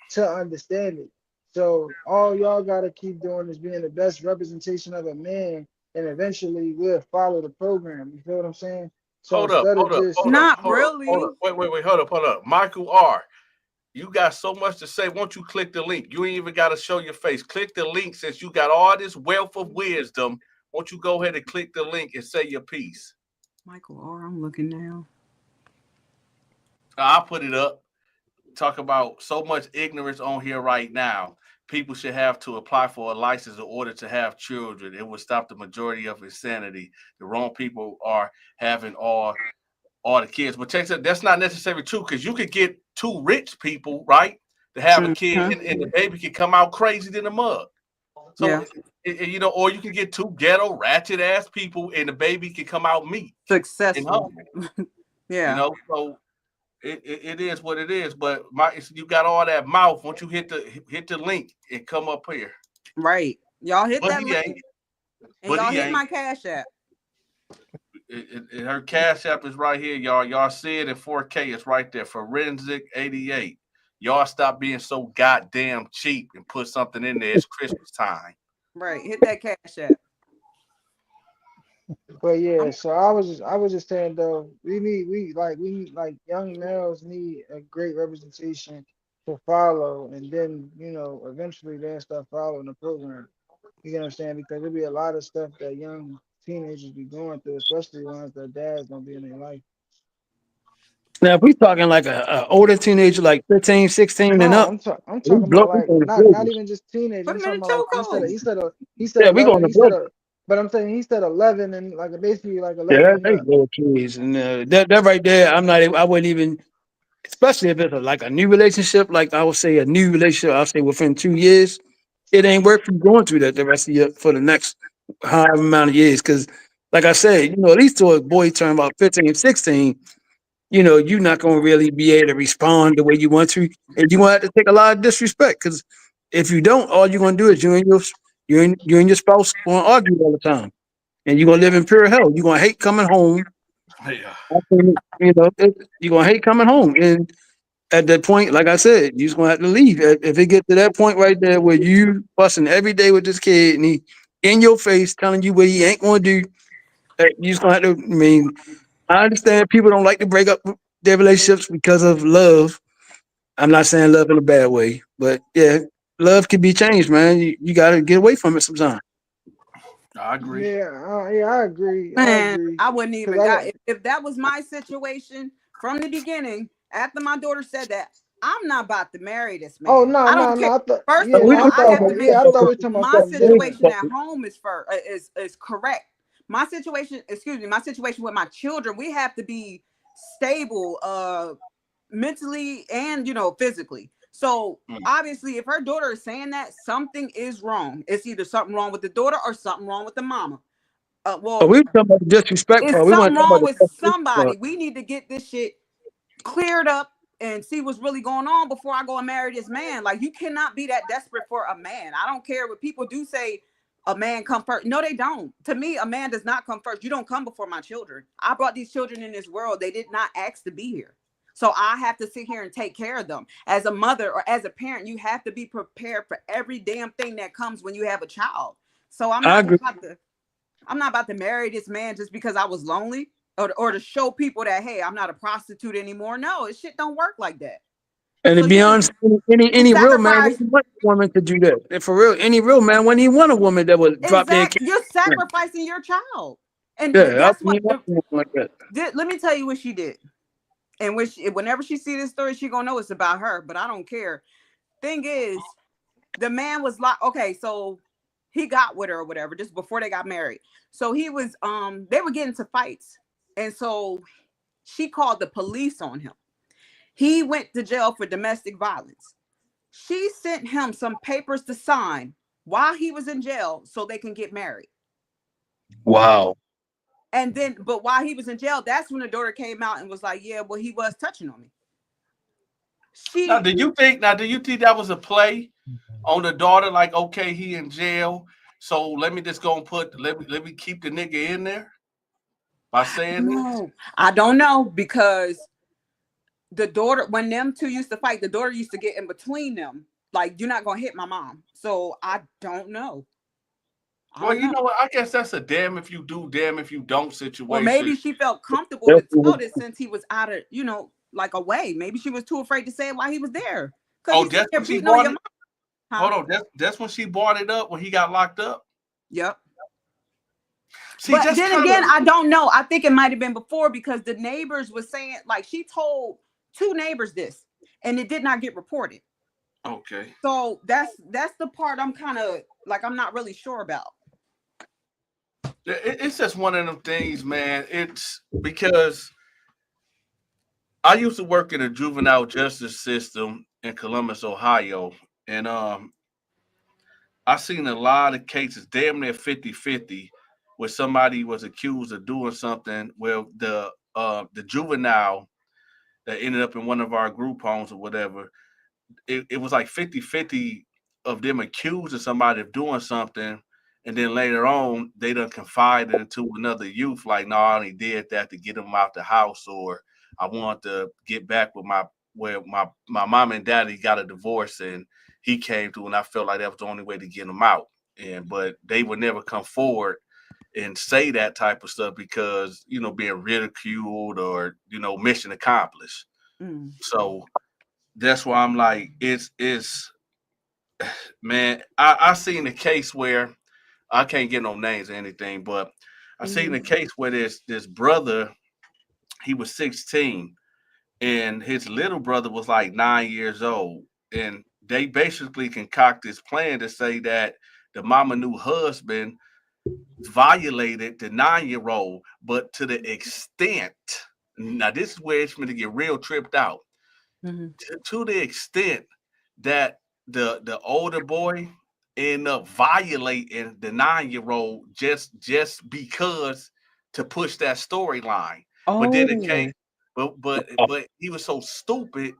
to understand it. So all y'all gotta keep doing is being the best representation of a man, and eventually we'll follow the program. You feel what I'm saying? So Hold up, instead of hold up, just hold up, Not hold up, hold up. really. Wait. Hold up. Michael R. You got so much to say. Won't you click the link? You ain't even got to show your face. Click the link since you got all this wealth of wisdom. Won't you go ahead and click the link and say your piece? Michael R. I'm looking now. I'll put it up. Talk about so much ignorance on here right now. People should have to apply for a license in order to have children. It would stop the majority of insanity. The wrong people are having all the kids. But check that, that's not necessarily true because you could get two rich people, right, to have a kid Hmm. and the baby can come out crazy than a mug. So, Yeah. or you can get two ghetto, ratchet ass people and the baby can come out meek and Successful. hungry. Yeah. So it is what it is. But you got all that mouth. Once you hit the link and come up here, Right. Y'all hit but that he link ain't. and But y'all he hit ain't. my cash app. Her cash app is right here, y'all. Y'all see it in 4K. It's right there. Forensic 88. Y'all stop being so goddamn cheap and put something in there. It's Christmas time. Right. Hit that cash app. but yeah, I'm, so I was just saying though, we need like young males need a great representation to follow, and then eventually they'll start following the program. You get what I'm saying? Because there'll be a lot of stuff that young teenagers be going through, especially ones that dads don't be in their life. Now, if we talking like a older teenager, like 15, 16 and No, up, I'm we talking blow about we like going to not Vegas. even just teenage. put I'm him in talking the about like choke hold. he said Yeah, we going 11. to blow. But I'm saying he said 11 and like basically like Yeah, 11 and they up. blow kids, and that right there, I wouldn't even, especially if it's like a new relationship. Like I would say, a new relationship. I'll say within 2 years, it ain't worth you going through that the rest of your for the next however amount of years. Because, like I said, at least to a boy turn about 15, 16. You're not going to really be able to respond the way you want to, and you're going to have to take a lot of disrespect. Because if you don't, all you're going to do is you and your spouse going to argue all the time, and you're going to live in pure hell. You're going to hate coming home. Yeah. You're going to hate coming home, and at that point, like I said, you're just going to have to leave. If it gets to that point right there where you fussing every day with this kid, and he in your face telling you what he ain't going to do, you just going to have to. I mean, I understand people don't like to break up their relationships because of love. I'm not saying love in a bad way, but yeah, love can be changed, man. You got to get away from it sometimes. I agree. Yeah, I agree. I Man, agree. I wouldn't Cause even I got got if that was my situation from the beginning, after my daughter said that, I'm not about to marry this oh man. no I no don't care. no I thought First of yeah We, no all, I we I thought talking have about, to about we make yeah I talking thought we sure were talking about my something different. situation about at home is correct. My situation with my children, we have to be stable mentally and physically. So Mm. obviously if her daughter is saying that, something is wrong. It's either something wrong with the daughter or something wrong with the mama. Well, we talking about the disrespect it's part. We want something to talk about wrong the with toxic part. somebody. We need to get this shit cleared up and see what's really going on before I go and marry this man. Like, you cannot be that desperate for a man. I don't care what people do say, a man come first. No, they don't. To me, a man does not come first. You don't come before my children. I brought these children in this world. They did not ask to be here. So I have to sit here and take care of them. As a mother or as a parent, you have to be prepared for every damn thing that comes when you have a child. So I agree. I'm not about to marry this man just because I was lonely, or to show people that, hey, I'm not a prostitute anymore. No, it shit don't work like that. And to So be you honest, any real man sacrifice. wouldn't want a woman to do that. And for real, any real man wouldn't even want a woman that would drop dead. You're sacrificing your child. And Yeah, I guess what? wouldn't want a woman like that. Let me tell you what she did. And whenever she see this story, she gonna know it's about her. But I don't care. Thing is, the man was like, okay, so he got with her or whatever just before they got married. So he was they were getting to fights, and so she called the police on him. He went to jail for domestic violence. She sent him some papers to sign while he was in jail so they can get married. Wow. And then, but while he was in jail, that's when the daughter came out and was like, yeah, well, he was touching on me. Now, She, do you think? Now, do you think that was a play on the daughter? Like, okay, he in jail, so let me just go and let me keep the nigga in there by saying this. no, I don't know, because the daughter, when them two used to fight, the daughter used to get in between them. Like, you're not gonna hit my mom. So I don't know. I Well, don't you know. know what? I guess that's a damn if you do, damn if you don't Or situation. maybe she felt comfortable That's to tell what this since he was out of, like away. Maybe she was too afraid to say it while he was there. Cause Oh, he's sitting that's there when she beating on brought your it. mom. Huh? Hold on, that's when she brought it up when he got locked up. Yep. See, But just then kind again, of I don't know. I think it might have been before because the neighbors was saying, like, she told two neighbors this, and it did not get reported. okay. So that's the part I'm kind of like I'm not really sure about. It's just one of them things, man. It's because I used to work in a juvenile justice system in Columbus, Ohio, and I seen a lot of cases, damn near 50-50, where somebody was accused of doing something where the juvenile that ended up in one of our group homes or whatever, it was like 50-50 of them accusing somebody of doing something, and then later on they done confided into another youth like, no, I only did that to get him out the house, or I want to get back with my mom and daddy got a divorce and he came through and I felt like that was the only way to get him out. And but they would never come forward and say that type of stuff because, being ridiculed or, mission accomplished. Mm. So that's why I'm like, it's man, I seen a case where I can't get no names or anything, but I seen a Mhm. case where this brother, he was 16 and his little brother was like 9 years old. And they basically concoct this plan to say that the mama new husband violated the 9 year old, but to the extent, now this is where it's going to get real tripped out, Mhm. to the extent that the older boy end up violating the 9 year old just because to push that storyline. But then it came, Oh. but he was so stupid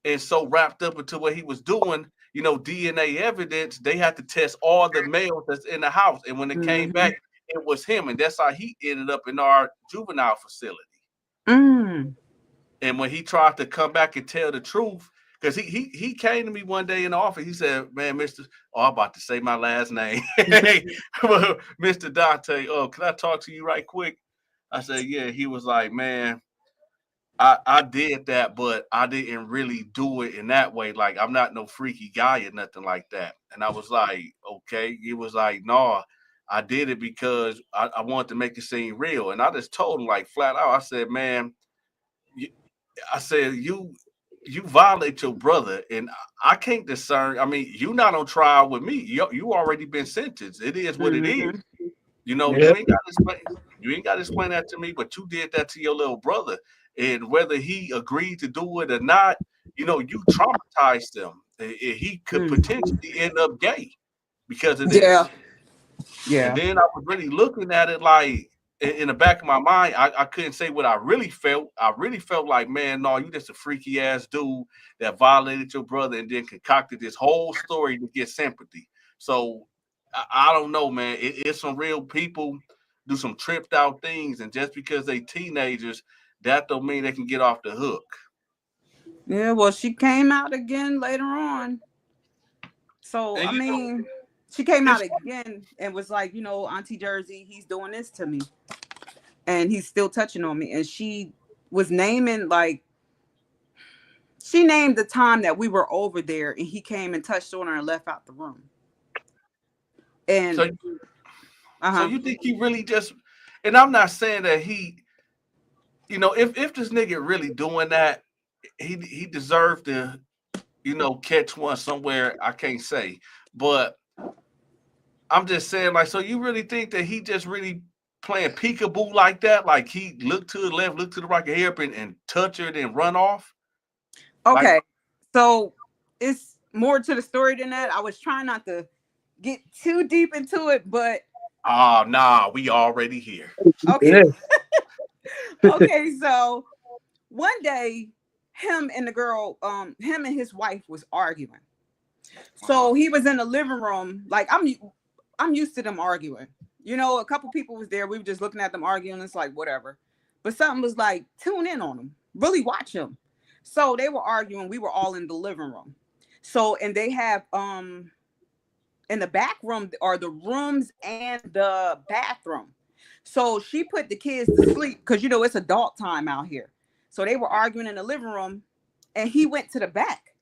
and so wrapped up into what he was doing. DNA evidence. They had to test all the males that's in the house, and when it came back, Mhm. it was him, and that's how he ended up in our juvenile facility. Mm. And when he tried to come back and tell the truth, because he came to me one day in the office, he said, "Man, Mister, oh, I'm about to say my last name, Mister Donta. Oh, can I talk to you right quick?" I said, "Yeah." He was like, "Man, I did that, but I didn't really do it in that way. Like I'm not no freaky guy or nothing like that." And I was like, "Okay." He was like, "No, I did it because I wanted to make it seem real." And I just told him like flat out. I said, "Man." I said, you violate your brother, and I can't discern. I mean, you not on trial with me. You already been sentenced. It is what it is. Mhm. yeah. You ain't got to explain. You ain't got to explain that to me. But you did that to your little brother, and whether he agreed to do it or not, you traumatized him. He could Mm. potentially end up gay because of Yeah. this. And Yeah. then I was really looking at it like in the back of my mind, I couldn't say what I really felt. I really felt like, man, no, you just a freaky ass dude that violated your brother and then concocted this whole story to get sympathy. So I don't know, man. It's some real people do some tripped out things, and just because they teenagers, that don't mean they can get off the hook. Yeah. Well, she came out again later on. So And I mean, she came out it's again and was like, Auntie Jersey, he's doing this to me, and he's still touching on me. And she was naming like she named the time that we were over there, and he came and touched on her and left out the room. And so uh so huh. you think he really just, and I'm not saying that if this nigga really doing that, he deserved to, catch one somewhere. I can't say, but I'm just saying, like, so you really think that he just really playing peekaboo like that? Like he looked to the left, look to the right, get up and touch her, then run off? Like, Okay. So it's more to the story than that. I was trying not to get too deep into it, but oh nah, we already here. okay. Yeah. Okay. So one day, him and his wife was arguing. Uh-huh. So he was in the living room. Like I'm used to them arguing. A couple people was there. We were just looking at them arguing. It's like whatever. But something was like, tune in on them. Really watch them. So they were arguing. We were all in the living room. So and they have in the back room are the rooms and the bathroom. So she put the kids to sleep because it's adult time out here. So they were arguing in the living room, and he went to the back,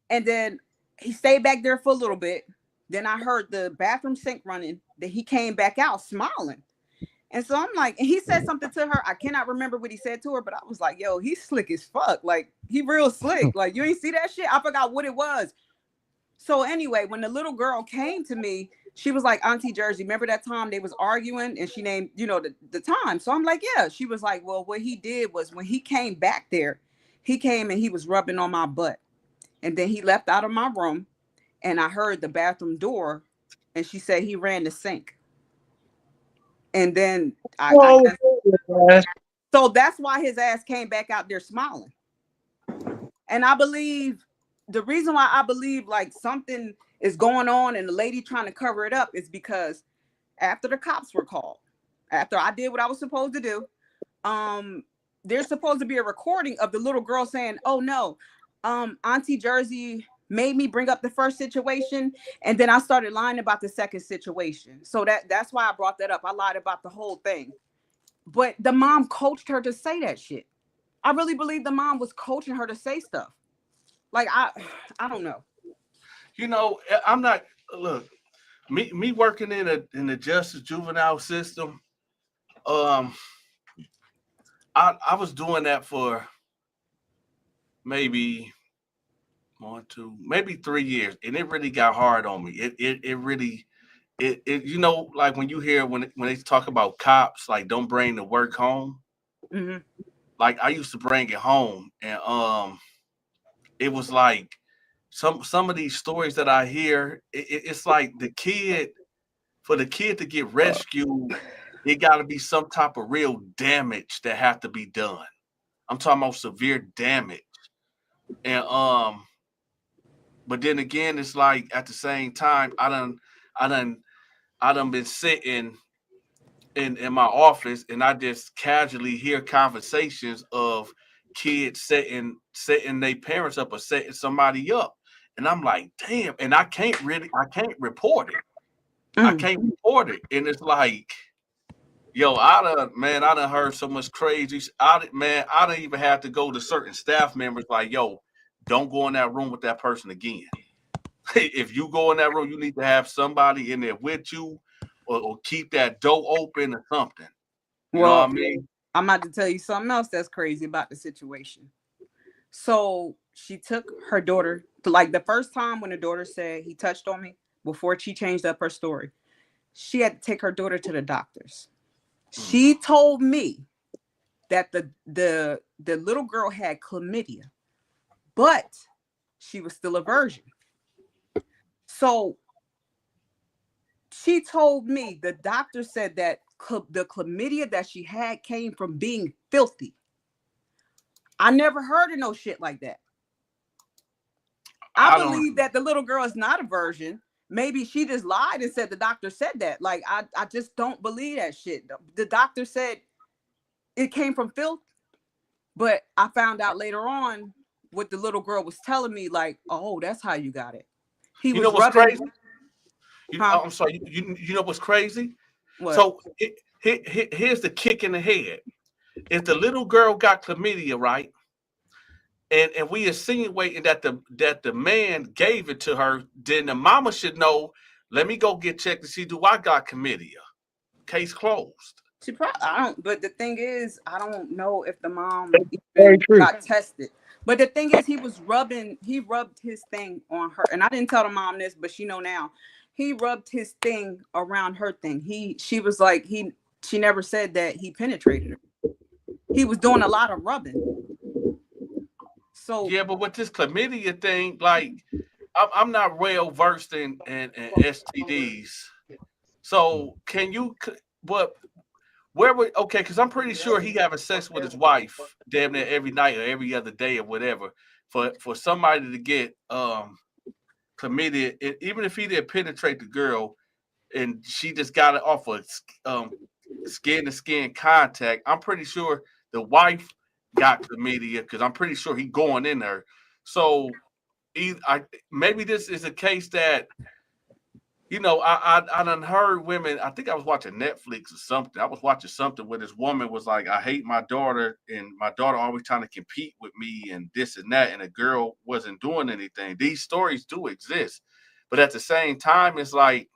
and then he stayed back there for a little bit. Then I heard the bathroom sink running. Then he came back out smiling. And so I'm like, and he said something to her. I cannot remember what he said to her, but I was like, yo, he's slick as fuck. Like, he real slick. Like, you ain't see that shit? I forgot what it was. So anyway, when the little girl came to me, she was like, Auntie Jersey, remember that time they was arguing? And she named, the time. So I'm like, yeah. She was like, well, what he did was when he came back there, he came and he was rubbing on my butt. And then he left out of my room, and I heard the bathroom door, and she said he ran the sink. And then I Oh, guess so that's why his ass came back out there smiling. And I believe the reason why I believe like something is going on and the lady trying to cover it up is because after the cops were called, after I did what I was supposed to do, there's supposed to be a recording of the little girl saying, "Oh no, Auntie Jersey made me bring up the first situation, and then I started lying about the second situation." So that's why I brought that up. I lied about the whole thing. But the mom coached her to say that shit. I really believe the mom was coaching her to say stuff. Like I don't know. I'm not. Look, me working in the justice juvenile system. Um, I was doing that for maybe 1, 2, maybe 3 years, and it really got hard on me. It really like when you hear when they talk about cops, like don't bring the work home. Hmm. Like I used to bring it home, and it was like some of these stories that I hear. It's like for the kid to get rescued, it got to be some type of real damage that have to be done. I'm talking about severe damage, and but then again, it's like at the same time, I done, I done been sitting in my office, and I just casually hear conversations of kids setting their parents up or setting somebody up, and I'm like, damn, and I can't report it. I Mm. can't report it, and it's like, yo, I done heard so much crazy. I don't even have to go to certain staff members like, yo, don't go in that room with that person again. If you go in that room, you need to have somebody in there with you, or keep that door open or something. You know what Well, I mean? I'm about to tell you something else that's crazy about the situation. So she took her daughter to, like, the first time when the daughter said he touched on me before she changed up her story, she had to take her daughter to the doctors. Mm. She told me that the little girl had chlamydia, but she was still a virgin. So she told me the doctor said that the chlamydia that she had came from being filthy. I never heard of no shit like that. I I don't. believe that the little girl is not a virgin. Maybe she just lied and said the doctor said that. Like, I just don't believe that shit. The doctor said it came from filth, but I found out later on what the little girl was telling me, like, oh, that's how you got it. He You know was what's rubbing, crazy? huh? I'm sorry. You know what's crazy? What? So here's the kick in the head. If the little girl got chlamydia, right? And we insinuating that the man gave it to her, then the mama should know. Let me go get checked to see do I got chlamydia. Case closed. She probably, I don't, but the thing is, I don't know if the mom very even true. got tested. But the thing is, he rubbed his thing on her. And I didn't tell the mom this, but she know now. He rubbed his thing around her thing. She was like, she never said that he penetrated her. He was doing a lot of rubbing. So, Yeah, but with this chlamydia thing, like I'm not well versed in STDs. So can you? But where would okay? Because I'm pretty sure he having sex with his wife damn near every night or every other day or whatever. For somebody to get chlamydia, even if he didn't penetrate the girl and she just got it off of skin to skin contact, I'm pretty sure the wife got chlamydia because I'm pretty sure he going in there. So maybe this is a case that I done heard women. I think I was watching Netflix or something. I was watching something where this woman was like, "I hate my daughter, and my daughter always trying to compete with me, and this and that," and the girl wasn't doing anything. These stories do exist, but at the same time, it's like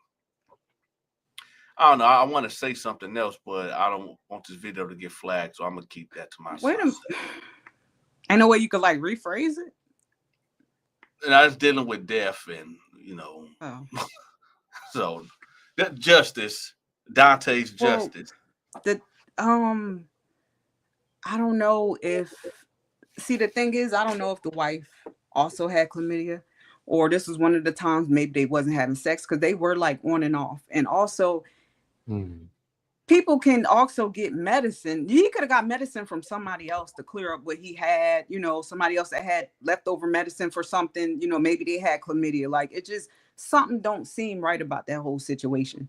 I don't know. I want to say something else, but I don't want this video to get flagged, so I'm gonna keep that to Wait myself. a ain't no way you could like rephrase it. And I was dealing with death, and Oh. so that justice, Dante's Well, justice. the I don't know if see the thing is I don't know if the wife also had chlamydia or this was one of the times maybe they wasn't having sex because they were like on and off. And also Mm. people can also get medicine. He could have got medicine from somebody else to clear up what he had, somebody else that had leftover medicine for something, maybe they had chlamydia. Like it just something don't seem right about that whole situation.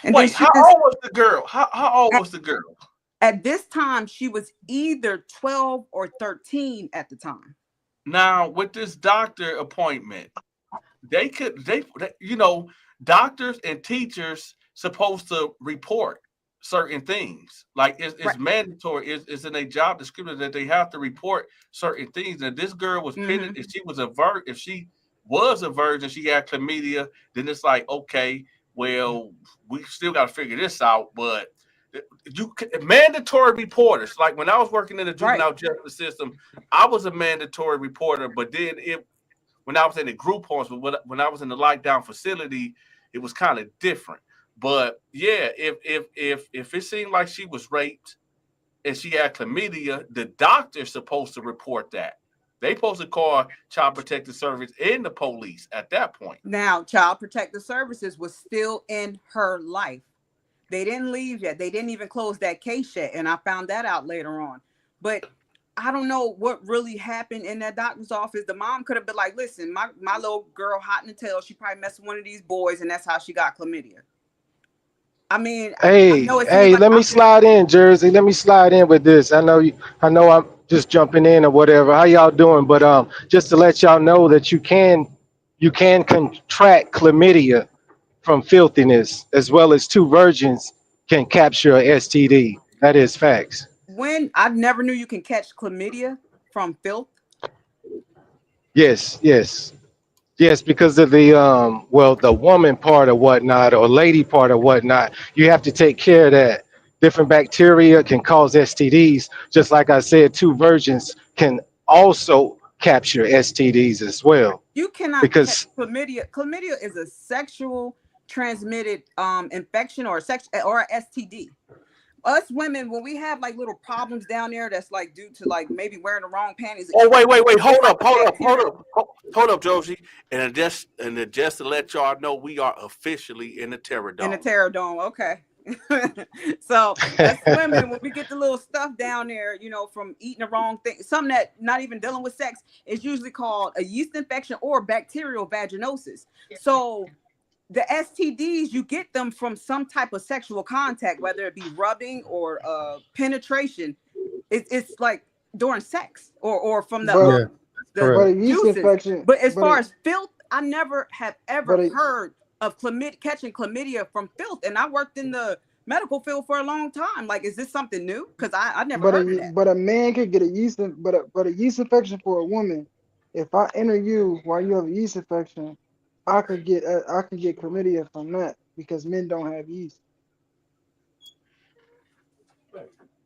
And then Wait, she how just old was the girl? How old was the girl? at this time she was either 12 or 13 at the time. Now with this doctor appointment, they doctors and teachers supposed to report certain things. Like Right. it's mandatory. It's in a job description that they have to report certain things. And this girl was pitted. Hmm. If she was a virgin, she had chlamydia. Then it's like, okay, well, we still got to figure this out. But mandatory reporters. Like when I was working in the Right. juvenile justice system, I was a mandatory reporter. But then when I was in the group homes, but when I was in the lockdown facility, it was kind of different. But yeah, if it seemed like she was raped and she had chlamydia, the doctor's supposed to report that. They supposed to call Child Protective Service and the police at that point. Now, Child Protective Services was still in her life. They didn't leave yet. They didn't even close that case yet. And I found that out later on. But I don't know what really happened in that doctor's office. The mom could have been like, listen, my little girl hot in the tail. She probably messed with one of these boys, and that's how she got chlamydia. I mean, I Hey, know it seems hey, like let me I'm just slide in, Jersey. Let me slide in with this. I know I'm just jumping in or whatever. How y'all doing? But just to let y'all know that you can contract chlamydia from filthiness as well as two virgins can capture a STD. That is facts. when I never knew you can catch chlamydia from filth. Yes, yes. Yes, because of the the woman part or whatnot, or lady part or whatnot, you have to take care of that. Different bacteria can cause STDs, just like I said, two virgins can also capture STDs as well. You cannot catch Because chlamydia. Chlamydia is a sexual transmitted infection or sex or a STD. Us women, when we have like little problems down there, that's like due to like maybe wearing the wrong panties. Oh wait, It's hold like up, a hold up, hold bacteria. up, hold up, Josie. And just to let y'all know, we are officially in the terror In the dome. terror dome. Okay. So us women, when we get the little stuff down there, from eating the wrong thing, something that not even dealing with sex, is usually called a yeast infection or bacterial vaginosis. So the STDs, you get them from some type of sexual contact, whether it be rubbing or penetration. It's like during sex or from the But yeah, the but correct. a yeast juices. infection, But as far as filth, I never have but ever a heard of catching chlamydia from filth. And I worked in the medical field for a long time. Like, is this something new? Because I never heard of that. but a man could get a but a yeast infection for a woman. If I enter you while you have a yeast infection, I could get chlamydia from that because men don't have yeast.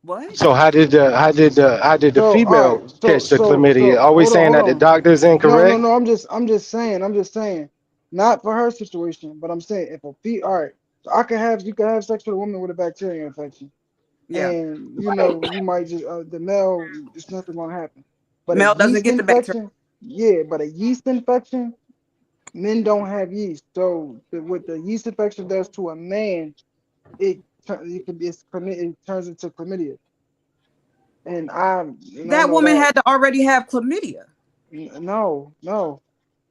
What? So how did the So all female right, catch the chlamydia? Are we saying hold that the on. doctor is No, incorrect? no, I'm just saying, not for her situation, but I'm saying if a all right, so you can have sex with a woman with a bacteria infection, Yeah. and you might just the male, it's nothing gonna happen, but a Male doesn't yeast get the bacteria. infection, yeah, but a yeast infection, men don't have yeast, so what the yeast infection does to a man, it could be it turns into chlamydia, and I That know woman that. had to already have chlamydia. No, no.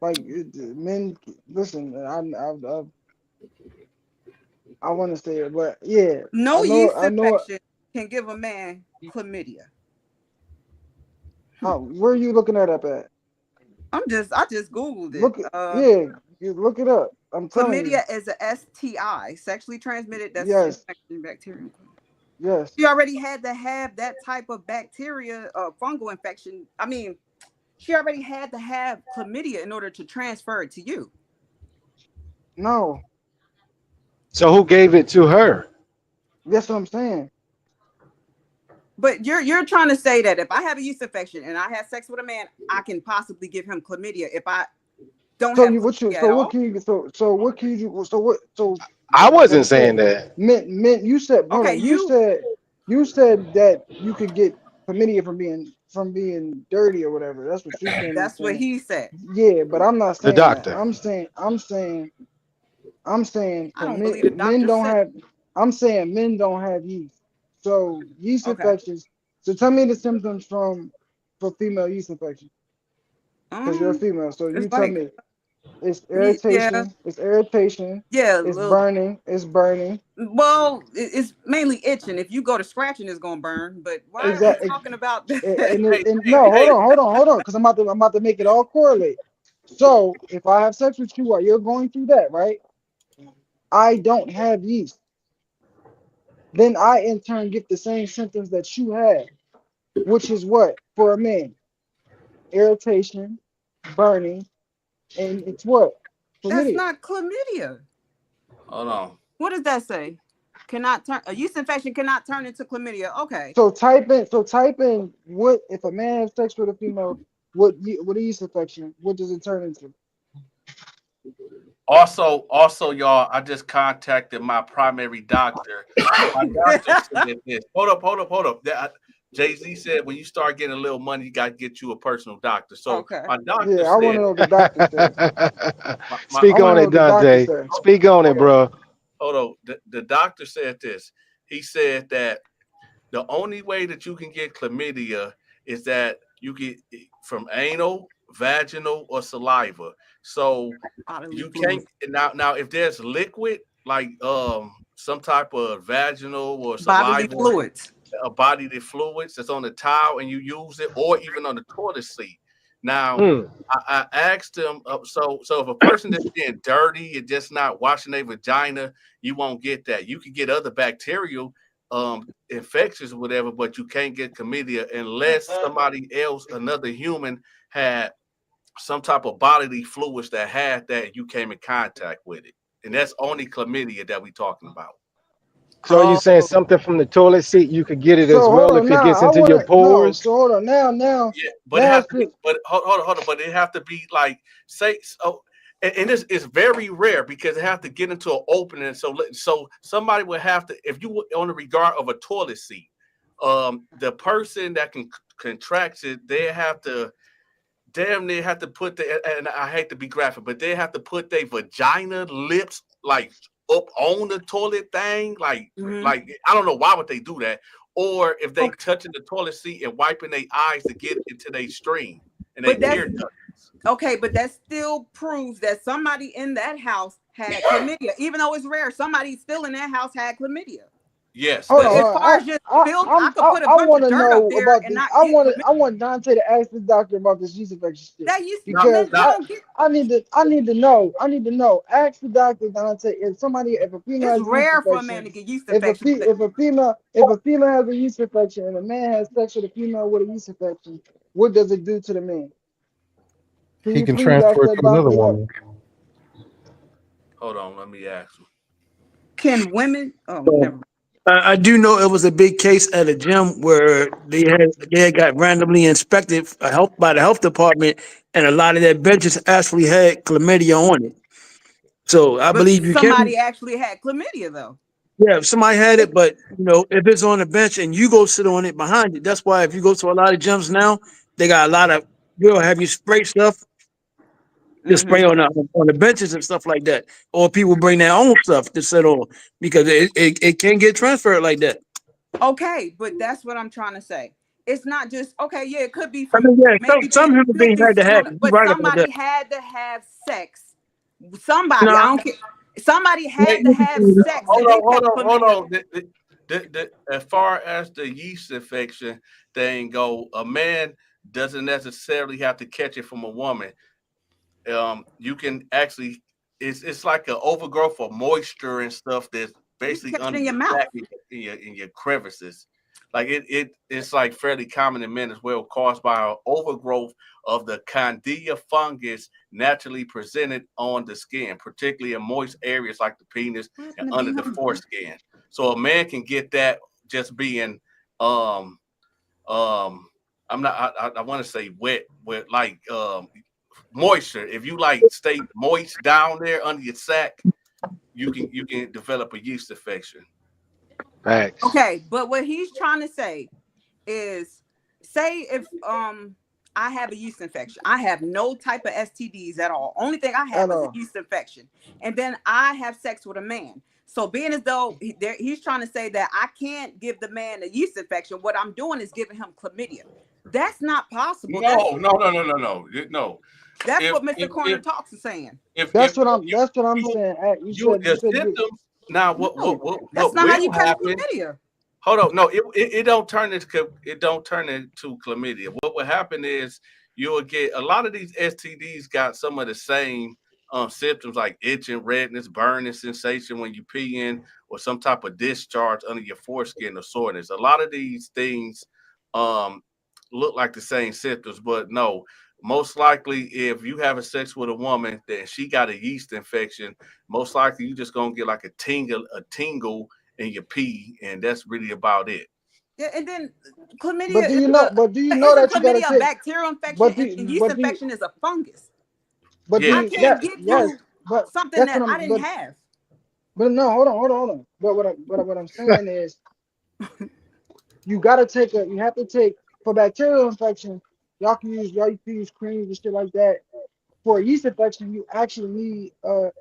Like men, listen. I want to say it, but yeah, No yeast I know. infection can give a man chlamydia. Where are you looking that up at? I just googled it. Look it, yeah, you look it up. I'm telling you. Chlamydia is a STI, sexually transmitted. That's Yes, infection bacteria. yes. She already had to have that type of bacteria, fungal infection. I mean, she already had to have chlamydia in order to transfer it to you. No, So who gave it to her? that's what I'm saying. But you're trying to say that if I have a yeast infection and I have sex with a man, I can possibly give him chlamydia if I don't So have you what you chlamydia at so what all? can you so what can you do so what so I like wasn't you said saying that. men you said hold Okay, on you said that you could get chlamydia from being dirty or whatever. That's what you came in that's what saying. he said. Yeah, but I'm not The saying that. doctor. I'm saying I don't believe the men doctor don't said. have. I'm saying men don't have yeast. So yeast Okay. infections. So tell me the symptoms for female yeast infection because you're a Um, female. So it's you tell like me it's yeah, irritation. It's irritation. yeah, a It's little. burning. It's burning. Well, it's mainly itching. If you go to scratching, it's gonna burn. But why are we Exactly. talking about that? And Hey, no, hey, hold on, because I'm about to make it all correlate. So if I have sex with you while you're going through that, right? I don't have yeast. Then I in turn get the same symptoms that you have, which is what for a man: irritation, burning, and it's what That's chlamydia. not chlamydia. hold on. What does that say? Cannot turn a yeast infection cannot turn into chlamydia. Okay. So type in what if a man has sex with a female, what a yeast infection, what does it turn into? Also, y'all, I just contacted my primary doctor. My doctor said this. Hold up. Jay Z said when you start getting a little money, you got to get you a personal doctor. So Okay. my doctor Yeah, I want said, to know what the doctor said. my I Speak want to on know it, what the doctor Dante. said. Speak on it, hold on, bro. hold on. The doctor said this. He said that the only way that you can get chlamydia is that you get from anal, vaginal, or saliva. So Bodily you can't fluids. now if there's liquid like some type of vaginal or Bodily saliva, fluids. a bodily fluids that's on the towel and you use it, or even on the toilet seat. Now, Mm. I asked him, so if a person that's being dirty and just not washing their vagina, you won't get that. You can get other bacterial infections or whatever, but you can't get chlamydia unless somebody else, another human, had some type of bodily fluids that had that and you came in contact with it. And that's only chlamydia that we talking about. So you Oh, saying something from the toilet seat, you could get it as So hold well on if it now. gets I into want your to no. pores? So hold on now. Yeah, but it Now has it's to be. just But hold on. But it have to be like say so. And this is very rare because they have to get into an opening. So somebody would have to if you were on the regard of a toilet seat, the person that can contract it, they have to damn near have to put the and I hate to be graphic, but they have to put their vagina lips like up on the toilet thing. hmm Like I don't know why would they do that. Or if they okay. touching the toilet seat and wiping their eyes to get into their stream and they But that's tear ducts. okay. But that still proves that somebody in that house had chlamydia, even though it's rare. Somebody still in that house had chlamydia. Yes, hold But on. as that's Hold far on. as just filth, I could put a I bunch want of to dirt up know there about and this. not get chlamydia. I want Dante to ask the doctor about this yeast infection shit That used not because men not don't get. I need to know. Ask the doctor Dante if a female It's has a yeast rare for a man infection, to get yeast infection. But if a female has a yeast infection and a man has sex with a female with a yeast infection, what does it do to the man? Can He you can please ask transfer it that to another doctor that? woman. hold on, let me ask you. can women? Oh, So never mind. I do know it was a big case at a gym where they had got randomly inspected health by the health department, and a lot of their benches actually had chlamydia on it. So I But believe you can. somebody actually had chlamydia though. Yeah, if somebody had it, but if it's on the bench and you go sit on it behind it, that's why if you go to a lot of gyms now, they got a lot of have you spray stuff to spray hmm on the benches and stuff like that, or people bring their own stuff to sit on because it can get transferred like that. Okay, but that's what I'm trying to say. It's not just okay. Yeah, it could be I from mean, yeah, maybe some being human beings filthy had to sitting have on it, it. You but right about somebody that. had to have sex. Somebody, I No, don't care. Somebody Wait, had to have sex, and they kept hold chlamydia. on. As far as the yeast infection thing go, a man doesn't necessarily have to catch it from a woman. You can actually, it's like an overgrowth of moisture and stuff that's You can basically catch it under in your your mouth. back in your crevices. Like it's like fairly common in men as well, caused by an overgrowth of the candida fungus naturally presented on the skin, particularly in moist areas like the penis What and happened to under be the hungry? foreskin. So a man can get that just being um um I'm not I want to say wet with like moisture. If you like stay moist down there under your sack, you can develop a yeast infection. Facts. Okay, but what he's trying to say is, say if I have a yeast infection, I have no type of STDs at all. Only thing I I have is a know. yeast infection, and then I have sex with a man. So being as though he's trying to say that I can't give the man a yeast infection, what I'm doing is giving him chlamydia. That's not possible. No, no, no, no, no, no, no. That's If what Mr. if Corner if Talks is saying. That's what I'm you saying. You you said your you said you. symptoms now No, that's what not how will you catch happen. chlamydia. Hold on, no, it don't turn into chlamydia. What will happen is you'll get a lot of these STDs got some of the same symptoms like itching, redness, burning sensation when you pee in, or some type of discharge under your foreskin or soreness. A lot of these things um look like the same symptoms, but no. Most likely, if you having sex with a woman that she got a yeast infection, most likely you just gonna get like a tingle in your pee, and that's really about it. Yeah, and then chlamydia is But do you know isn't that you gotta chlamydia a take? bacterial infection, But do and you, yeast but do you, infection is a fungus. but do Yeah, I you can't that give yes, you but something that's that what I I'm. didn't have. But no, hold on. But what I'm saying is you gotta take a. You have to take for bacterial infection. Y'all can use creams and shit like that. For a yeast infection, you actually need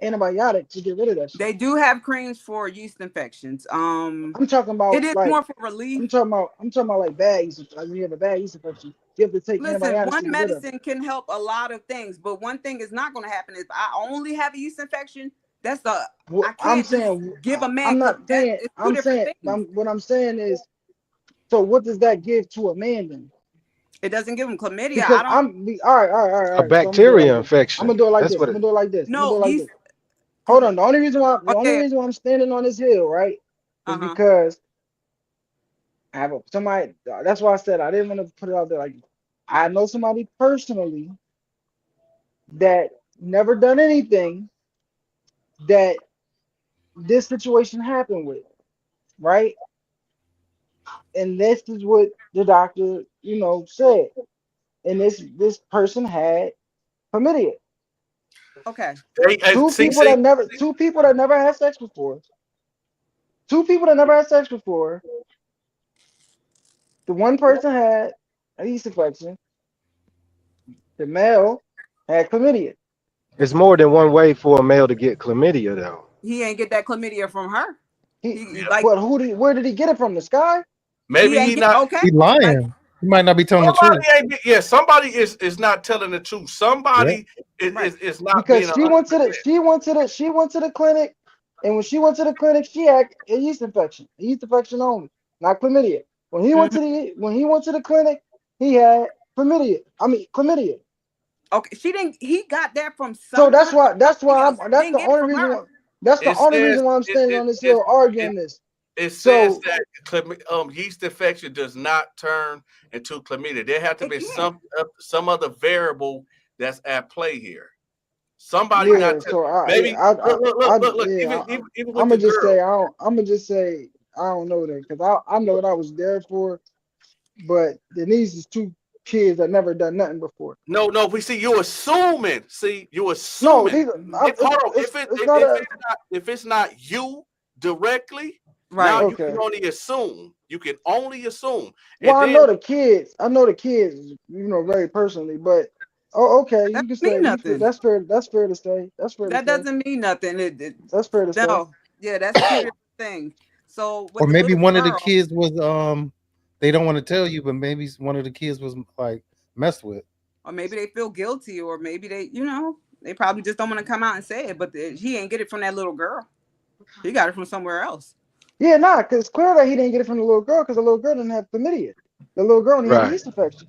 antibiotic to get rid of that shit. They do have creams for yeast infections. I'm talking It about is like more for relief. I'm talking about like bad yeast. Like when you have a bad yeast infection, you have to take Listen, antibiotics to one get rid of it. medicine can help a lot of things, but one thing is not going to happen if I only have a yeast infection. That's the I What I'm can't just saying, give a man I'm because not that saying. is two I'm different saying. things. What I'm saying is, so what does that give to a man then? It doesn't give him chlamydia. I Because don't all A right. So I'm gonna do it like bacteria this. I'm gonna infection. do it like That's this. what I'm gonna it. do it like this. I'm gonna do know it like yeast. this. Hold on. The only Okay. reason why I'm standing on this hill, right, is Uh-huh. because I have somebody. That's why I said I didn't want to put it out there. Like I know somebody personally that never done anything that this situation happened with, right? And this is what the doctor, said. And this person had chlamydia. Okay. see, Two people that never had sex before. Two people that never had sex before. The one person had a yeast infection. The male had chlamydia. It's more than one way for a male to get chlamydia, though. He ain't get that chlamydia from her. He yeah. like But where did he get it from? The sky? he Maybe ain't he get not. okay. He Like lying. He might not be telling the Somebody truth. ain't. Yeah, somebody is not telling the truth. Yeah. Somebody right. is not being Because 100%. she went to the clinic, and when she went to the clinic, she had a yeast infection only, not chlamydia. Mhm. When he went to the clinic, he had chlamydia. I mean chlamydia. Okay. She didn't. He got that from So someone from something else. that's Didn't the get it only from reason her. why that's the It only says reason why I'm it standing it on this it hill it, arguing this. it says So that yeast infection does not turn into chlamydia. There have to It be can't. some other variable that's at play here. Somebody Right. not yeah, tell, so maybe look. Even I'm with gonna the just girl, say I'm gonna just say I don't know that because I know what I was there for, but Denise is two kids that never done nothing before. no, no. We see you assuming. See you No, assuming. these Mhm. If hold on, it's not a if it's not you directly, now Right. you can okay. only assume. You can only assume, Well, and then I know the kids, very personally, but oh, okay, That you can don't mean say nothing. that's fair. That's fair to say. That's fair to That say. doesn't mean nothing. That's fair to say. No. Yeah, that's two different things. So with Or the maybe little one of the girl, kids was they don't want to tell you, but maybe one of the kids was like messed with. or maybe they feel guilty, or maybe they probably just don't want to come out and say it. But he ain't get it from that little girl. He got it from somewhere else. Yeah, nah, because it's clear that he didn't get it from the little girl because the little girl didn't have chlamydia. The little girl only had a Right. yeast infection.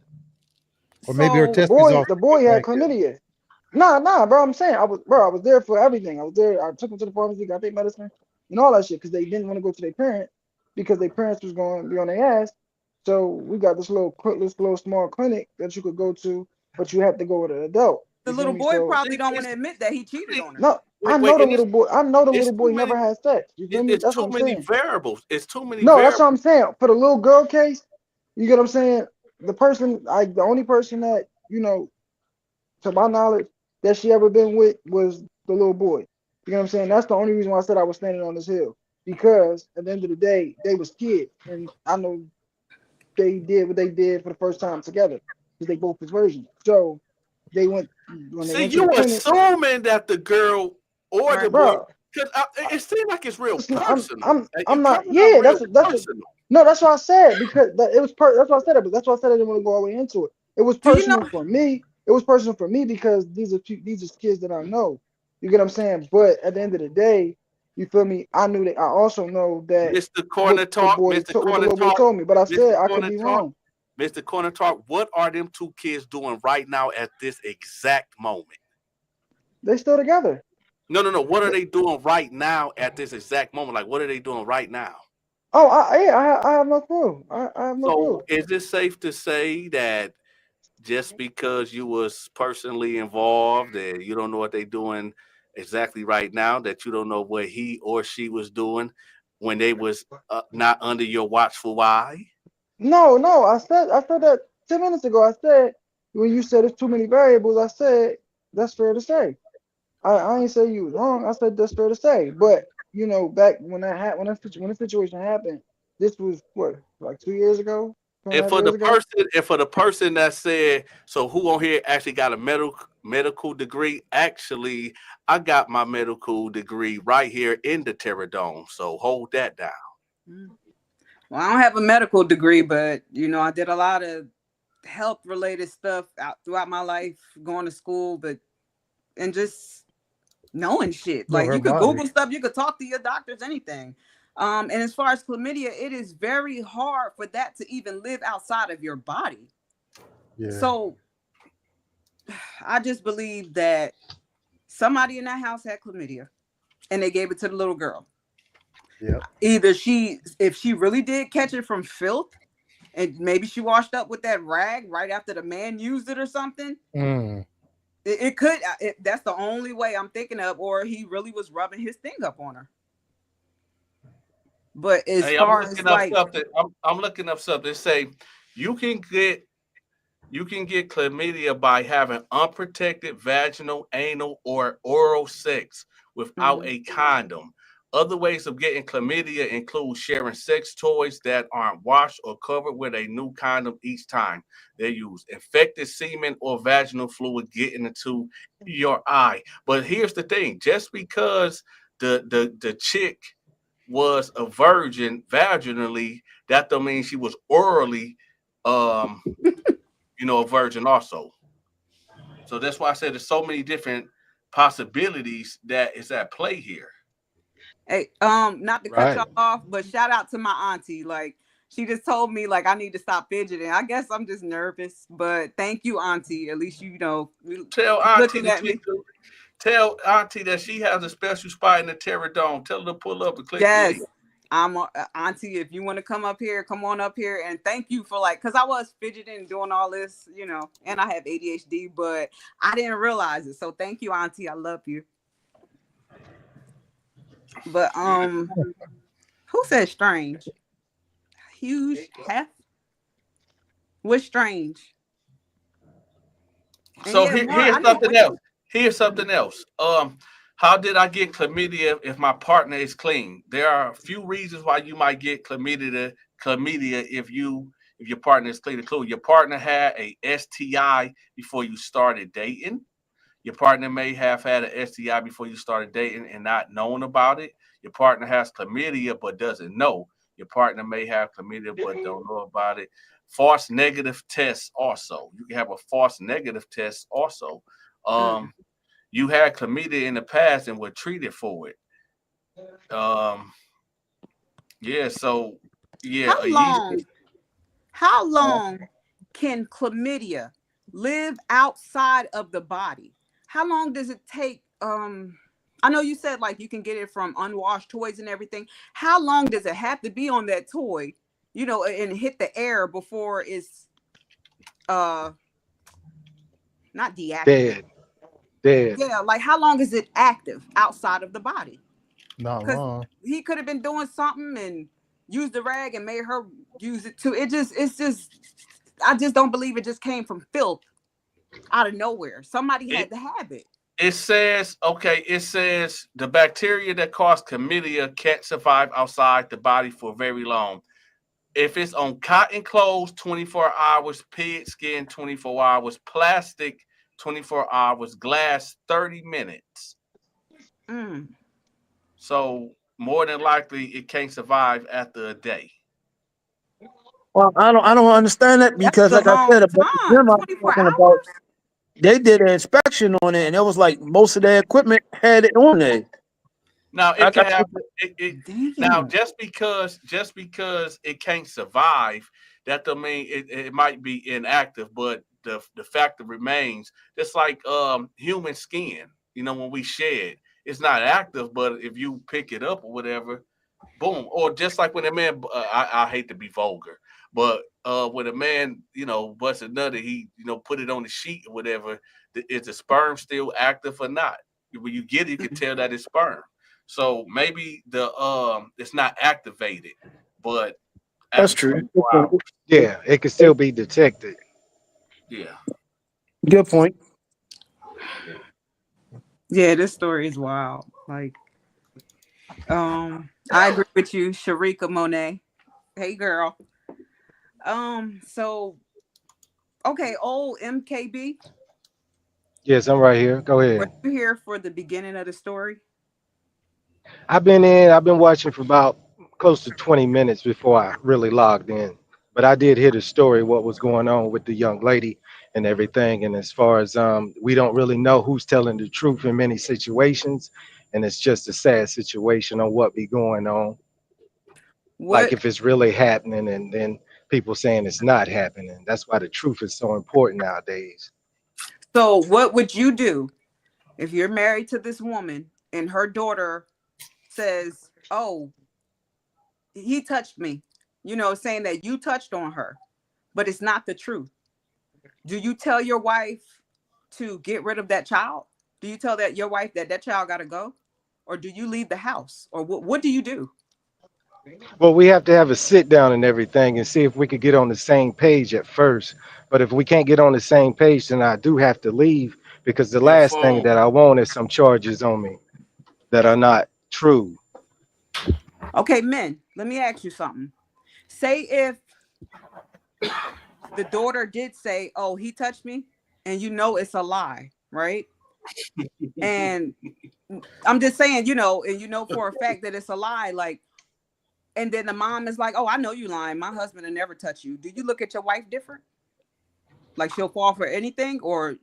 Or maybe her So The test results boy were had back then. chlamydia. Nah, bro. I'm saying I was there for everything. I was there. I took them to the pharmacy, got their medicine, and all that shit because they didn't want to go to their parent because their parents was going to be on their ass. So we got this little small clinic that you could go to, but you have to go with an adult. the You feel little me? boy So probably don't want It's to admit that he too cheated many. on her. no, I know Wait, the and little boy. I know the it's little too boy many. never had sex. You feel me? It's That's what too I'm many saying. variables. It's too many No, that's what I'm variables. saying. For the little girl case, you get what I'm saying. The only person that to my knowledge, that she ever been with was the little boy. You know what I'm saying? That's the only reason why I said I was standing on this hill. Because at the end of the day, they was kids. And I know they did what they did for the first time together. Because they both was virgins. So they went when they See, went to you the clinic, assuming that the girl or the Right. boy, bro. because it seems like it's real It's not, I'm personal. I'm Like, you I'm not coming up yeah, real that's what personal. no, that's what I said because it was that's what I said, but that's why I said I didn't want to go all the way into it. It was Do you know? personal for me. It was personal for me because these are kids that I know. You get what I'm saying? But at the end of the day, you feel me? I knew that I also know that Mr. Corner Talk, Mr. what the Corner little boy Talk, told me, but I Mr. said I could Corner be Talk, wrong. Mr. Corner Talk. What are them two kids doing right now at this exact moment? They still together. No, no, no. What are Th- they doing right now at this exact moment? Like, what are they doing right now? Oh, I have no clue. I have no So, clue. is it safe to say that just because you was personally involved and you don't know what they're doing exactly right now, that you don't know what he or she was doing when they was not under your watchful eye? No, I said that 10 minutes ago. I said when you said it's too many variables, I said that's fair to say. I ain't say you was wrong. I said that's fair to say. But back when when the situation happened, this was what, like 2 years ago, two and a And half for the years ago. person, that said, so who on here actually got a medical degree? Actually, I got my medical degree right here in the Terradome. So hold that down. Mm. Well, I don't have a medical degree, but I did a lot of health related stuff out throughout my life, going to school, but and just knowing shit. No, Like her you could body. Google stuff, you could talk to your doctors, anything. And as far as chlamydia, it is very hard for that to even live outside of your body. Yeah. So I just believe that somebody in that house had chlamydia and they gave it to the little girl. Yep. Either if she really did catch it from filth, and maybe she washed up with that rag right after the man used it or something. Mm. It could. That's the only way I'm thinking of, or he really was rubbing his thing up on her. But as Hey, I'm far as looking up like, something. I'm looking up something. Say you can get you can get chlamydia by having unprotected vaginal, anal, or oral sex without mhm, a condom. Other ways of getting chlamydia include sharing sex toys that aren't washed or covered with a new condom each time they use, infected semen or vaginal fluid getting into your eye. But here's the thing: just because the chick was a virgin vaginally, that don't mean she was orally um a virgin also. So that's why I said there's so many different possibilities that is at play here. hey, not to cut Right. y'all off, but shout out to my auntie. Like she just told me like I need to stop fidgeting. I guess I'm just nervous, but thank you, auntie. At least Tell she's Auntie looking that at me. she has a special spot in the Terror Dome. Tell her to pull up and click the Yes. link. Auntie. If you want to come up here, come on up here. And thank you for like, cause I was fidgeting and doing all this, and I have ADHD, but I didn't realize it. So thank you, auntie. I love you. But Yeah. who said strange? Huge half. What's strange? And So yeah, more. here's I need something wait. else. Here's something else. How did I get chlamydia if my partner is clean? There are a few reasons why you might get chlamydia if your partner is clean. Include your partner had a STI before you started dating. Your partner may have had an STI before you started dating and not known about it. Your partner has chlamydia but doesn't know. Your partner may have chlamydia but don't know about it. False negative tests also. You can have a false negative test also. Mm. Um, you had chlamydia in the past and were treated for it. Um, yeah, so yeah, How a yeast. long? How long can chlamydia live outside of the body. How long does it take? I know you said like you can get it from unwashed toys and everything. How long does it have to be on that toy, and hit the air before it's uh not deactivated? Dead, dead. Yeah, like how long is it active outside of the body? Not Because long. he could have been doing something and used the rag and made her use it too. It's just I just don't believe it just came from filth out of nowhere. Somebody It had to have it. it says, okay, it says the bacteria that cause chlamydia can't survive outside the body for very long. If it's on cotton clothes, 24 hours, pig skin, 24 hours, plastic, 24 hours, glass, 30 minutes. Mm, So more than likely it can't survive after a day. Well, I don't understand that that's because, a like I long said, about the time. gym I was 24 talking about, hours? they did an inspection on it, and it was like most of their equipment had it on there. Now it I can have now Damn. just because it can't survive, that don't mean it might be inactive, but the fact remains, just like human skin, when we shed, it's not active, but if you pick it up or whatever, boom. Or just like when a man, I hate to be vulgar, but when a man, busts a nut, he, put it on the sheet or whatever, is the sperm still active or not? When you get it, you can tell that it's sperm. So maybe the it's not activated, but That's after true. 24 hours, Yeah, it can still be detected. yeah. Good point. Yeah, this story is wild. Like, I agree with you, Sharika Monet. Hey, girl. So okay, old MKB, Yes, I'm right here. Go were ahead. you here for the beginning of the story? I've been watching for about close to 20 minutes before I really logged in. But I did hear the story, what was going on with the young lady and everything. And as far as we don't really know who's telling the truth in many situations, and it's just a sad situation on what be going on. Like What? if it's really happening, and then people saying it's not happening. That's why the truth is so important nowadays. So, what would you do if you're married to this woman and her daughter says, "Oh, he touched me," saying that you touched on her, but it's not the truth? Do you tell your wife to get rid of that child? Do you tell that your wife that that child got to go, or do you leave the house, or what do you do? Well, we have to have a sit down and everything and see if we could get on the same page at first. But if we can't get on the same page, then I do have to leave because the Your last thing phone. that I want is some charges on me that are not true. Okay, men, let me ask you something. Say if the daughter did say, "Oh, he touched me," and it's a lie, right? And I'm just saying, and for a fact that it's a lie, like, and then the mom is like, "Oh, I know you lying. My husband will never touch you." Do you look at your wife different? Like she'll fall for anything, or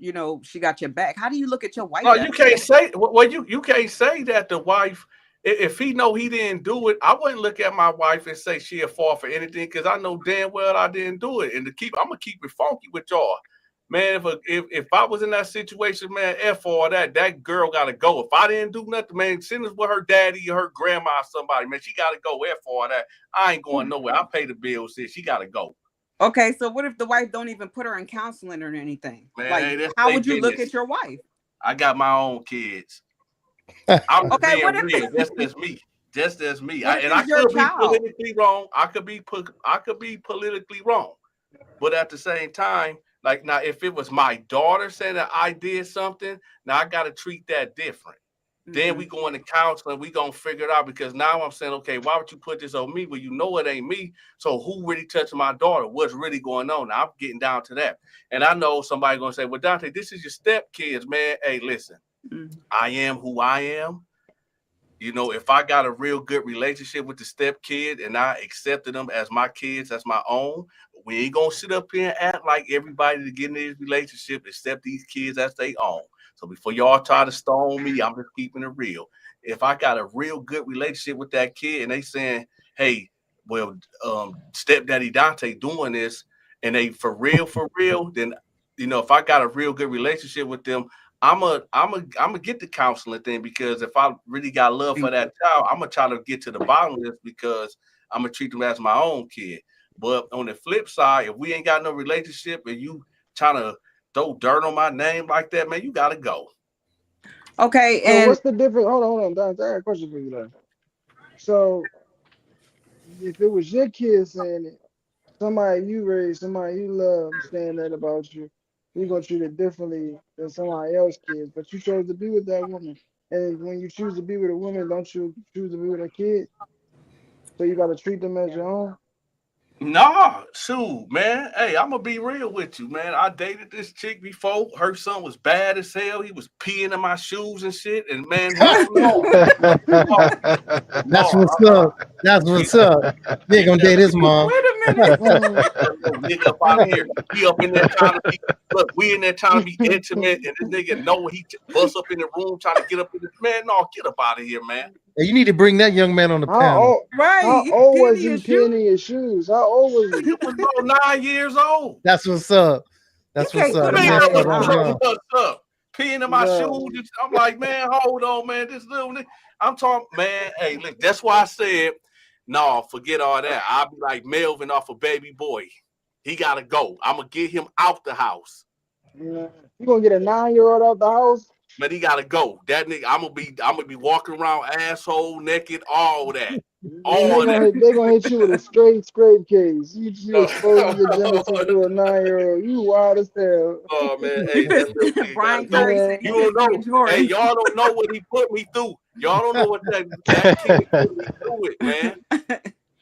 she got your back? How do you look at your wife No, you as can't that? say. Well, you can't say that the wife. If he know he didn't do it, I wouldn't look at my wife and say she'll fall for anything because I know damn well I didn't do it. And I'm gonna keep it funky with y'all, man. If I was in that situation, man, f all that. That girl gotta go. If I didn't do nothing, man, send us with her daddy or her grandma or somebody, man. She gotta go. F all that. I ain't going nowhere. I pay the bills. She gotta go, Okay, so what if the wife don't even put her in counseling or anything? man. Like, Hey, that's how their would you look business. at your wife? I got my own kids. I'm just Okay, being what if real. That's me. Just as me. what if And I it's your could be child? politically wrong. I could be politically wrong. But at the same time, like now, if it was my daughter saying that I did something, now I got to treat that different. Then Hmm. we go into counseling. We gonna figure it out because now I'm saying, okay, why would you put this on me? Well, you know it ain't me. So who really touched my daughter? What's really going on? Now I'm getting down to that. And I know somebody gonna say, well, Dante, this is your step kids, man. Hey, listen, Hmm. I am who I am. If I got a real good relationship with the step kid and I accepted them as my kids, as my own, we ain't gonna sit up here and act like everybody to get in this relationship accept these kids as they own. So before y'all try to stone me, I'm just keeping it real. If I got a real good relationship with that kid and they saying, hey, well, stepdaddy Dante doing this, and they for real, then if I got a real good relationship with them, I'm a get the counseling thing, because if I really got love for that child, I'm gonna try to get to the bottom of this, because I'm gonna treat them as my own kid. But on the flip side, if we ain't got no relationship and you trying to throw dirt on my name like that, man, you gotta go. Okay, So and what's the difference? Hold on, Don. I got a question for you though. So if it was your kid saying it, somebody you raised, somebody you love saying that about you, you gonna treat it differently than somebody else's kids. But you chose to be with that woman. And when you choose to be with a woman, don't you choose to be with a kid? So you gotta treat them as your own. Nah, shoot, man. Hey, I'm gonna be real with you, man. I dated this chick before. Her son was bad as hell. He was peeing in my shoes and shit. And man, hell no, no, That's no. what's up. That's what's up. You ain't Get gonna that date his mom. wait a minute. Mm, that little nigga up out of here. He up in there trying to be, look, we in there trying to be intimate, and this nigga know he bust up in the room trying to get up in the man. No, get up out of here, man. Hey, you need to bring that young man on the how panel. old Right, how he old peeing was in your he shoe. peeing in your shoes? How old was he? He was about 9 years old. That's what's up. You That's what's can't up. put Man, him You out ain't there start that off was lying. young. what's up. Peeing in my shoes. Bro, I'm like, man, hold on, man. This little nigga. I'm talking, man. Hey, look, that's why I said, no, forget all that. I'll be like Melvin off of Baby Boy. He gotta go. I'm gonna get him out the house. you gonna get a 9 year old out the house? But he gotta go. That nigga, I'm gonna be walking around asshole naked, all that. Then they All gonna that. hit you with a straight scrape case. You exposing your genitals Oh, to a 9 year old. You wild as hell. oh, man, He hey, that pissed. little nigga gotta Brian go. Curry said Man, he You don't pissed me in know. Hey, Jordan. y'all don't know what he put me through. Y'all don't know what that kid put me through it, man.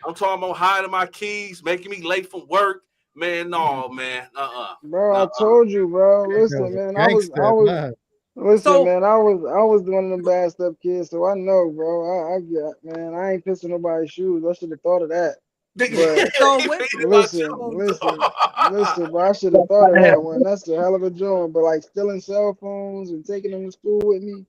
I'm talking about hiding my keys, making me late from work. Man, no, man. bro, I Uh-uh. told you, bro. That Listen, was man, a gangster. Nah. listen, So man, I was one of them bad step kids, so I know, bro. I get, man, I ain't pissing nobody's shoes. I should have thought of that. But so He with beat my listen, shoes. listen, bro. I should have thought of that one. That's a hell of a joint. But like stealing cell phones and taking them to school with me,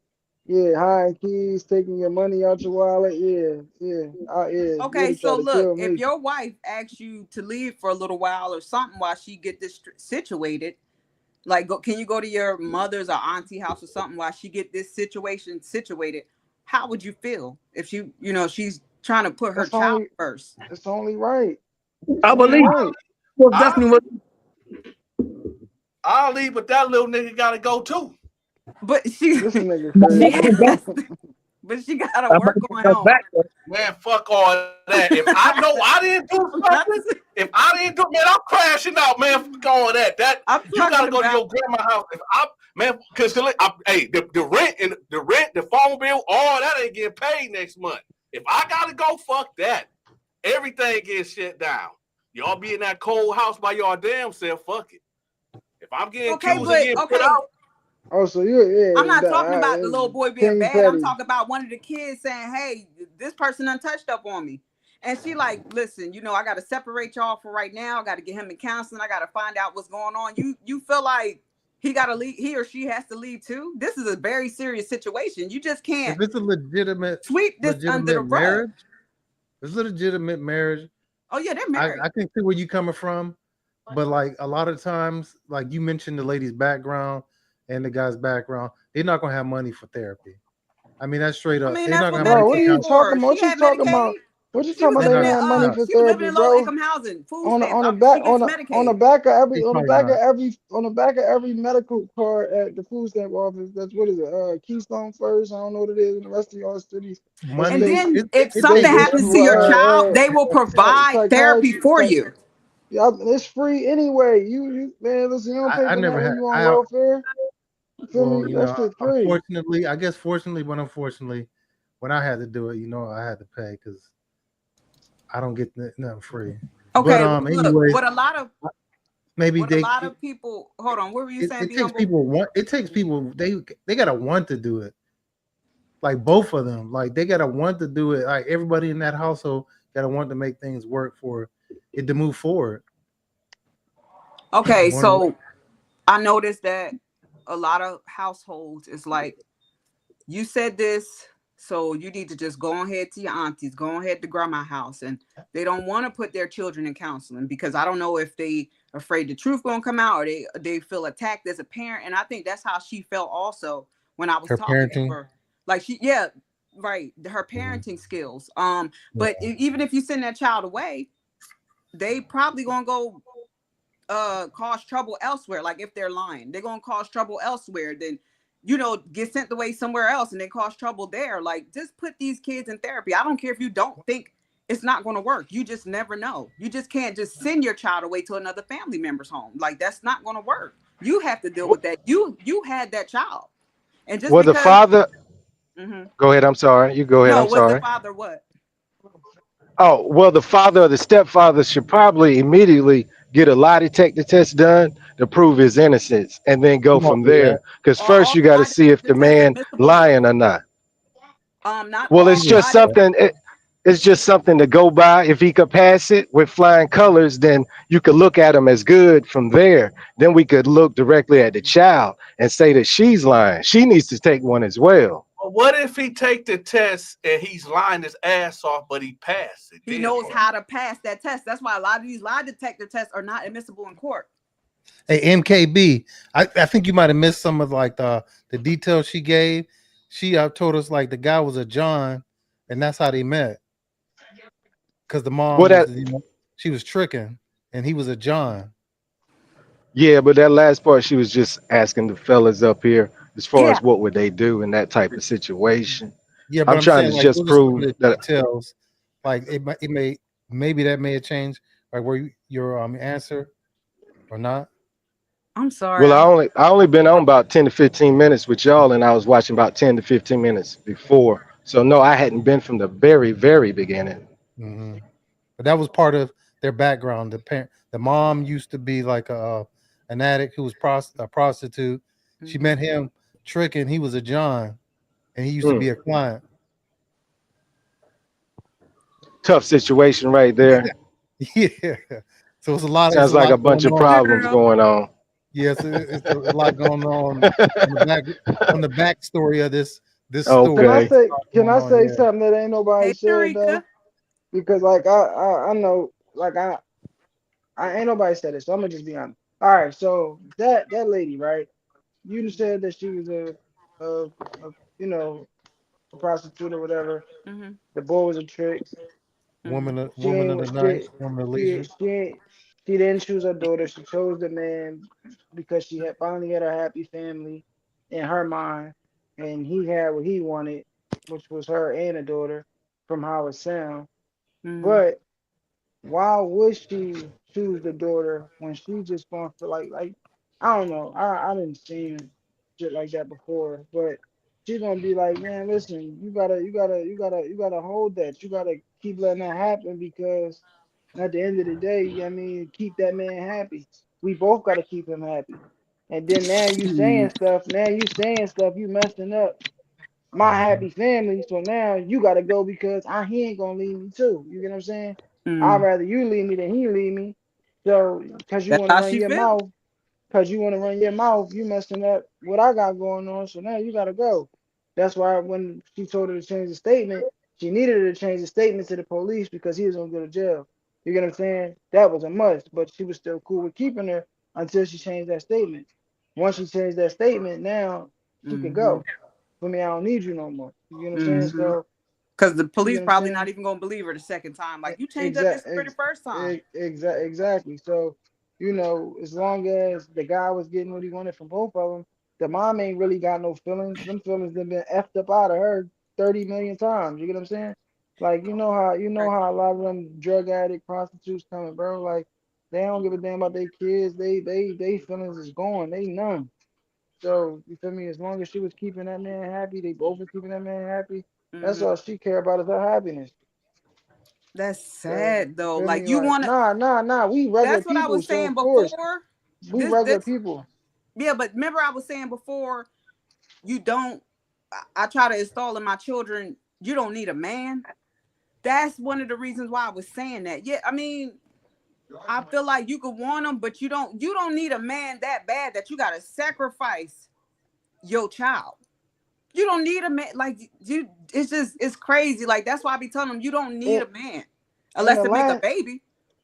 yeah, hiding keys, taking your money out your wallet, yeah. You would okay, have so tried to look, kill if me. your wife asks you to leave for a little while or something while she get this situated, like can you go to your mother's or auntie house or something while she get this situation situated? How would you feel if she's trying to put her That's child only, first? it's only right. It's I only believe right. most I'll, definitely. I'll leave, but that little nigga gotta go too. But she, This nigga Was crazy. but she gotta I'm about work to on come home. back. Man, fuck all that. If I know I didn't do something, if I didn't do, man, I'm crashing out, man. Fuck all that. I'm You gotta talking go to about. your grandma's house. If I, man, because hey, the rent and the phone bill, all that ain't getting paid next month. If I gotta go, fuck that. Everything gets shut down. Y'all be in that cold house by your damn self. Fuck it. If I'm getting Okay, accused of but getting put okay, out, Oh, so I'm yeah, not talking about the it's little boy being Penny bad. I'm Petty. talking about one of the kids saying, "Hey, this person done touched up on me," and she like, "Listen, I got to separate y'all for right now. I got to get him in counseling. I got to find out what's going on." You feel like he got to leave, he or she has to leave too? This is a very serious situation. You just If can't it's a legitimate sweep this under the legitimate rug. marriage, if it's a legitimate marriage, Oh yeah, they're I, married. I can see where you coming from. But like a lot of times, like you mentioned the lady's background and the guy's background, they're not gonna have money for therapy. I mean, that's straight I up. mean, They're that's not what gonna have money Bro, what for are you Medicaid counseling. talking for. about? She What you had talking Medicaid. about? What you She talking was about? They're They living ain't not. in have money for she was living therapy, in low bro. income housing, food On the stamps. on the back She gets on the Medicaid. back of every They on the probably back of not. every medical card at the food stamp office. That's what is it? Keystone First. I don't know what it is in the rest of y'all cities or And Money. states. then if It They something takes give happens you to your child, they will provide therapy psychiatry. for you. Yeah, it's free anyway. You man, listen, you don't pay I for that never when had. you on I welfare. You feel well, me? you That know, shit free. unfortunately, I guess fortunately, but unfortunately, when I had to do it, I had to pay because I don't get nothing free. But Okay, look, anyways, maybe what a they lot of people hold on, what were you saying, it be takes humble? people want. It takes people they gotta want to do it. Like both of them, like they gotta want to do it. Like everybody in that household gotta want to make things work for it to move forward. Okay, One, so I noticed that a lot of households is like, you said this, So you need to just go ahead to your aunties, go ahead to grandma's house, and they don't want to put their children in counseling because I don't know if they afraid the truth gonna come out or they feel attacked as a parent. And I think that's how she felt also when I was Her talking to parenting. her. Like yeah, right, her Mhm. parenting skills. Yeah. But even if you send that child away, they probably gonna go cause trouble elsewhere. Like if they're lying, they're gonna cause trouble elsewhere. Then get sent away somewhere else and they cause trouble there. Like just put these kids in therapy. I don't care if you don't think it's not going to work. You just never know. You just can't just send your child away to another family member's home. Like that's not going to work. You have to deal with that. You had that child, and just Well, the because. father. Mhm. Go ahead. I'm sorry. You go ahead. No, I'm was the sorry. father what? Oh, well, the father or the stepfather should probably immediately get a lie detector test done to prove his innocence and then He go won't from do that. there. Because Are first all you got to lie see if detector the tests man admissible in lying court? or not. Not Well, He all it's won't just lie do that. detector. something. It's just something to go by. If he could pass it with flying colors, then you could look at him as good from there. Then we could look directly at the child and say that she's lying. She needs to take one as well. But what if he take the test and he's lying his ass off, but he passed it? He Then knows what? how to pass that test. That's why a lot of these lie detector tests are not admissible in court. Hey, MKB, I think you might have missed some of like the details she gave. She told us like the guy was a John, and that's how they met. Because the mom Well, was, that she was tricking, and he was a John. yeah, but that last part she was just asking the fellas up here as far Yeah. as what would they do in that type of situation. Yeah, but I'm I'm trying saying to like just those are some of prove the that. details. Like it may maybe that may have changed like where your answer or not. I'm sorry. Well, I I only been on about 10 to 15 minutes with y'all, and I was watching about 10 to 15 minutes before. So no, I hadn't been from the very beginning. Hmm. But that was part of their background. The mom used to be like an addict who was a prostitute. She mhm. met him tricking. He was a John, and he used to Hmm. be a client. Tough situation right there. Yeah. So it's Sounds a like lot a going bunch of on. problems Girl. going on. Yes, it's a lot going on the backstory of this Can I story. Okay. It's a say lot can going I on. say Yeah. something that ain't nobody Hey, said Sharika. though? Because like I know like I ain't nobody said it, so I'm gonna just be honest. All right, so that lady, right? You just said that she was a, a you know a prostitute or whatever. Mhm. The boy was a trick. Mhm. She Woman of the ain't night, woman of leisure. she didn't choose her daughter. She chose the man because she had finally had a happy family in her mind, and he had what he wanted, which was her and a daughter, from how it sound. Mhm. But why would she choose the daughter when she just going for like I don't know. I didn't see shit like that before, but she's gonna be like, man, listen, you gotta hold that. You gotta keep letting that happen because at the end of the day, I mean, keep that man happy. We both gotta keep him happy. And then now you saying stuff. Now you saying stuff. You messing up my happy family. So now you gotta go because he ain't gonna leave me too. You get what I'm saying? I'd Mhm. rather you leave me than he leave me. So because you That's want to how run she your feel. mouth, you messing up what I got going on. So now you gotta go. That's why when she told her to change the statement, she needed her to change the statement to the police because he was gonna go to jail. You get what I'm saying? That was a must, but she was still cool with keeping her until she changed that statement. Once she changed that statement, now she can Mhm. go. For me, I don't need you no more. You get what I'm saying? Mhm. So Because the you police get what I'm probably not saying? even gonna believe her the second time. Like you changed up this story Exactly, the first time. exactly. So as long as the guy was getting what he wanted from both of them, the mom ain't really got no feelings. Them feelings have been effed up out of her 30 million times. You get what I'm saying? Like Right. how a lot of them drug addict prostitutes coming, bro. Like they don't give a damn about their kids. They feelings is gone. They numb. So you feel me? As long as she was keeping that man happy, they both was keeping that man happy. That's Mhm. all she care about is her happiness. That's So sad you though. feel Like me? you Like wanna. nah. We regular That's what I people, was so saying of course before. we This regular this people. yeah, but remember I was saying before you don't. I try to install in my children. You don't need a man. That's one of the reasons why I was saying that. Yeah, I mean, I feel like you could want them, but you don't need a man that bad that you gotta sacrifice your child. You don't need a man. Like you, it's crazy. Like that's why I be telling them you don't need And, a man and unless the to make a last baby.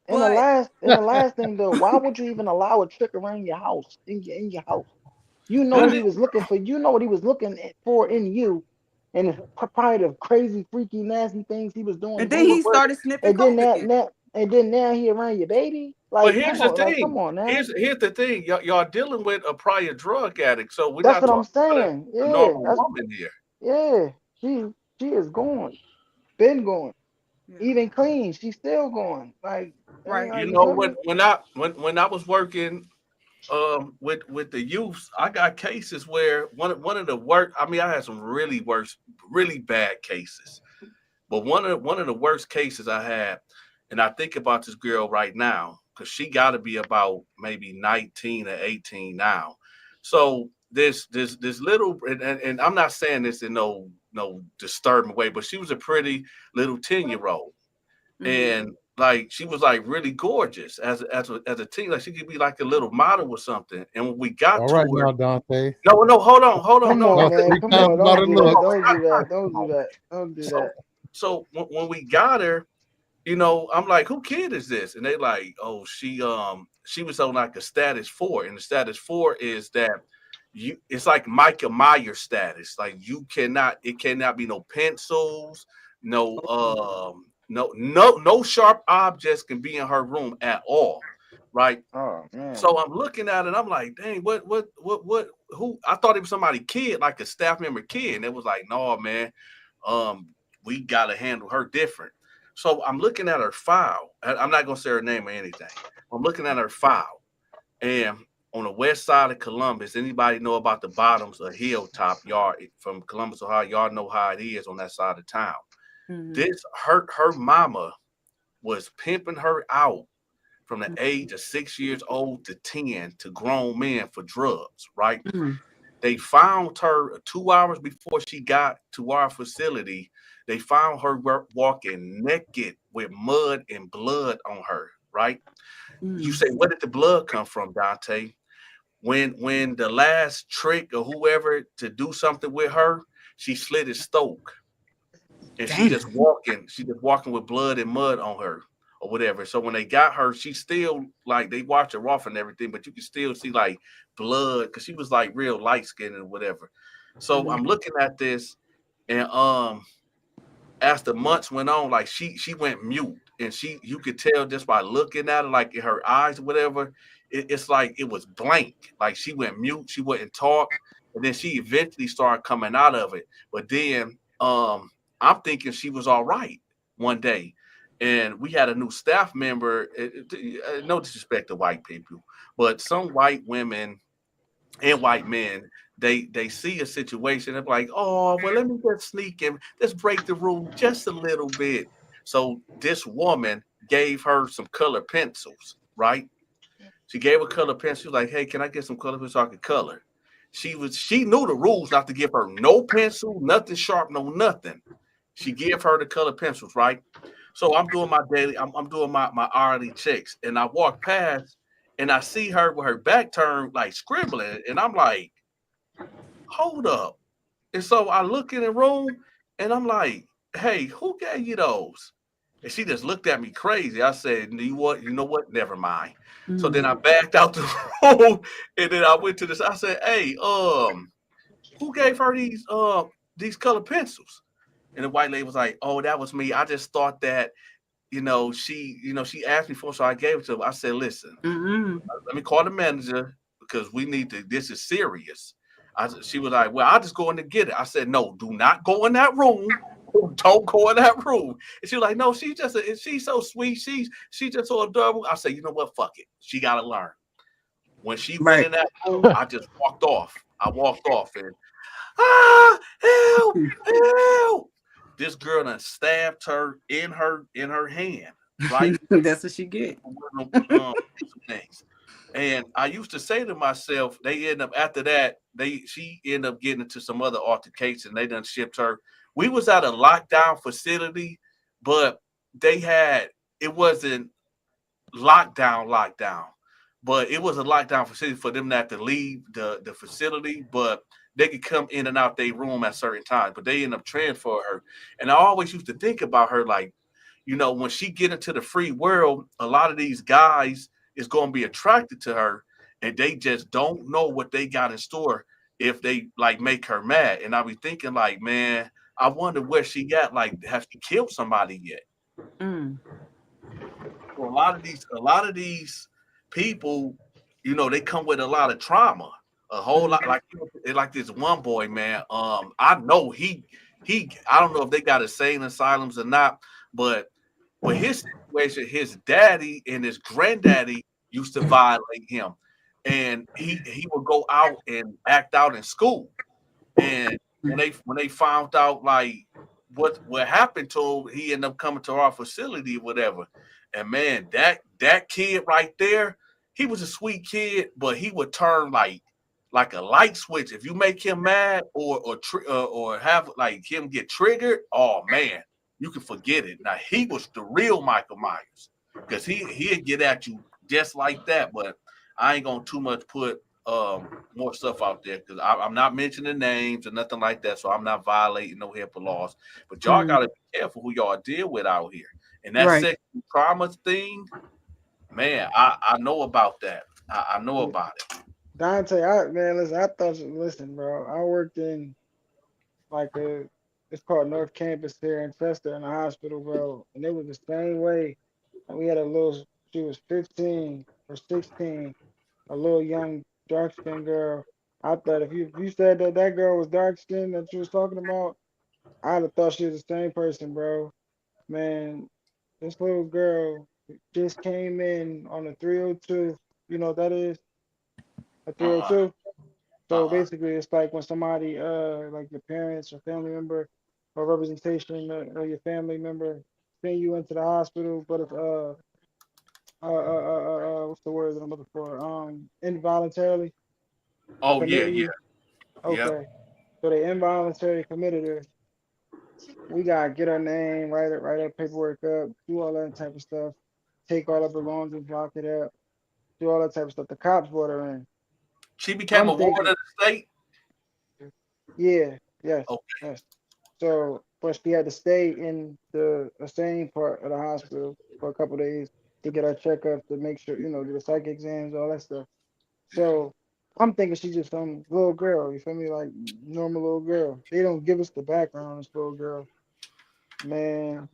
and the But last and the last thing though, why would you even allow a trick around your house in your house? You know But mm, what he was looking for. You know what he was looking for in you, and probably the crazy, freaky, nasty things he was doing and to then you. he started sniffing And then coke again. now he around your baby. but Like, here's come the on, like, come thing. on now. Here's the thing. Y'all dealing with a prior drug addict, so we're That's not what I'm talking about saying. a Yeah, normal that's woman here. yeah. She is going, been going, Yeah. even clean. She's still going. Right. You You know feel me? when I was working with the youth, I got cases where one of the worst. I mean, I had some really bad cases, but one of the worst cases I had, and I think about this girl right now because she got to be about maybe 19 or 18 now. So this little and I'm not saying this in no disturbing way, but she was a pretty little 10-year-old, Mm-hmm. and like she was like really gorgeous as a teen, like she could be like a little model or something. And when we got All to right her, now, Dante. no, hold on, Come no, on, I'm Dante, man. we Come talked on. about Don't a do that. look. Don't do that. Don't do that. Don't do so that. so when we got her, you know, I'm like, who kid is this? And they like, oh, she was on like a status 4, and the status 4 is that you it's like Micah Myers status. Like it cannot be no pencils, no sharp objects can be in her room at all. Right. Oh man. So I'm looking at it, I'm like, dang, what who I thought it was somebody kid, like a staff member kid. And it was like, no, man, um, we gotta handle her different. So I'm looking at her file. I'm not gonna say her name or anything. I'm looking at her file, and on the west side of Columbus, anybody know about the bottoms of Hilltop Yard from Columbus, Ohio? Y'all know how it is on that side of town. Mm-hmm. This her mama was pimping her out from the age of 6 years old to 10 to grown men for drugs, right? Mm-hmm. They found her 2 hours before she got to our facility. They found her walking naked with mud and blood on her, right? You say, where did the blood come from, Dante? When the last trick or whoever to do something with her, she slit his throat, and Damn. she just walking with blood and mud on her or whatever. So when they got her, she still like they washed her off and everything, but you can still see like blood because she was like real light skinned and whatever. So Mm-hmm. I'm looking at this, and as the months went on, like she went mute, and you could tell just by looking at her, like in her eyes, or whatever. It's like it was blank. Like she went mute, she wouldn't talk, and then she eventually started coming out of it. But then I'm thinking she was all right one day, and we had a new staff member. No disrespect to white people, but some white women and white men, they see a situation and like, oh, well, let me just sneak in, let's break the rule just a little bit. So this woman gave her some color pencils, right? She gave her color pencils. She was like, hey, can I get some color pencils so I can color? She knew the rules not to give her no pencil, nothing sharp, no nothing. She gave her the color pencils, right? So I'm doing my daily, I'm doing my hourly checks, and I walk past and I see her with her back turned, like scribbling, and I'm like, hold up. And so I look in the room and I'm like, hey, who gave you those? And she just looked at me crazy. I said, you know what? Never mind. So then I backed out the room, and then I went to this. I said, hey, who gave her these color pencils? And the white lady was like, oh, that was me. I just thought that, she asked me for, so I gave it to her. I said, listen, Mm-hmm. let me call the manager because we need to. This is serious. She was like, "Well, I'll just go in and get it." I said, "No, do not go in that room. Don't go in that room." And she was like, "No, she's so sweet. She's just so adorable." I said, "You know what? Fuck it. She got to learn." When she went Right. in that room, I just walked off. I walked off, and help, help! This girl done stabbed her in her hand, right? That's what she get. Things. And I used to say to myself, they end up after that, she ended up getting into some other altercation. They done shipped her. We was at a lockdown facility, but it wasn't lockdown, but it was a lockdown facility for them not to leave the facility. But they could come in and out their room at certain times, but they end up transferring her. And I always used to think about her like, when she get into the free world, a lot of these guys is going to be attracted to her, and they just don't know what they got in store if they like make her mad. And I be thinking like, man, I wonder where she got. Like, has she killed somebody yet? Mm. So a lot of these people, they come with a lot of trauma. A whole lot, Mm. like this one boy, man. I know he. I don't know if they got insane asylums or not, but his situation, his daddy and his granddaddy used to violate him, and he would go out and act out in school. And when they found out like what happened to him, he ended up coming to our facility, or whatever. And man, that kid right there, he was a sweet kid, but he would turn like a light switch if you make him mad or have like him get triggered. Oh man, you can forget it. Now he was the real Michael Myers because he'd get at you just like that. But I ain't gonna too much put more stuff out there because I'm not mentioning names or nothing like that, so I'm not violating no HIPAA laws. But y'all Mm. gotta be careful who y'all deal with out here. And that Right. sexual trauma thing, man, I know about that. I know Yeah. about it. Dante, man, listen, listen, bro. I worked in like it's called North Campus here in Chester in the hospital, bro, and it was the same way. And we had a little, she was 15 or 16, a little young dark skinned girl. I thought if you said that that girl was dark skinned that you was talking about, I'd have thought she was the same person, bro. Man, this little girl just came in on a 302. You know what that is? A Uh-uh. 302? So Uh-uh. basically, it's like when somebody, like your parents or family member or representation of your family member send you into the hospital, but it's what's the word that I'm looking for? Involuntarily Oh yeah, committing yeah, you. yeah. Okay, so they involuntarily committed her. We gotta get her name, write her paperwork up, do all that type of stuff, take all of her belongings, lock it up, do all that type of stuff. The cops brought her in. She became I'm a ward thinking, of the state. yeah, yes, Oh, yes. So, but she had to stay in the insane part of the hospital for a couple days to get her checkups to make sure, do the psych exams, all that stuff. So, I'm thinking she's just some little girl. You feel me? Like normal little girl. They don't give us the background on this little girl. Man,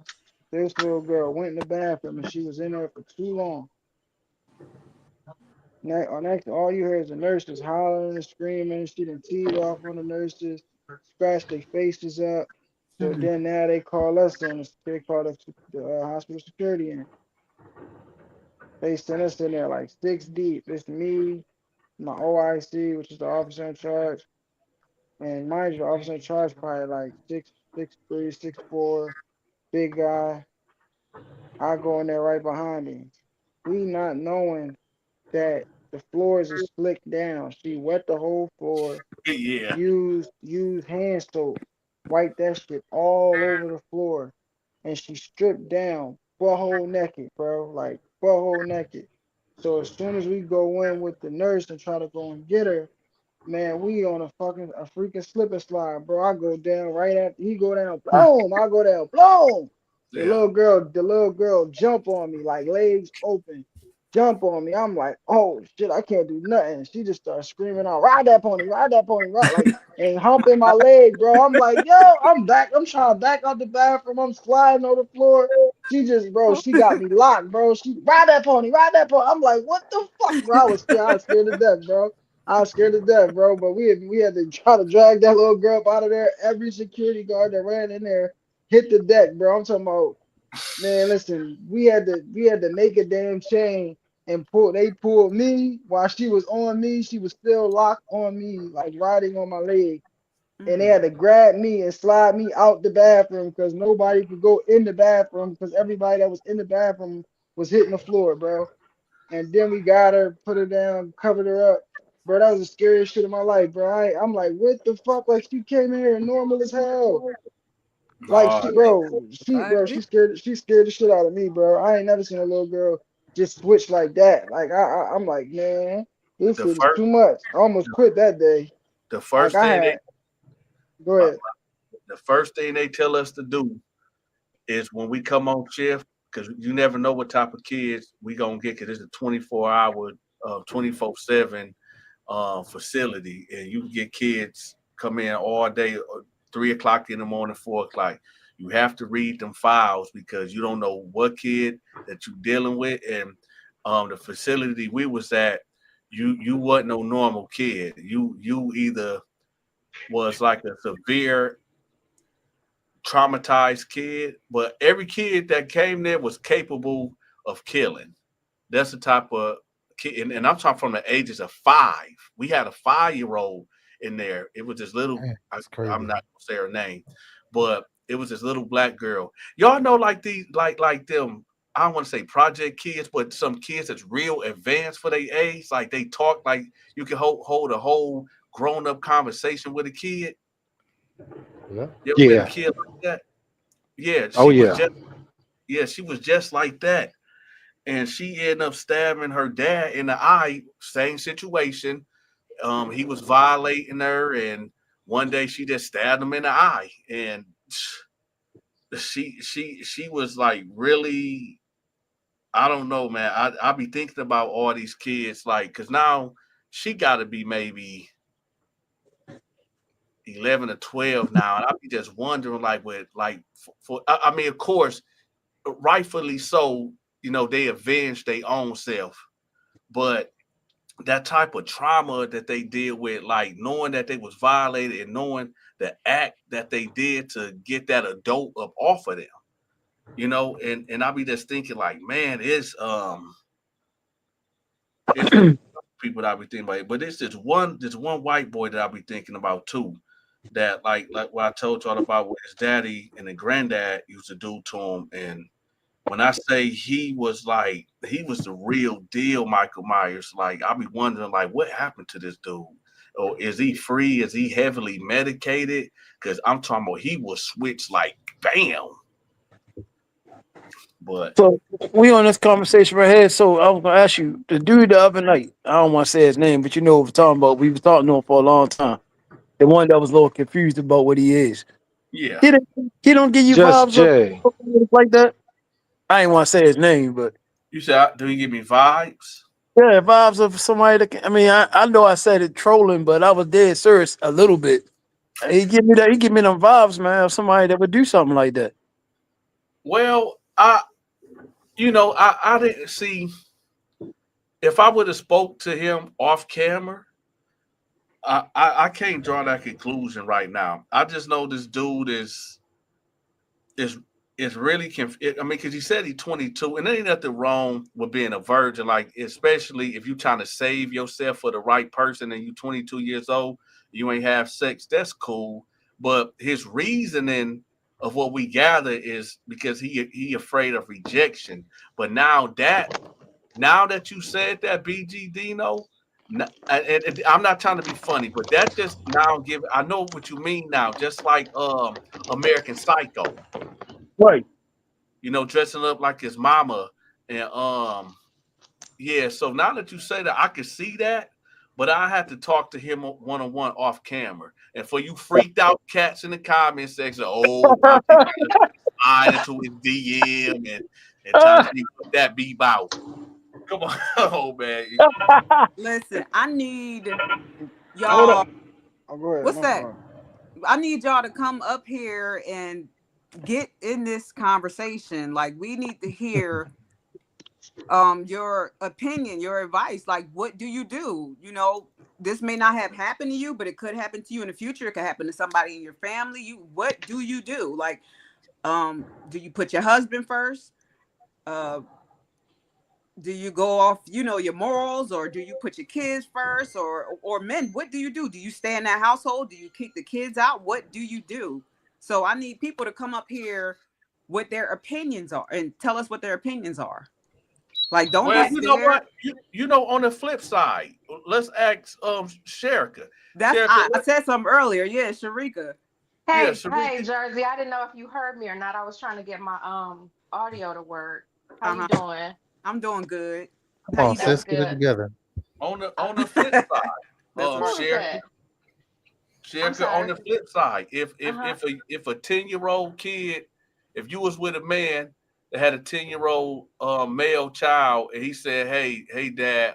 this little girl went in the bathroom and she was in there for too long. Next, all you heard is the nurses hollering and screaming. She done teed off on the nurses, scratched their faces up. So Mm. then now they call us in. They call the hospital security in. They sent us in there like six deep. It's me, my OIC, which is the officer in charge, and mind you, the officer in charge probably like 6'3", 6'4", big guy. I go in there right behind him. We not knowing that the floors is slicked down. She wet the whole floor. yeah. Use hand soap, wipe that shit all over the floor, and she stripped down, butthole naked, bro, like butthole naked. So as soon as we go in with the nurse and try to go and get her, man, we on a freaking slip and slide, bro. I go down right after he go down, boom. I go down, boom. Yeah. The little girl jump on me like legs open, jump on me. I'm like, oh shit, I can't do nothing. She just starts screaming out, ride that pony, ride like and humping my leg, bro. I'm like, yo, I'm back. I'm trying to back out the bathroom. I'm sliding on the floor. She just, bro, she got me locked, bro. She ride that pony, ride that pony. I'm like, what the fuck, bro? I was scared to death, bro. I was scared to death, bro. But we had to try to drag that little girl up out of there. Every security guard that ran in there hit the deck, bro. I'm talking about, man. Listen, we had to make a damn chain and pull. They pulled me while she was on me. She was still locked on me, like riding on my leg. And they Mm. had to grab me and slide me out the bathroom because nobody could go in the bathroom because everybody that was in the bathroom was hitting the floor, bro. And then we got her, put her down, covered her up. Bro, that was the scariest shit of my life, bro. I'm like, what the fuck? Like she came in here normal as hell. Like No, Baby. she scared the shit out of me, bro. I ain't never seen a little girl just switch like that. Like I'm like, man, this the shit is first too much. I almost quit that day. the Like first I thing they had. Go my, ahead. the first thing they tell us to do is when we come on shift, because you never know what type of kids we gonna get. Because it's a 24-hour, 24/7 facility, and you can get kids come in all day, 3 o'clock in the morning, 4 o'clock. You have to read them files because you don't know what kid that you're dealing with. And the facility we was at, you wasn't no normal kid. You either was like a severe traumatized kid, but every kid that came there was capable of killing. That's the type of kid, and I'm talking from the ages of 5. We had a 5-year old in there. It was this little, Man, I, that's I'm crazy. not gonna say her name, but it was this little black girl. Y'all know like these, like them. I don't want to say project kids, but some kids that's real advanced for their age. Like they talk like you can hold a whole grown up conversation with a kid. Yeah. You ever met a Yeah. kid like that? Yeah, Oh she was yeah. just she was just like that. And she ended up stabbing her dad in the eye, same situation. He was violating her, and one day she just stabbed him in the eye. And she was like really, I don't know, man. I be thinking about all these kids, like, because now she got to be maybe 11 or 12 now, and I be just wondering, like, with like I mean, of course, rightfully so, they avenged their own self, but that type of trauma that they deal with, like knowing that they was violated and knowing the act that they did to get that adult up off of them, and I be just thinking like, man, it's people that I be thinking about, but it's this one white boy that I be thinking about too, that like what I told y'all about what his daddy and the granddad used to do to him. And when I say he was the real deal, Michael Myers. Like I be wondering, like, what happened to this dude? Or is he free? Is he heavily medicated? Because I'm talking about he was switched like bam. But So we on this conversation right here. So I was gonna ask you the dude the other night. I don't want to say his name, but you know what we're talking about. We was talking to him for a long time. The one that was a little confused about what he is. yeah, He don't, he don't give you Just vibes of Jay. like that. I ain't want to say his name, but you said, do he give me vibes? yeah, vibes of somebody that I mean, I know I said it trolling, but I was dead serious a little bit. He give me that. He give me them vibes, man, of somebody that would do something like that. Well, I didn't see if I would have spoke to him off camera. I can't draw that conclusion right now. I just know this dude is is really I mean, because he said he's 22, and there ain't nothing wrong with being a virgin. Like, especially if you're trying to save yourself for the right person, and you 22 years old, you ain't have sex. That's cool. But his reasoning of what we gather is because he afraid of rejection. But now that you said that, BG Dino, and I'm not trying to be funny, but that just now give I know what you mean now. Just like American Psycho, Right. dressing up like his mama, and yeah. So now that you say that, I can see that, but I had to talk to him one on one off camera. And for you freaked out cats in the comment section, oh, why people just slide into his DM and trying to see what that be about. Come on, oh man. Listen, I need Hold up. y'all. Oh, go ahead. What's My that? fault. I need y'all to come up here and get in this conversation. Like we need to hear your opinion, your advice. Like what do you do? This may not have happened to you, but it could happen to you in the future. It could happen to somebody in your family. What do you do? Like do you put your husband first? Uh do you go off, your morals, or do you put your kids first, or men, what do you do? Do you stay in that household? Do you kick the kids out? What do you do? So I need people to come up here what their opinions are and tell us what their opinions are. Like don't Well, be you know what? scared. On the flip side, let's ask Sherika. That's Sherika, I said something earlier. Yeah, Sharika. yeah, Hey, Sharika. Jersey. I didn't know if you heard me or not. I was trying to get my audio to work. How you Uh-huh. doing? I'm doing good. Come How on, you That's sis, doing? get it good. together. On the Uh, on the flip side, That's who right. was Sherika, that? I'm Sherika, on sorry. the flip side, Uh-huh. if a 10-year-old kid, if you was with a man that had a 10-year-old male child and he said, hey dad,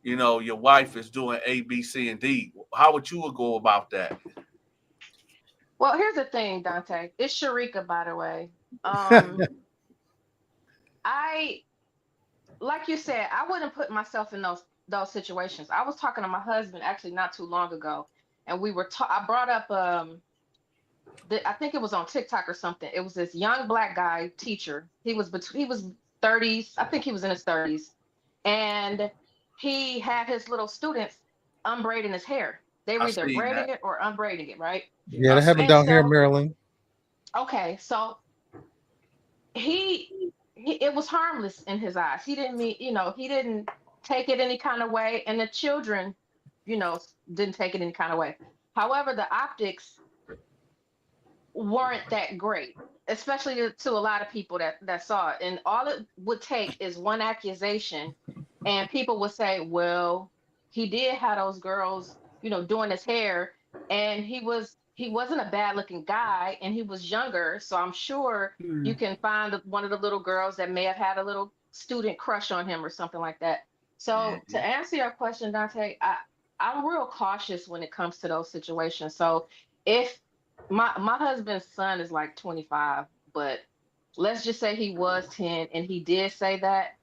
your wife is doing A, B, C, and D, how would you go about that? Well, here's the thing, Dante. It's Sharika, by the way. Um, I like you said, I wouldn't put myself in those situations. I was talking to my husband actually not too long ago, and I brought up I think it was on TikTok or something. It was this young black guy teacher. He was 30s. I think he was in his 30s, and he had his little students unbraiding his hair. They I were either seen braiding that. it or unbraiding it, right? Yeah, I that happened seen And down that. here in so, Maryland. okay, so he, it was harmless in his eyes. He didn't mean, he didn't take it any kind of way, and the children, didn't take it any kind of way. However, the optics weren't that great, especially to a lot of people that saw it. And all it would take is one accusation, and people would say, "Well, he did have those girls, doing his hair, and he wasn't a bad looking guy, and he was younger, so I'm sure you Mm. can find one of the little girls that may have had a little student crush on him or something like that." So to answer your question, Dante, I'm real cautious when it comes to those situations. So if my husband's son is like 25, but let's just say he was 10 and he did say that,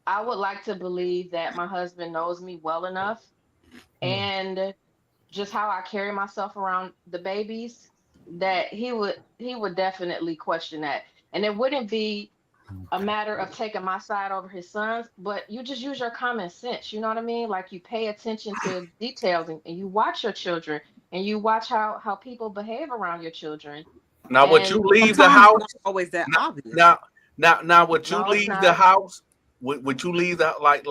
I would like to believe that my husband knows me well enough Mm. and just how I carry myself around the babies that he would definitely question that. And it wouldn't be a matter of taking my side over his son's, but you just use your common sense. You know what I mean? Like you pay attention to details, and you watch your children, and you watch how people behave around your children. Now, would you And leave the Sometimes it's not house? always that Now, obvious. now, would you no, it's leave the not. house? Would you leave that like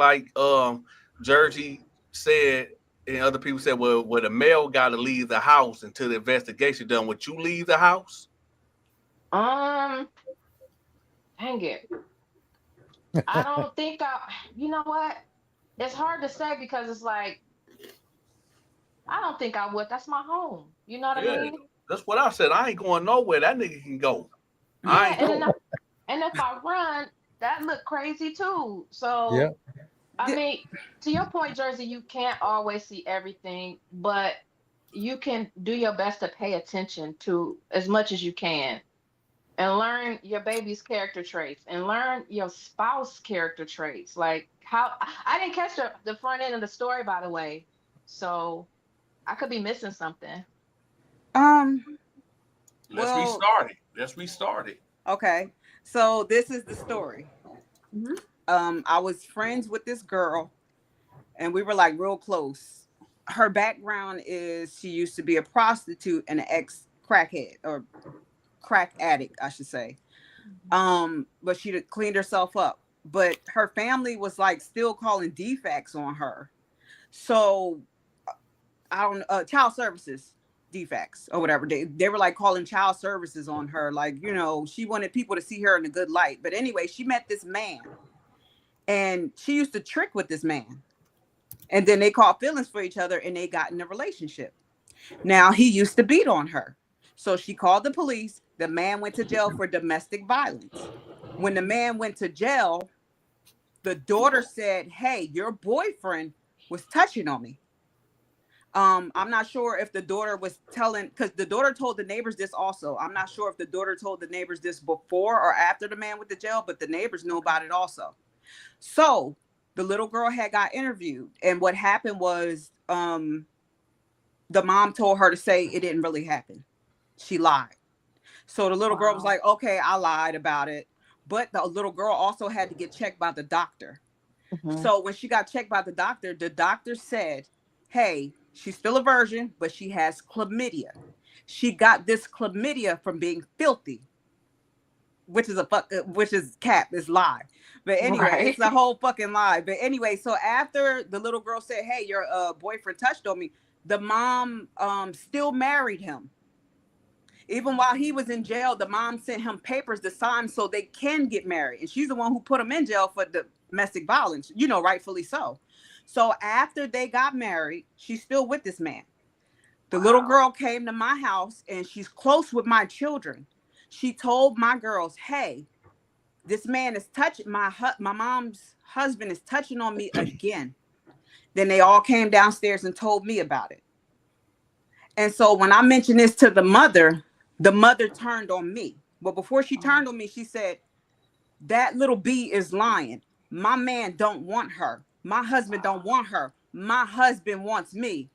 Jersey said and other people said, well, the male got to leave the house until the investigation done. Would you leave the house? Um, Dang it. I don't think you know what? It's hard to say because it's like, I don't think I would. That's my home. You know what I Yeah, mean? that's what I said. I ain't going nowhere. That nigga can go. I Yeah, ain't and then going. and if I run, that look crazy too. Yeah. So I The- mean, to your point, Jersey, you can't always see everything, but you can do your best to pay attention to as much as you can and learn your baby's character traits and learn your spouse character traits. Like how I didn't catch the front end of the story, by the way. So I could be missing something. um. Let's Well, restart it. Let's restart it. okay. So this is the story. Hmm. I was friends with this girl, and we were like real close. Her background is she used to be a prostitute and an ex crackhead or crack addict, I should say. But she cleaned herself up. But her family was like still calling defects on her. So I don't child services defects or whatever. They were like calling child services on her. Like, she wanted people to see her in a good light. But anyway, she met this man and she used to trick with this man. And then they caught feelings for each other and they got in a relationship. Now he used to beat on her. So she called the police. The man went to jail for domestic violence. When the man went to jail, the daughter said, "Hey, your boyfriend was touching on me." I'm not sure if the daughter was telling, because the daughter told the neighbors this also. I'm not sure if the daughter told the neighbors this before or after the man went to jail, but the neighbors know about it also. So the little girl had got interviewed, and what happened was the mom told her to say it didn't really happen. She lied. So the little girl was Wow. like, "Okay, I lied about it." But the little girl also had to get checked by the doctor. Hmm. So when she got checked by the doctor said, "Hey, she's still a virgin, but she has chlamydia. She got this chlamydia from being filthy," which is which is cap, is lie. But anyway, Right. it's a whole fucking lie. But anyway, so after the little girl said, "Hey, your boyfriend touched on me," the mom still married him. Even while he was in jail, the mom sent him papers to sign so they can get married. And she's the one who put him in jail for domestic violence, rightfully so. So after they got married, she's still with this man. The little Wow. girl came to my house and she's close with my children. She told my girls, "Hey, this man is touching my mom's husband is touching on me again." Then they all came downstairs and told me about it. And so when I mentioned this to the mother turned on me. But before she Oh, turned on me, she said, "That little B is lying. My man don't want her. My husband don't wow. want her. My husband wants me."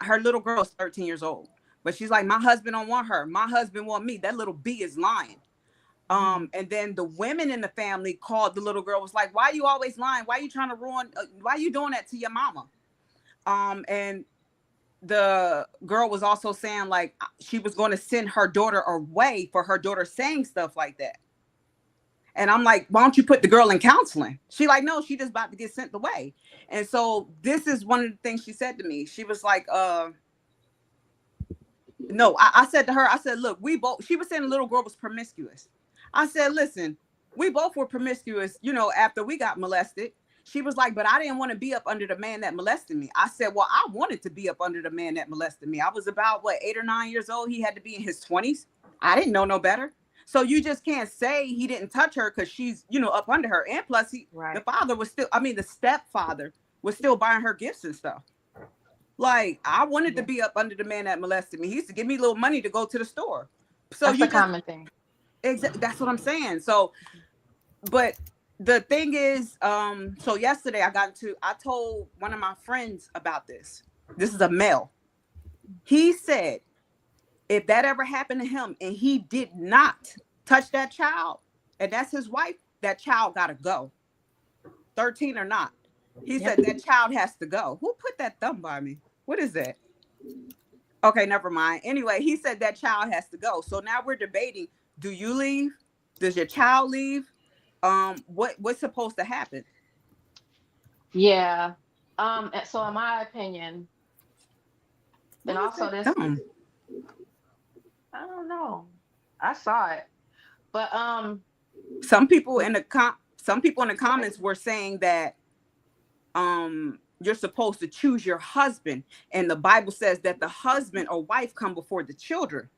Her little girl's 13 years old. But she's like, "My husband don't want her. My husband want me. That little B is lying." Mm. And then the women in the family called the little girl, was like, "Why are you always lying? Why are you trying to ruin, why are you doing that to your mama?" And the girl was also saying like she was going to send her daughter away for her daughter saying stuff like that. And I'm like, "Why don't you put the girl in counseling?" She like, "No, she just about to get sent away." And so this is one of the things she said to me. She was like, no, I said to her, I said, "Look, we both," she was saying the little girl was promiscuous. I said, "Listen, we both were promiscuous, after we got molested." She was like, "But I didn't want to be up under the man that molested me." I said, "Well, I wanted to be up under the man that molested me. I was about, what, 8 or 9 years old. He had to be in his 20s. I didn't know no better. So you just can't say he didn't touch her because she's, up under her. And plus, the Right. father was still, I mean, the stepfather was still buying her gifts and stuff. Like, I wanted to Yeah. be up under the man that molested me. He used to give me a little money to go to the store. So That's you a just, common thing. that's what I'm saying. So, but the thing is, so yesterday I told one of my friends about this. This is a male. He said if that ever happened to him and he did not touch that child, and that's his wife, that child gotta go, 13 or not. He Yep. said that child has to go. Who put that thumb by me? What is that? Okay, never mind. Anyway, he said that child has to go. So now we're debating: do you leave? Does your child leave? What's supposed to happen? Yeah. And so in my opinion, and What is also that this, thumb? I don't know. I saw it. But Some people in the go ahead. comments were saying that you're supposed to choose your husband, and the Bible says that the husband or wife come before the children.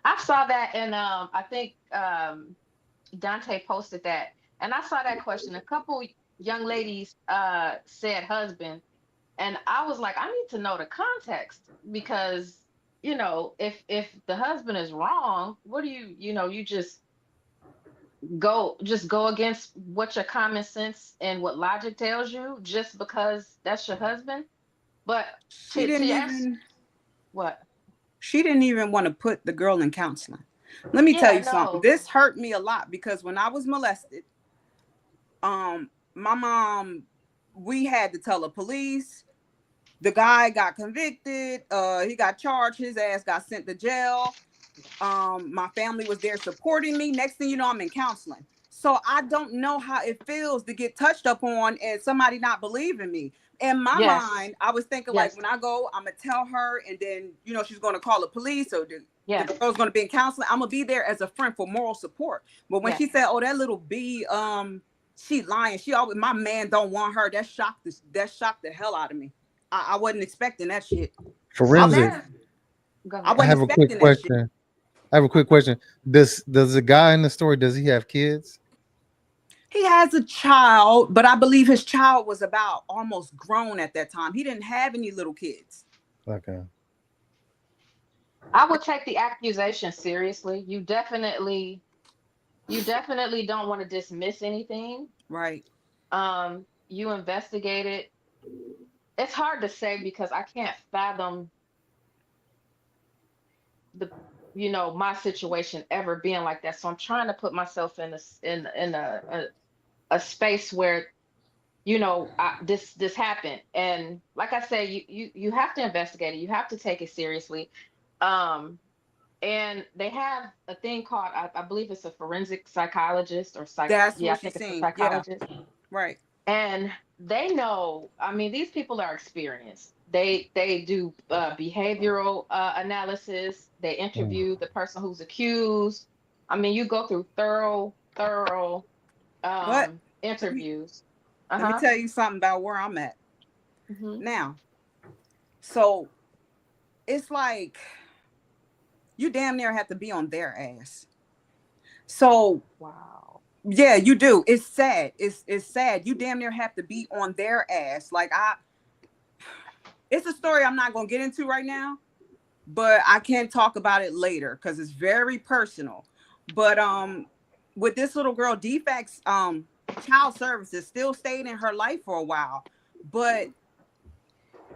I saw that and I think Dante posted that. And I saw that question. A couple young ladies said husband. And I was like, I need to know the context because, if the husband is wrong, what do you just go against what your common sense and what logic tells you just because that's your husband? But She to didn't ask even what? she didn't even want to put the girl in counseling. Let me tell Yeah, you something. no. This hurt me a lot because when I was molested, my mom, we had to tell the police. The guy got convicted. He got charged. His ass got sent to jail. My family was there supporting me. Next thing you know, I'm in counseling. So I don't know how it feels to get touched up on and somebody not believing me. In my Yes. mind, I was thinking like Yes. when I go, I'm gonna tell her, and then she's gonna call the police, or the Yes. girl's gonna be in counseling. I'm gonna be there as a friend for moral support. But when she Yes. said, "Oh, that little B, she lying. She always my man don't want her," that shocked the hell out of me. I wasn't expecting that shit. I So wasn't Forensic. there's go I ahead. I wasn't have a quick expecting that shit. question. I have a quick question. Does the guy in the story, does he have kids? He has a child, but I believe his child was about almost grown at that time. He didn't have any little kids. Okay. I would take the accusation seriously. You definitely don't want to dismiss anything. Right. You investigate it. It's hard to say because I can't fathom the my situation ever being like that. So I'm trying to put myself in a space where this happened. And like I said, you have to investigate it. You have to take it seriously. Um, and they have a thing called I believe it's a forensic psychologist or That's yeah, I what she's think it's a saying. Yeah. psychologist. Right. And they know, I mean, these people are experienced. They do behavioral analysis. They Mm. interview the person who's accused. I mean, you go through thorough But let me interviews. let me Uh-huh. tell you something about where I'm at Hmm. now. So it's like you damn near have to be on their ass. So Wow. yeah, you do. It's sad. It's sad. You damn near have to be on their ass. Like it's a story I'm not gonna get into right now, but I can talk about it later because it's very personal. But with this little girl, defects, child services still stayed in her life for a while. But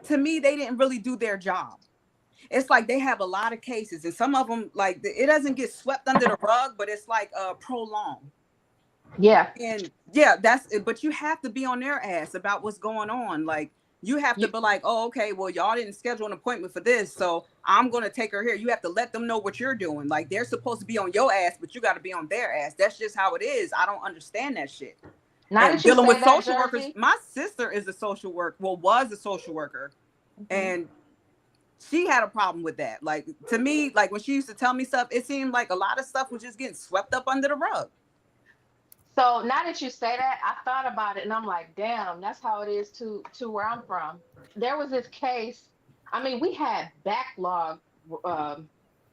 to me, they didn't really do their job. It's like they have a lot of cases, and some of them like it doesn't get swept under the rug, but it's like prolonged. Yeah. And yeah, that's it. But you have to be on their ass about what's going on. Like you have to You, be like, oh, okay, well, y'all didn't schedule an appointment for this, so I'm gonna take her here. You have to let them know what you're doing. Like they're supposed to be on your ass, but you got to be on their ass. That's just how it is. I don't understand that shit. now And that you dealing with say that, social workers, Jersey. my sister is a social worker. Well, was a social worker, Mhm. and she had a problem with that. Like to me, like when she used to tell me stuff, it seemed like a lot of stuff was just getting swept up under the rug. So now that you say that, I thought about it and I'm like, damn, that's how it is to where I'm from. There was this case. I mean, we had backlog. Um,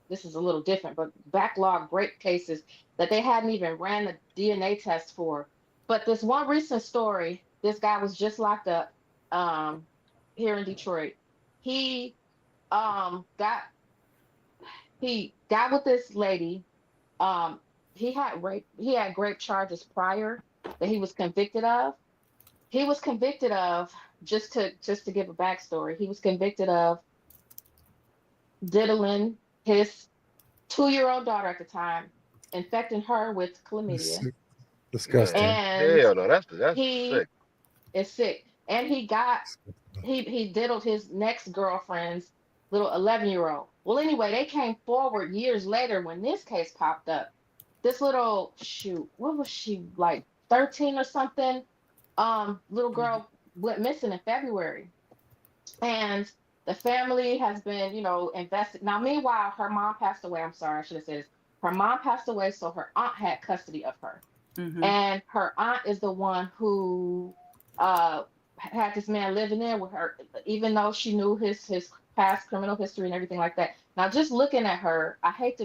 this is a little different, but backlog rape cases that they hadn't even ran the DNA test for. But this one recent story, this guy was just locked up um, here in Detroit. He got he got with this lady. Um, he had rape charges prior that he was convicted of. He was convicted of just to give a backstory. He was convicted of diddling his 2-year-old daughter at the time, infecting her with It's chlamydia, disgusting. Man, and hell no, that's he sick. is sick. And he diddled his next girlfriend's little 11-year-old. Well, anyway, they came forward years later when this case popped up. This little shoot, what was she like 13 or something? Little girl went missing in February, and the family has been, invested. Now, meanwhile, her mom passed away. I'm sorry, I should have said this. Her mom passed away, so her aunt had custody of her, Mm-hmm. and her aunt is the one who uh had this man living there with her, even though she knew his past criminal history and everything like that. Now, just looking at her, I hate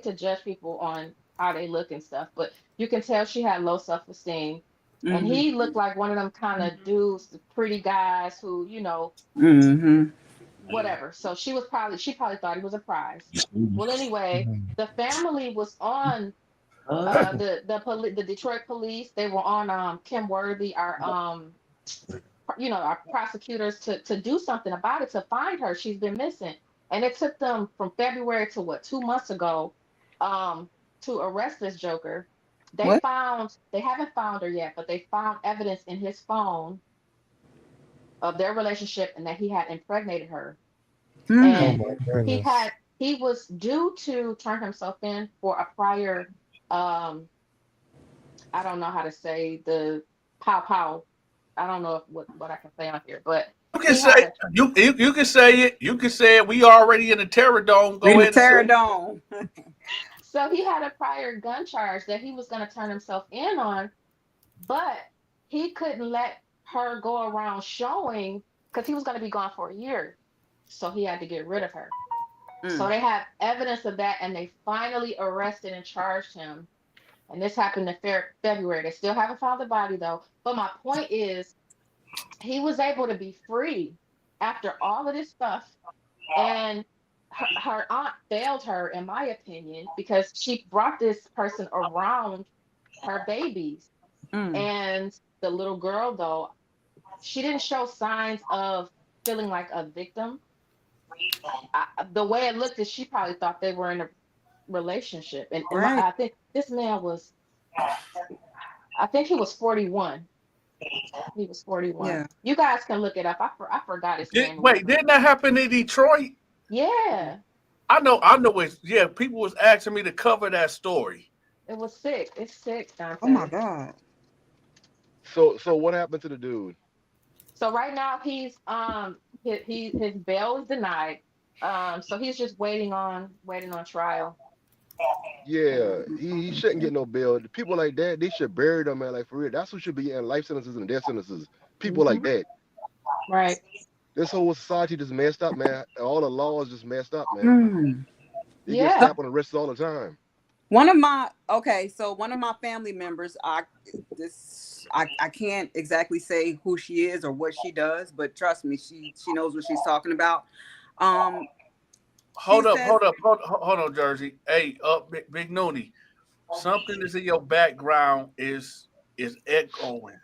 to judge people on how they look and stuff, but you can tell she had low self-esteem. And Mm-hmm. he looked like one of them kind of dudes, the pretty guys who, Mm-hmm. whatever. So she probably thought he was a prize. Well, anyway, the family was on the Detroit police. They were on Kim Worthy, our prosecutors to do something about it, to find her. She's been missing. And it took them from February to what, 2 months ago, um, to arrest this joker. What? They haven't found her yet, but they found evidence in his phone of their relationship and that he had impregnated her. Oh Hmm. And my he goodness. had he was due to turn himself in for a prior, um I don't know how to say the pow pow. I don't know what I can say on here, but You can he say had a you can say it. You can say it. We already in the terror dome. In Go the ahead and say it. Terradome. so he had a prior gun charge that he was going to turn himself in on, but he couldn't let her go around showing because he was going to be gone for a year. So he had to get rid of her. So Mm. they have evidence of that, and they finally arrested and charged him. And this happened in February. They still haven't found the body though. But my point is, he was able to be free after all of this stuff. And her aunt failed her, in my opinion, because she brought this person around her babies. Mm. And the little girl, though, she didn't show signs of feeling like a victim. The way it looked is she probably thought they were in a relationship. And Right. I think this man was, I think he was 41. He was 41. Yeah. You guys can look it up. I forgot his name or Wait, whatever. didn't that happen in Detroit? Yeah, I know it. Yeah, people was asking me to cover that story. it was sick. It's sick, Oh my Dante. God. So what happened to the dude? So right now his bail is denied. So he's just waiting on trial. Yeah, And he shouldn't get no bail. People like that, they should bury them, man. Like for real, that's who should be getting life sentences and death sentences. People like hmm that. right. This whole society just messed up, man. All the laws just messed up, man. Hmm. They get So Yeah. slapped on the wrists all the time. one of my okay, so one of my family members, I can't exactly say who she is or what she does, but trust me, she knows what she's talking about. Um, she Hold up, says, hold on, Jersey. Hey, Big Noonie. Something that's in your background is echoing.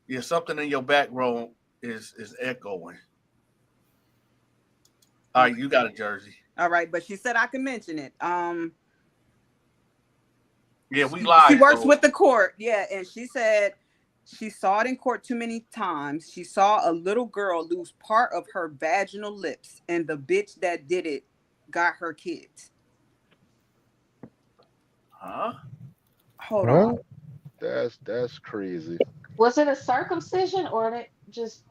Yeah, something in your background is echoing. All right, okay, you got it, Jersey. all right, but she said I can mention it. Yeah, we She live, works so with the court, yeah, and she said she saw it in court too many times. She saw a little girl lose part of her vaginal lips, and the bitch that did it got her kids. huh? Hold on, What? That's crazy. Was it a circumcision or they just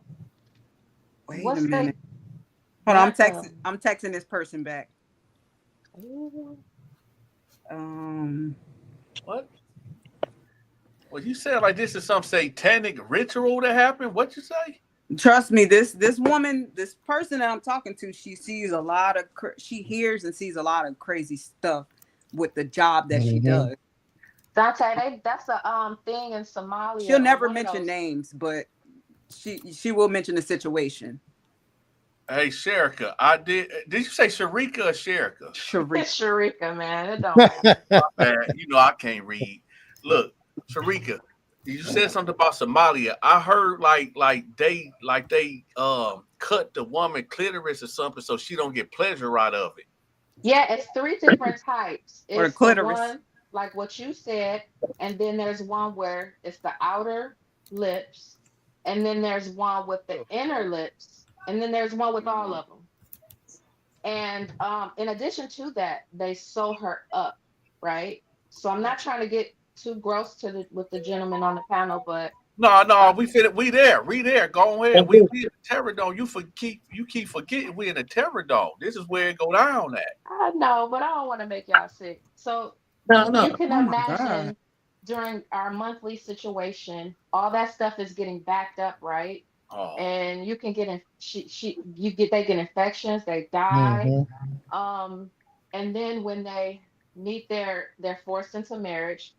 wait a what's they minute. Hold on, got the I'm texting this person back. Ooh. Um, What? Well, you said like this is some satanic ritual that happened. What you say? trust me, this woman, this person that I'm talking to, she sees a lot of she hears and sees a lot of crazy stuff with the job that she Hmm. does. Dante, that's a thing in She'll Somalia or never one of mention those. names, but she will mention the situation. Hey, Sherika, I did. Did you say Sharika or Sherika? Sharika. It's Sharika, man. It don't matter. Man, you know I can't read. Look, Sharika, you said something about Somalia. I heard like they cut the woman clitoris or something so she don't get pleasure out of it. Yeah, it's three different types. Or the It's the clitoris. one like what you said, and then there's one where it's the outer lips, and then there's one with the Oh, inner lips, and then there's one with all mm, of them. And in addition to that, they sew her up, right? So I'm not trying to get too gross to the with the gentleman on the panel, but No, uh, no, we there. Go ahead. We in the terror dome. You keep forgetting we in the terror dome. This is where it go down at. I know, but I don't want to make y'all sick. So No, you no. can Oh my god. imagine during our monthly situation, all that stuff is getting backed up, right? Oh, And you can get in you get they get infections, they die. Hmm. Um, and then when they meet they're forced into marriage,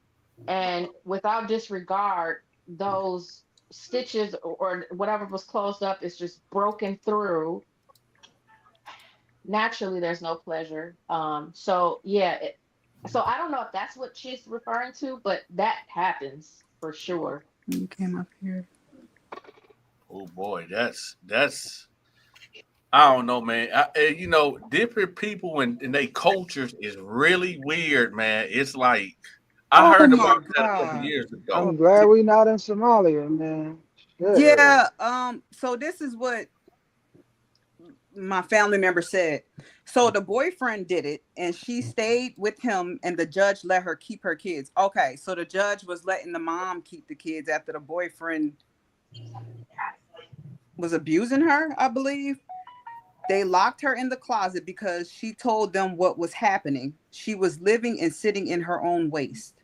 and without disregard, those stitches or whatever was closed up is just broken through. Naturally there's no pleasure. So yeah, so I don't know if that's what she's referring to, but that happens for sure. You came up here. oh boy, that's I don't know, man. Different people and they cultures is really weird, man. It's like I Oh heard my about that a couple god. years ago. Oh, I'm glad we not in Somalia, man. Shit. yeah. yeah. So this is what my family member said. So the boyfriend did it and she stayed with him and the judge let her keep her kids. Okay, so the judge was letting the mom keep the kids after the boyfriend was abusing her, I believe. They locked her in the closet because she told them what was happening. She was living and sitting in her own waste.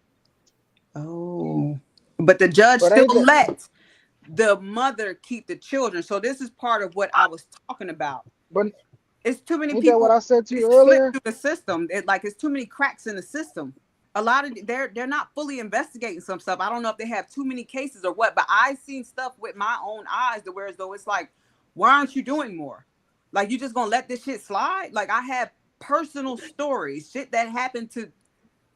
Oh. But the judge But still ain't that? let the mother keep the children. So this is part of what I was talking about. But It's too many ain't that what people. I said to you It's slipped earlier? through the system. It's too many cracks in the system. A lot of they're not fully investigating some stuff. I don't know if they have too many cases or what, but I've seen stuff with my own eyes to where as though it's like, why aren't you doing more? Like you just gonna let this shit slide? Like I have personal stories, shit that happened to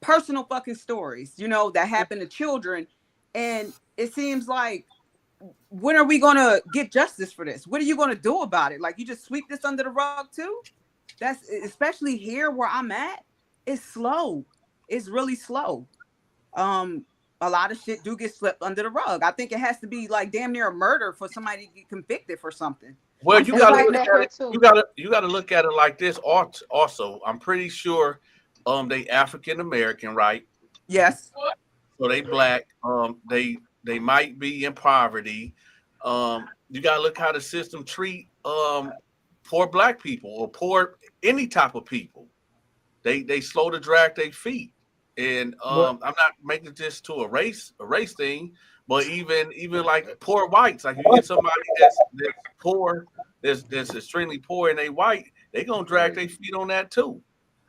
personal fucking stories, that happen to children, and it seems like when are we gonna get justice for this? What are you gonna do about it? Like you just sweep this under the rug too? That's especially here where I'm at. It's slow. It's really slow. Um, a lot of shit do get swept under the rug. I think it has to be like damn near a murder for somebody to get convicted for something. Well, I'm you It's got to surprised. like look that at here it. You too. got to you got to look at it like this. Also, I'm pretty sure, they African American, right? Yes. So they black. They might be in poverty. You got to look how the system treat poor black people or poor any type of people. They slow to drag their feet. And But I'm not making this to a race thing, but even like poor whites, like you get somebody that's poor, that's extremely poor, and they white, they gonna drag Right. their feet on that too.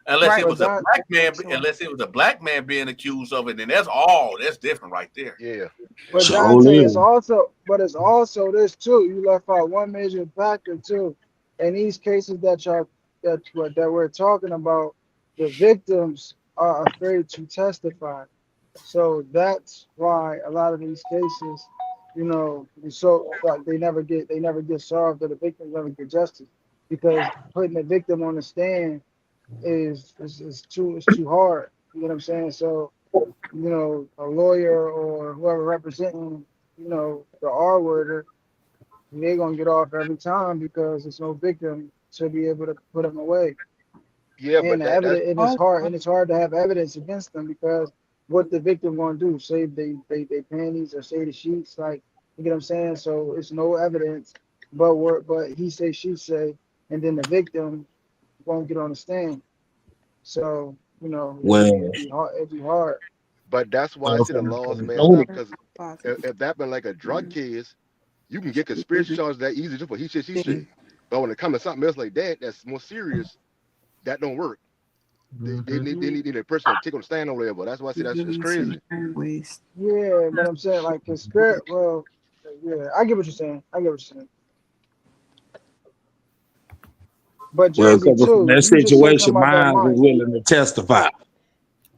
Unless it Right. but was a Don, black man, Sure. unless it was a black man being accused of it, then that's different right there. Yeah. but Dante, Surely. it's also this too. You left out one major factor too. In these cases that we're talking about, the victims are afraid to testify. So that's why a lot of these cases, so like they never get solved, or the victims never get justice, because putting the victim on the stand is too hard. You know what I'm saying? So a lawyer or whoever representing, the R worder, they're gonna get off every time because there's no victim to be able to put them away. Yeah, And but the that's evidence, and it's hard to have evidence against them because what the victim gonna do? Say they panties or say the sheets, like, you get what I'm saying? So it's no evidence, but he say she say, and then the victim won't get on the stand. So Well, it'd be hard. but that's why I see the laws messed no, up. Because if that been like a drug case, you can get conspiracy charges that easy just for he said she said. But when it comes to something else like that, that's more serious. That don't work. They need a person to take on the stand over there. But that's why I see that's it's crazy. Waste. Yeah, but I'm saying like conspiracy. Well, yeah, I get what you're saying. I get what you're saying. But well, Jersey because from too. that You just said something situation, about that mine was mom. willing to testify.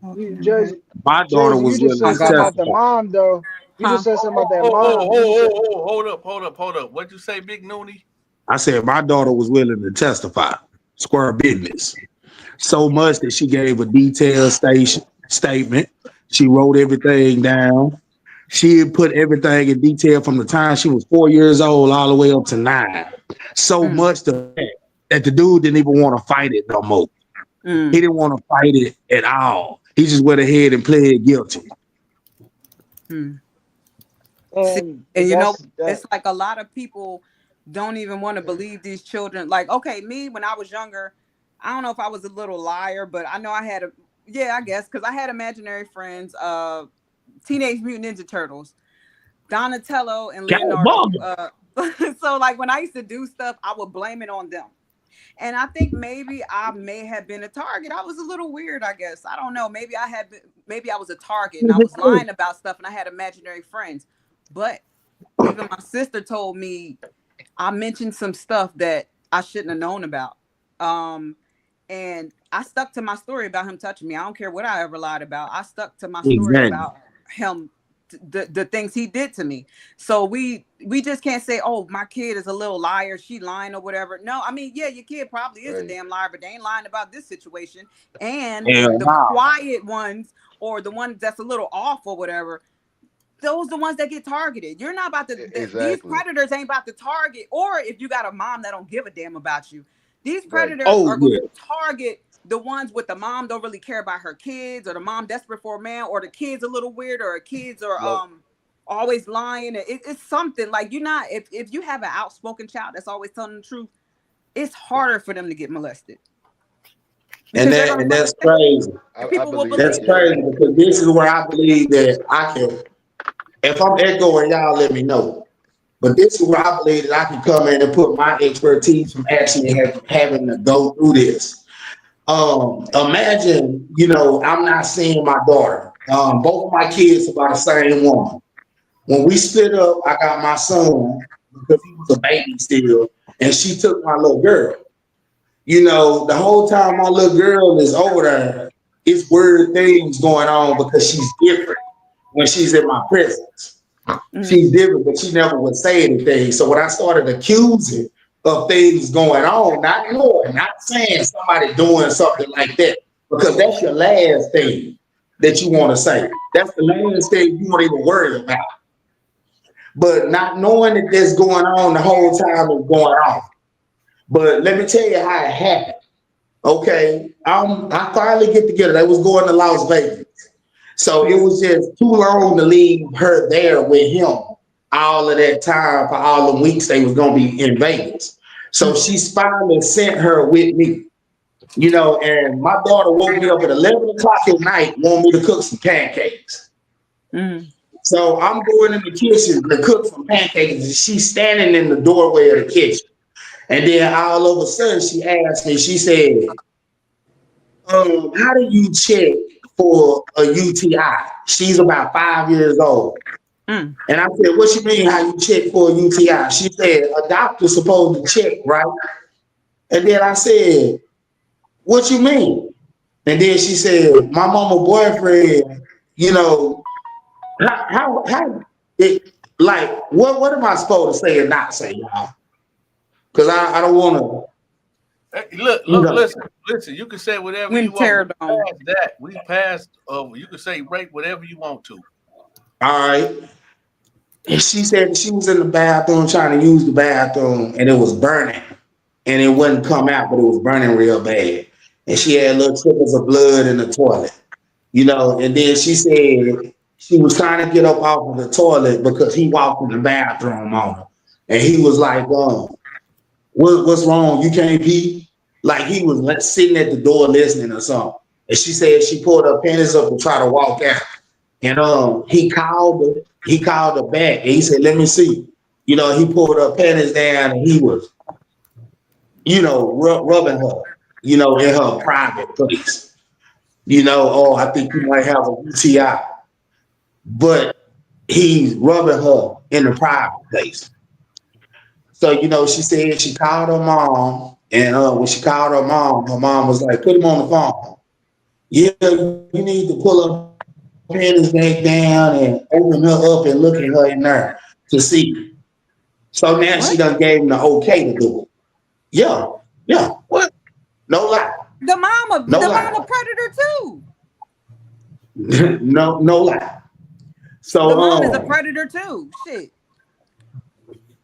Okay. Jersey, My daughter Jersey, you was just willing Oh, said to go something home. about the testify. mom though. You just Huh? said something about that mom. You just said Hold up. What'd you say, Big Noonie? I said my daughter was willing to testify. Square business. So much that she gave a detailed statement. She wrote everything down. She had put everything in detail from the time she was 4 years old all the way up to 9. So Mm, much that the dude didn't even want to fight it no more. He mm, didn't want to fight it at all. He just went ahead and pled guilty. mm. See, and and you know, that's that. it's like a lot of people don't even want to believe these children. Like, okay, me when I was younger, I don't know if I was a little liar, but I know I had a, yeah, I guess, because I had imaginary friends, Teenage Mutant Ninja Turtles, Donatello and Leonardo. Cowabunga. So like when I used to do stuff, I would blame it on them. And I think maybe I may have been a target. I was a little weird, I guess. I don't know. Maybe I had been, maybe I was a target and I was lying about stuff and I had imaginary friends. But even my sister told me I mentioned some stuff that I shouldn't have known about. Um, and I stuck to my story about him touching me. I don't care what I ever lied about. I stuck to my story Exactly. about him, the things he did to me. So we just can't say, oh, my kid is a little liar, she lying or whatever. No, I mean, yeah, your kid probably is a Right. damn liar, but they ain't lying about this situation. And Hell the no. quiet ones or the ones that's a little off or whatever, those the ones that get targeted. You're not about to these Exactly. predators ain't about to target, or if you got a mom that don't give a damn about you, these Right. predators Oh are going yeah. to target the ones with the mom don't really care about her kids, or the mom desperate for a man, or the kids a little weird, or kids are No. always lying. It's something like you're not, if you have an outspoken child that's always telling the truth, it's harder for them to get molested And because they're that going to and believe that's it, crazy. I people will believe that. That's believe it. Yeah. crazy because this is where I believe that I can. If I'm echoing, y'all let me know. But this is where I believe that I can come in and put my expertise from actually having to go through this. Imagine, I'm not seeing my daughter. Both of my kids are by the same woman. When we split up, I got my son because he was a baby still, and she took my little girl. The whole time my little girl is over there, it's weird things going on because she's different when she's in my presence. She's Mm, different, but she never would say anything. So when I started accusing of things going on, not knowing, not saying somebody doing something like that, because that's your last thing that you want to say. That's the last thing you won't even worry about. But not knowing that that's going on the whole time is going on. But let me tell you how it happened. Okay, I finally get together. They was going to Las Vegas. So it mm, was just too long to leave her there with him all of that time for all the weeks they was gonna be in Vegas. So mm, she finally sent her with me. And my daughter woke me up at 11 o'clock at night, want me to cook some pancakes. Mm. So I'm going in the kitchen to cook some pancakes, and she's standing in the doorway of the kitchen. And then all of a sudden, she asked me, she said, how do you check for a UTI? She's about 5 years old. Mm. And I said, what you mean how you check for a UTI? She said, a doctor's supposed to check, right? And then I said, what you mean? And then she said, my mama boyfriend, you know, how it like what am I supposed to say and not say, y'all? Because I don't wanna, Hey, look, you look, know. listen. You can say whatever When you want. tear We down. passed that. We passed. You can say rape whatever you want to. All right. And she said she was in the bathroom trying to use the bathroom and it was burning. And it wouldn't come out, but it was burning real bad. And she Mm. had little trickles of blood in the toilet. And then she said she was trying to get up off of the toilet because he walked in the bathroom on her. And he was like, what's wrong? You can't pee? Like he was sitting at the door listening or something. And she said she pulled her panties up to try to walk out. And he called her back and he said, let me see. He pulled her panties down and he was, rubbing her, in her private place. Oh, I think you might have a UTI. But he's rubbing her in the private place. So, she said she called her mom. And when she called her mom was like, put him on the phone. Yeah, you need to pull her panties back down and open her up and look at her in there to see. So now she done gave him What? the okay to do it. Yeah, yeah. What? No lie. No The lie. mama predator too. No lie. The So mom is a predator too. Shit.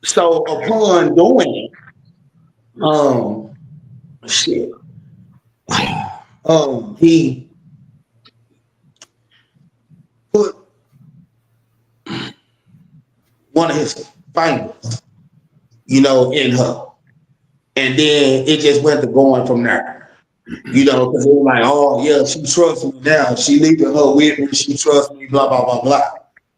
so upon doing it, shit. He put one of his fingers, in her. And then it just went to going from there. Because it was like, oh yeah, she trusts me now. She leaving her with me. She trusts me. Blah blah blah blah.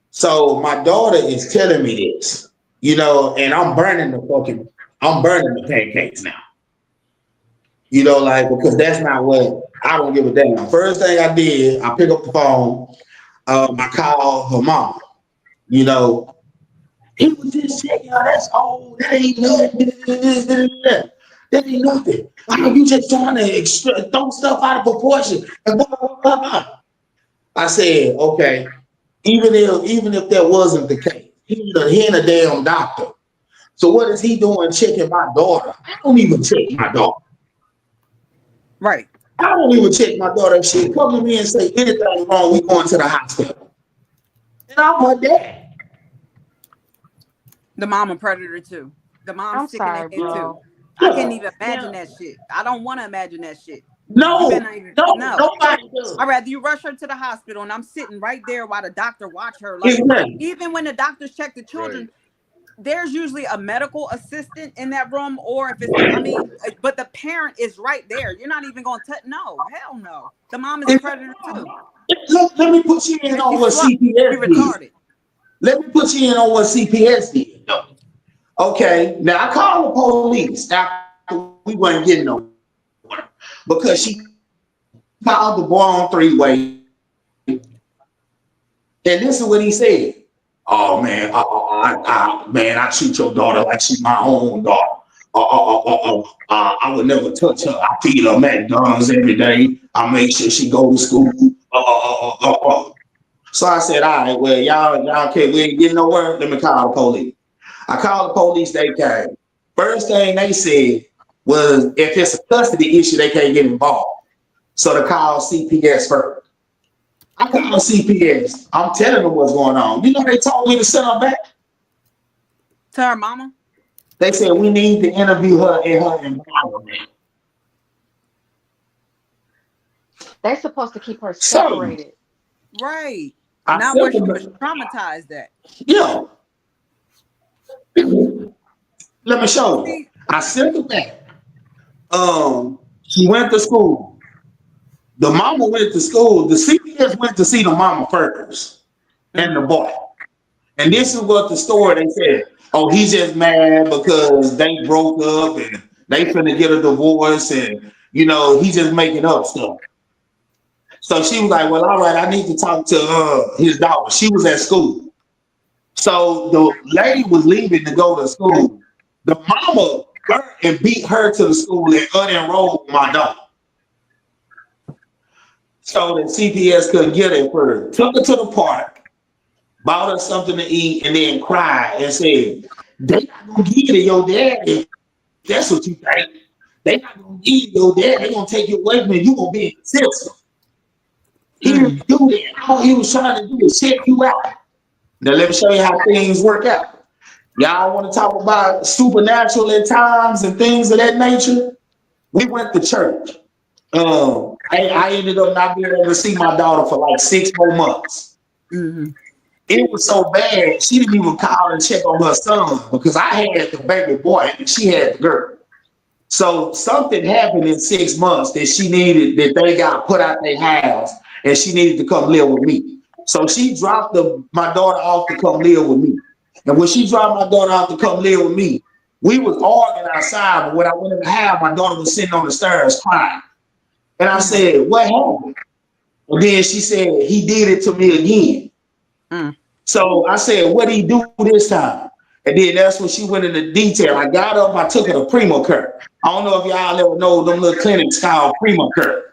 So my daughter is telling me this, and I'm burning the pancakes now. Like because that's not what I don't give a damn. First thing I did, I pick up the phone. I call her mom. You know, he was just checking her. That's old. That ain't nothing. That ain't nothing. Oh, you just trying to throw stuff out of proportion. And blah, blah, blah, blah. I said, okay. Even if that wasn't the case, he ain't a damn doctor. So what is he doing checking my daughter? I don't even check my daughter. Right. I don't even check my daughter. If she come to me and say anything wrong, we going to the hospital. And I'm her dad. The mama predator too. The mom's I'm sick in the sorry, head too. bro. I can't Yeah. even imagine Yeah. that shit. I don't want to imagine that shit. You better No, not even no, no. nobody does. I'd rather you rush her to the hospital and I'm sitting right there while the doctor watch her. Like Exactly. even when the doctors check the Right. children, there's usually a medical assistant in that room, or if it's but the parent is right there. You're not even gonna touch. No, hell no. The mom is a Exactly. predator too, Let me put you in and on she's what slow. She CPS did. retarded. Let me put you in on what CPS did. Okay, now I called the police after we weren't getting nowhere because she called the boy on three-way, and this is what he said. Oh man, man, I treat your daughter like she's my own daughter. I would never touch her. I feed her McDonald's every day. I make sure she go to school. So I said, all right, well, y'all okay, we ain't getting nowhere. Let me call the police. I called the police, they came. First thing they said was if it's a custody issue, they can't get involved. So they call CPS first. I call CPS. I'm telling them what's going on. They told me to send her back. To her mama. They said we need to interview her in her environment. They're supposed to keep her So separated. Right. I Not where sent she them, was traumatized at. yeah, let me show you. See, I sent them back. She went to school. The mama went to school. The CPS went to see the mama first and the Mm-hmm. boy. And this is what the story they said. Oh, he's just mad because they broke up and they finna get a divorce and he just making up stuff. So she was like, well, all right, I need to talk to his daughter. She was at school. So the lady was leaving to go to school. The mama burnt and beat her to the school and unenrolled my daughter. So that CPS couldn't get her for her. Took her to the park, bought her something to eat, and then cried and said, they not gonna give you to your dad if that's what you think. They not gonna give you your dad. They gonna take you away from you. You gonna be in the system. He Mm. didn't do that. All he was trying to do is check you out. Now let me show you how things work out. Y'all want to talk about supernatural at times and things of that nature? We went to church. I ended up not being able to see my daughter for like 6 more months. Mm-hmm. It was so bad, she didn't even call and check on her son because I had the baby boy and she had the girl. So something happened in 6 months that she needed, that they got put out their house and she needed to come live with me. So she dropped my daughter off to come live with me. And when she dropped my daughter off to come live with me, we was arguing outside, but when I went in the house, my daughter was sitting on the stairs crying. And I said, what happened? And then she said, he did it to me again. Mm. So I said, what did he do this time? And then that's when she went into detail. I got up, I took her to Primacare. I don't know if y'all ever know them little clinics called Primacare.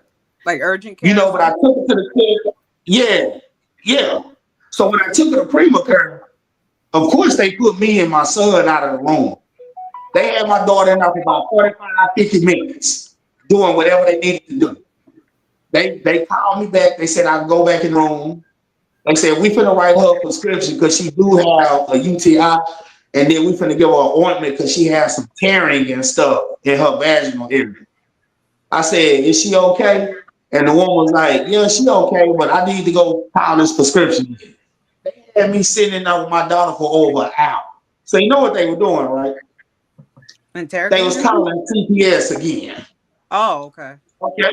Like urgent care or But I something? took her to the clinic. Yeah, yeah. So when I took her to Primacare, of course they put me and my son out of the room. They had my daughter in there for about 45, 50 minutes doing whatever they needed to do. They called me back. They said I can go back in the room. They said we finna write her a prescription because she do have a UTI, and then we finna give her an ointment because she has some tearing and stuff in her vaginal area. I said, is she okay? And the woman was like, yeah, she okay, but I need to go file this prescription. They had me sitting in there with my daughter for over an hour. So you know what they were doing, right? They was Interrogator? calling CPS again. Oh, okay. Okay.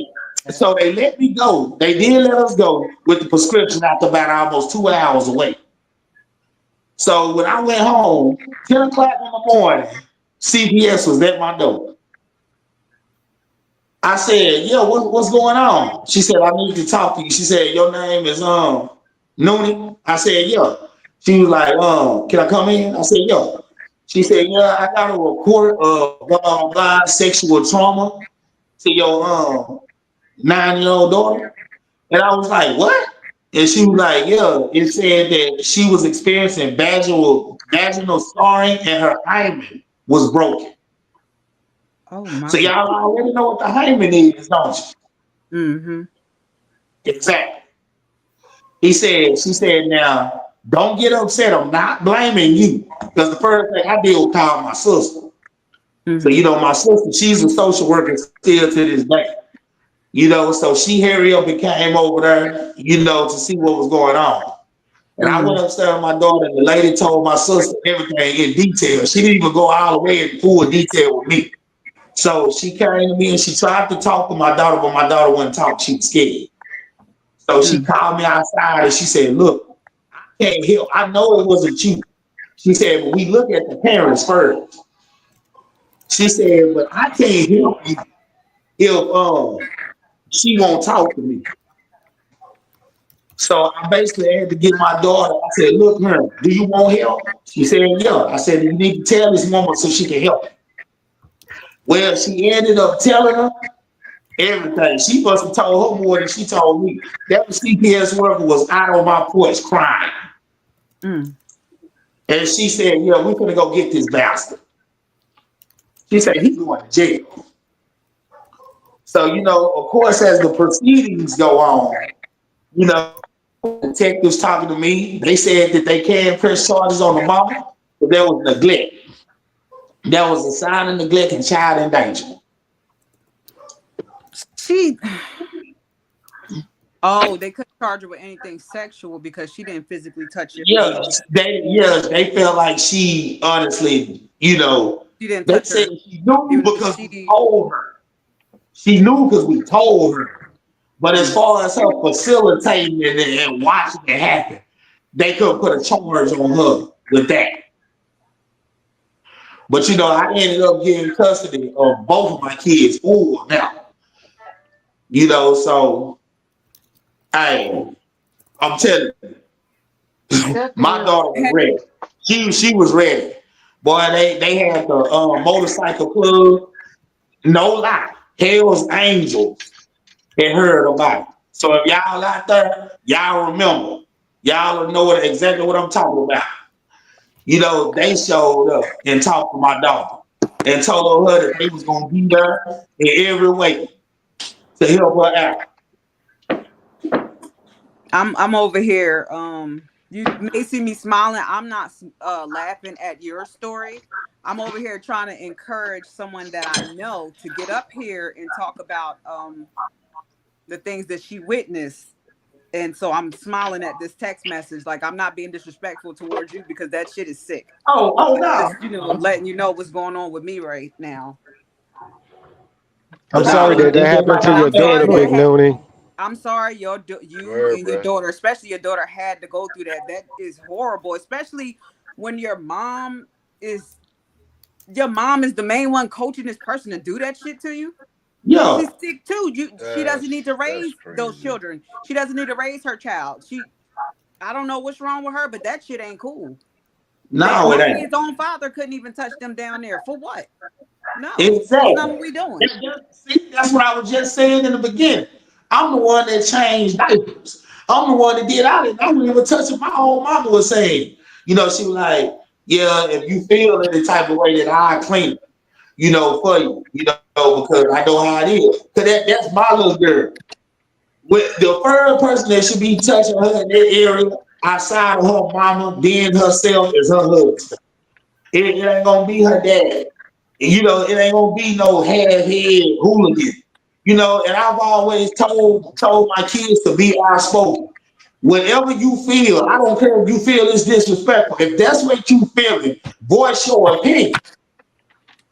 So they let me go. They did let us go with the prescription after about almost 2 hours away. So when I went home, 10 o'clock in the morning, CPS was at my door. I said, yeah, what's going on? She said, I need to talk to you. She said, your name is Noonie. I said, yeah. She was like, can I come in? I said, yeah. She said, yeah, I got a report of blah, blah, blah, sexual trauma to your 9-year-old daughter. And I was like, what? And she was like, yeah, it said that she was experiencing vaginal scarring and her hymen was broken. Oh So my. y'all already know what the hymen is, don't you? Mm-hmm. Exactly. She said, now, don't get upset. I'm not blaming you. Because the first thing I did was call my sister. So, Mm-hmm. my sister, she's a social worker still to this day. So she hurried up and came over there, to see what was going on. And I went Mm-hmm. upstairs with my daughter, and the lady told my sister everything in detail. She didn't even go all the way in full detail with me. So she came to me and she tried to talk to my daughter, but my daughter wouldn't talk. She was scared. So she Mm. called me outside and she said, look, I can't help. I know it wasn't you. She said, but we look at the parents first. She said, but I can't help you if she won't talk to me. So I basically had to get my daughter. I said, look, her, do you want help? She said, yeah. I said, you need to tell this woman so she can help. Well, she ended up telling her everything. She must have told her more than she told me. That CPS worker was out on my porch crying. Mm. And she said, yeah, we're going to go get this bastard. She said, he's going to jail. So, of course, as the proceedings go on, detectives talking to me, they said that they can press charges on the mama, but there was neglect. There was a sign of neglect and child endangerment. She. Oh, they couldn't charge her with anything sexual because she didn't physically touch your baby. They felt like she honestly, She didn't they touch said her, she knew even though because we she. told her. She knew because we told her. But as far as her facilitating and watching it happen, they could put a charge on her with that. But I ended up getting custody of both of my kids full now. So hey, I'm telling you, Good for my you. daughter was ready. She was ready. Boy, they had the motorcycle club. No lie, Hell's Angels had heard about it. So if y'all out there, y'all remember, y'all know exactly what I'm talking about. They showed up and talked to my daughter and told her that they was gonna be there in every way to help her out. I'm over here. You may see me smiling. I'm not laughing at your story. I'm over here trying to encourage someone that I know to get up here and talk about the things that she witnessed. And so I'm smiling at this text message. Like, I'm not being disrespectful towards you because that shit is sick. Oh Just, no. letting you know what's going on with me right now. I'm sorry No, that that it's just happened like to I your I'm said, daughter, sorry look, Big that Noonie. I'm sorry you Word, and your bro. daughter, especially your daughter, had to go through that. That is horrible, especially when your mom is the main one coaching this person to do that shit to you. yeah. She's sick too. She doesn't need to That's raise those crazy. children. She doesn't need to raise her child. I don't know what's wrong with her, but that shit ain't cool. That No, it my ain't. kid's own father couldn't even touch them down there. For what? No, that's not Exactly. what we doing. See, that's what I was just saying in the beginning. I'm the one that changed diapers. I'm the one that did all it. I wouldn't even touch it. My old mama was saying, she was like, yeah, if you feel any type of way that I clean it, for you, because I know how it is. Because that's my little girl. With the first person that should be touching her in that area outside of her mama, then herself is her husband. It ain't gonna be her dad. It ain't gonna be no half-head hooligan. And I've always told my kids to be outspoken. Whatever you feel, I don't care if you feel it's disrespectful. If that's what you feeling, voice your opinion.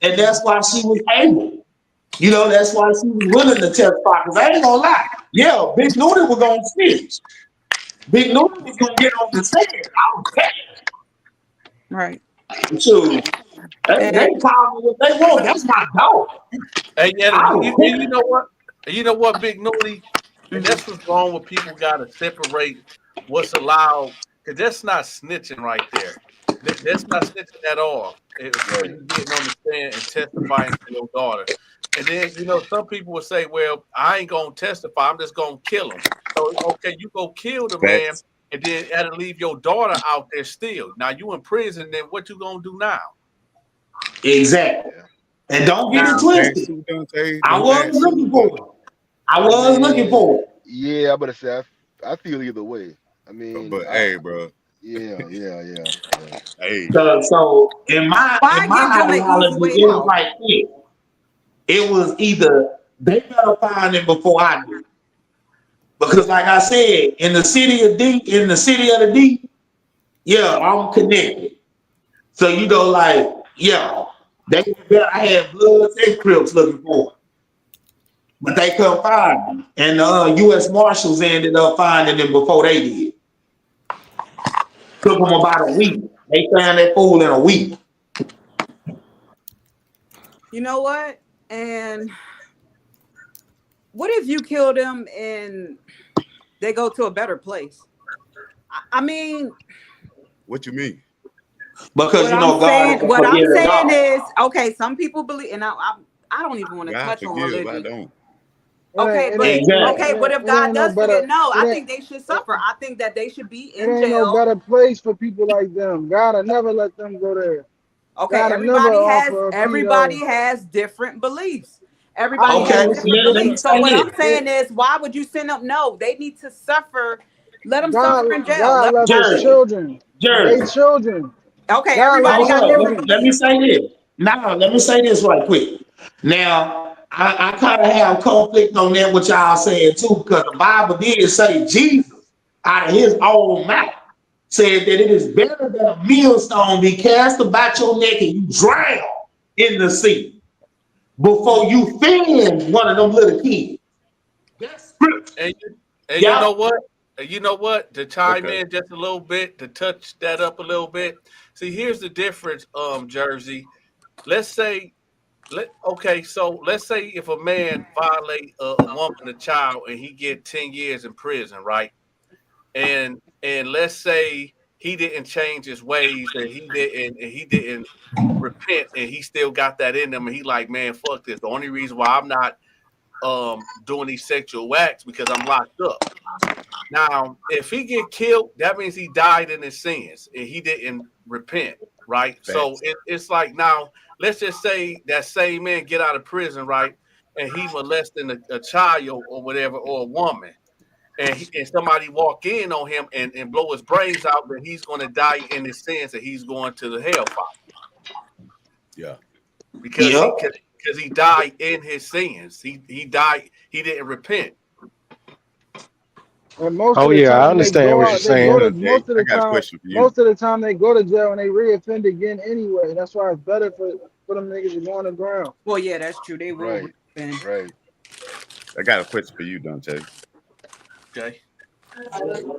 And that's why she was able. That's why she was willing to testify. Because I ain't gonna lie. Yeah, Big Noonie was gonna snitch. Big Noonie was gonna get on the stand. I was Right. saying. So they And call me what they want. That's my dog. And, I and don't care. you know what? You know what, Big Noonie? And mhm. that's what's wrong with people got to separate what's allowed. Because that's not snitching right there. That's not snitching at all. When Right. you getting on the stand and testifying to your daughter. And then, some people will say, well, I ain't going to testify. I'm just going to kill him. So, okay, you go kill the man Facts. and then that'll leave your daughter out there still. Now, you in prison, then what you going to do now? Exactly. Yeah. And don't get it Now, Them things twisted. too, Dante. I Them was things looking too. for it. I I was looking mean, for it. yeah, I'm gonna say I feel either way. I mean, But hey, bro. yeah. Hey, So in my Why give them an easy ideology, way it was out? like this. It was either they better find it before I do. Because like I said, in the city of the D, yeah, I'm connected. So like, yeah, they better I had Bloods and Crips looking for it. But they couldn't find them. And the U.S. Marshals ended up finding them before they did. Took them about a week. They found that fool in a week. You know what? And what if you kill them and they go to a better place? I mean, what you mean? Because God is a what I'm forgiving saying God. is, okay, some people believe, and I don't even want to God touch on forgive, I religion. don't. Okay, Exactly. but if It ain't God no does forget, better. no, It I ain't. think they should It, suffer. I think that they should be it in ain't no jail. better place for people like them. God'll never let them go there. Okay, God'll never offer a everybody pedo. has different beliefs. I Everybody don't has Okay, know. It's different let me beliefs. So say what this. I'm it, saying is, why would you send them? No, they need to suffer. Let them God, suffer in jail. God love His Jersey, children. They Jersey. children. Okay, God love everybody His Hold got up. different children. Let me beliefs. say this. Now, let me say this right quick. Now, I kind of have conflict on that, what y'all saying too, because the Bible did say Jesus, out of his own mouth, said that it is better that a millstone be cast about your neck and you drown in the sea. before you fin one of them little kids. That's scripture. And you Yeah. know what? And you know what? To chime Okay. in just a little bit, to touch that up a little bit. See, here's the difference, Jersey. Let's say okay, so let's say if a man violate a woman, a child, and he get 10 years in prison, right? And let's say he didn't change his ways, and he didn't repent, and he still got that in him, and he like, man, fuck this. The only reason why I'm not doing these sexual acts because I'm locked up. Now, if he get killed, that means he died in his sins and he didn't repent, right? So Facts. it's like now, let's just say that same man get out of prison, right? And he molesting a child or whatever or a woman, and somebody walk in on him and blow his brains out, then he's going to die in his sins and he's going to the hellfire Yeah. because Yep. he died in his sins. He died. He didn't repent. And most Oh of the yeah, I time they understand go what you're out, they Hold go saying. to up, Jay. most of I the got a time, question for you. they go to jail and they reoffend again anyway. That's why it's better for them niggas to go on the ground. Well, yeah, that's true. They will Right, reoffend. right. I got a question for you, Dante. Okay.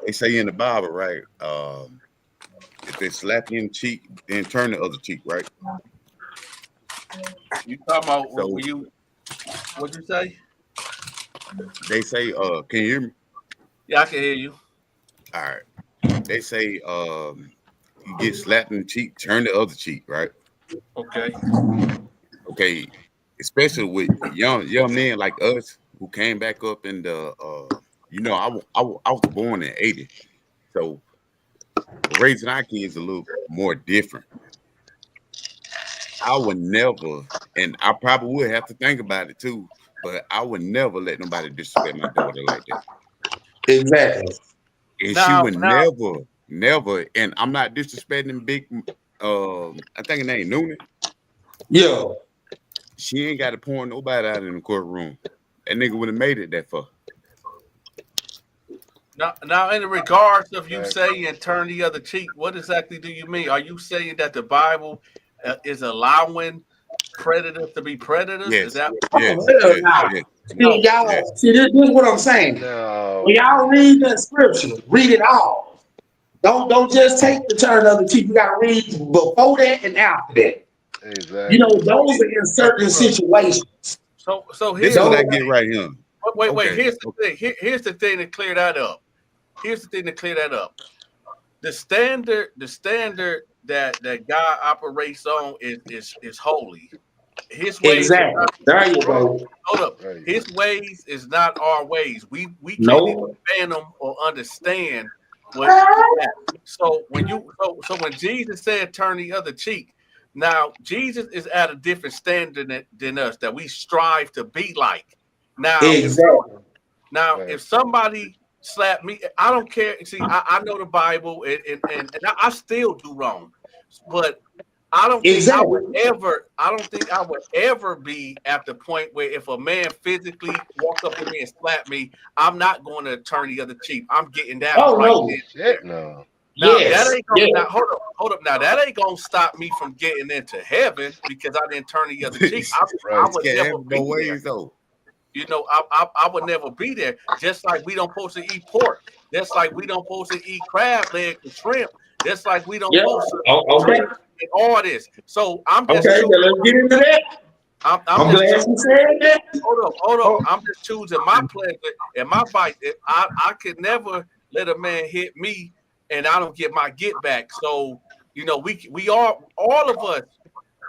They say in the Bible, right? If they slap you in the cheek, then turn the other cheek, right? You talking about So when you what'd you say? they say, can you hear me? Yeah, I can hear you. All right. They say, you get slapped in the cheek, turn the other cheek, right? Okay. Okay. Especially with young men like us who came back up in the, I was born in '80, so raising our kids a little more different. I would never, and I probably would have to think about it too, but I would never let nobody disrespect my daughter like that. Exactly. And she Now, would never, and I'm not disrespecting big, I think her name Noonan. Yeah. She ain't got to point nobody out in the courtroom. That nigga would have made it that far. now, in regards of you Facts. saying turn the other cheek, what exactly do you mean? Are you saying that the Bible is allowing predators to be predators? Is Yes, that Oh, yes, hell yes, nah. yes, See, no? yes. y'all, see, this is what I'm saying. When No. y'all read that scripture, read it all. Don't just take the turn of the cheek. You gotta read before that and after that. You know, Exactly. those are in certain Bro, situations. so This here's what the Those I thing. get right here. Wait. Okay, Here's the thing. Here's the thing to clear that up. Here's the thing to clear that up. The standard that God operates on is holy. His ways are exactly. not. There you Hold up, go. hold up. Right. His ways is not our ways. We can't even No. fathom or understand what that. So when Jesus said turn the other cheek, now Jesus is at a different standard than us that we strive to be like. Now Exactly. if Facts. somebody slap me, I don't care. See, I know the Bible and I still do wrong, but Exactly. I don't think I would ever be at the point where if a man physically walk up to me and slap me, I'm not going to turn the other cheek. I'm getting down Oh right then no. and there. Shit, no. Now that Yes. ain't gonna Yes. now hold up now that ain't gonna stop me from getting into heaven because I didn't turn the other cheek. I Right. it would can't never happen be both there. ways though. You know, I would never be there. Just like we don't supposed to eat pork. Just like we don't supposed to eat crab legs and shrimp. Just like we don't Yeah. supposed to Okay. drink and all this. So I'm just Okay. choosing. Now let's get into that. I'm I'm just glad choosing. you said that. Hold up. Oh, I'm just choosing my pleasure and my bite. I could never let a man hit me and I don't get my get back. So we are all of us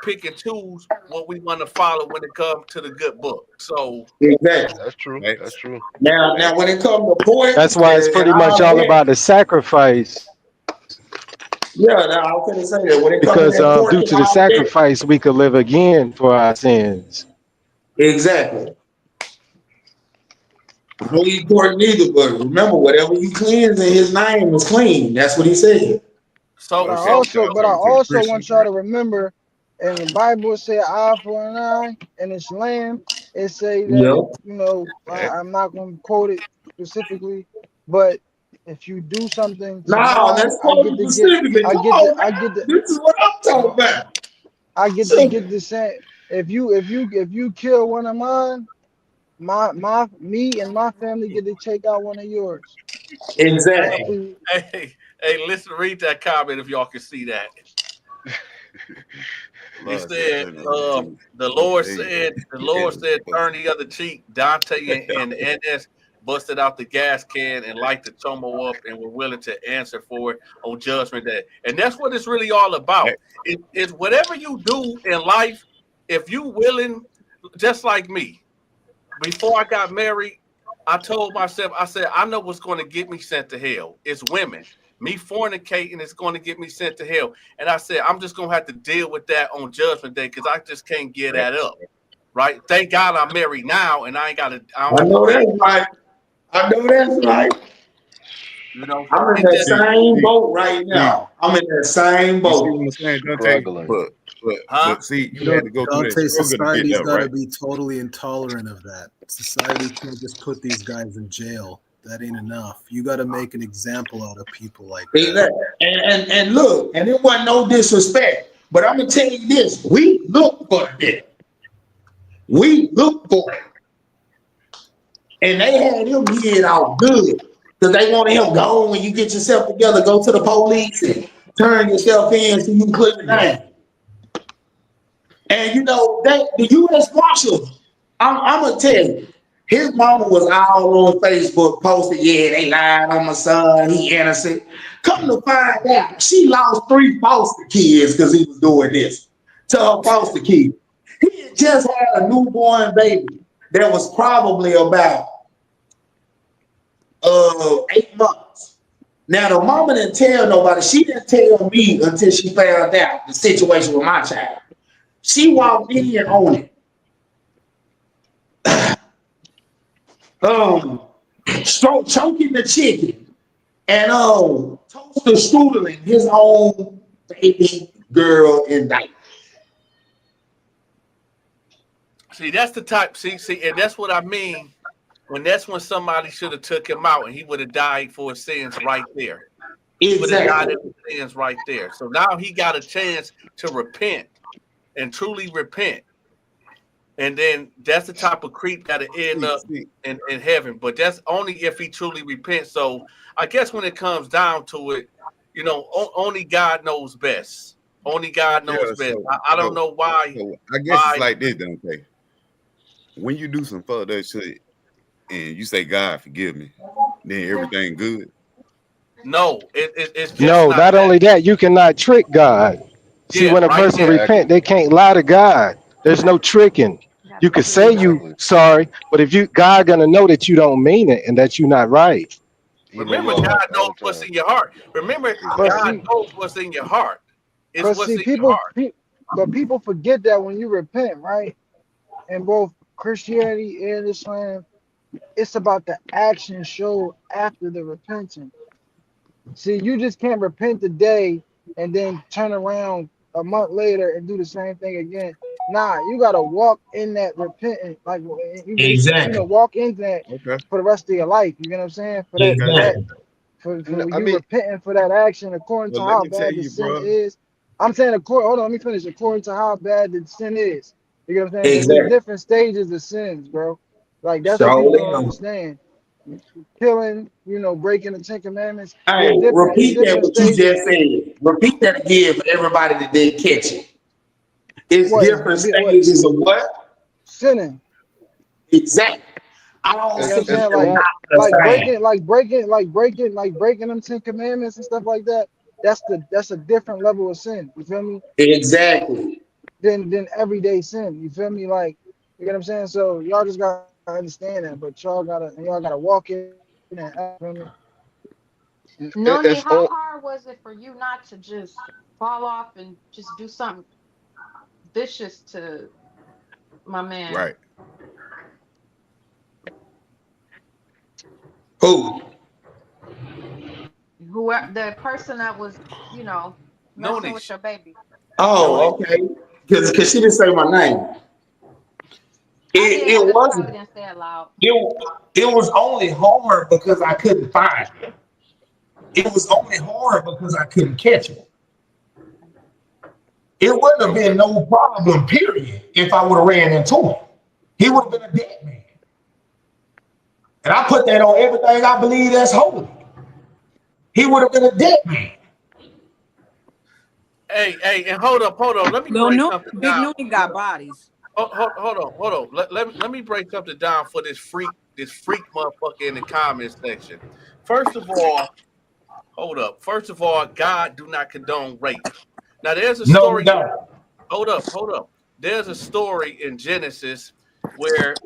pick and choose what we want to follow when it comes to the good book. So Exactly. That's true. That's Facts. true. Now when it comes to pork That's why it's and pretty much all all that, about the sacrifice. yeah, now I was gonna say that when it comes to Because that pork due and to the all that, sacrifice, we could live again for our sins. exactly. Don't eat pork neither, but remember, whatever you cleanse in His name is clean. That's what He said. so Okay, so y'all but I talking to the also Christians, want y'all right? to remember, in the Bible it say eye for an eye, and it's lamb. It say that Yeah. Facts. I'm not going to quote it specifically, but if you do something to Now mine, let's quote it specifically. I Come get the, on, man. This is what I'm talking uh, about. I get to Simple. get the same. if you kill one of mine, me and my family get to take out one of yours. Hey, Now, Exactly. please, hey, listen, read that comment if y'all can see that. It Lord said, said, turn the other cheek. the Hey, Lord said, turn the other cheek. Dante and NS busted out the gas can and light the chomo up and were willing to answer for it on Judgment Day. And that's what it's really all about. It's whatever you do in life, if you willing, just like me. Before I got married, I told myself, I said, I know what's going to get me sent to hell. It's women. Me fornicating is going to get me sent to hell. And I said, I'm just going to have to deal with that on Judgment Day because I just can't get right, that up. Right? Thank God I'm married now and I don't I have to know deal that's with right. I know that's right. I'm in it that just see, same see, boat right see, now. I'm in that same you see boat. what I'm saying, Dante? Struggling. But huh? see, You you know, had to go through that Dante, struggle to get society's there, got to right? be totally intolerant of that. Society can't just put these guys in jail. That ain't enough. You got to make an example out of people like that. Exactly. And look, and it wasn't no disrespect, but I'm gonna tell you this: we look for this. We look for it, and they had him hid out good because they wanted him gone. When you get yourself together, go to the police and turn yourself in so you can put your name. And you know, the U.S. Marshals, I'm gonna tell you, his mama was all on Facebook posting, yeah, they lied on my son, he innocent. Come to find out, she lost 3 foster kids because he was doing this to her foster kid. He had just had a newborn baby that was probably about 8 months. Now the mama didn't tell nobody. She didn't tell me until she found out the situation with my child. She walked in on it. um, choking the chicken and toaster strudling his own baby girl in diapers. See, that's the type, and that's what I mean that's when somebody should have took him out and he would have died for his sins right there. He would have died Exactly. in his sins right there. So now he got a chance to repent and truly repent. And then that's the type of creep that'll end See, up see, in heaven. But that's only if he truly repents. So I guess when it comes down to it, only God knows best. Only God yeah. knows best. I don't So, know why. so I guess it's Why? like this, Dante. When you do some fucked up shit and you say, God, forgive me, then everything good. No, it's just No, not not that. only that, you cannot trick God. See, Yeah, when a right person there. Exactly. repent, they can't lie to God. There's no tricking. You could say you Exactly. sorry, but if you God gonna know that you don't mean it and that you're not right. He know Remember, your God heart all knows the what's time. in your heart. Remember, but Exactly. God see, knows what's in your heart. It's but what's see, in your heart. but people forget that when you repent, right? In both Christianity and Islam, it's about the action showed after the repentance. See, you just can't repent today and then turn around a month later and do the same thing again. Nah, you gotta walk in that repentance, like you basically, Exactly. walk into that Okay, for the rest of your life. You get what I'm saying? For okay. that, Exactly. for I you mean, repenting for that action according to Well, let how me tell bad the you, sin bro. is. I'm saying hold on, let me finish. According to how bad the sin is. You get what I'm saying? Because there's Exactly. different stages of sins, bro. Like that's what people don't So, understand. Killing, breaking the Ten Commandments. hey, There's different. It's repeat that different what you stages. just said. Repeat that again for everybody that didn't catch it. It's What is different what stages of what? sinning? Exactly. All You know what I'm sins it's saying? are Like not all the same. breaking them Ten Commandments and stuff like that. That's a different level of sin. You feel me? Exactly. Than everyday sin. You feel me? Like you get what I'm saying? So y'all just gotta understand that, but y'all gotta walk in and act, you feel me? Noni, it's how all hard was it for you not to just fall off and just do something vicious to my man? Right. Who? Whoever the person that was, No messing with niche. your baby. No niche. Oh, okay. Because she didn't say my name. I It did. I it just probably wasn't. didn't say it loud. It was only hard because I couldn't find it. It was only hard because I couldn't catch it. It wouldn't have been no problem, period, if I would have ran into him. He would have been a dead man. And I put that on everything I believe that's holy. He would have been a dead man. Hey, and hold up. Let me Lil break Nu, something Big down. Noonie got bodies. Hold on. Let me break something down for this freak motherfucker in the comment section. First of all, hold up. First of all, God do not condone rape. Now there's a No, he story. don't. Hold up. There's a story in Genesis where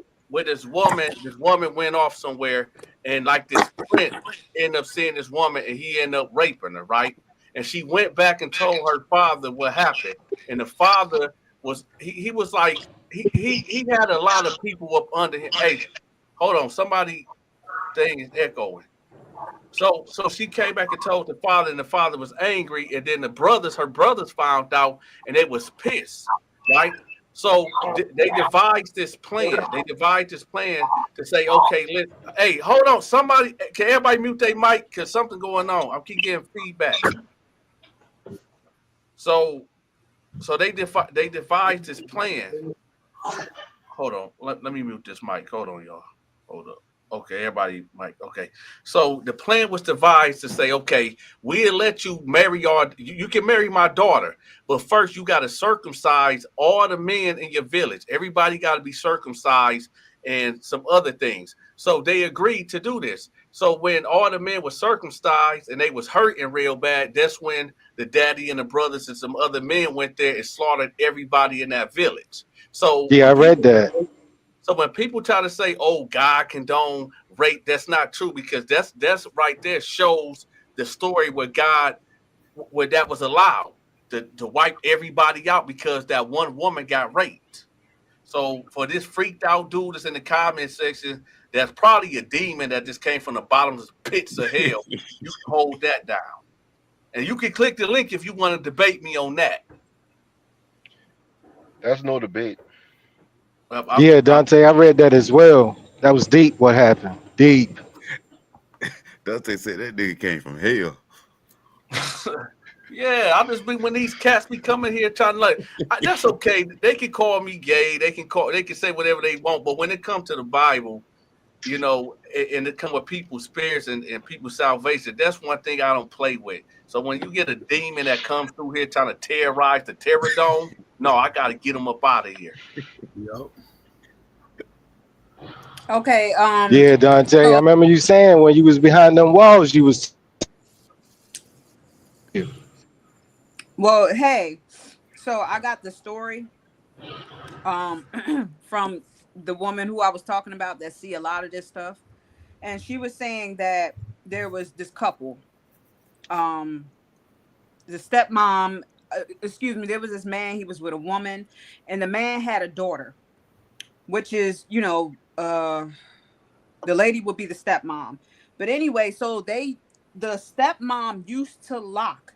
this woman went off somewhere, and like this prince ended up seeing this woman, and he ended up raping her, right? And she went back and told her father what happened, and the father he was like he had a lot of people up under him. Hey, hold on, somebody thing is echoing. So she came back and told the father, and the father was angry. And then her brothers found out, and they was pissed, right? So they devised this plan. They devised this plan to say, okay, hey, hold on, somebody, can everybody mute their mic because something going on? I keep getting feedback. So they devised this plan. Hold on. Let me mute this mic. Hold on, y'all. Hold up. Okay, everybody, Mike. Okay. So the plan was devised to say, okay, we'll let you marry you can marry my daughter, but first you got to circumcise all the men in your village. Everybody got to be circumcised and some other things. So they agreed to do this. So when all the men were circumcised and they was hurting real bad, that's when the daddy and the brothers and some other men went there and slaughtered everybody in that village. So Yeah, I when read people that. so when people try to say, "Oh, God condone rape," that's not true because that's right there shows the story where that was allowed to wipe everybody out because that one woman got raped. So for this freaked out dude that's in the comment section, that's probably a demon that just came from the bottomless pits of hell. You can hold that down, and you can click the link if you want to debate me on that. That's no debate. Yeah, I'm Dante, I read that as well. That was deep. What happened? Deep. Dante said that nigga came from hell. Yeah, I just be when these cats be coming here trying to that's okay. They can call me gay. They can say whatever they want. But when it comes to the Bible, and it come with people's spirits and people's salvation, that's one thing I don't play with. So when you get a demon that comes through here trying to terrorize the terror dome, no, I got to get them up out of here. Yep. Okay. Yeah, Dante. I So, remember you saying when you was behind them walls, you was. well, hey. So I got the story um from the woman who I was talking about that see a lot of this stuff, and she was saying that there was this couple, um, the stepmom. Excuse me. There was this man. He was with a woman, and the man had a daughter, which is the lady would be the stepmom. But anyway, so the stepmom used to lock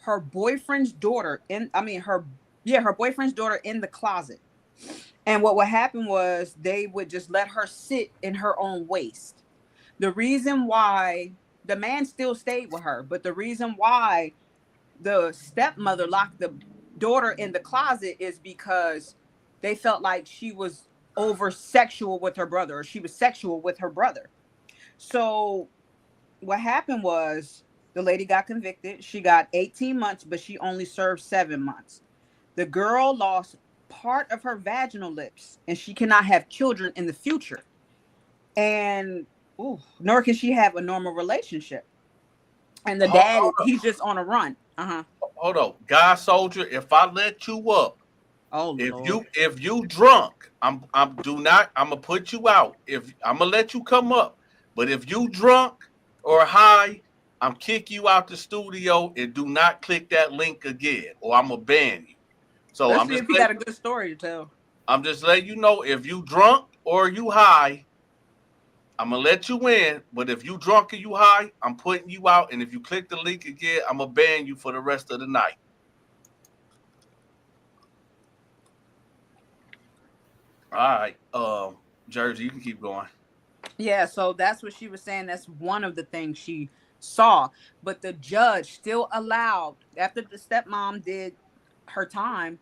her boyfriend's daughter in. I mean her her boyfriend's daughter in the closet. And what would happen was they would just let her sit in her own waste. The reason why the man still stayed with her, but the reason why the stepmother locked the daughter in the closet is because they felt like she was over sexual with her brother, or she was sexual with her brother. So what happened was the lady got convicted. She got 18 months, but she only served 7 months. The girl lost part of her vaginal lips, and she cannot have children in the future. And nor can she have a normal relationship. And the Hold, dad, hold up, he's just on a run. Uh-huh. hold up, God soldier. If I let you up, Oh if Lord. you drunk, I'm do not I'm gonna put you out. If I'm gonna let you come up, but if you drunk or high, I'm kick you out the studio and do not click that link again, or I'm gonna ban you. So Let's see if he got a good story to tell. I'm just letting you know if you drunk or you high, I'm gonna let you in. But if you drunk and you high, I'm putting you out. And if you click the link again, I'm gonna ban you for the rest of the night. All right, Jersey, you can keep going. Yeah, so that's what she was saying. That's one of the things she saw. But the judge still allowed, after the stepmom did her time,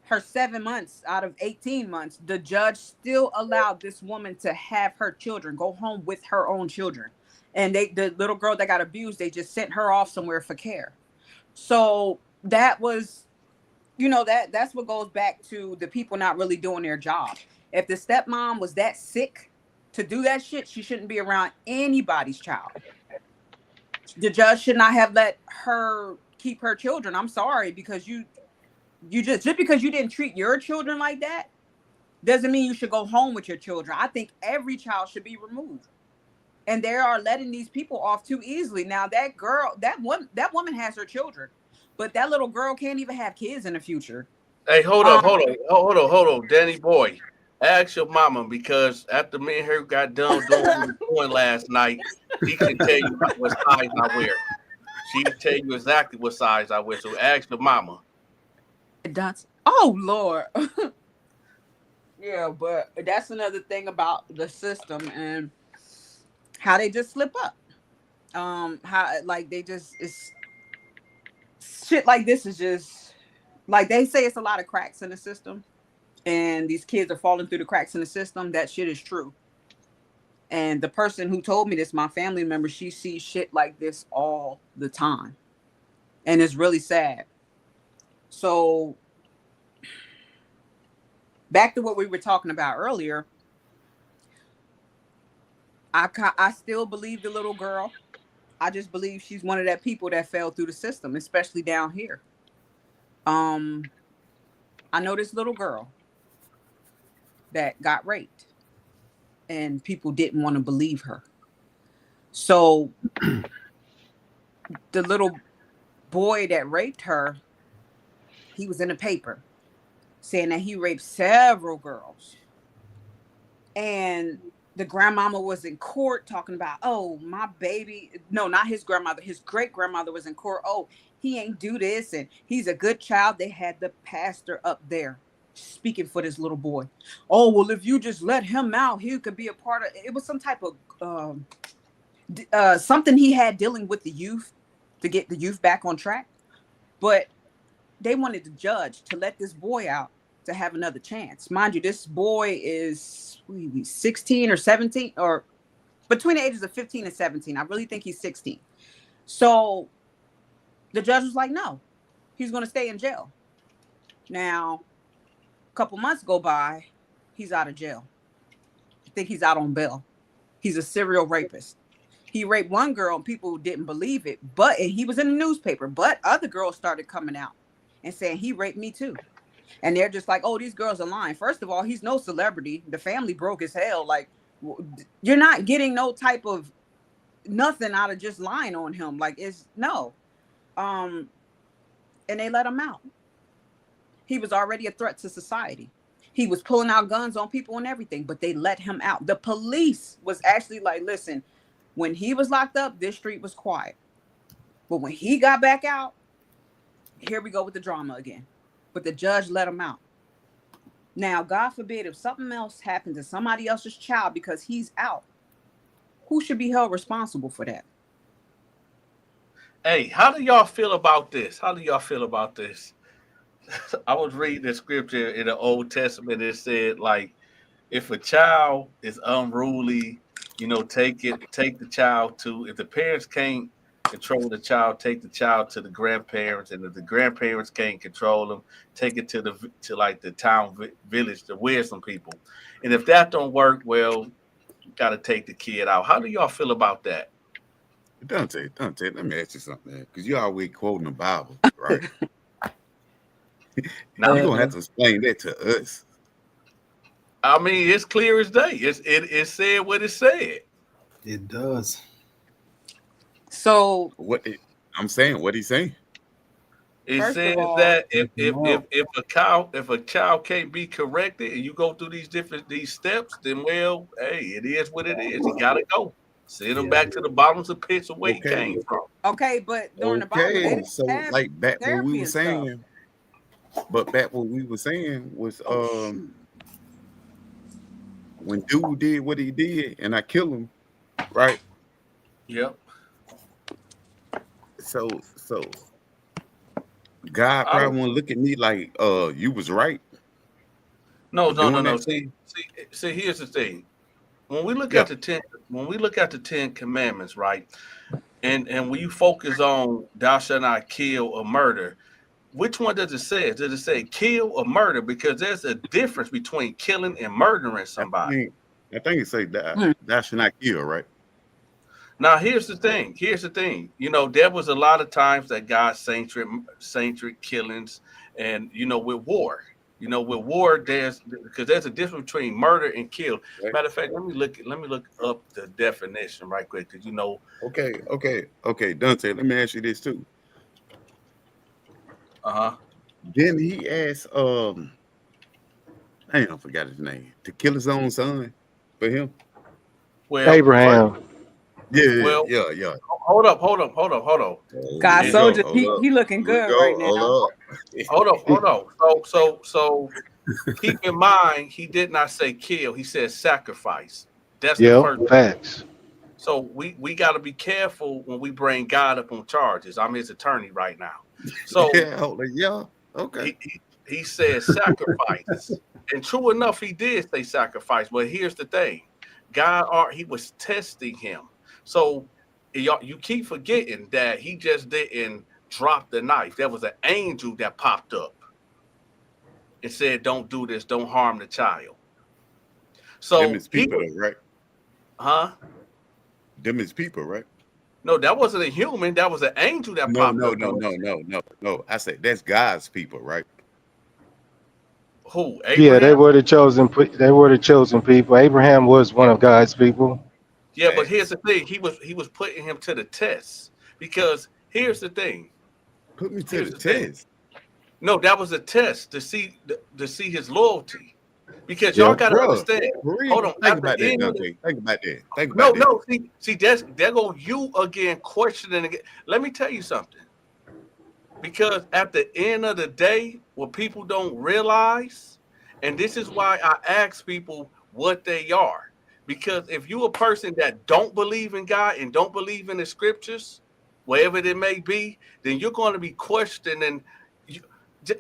her 7 months out of 18 months, the judge still allowed this woman to have her children, go home with her own children. And the little girl that got abused, they just sent her off somewhere for care. So that was, that's what goes back to the people not really doing their job. If the stepmom was that sick to do that shit, she shouldn't be around anybody's child. The judge should not have let her keep her children. I'm sorry, because you just because you didn't treat your children like that doesn't mean you should go home with your children. I think every child should be removed. And they are letting these people off too easily. Now that woman has her children, but that little girl can't even have kids in the future. Hey, Um, hold on, Danny boy. Ask your mama, because after me and her got done doing what we were doing last night, she can tell you what size I wear. She can tell you exactly what size I wear. So ask your mama. that's oh Lord. Yeah, but that's another thing about the system and how they just slip up. How like they just it's shit like this is just like they say it's a lot of cracks in the system and these kids are falling through the cracks in the system. That shit is true. And the person who told me this, my family member, she sees shit like this all the time. And it's really sad. So back to what we were talking about earlier, I still believe the little girl. I just believe she's one of that people that fell through the system, especially down here. Um, I know this little girl that got raped, and people didn't want to believe her. So the little boy that raped her, he was in the paper saying that he raped several girls. And the grandmama was in court talking about, oh, my baby. No, not his grandmother. His great grandmother was in court. Oh, he ain't do this. And he's a good child. They had the pastor up there speaking for this little boy. Oh, well, if you just let him out, he could be a part of it. Was some type of something he had dealing with the youth to get the youth back on track. But they wanted the judge to let this boy out to have another chance. Mind you, this boy is 16 or 17 or between the ages of 15 and 17. I really think he's 16. So the judge was like, no, he's going to stay in jail. Now, a couple months go by, he's out of jail. I think he's out on bail. He's a serial rapist. He raped one girl and people didn't believe it, and he was in the newspaper, but other girls started coming out and saying he raped me too. And they're just like, oh, these girls are lying. First of all, he's no celebrity. The family broke as hell. Like, you're not getting no type of nothing out of just lying on him. Like, it's no. And they let him out. He was already a threat to society. He was pulling out guns on people and everything, but they let him out. The police was actually like, listen, when he was locked up, this street was quiet. But when he got back out, here we go with the drama again. But the judge let him out. Now, God forbid, if something else happened to somebody else's child because he's out, who should be held responsible for that? Hey, how do y'all feel about this? How do y'all feel about this? I was reading the scripture in the Old Testament. It said, like, if a child is unruly, take the child to, if the parents can't control the child, take the child to the grandparents, and if the grandparents can't control them, take it to like the town village, the wisdom people. And if that don't work, well, you got to take the kid out. How do y'all feel about that? Dante, let me ask you something, because you always quoting the Bible, right? Now, You're gonna have to explain that to us. I mean, it's clear as day. It said what it said. It does. So I'm saying, what he's saying. It first of says all, that if a child can't be corrected and you go through these steps, then well, hey, it is what it is. He gotta go. Send him Yeah. back to the bottoms of pits of where he Okay. came from. okay, but during the Bible, they Okay, didn't so have like back what we therapy were and stuff. saying, but back what we were saying was Oh shoot. when dude did what he did and I killed him, right? Yep. So God I don't. probably won't look at me like, you was right No, for no, no, doing no. that to See, me. see. Here's the thing. When we look Yeah. at the ten, when we look at the Ten Commandments, right? And when you focus on thou shalt not kill or murder, which one does it say? Does it say kill or murder? Because there's a difference between killing and murdering I somebody. think I think it say that Hmm. that should not kill, right? Now, here's the thing. Here's the thing. There was a lot of times that God sanctuary killings, and with war. With war, there's a difference between murder and kill. Right. Matter of fact, let me look up the definition right quick, because Okay. Dante, let me ask you this too. uh-huh. Then he asked, I forgot his name, to kill his own son for him. Well, first, Abraham. Yeah, well, yeah, yeah. hold up. Oh, here God we And go. soldier, Hold he up. he looking Here we good right go. now. Hold up. hold up. So keep in mind, he did not say kill. He said sacrifice. That's the Yep, first. facts. So we got to be careful when we bring God up on charges. I'm his attorney right now. So Yeah, hold on. Yeah. Okay. he said sacrifice, and true enough, he did say sacrifice. But here's the thing, he was testing him. So you keep forgetting that he just didn't drop the knife. There was an angel that popped up and said, "Don't do this. Don't harm the child." Them So is he people was, though, right? huh? Them is people, right? No, that wasn't a human. That was an angel that No, popped no, up. no, no, no, no, no. I said that's God's people, right? Who? Yeah, they Abraham? were the chosen. They were the chosen people. Abraham was one of God's people. Yeah, but here's Facts. the thing. He was putting him to the test, because here's the thing. Put me to Here's the the thing. test. No, that was a test to see his loyalty. Because y'all Yep. got to Bruh, understand. for Hold real. on. Think At the about that, end of the Dante. Think about that. Think about no, that. no. See, that's there go you again questioning again. Let me tell you something. Because at the end of the day, what people don't realize, and this is why I ask people what they are. Because if you're a person that don't believe in God and don't believe in the scriptures, wherever it may be, then you're going to be questioning, you,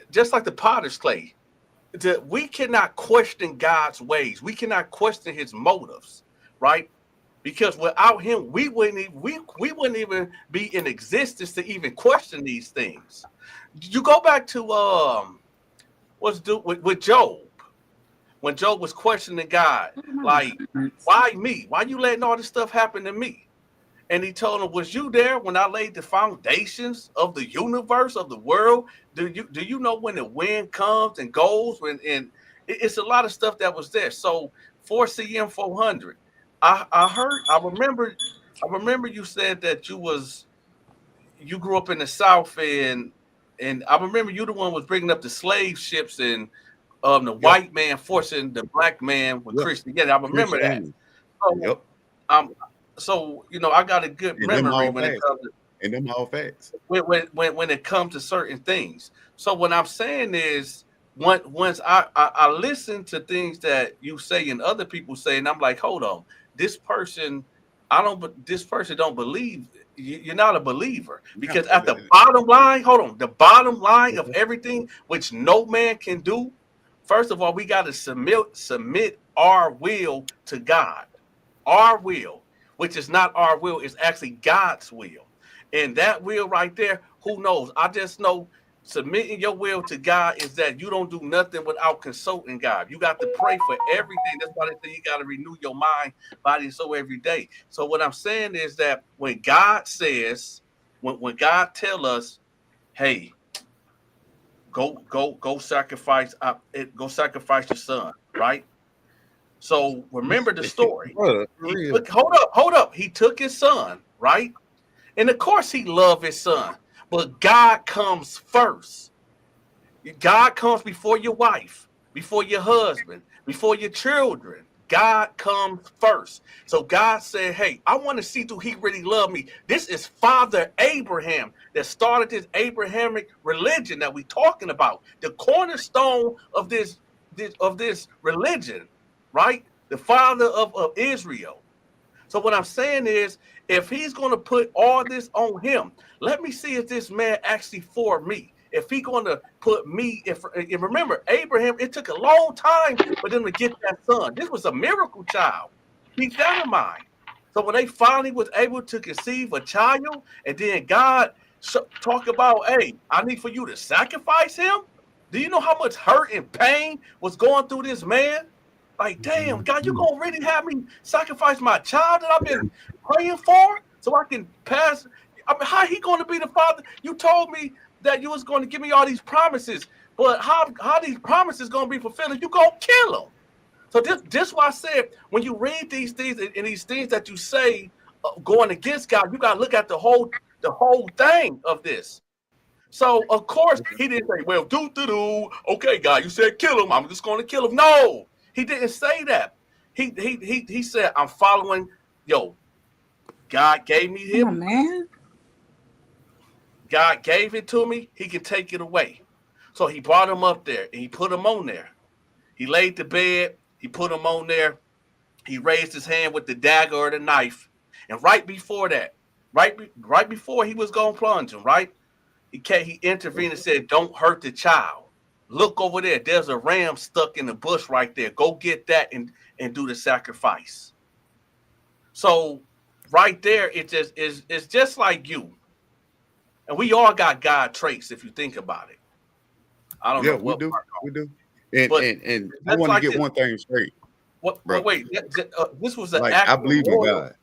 just like the potter's clay. We cannot question God's ways. We cannot question his motives, right? Because without him, we wouldn't even be in existence to even question these things. You go back to what's do with Job, when Job was questioning God, like, why me? Why you letting all this stuff happen to me? And he told him, "Was you there when I laid the foundations of the universe, of the world? Do you know when the wind comes and goes? It's a lot of stuff that was there." So 4CM 400. I remember you said that you grew up in the South, and I remember you the one was bringing up the slave ships, and the Yep. white man forcing the black man with Yep. Christianity. I remember that. Christianity. So, Yep. um, I got a good And them memory all when it facts. comes to And them all facts. when it comes to certain things. So what I'm saying is, once I listen to things that you say and other people say, and I'm like, hold on, this person, this person don't believe. You're not a believer, Yeah. because at the bottom line, hold on, the bottom line of Okay. everything, which no man can do. First of all, we got to submit our will to God. Our will, which is not our will, is actually God's will. And that will right there, who knows? I just know submitting your will to God is that you don't do nothing without consulting God. You got to pray for everything. That's why they say you got to renew your mind, body, and soul every day. So what I'm saying is that when God says, when God tell us, hey, go sacrifice, go sacrifice your son, right? So remember the story. Bruh, for real. Hold up. He took his son, right? And of course he loved his son, but God comes first. God comes before your wife, before your husband, before your children. God comes first. So God said, hey, I want to see do he really love me. This is Father Abraham that started this Abrahamic religion that we talking about. The cornerstone of this religion, right? The father of Israel. So what I'm saying is, if he's going to put all this on him, let me see if this man actually for me. if he going to put me, if and remember Abraham, it took a long time for them to get that son. This was a miracle child. Keep that in mind. So when they finally was able to conceive a child, and then God talk about, hey, I need for you to sacrifice him. Do you know how much hurt and pain was going through this man? Like, damn, God, you gonna really have me sacrifice my child that I've been praying for so I can pass? I mean, how he gonna be the father? You told me that you was going to give me all these promises, but how these promises gonna be fulfilled if you gonna kill him? So this why I said when you read these things and these things that you say going against God, you gotta look at the whole thing of this. So of course he didn't say, well, okay, God, you said kill him. I'm just going to kill him. No, he didn't say that. He said, I'm following. Yo, God gave me him. Oh, man. God gave it to me. He can take it away. So he brought him up there and he put him on there. He laid the bed. He put him on there. He raised his hand with the dagger or the knife. And right before that, right before he was going to plunge him, right? He intervened and said, don't hurt the child. Look over there. There's a ram stuck in the bush right there. Go get that and do the sacrifice. So right there, it's just like you. And we all got God traits if you think about it. I don't know we what do. part. We do. And But and I that's want to like get this. one thing straight, What? bro. But wait, this was an Like act I of believe in loyalty. God.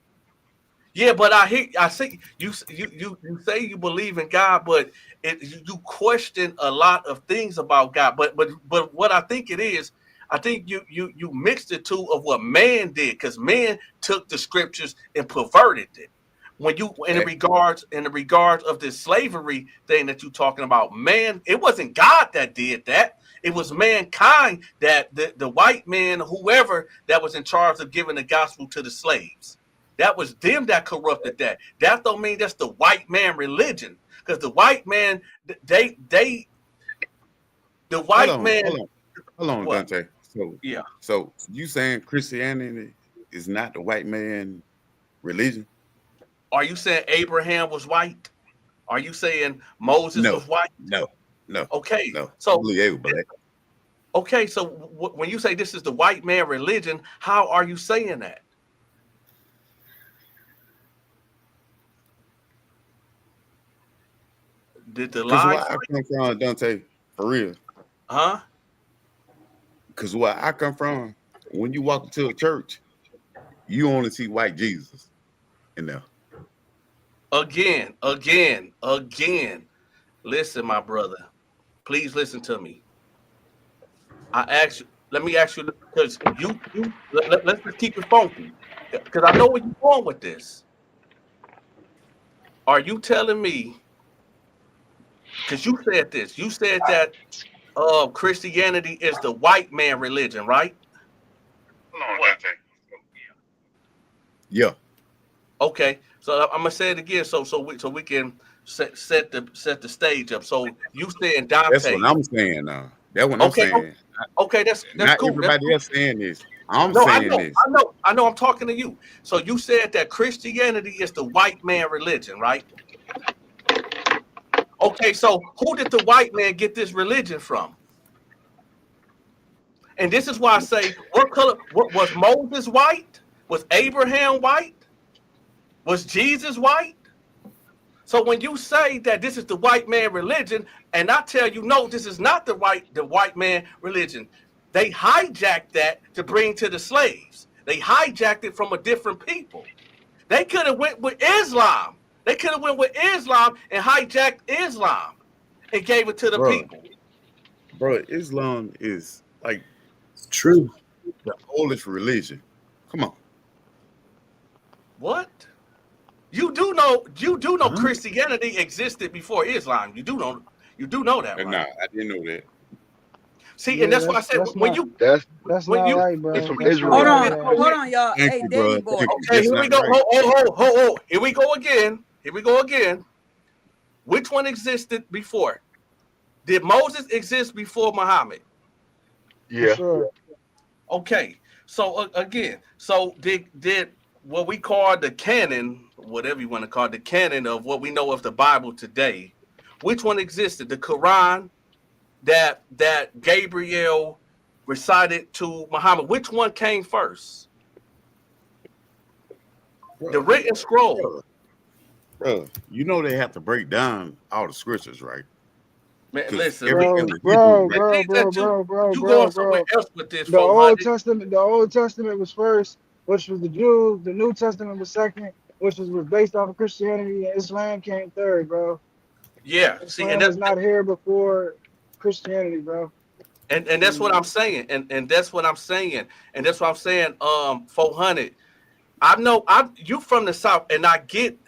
Yeah, but I say you say you believe in God, but you question a lot of things about God. But what I think it is, I think you mixed the two of what man did, because man took the scriptures and perverted it. When you in the Eh, regards of this slavery thing that you're talking about, man, it wasn't God that did that. It was mankind, that the white man, whoever that was in charge of giving the gospel to the slaves. That was them that corrupted that. That don't mean that's the white man religion. Because the white man, they the hold white on, man, hold on, what? Dante. Yeah. So you saying Christianity is not the white man religion? Are you saying Abraham was white? Are you saying Moses No, was white? no, no, Okay. no. I So believe they were black. okay, so when you say this is the white man religion, how are you saying that? Did the Because lie where I fight? come from, Dante, for real. Huh? Because where I come from, when you walk into a church, you only see white Jesus in there. Again. Listen, my brother. Please listen to me. I ask you, let me ask you, because let's just keep it funky. Because I know where you're going with this. Are you telling me, because you said this, you said that Christianity is the white man religion, right? Yeah. Okay, so I'm gonna say it again, so we can set the stage up. So you saying That's what Dante? I'm saying now. That's what I'm Okay, saying. okay, that's Not cool. That's everybody cool. else saying this. I'm No, I saying know, this. I'm talking to you. So you said that Christianity is the white man religion, right? Okay, so who did the white man get this religion from? And this is why I say, what color? What was Moses white? Was Abraham white? Was Jesus white? So when you say that this is the white man religion, and I tell you no, this is not the white man religion, they hijacked that to bring to the slaves. They hijacked it from a different people. They could have went with Islam. They could have went with Islam and hijacked Islam and gave it to the Bro, people. Islam is like It's true. the oldest religion. Come on. What? You do know Huh? Christianity existed before Islam. You do know that, And nah, right? I didn't know that. See, and Yeah, that's why I said that's when not you That's that's when not you right, it's bro. from That's not Hold Israel. right, on. man. Hold on, y'all. Thank Hey, you, Danny bro. boy. Thank you. okay, That's here we not go. right. Here we go again. Here we go again. Which one existed before? Did Moses exist before Muhammad? For Yeah. sure. Okay. So again, so did what we call the canon, whatever you want to call it, the canon of what we know of the Bible today, Which one existed? The Quran that Gabriel recited to Muhammad. Which one came first? The bro, written scroll. bro, bro. You know they have to break down all the scriptures, right? Man, Because listen, everything Bro, was Hebrew, bro, right? it bro, seems bro, that bro, bro, you going bro, somewhere bro. else with this 400. The Old Testament was first, which was the Jews. The New Testament was second, which was based off of Christianity, and Islam came third, bro. Yeah, see, Islam was not here before Christianity, bro. and that's what And I'm saying, and that's what I'm saying, and that's what I'm saying. 400. I know you from the South, and I get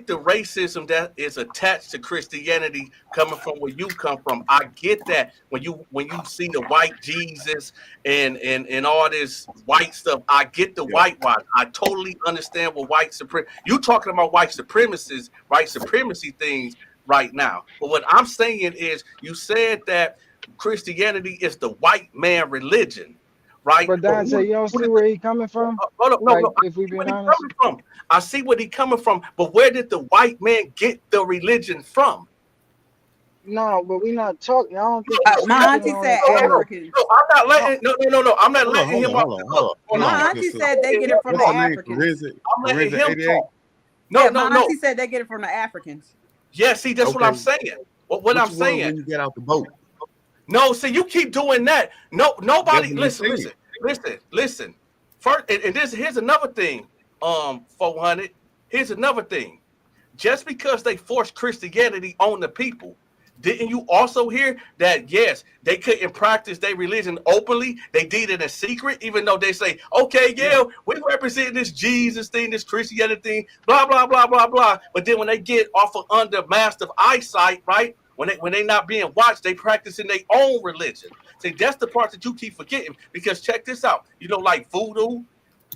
the racism that is attached to Christianity coming from where you come from. I get that when you see the white Jesus and all this white stuff. I get the Yeah. whitewash. I totally understand what white supremacy. You talking about white supremacists, white supremacy things right now. But what I'm saying is, you said that Christianity is the white man religion, right? but But Dante, you don't who see did where he coming from? hold up, no, Like, no. I if we see where being he honest, coming from. I see where he coming from. But where did the white man get the religion from? no, but we not talking. I don't No, think we no, no, My speaking auntie on said it no, no, from. no. Africans. No, I'm not Uh, letting. No, no, no, no. I'm not Hold on, letting hold him on, off hold the on, hook. hold on, Hold hold on. on, My auntie sister. said they get it from What's the her name? Africans. I'm letting Forensic him 88? talk. No, Yeah, no, my no. auntie said they get it from the Africans. Yeah, see, that's what I'm Okay. saying. What What I'm you were saying. when you get out the boat? No, see, you keep doing that. No, That's nobody. what I'm Listen, saying. listen, listen, listen. First, and this here's another thing. 400. Here's another thing. Just because they forced Christianity on the people, didn't you also hear that? Yes, they couldn't practice their religion openly. They did it in secret, even though they say, "Okay, Yeah. yeah, we represent this Jesus thing, this Christianity thing, blah blah blah blah blah." But then when they get off of under massive eyesight, right? When they not being watched, they practicing their own religion. See, that's the part that you keep forgetting. Because check this out, like voodoo,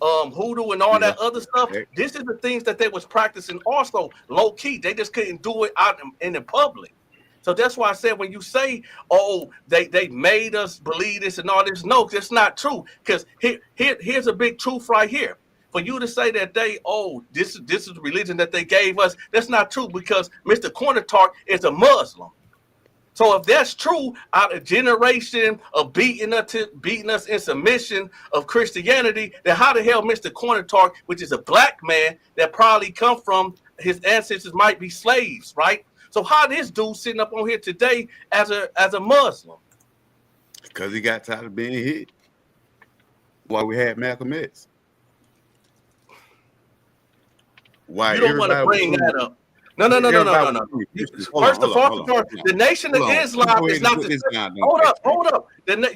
hoodoo and all Yeah. that other stuff. Hey, This is the things that they was practicing also low key. They just couldn't do it out in the public. So that's why I said when you say, "Oh, they made us believe this and all this," no, that's not true. Because here's a big truth right here. For you to say that this is the religion that they gave us, that's not true because Mr. Corner Talk is a Muslim. So if that's true, out of generation of beating us in submission of Christianity, then how the hell Mr. Corner Talk, which is a black man that probably come from his ancestors might be slaves, right? So how this dude sitting up on here today as a Muslim? because he got tired of being hit. Why we had Malcolm X. Why You don't want to everybody was bring shooting, that up. No, no, no, no, no, everybody no, was no. shooting You, Christians. Hold on, first hold of on, all, hold on, hold on. the Nation of Hold on. Let me Islam go is ahead and not put the. this down, don't Hold take up, it. hold up.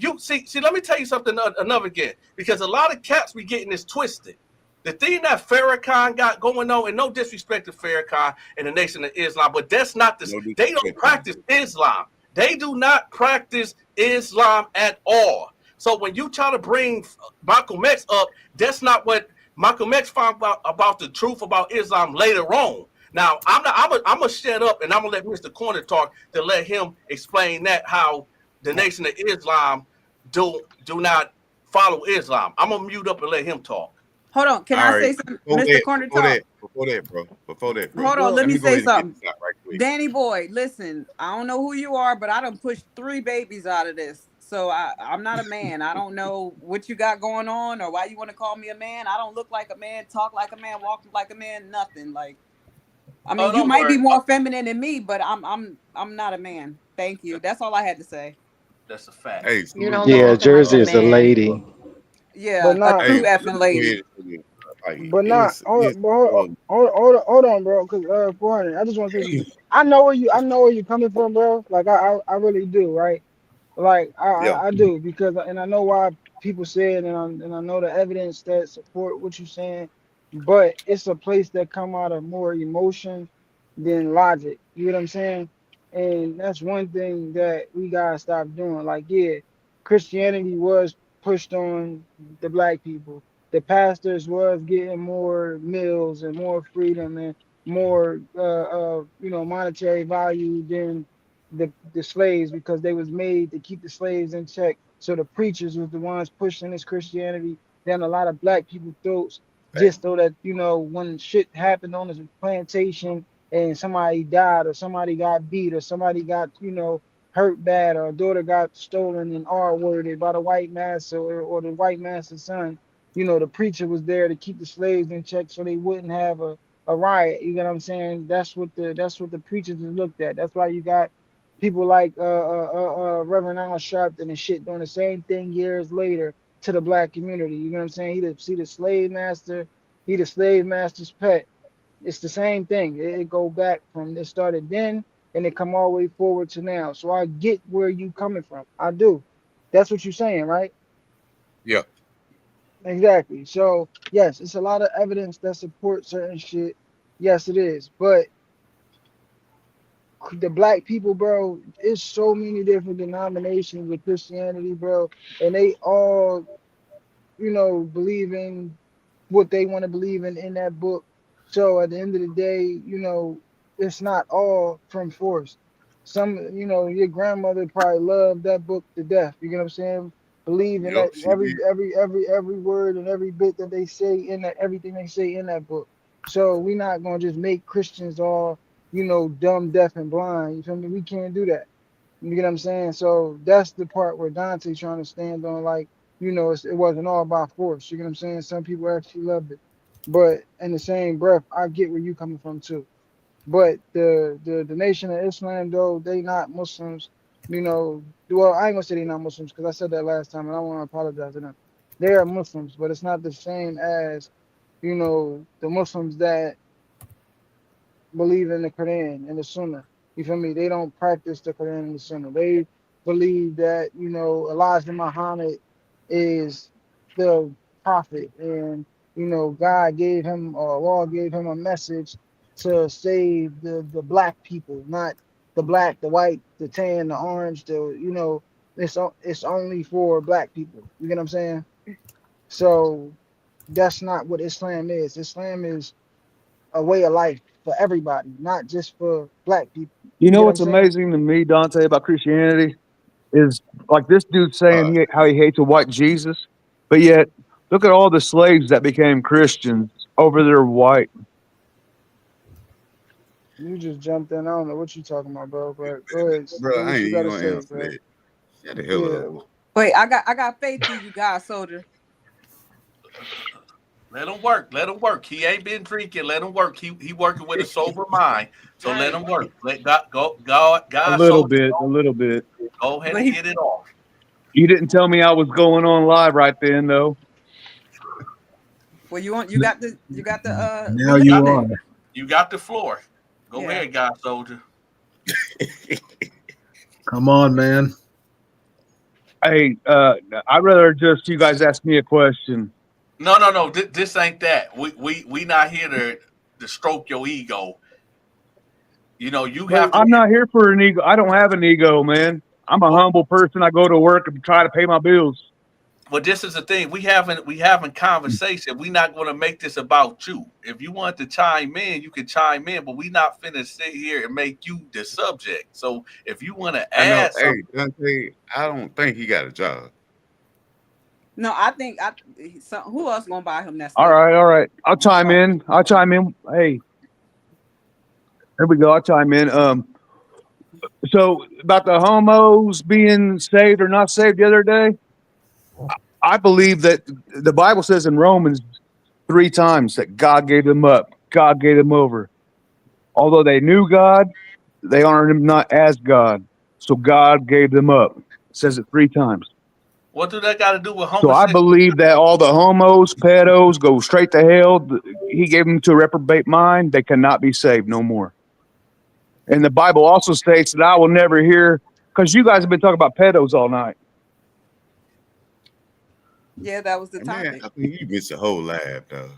You see. Let me tell you something. Another again, because a lot of cats be getting this twisted. The thing that Farrakhan got going on, and no disrespect to Farrakhan and the Nation of Islam, but that's not this. No They don't disrespect to practice you. Islam. They do not practice Islam at all. So when you try to bring Malcolm X up, that's not what Malcolm X found out about the truth about Islam later on. Now I'm not. I'm gonna shut up and I'm gonna let Mr. Corner talk to let him explain that how the Nation of Islam do not follow Islam. I'm gonna mute up and let him talk. Hold on. Can I All right. say something, Mr. Corner Talk? Before that, bro. Hold on. bro, Let Let me me go say ahead and get something. this out right quick. Danny boy, listen, I don't know who you are, but I done pushed 3 babies out of this. So I'm not a man. I don't know what you got going on or why you want to call me a man. I don't look like a man, talk like a man, walk like a man, nothing. Like, I Oh, mean, you don't might worry. be more feminine than me, but I'm not a man. Thank you. That's all I had to say. That's a fact. Hey, You salute. don't look Yeah, nothing like a Jersey is a man. lady. but Yeah, a not, Hey, true but let effing me go ahead lady. and say this. Like, but not. Hold, but hold, hold on, bro. Cause 400. I just want to say something. I know where you're coming from, bro. Like I really do, right? Like yeah, I do because and I know why people say it and I know the evidence that support what you're saying, but it's a place that come out of more emotion than logic. You know what I'm saying? And that's one thing that we gotta stop doing. Like, yeah, Christianity was pushed on the black people. The pastors was getting more meals and more freedom and more monetary value than the slaves because they was made to keep the slaves in check. So the preachers was the ones pushing this Christianity down a lot of black people's throats, fact. just so that when shit happened on this plantation and somebody died or somebody got beat or somebody got, hurt bad or a daughter got stolen and R-worded by the white master or the white master's son, the preacher was there to keep the slaves in check so they wouldn't have a riot. You know what I'm saying? That's what the preachers is looked at. That's why you got people like Reverend Al Sharpton and shit doing the same thing years later to the black community. You know what I'm saying? He the slave master, he the slave master's pet. It's the same thing. It go back from it started then and it come all the way forward to now. So I get where you coming from. I do. That's what you're saying, right? Yeah. Exactly. So yes, it's a lot of evidence that supports certain shit. Yes, it is. But the black people, bro, it's so many different denominations of Christianity, bro, and they all, believe in what they want to believe in that book. So at the end of the day, it's not all from force. Some, your grandmother probably loved that book to death. You know what I'm saying? Believe in Yep. that She did. every word and every bit that they say in that everything they say in that book. So we're not gonna just make Christians all, dumb, deaf, and blind. You feel me? We can't do that. You get what I'm saying? So that's the part where Dante trying to stand on, like, it wasn't all about force. You get what I'm saying? Some people actually loved it. But in the same breath, I get where you coming from too. But the Nation of Islam, though, they not Muslims, well, I ain't gonna say they not Muslims because I said that last time and I want to apologize to them. They are Muslims, but it's not the same as, the Muslims that believe in the Quran and the Sunnah. You feel me? They don't practice the Quran and the Sunnah. They believe that, Elijah Muhammad is the prophet and, God gave him or Allah gave him a message to save the black people, not the black, the white, the tan, the orange, it's only for black people. You get what I'm saying? So that's not what Islam is. Islam is a way of life for everybody, not just for black people. You You know get what I'm what's saying? amazing to me, Dante, about Christianity is like this dude saying Uh, how he hates a white Jesus, but yet look at all the slaves that became Christians over their white. You just jumped in. I don't know what you talking about, bro. But go ahead, say bro, I what ain't you even gotta gonna say, answer bro. that. Shut the hell up. Yeah, Wait, I got faith in you, guys, soldier. Let him work. Let him work. He ain't been drinking. Let him work. He working with a sober mind. So let him work. Let A God, little soldier, bit, a little bit. go ahead But and he, get it off. You didn't tell me I was going on live right then, though. well, you got the Now You release you got are. it. you got the floor. Go Yeah. ahead, God, soldier. Come on, man. Hey, I'd rather just you guys ask me a question. No. This ain't that. We not here to stroke your ego. You but have to I'm get. not here for an ego. I don't have an ego, man. I'm a Well, humble person. I go to work and try to pay my bills. But this is the thing. We having conversation. We not going to make this about you. If you want to chime in, you can chime in. But we not finna sit here and make you the subject. So if you want to I know. add Hey, something, Dante, I don't think he got a job. No, I think who else gonna buy him that All stuff? right, all right. I'll chime in. I'll chime in. Hey, there we go. I'll chime in. So about the homos being saved or not saved the other day, I believe that the Bible says in Romans 3 times that God gave them up, God gave them over. Although they knew God, they honored him not as God. So God gave them up. It says it 3 times. what do that got to do with So I homosexuality? believe that all the homos, pedos go straight to hell. He gave them to a reprobate mind. They cannot be saved no more. And the Bible also states that I will never hear, because you guys have been talking about pedos all night. Yeah, that was the And man, topic. I think you missed a whole live, dog.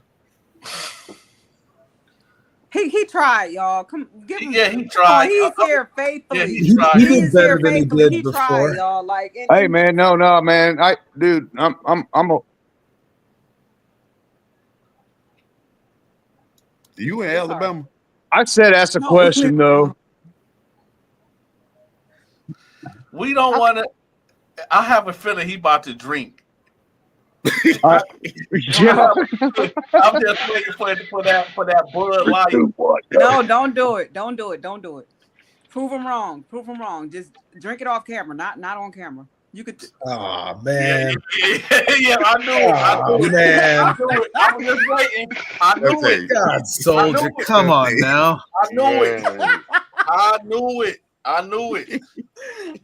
He tried, y'all. Come give him. Yeah, he Come on, tried. he's here Yeah, he faithfully. tried. He He did is here better than he faithfully. did He tried, before. y'all. Like Hey and man, no, man. Dude, I'm a. You in it's all right. Alabama? I said ask a No, question though. We don't I, want to. I have a feeling he about to drink. I, yeah. I'm just waiting for that Bud Light. No, don't do it. Don't do it. Don't do it. Prove them wrong. Prove them wrong. Just drink it off camera, not on camera. You could. Oh Yeah, man. yeah, I knew it. I Oh knew it. I man. knew it. I was just waiting. I knew it. Dante, God, I knew soldier, it. come on now. I knew it. Man, I knew it. I knew it.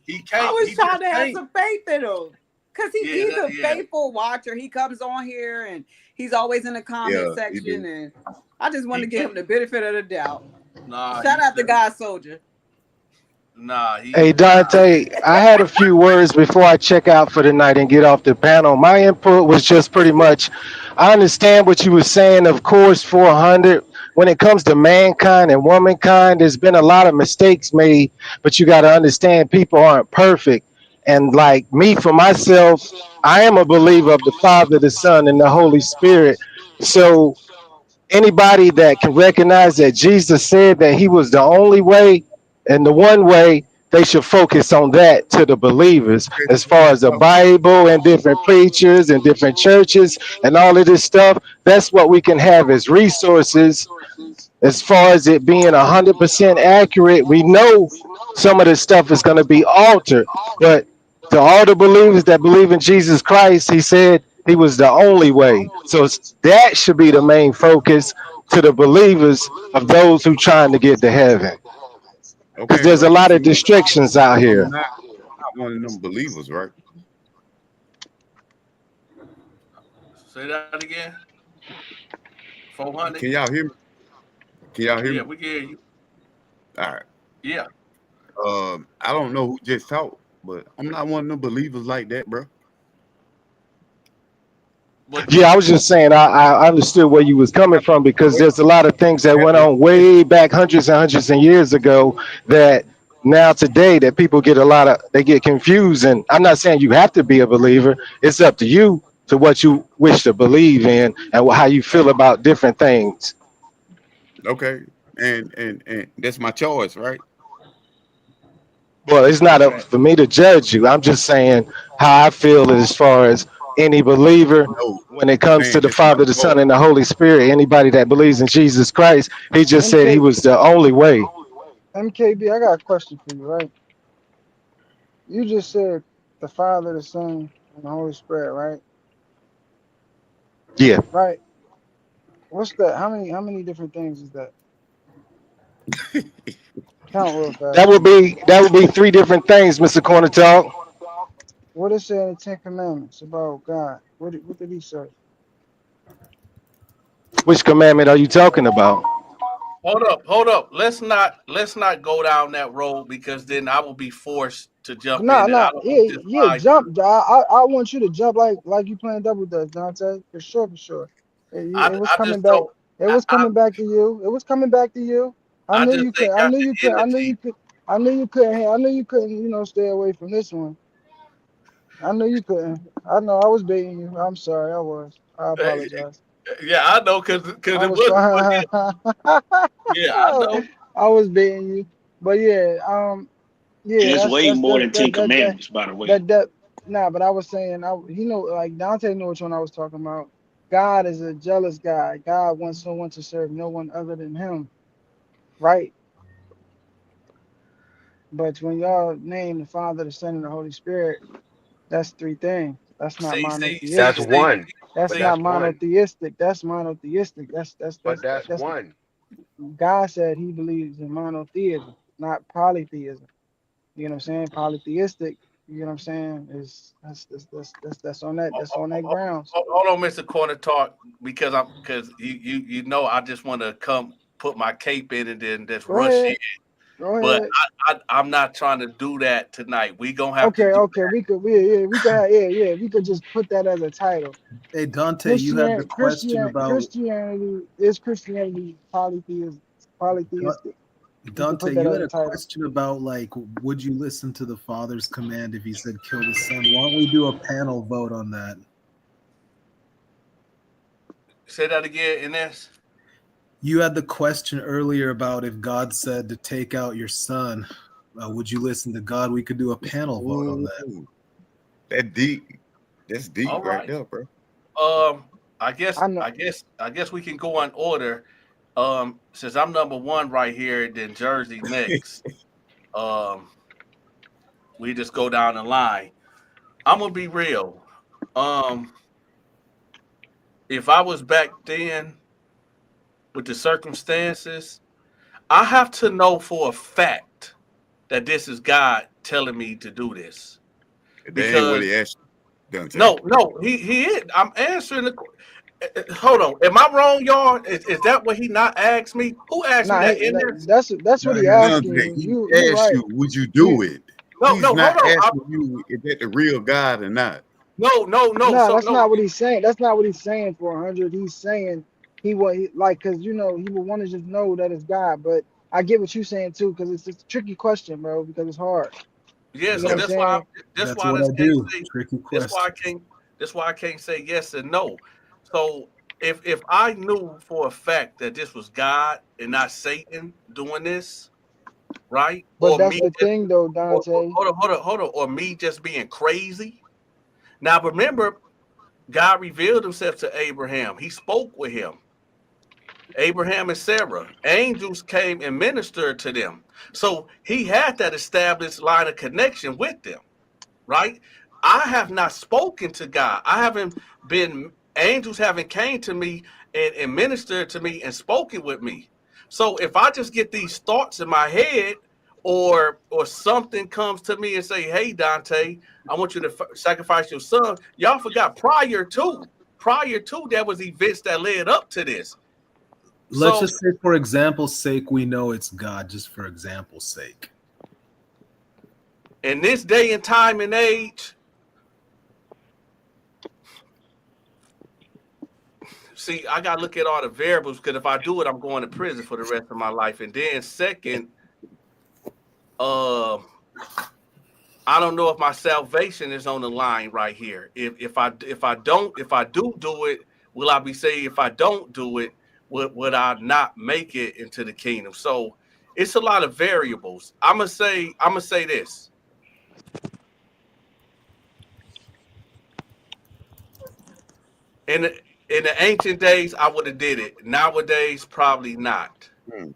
He I can't. was He trying just to have can't. some faith in him. Cause Yeah, he's a yeah. faithful watcher. He comes on here and he's always in the comment yeah, he section. do. And I just want He to give can't. him the benefit of the doubt. Nah, Shout out to God Soldier. nah. Hey Nah. Dante, I had a few words before I check out for the night and get off the panel. My input was just pretty much, I understand what you were saying. Of course, 400. When it comes to mankind and womankind, there's been a lot of mistakes made, but you got to understand people aren't perfect. And like me, for myself, I am a believer of the Father, the Son, and the Holy Spirit. So anybody that can recognize that Jesus said that he was the only way and the one way, they should focus on that to the believers. As far as the Bible and different preachers and different churches and all of this stuff, that's what we can have as resources. As far as it being 100% accurate, we know some of this stuff is going to be altered, but to all the believers that believe in Jesus Christ, he said he was the only way. So that should be the main focus to the believers of those who trying to get to heaven. Because Okay, there's a well, lot of see, distractions out I'm here. not one of them believers, right? Say that again. 400. Can y'all hear me? Can y'all hear Yeah, me? we can hear you. All right. Yeah, I don't know who just talked, but I'm not one of them believers like that, bro. but Yeah, I was just saying I understood where you was coming from because there's a lot of things that went on way back hundreds and hundreds of years ago that now today that people get a lot of they get confused. And I'm not saying you have to be a believer. It's up to you to what you wish to believe in and how you feel about different things. Okay, and that's my choice, right? Well, it's not up okay. for me to judge you. I'm just saying how I feel as far as any believer No, when it I'm comes to saying the that's my Father, the Son, choice. and the Holy Spirit. Anybody that believes in Jesus Christ, he just said he MK, was the only way. MKB, I got a question for you, right? You just said the Father, the Son, and the Holy Spirit, right? Yeah, Right. What's that? How many different things is that? Count real that fast. would be that would be three different things, Mr. Corner Talk. What is it in the Ten Commandments about God? What did he say? Which commandment are you talking about? Hold up. Let's not go down that road because then I will be forced to jump Nah, in, and I nah, don't yeah, want this yeah, ride. jump. I want you to jump like you playing double dutch, Dante, for sure, for sure. It was I coming just back. don't. It I, was I coming back to you. It was coming back to you. I I knew just you could. ain't I got knew you the could. I knew you energy. could. I knew you couldn't. I knew you couldn't. Stay away from this one. I knew you couldn't. I know. I was baiting you. I'm sorry. I was. I apologize. Yeah, I know, cause I it was was. But trying. yeah, I know. I was baiting you. But yeah. Yeah, It's that's way that's more that than that Ten that that Commandments, by the way. that that. Nah, but I was saying, like Dante knew which one I was talking about. God is a jealous God. God wants someone to serve no one other than Him, right? But when y'all name the Father, the Son, and the Holy Spirit, that's three things. That's not See, see, that's see, monotheistic. see, one, That's but see. not that's one, monotheistic. That's monotheistic. but that's That's one. God said He believes in monotheism, not polytheism. You know what I'm saying? Polytheistic. You know what I'm saying? Is that's on that. That's on that grounds. Hold on, Mr. Corner Talk, because you know I just want to come put my cape in and then just Go rush in. ahead. Go But ahead. I'm not trying to do that tonight. We gonna have to Okay. do Okay. We could just put that as a title. Hey Dante, you had the question about Christianity polytheistic. We could Dante, put that you as had a a title. question about like, would you listen to the father's command if he said kill the son? Why don't we do a panel vote on that? say that again, Ines. You had the question earlier about if God said to take out your son, would you listen to God? We could do a panel vote on that. Ooh, that deep. That's deep All right right. there, bro. I guess I know. we can go in order. Since I'm number one right here, then Jersey next. Um, we just go down the line. I'm gonna be real. Um, if I was back then with the circumstances, I have to know for a fact that this is God telling me to do this. That ain't what Because he asked you, Dante. no, he is. I'm answering the. Hold on, am I wrong, y'all? Is that what he not asked me? Who asked me Nah, that in this? that's what he asking Dante, you. he You asked right. you, would you do You it? No, He's no, hold not on. asking you, is that the real God or not? No. No, So that's no, not what he's saying. That's not what he's saying for 100. He's saying like, because he would want to just know that it's God. But I get what you're saying too, because it's just a tricky question, bro, because it's hard. yeah. You know So what I'm That's that's why. saying? That's that's why I what I just can't do. say. Tricky That's why I question. can't. That's why I can't say yes and no. So if I knew for a fact that this was God and not Satan doing this, right? But Or that's me the just thing, though, or Dante. hold on, or me just being crazy. Now remember, God revealed Himself to Abraham. He spoke with him. Abraham and Sarah. Angels came and ministered to them. So he had that established line of connection with them, right? I have not spoken to God. I haven't been, angels haven't came to me and ministered to me and spoken with me. So if I just get these thoughts in my head or something comes to me and say, hey, Dante, I want you to sacrifice your son. Y'all forgot prior to there was events that led up to this. Let's So just say, for example's sake, we know it's God. Just for example's sake. in this day and time and age, see, I got to look at all the variables because if I do it, I'm going to prison for the rest of my life. And then second, uh, I don't know if my salvation is on the line right here. If I do it, will I be saved? If I don't do it, would I not make it into the kingdom? So it's a lot of variables. I'm gonna say this. In the, in the ancient days, I would have did it. Nowadays, probably not. Hmm.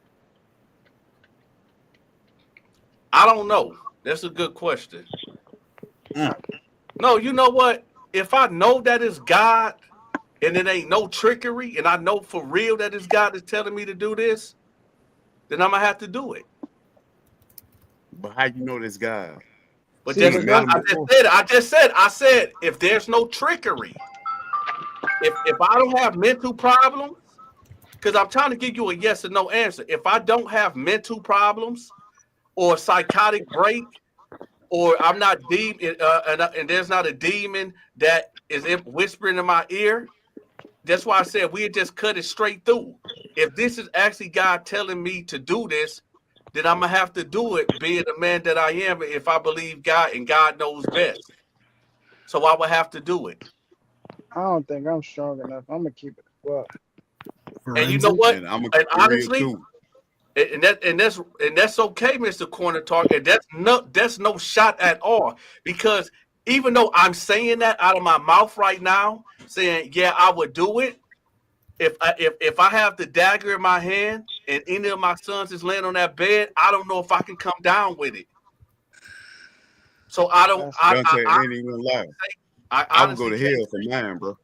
I don't know. That's a good question. Mm. No, you know what? If I know that it's God and it ain't no trickery, and I know for real that it's God that's telling me to do this, then I'm gonna have to do it. But how you know this God? But See, You just done but met I, him I that's just before? said, if there's no trickery, if I don't have mental problems, because I'm trying to give you a yes or no answer. If I don't have mental problems or psychotic break, or I'm not deep, and there's not a demon that is whispering in my ear. That's why I said we just cut it straight through. If this is actually God telling me to do this, then I'm gonna have to do it, being the man that I am. If I believe God and God knows best, so I will have to do it. I don't think I'm strong enough. I'm gonna keep it. Well, And you know Forensic. what? And I'm gonna And keep it real honestly, too. and that's okay, Mr. Corner Talk, and that's no shot at all. Because even though I'm saying that out of my mouth right now, saying yeah, I would do it. If I have the dagger in my hand and any of my sons is laying on that bed, I don't know if I can come down with it. So I don't. that's Dante ain't even gonna lie. I I would go honestly to can't hell for say. mine, bro.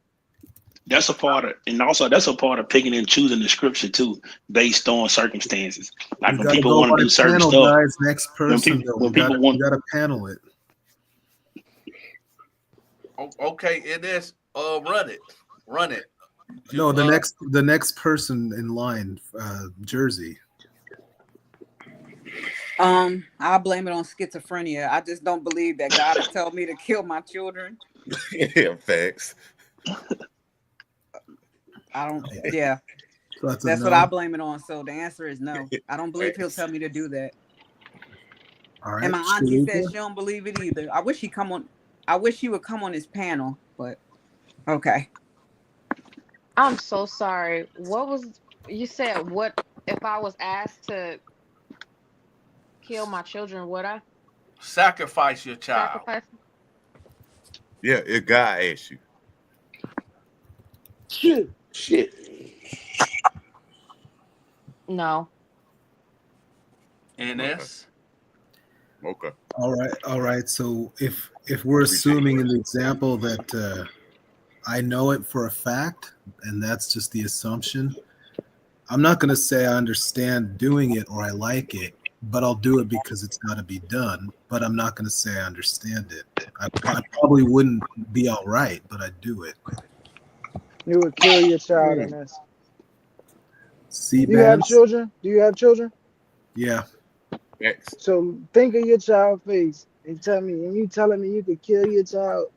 That's a part of, and also that's a part of picking and choosing the scripture too, based on circumstances. We Like when got to people go want to by do certain panel, stuff, guys. Next person, though. when people want, We got to panel it. Okay, it is. Run it. No, You the next person in line, Jersey. I blame it on schizophrenia. I just don't believe that God has told me to kill my children. Yeah, facts. I don't. Yeah, So that's a that's what I no. blame it on. So the answer is no. I don't believe He'll Facts. tell me to do that. All And right, my auntie says Shanika. she don't believe it either. I wish he come on. I wish he would come on this panel, but okay. I'm so sorry. What was you said? What if I was asked to kill my children? Would I sacrifice your child. sacrifice? Yeah, if God asks you. Shit. No. Okay. NS. Okay. All right. So if we're Appreciate assuming in you. the example that I know it for a fact, and that's just the assumption, I'm not going to say I understand doing it or I like it, but I'll do it because it's got to be done. But I'm not going to say I understand it. I probably wouldn't be all right, but I'd do it. You would kill your child, Mm. and that's. See, Do you have bands? children? Do you have children? Yeah. X. So think of your child face and tell me, and you telling me you could kill your child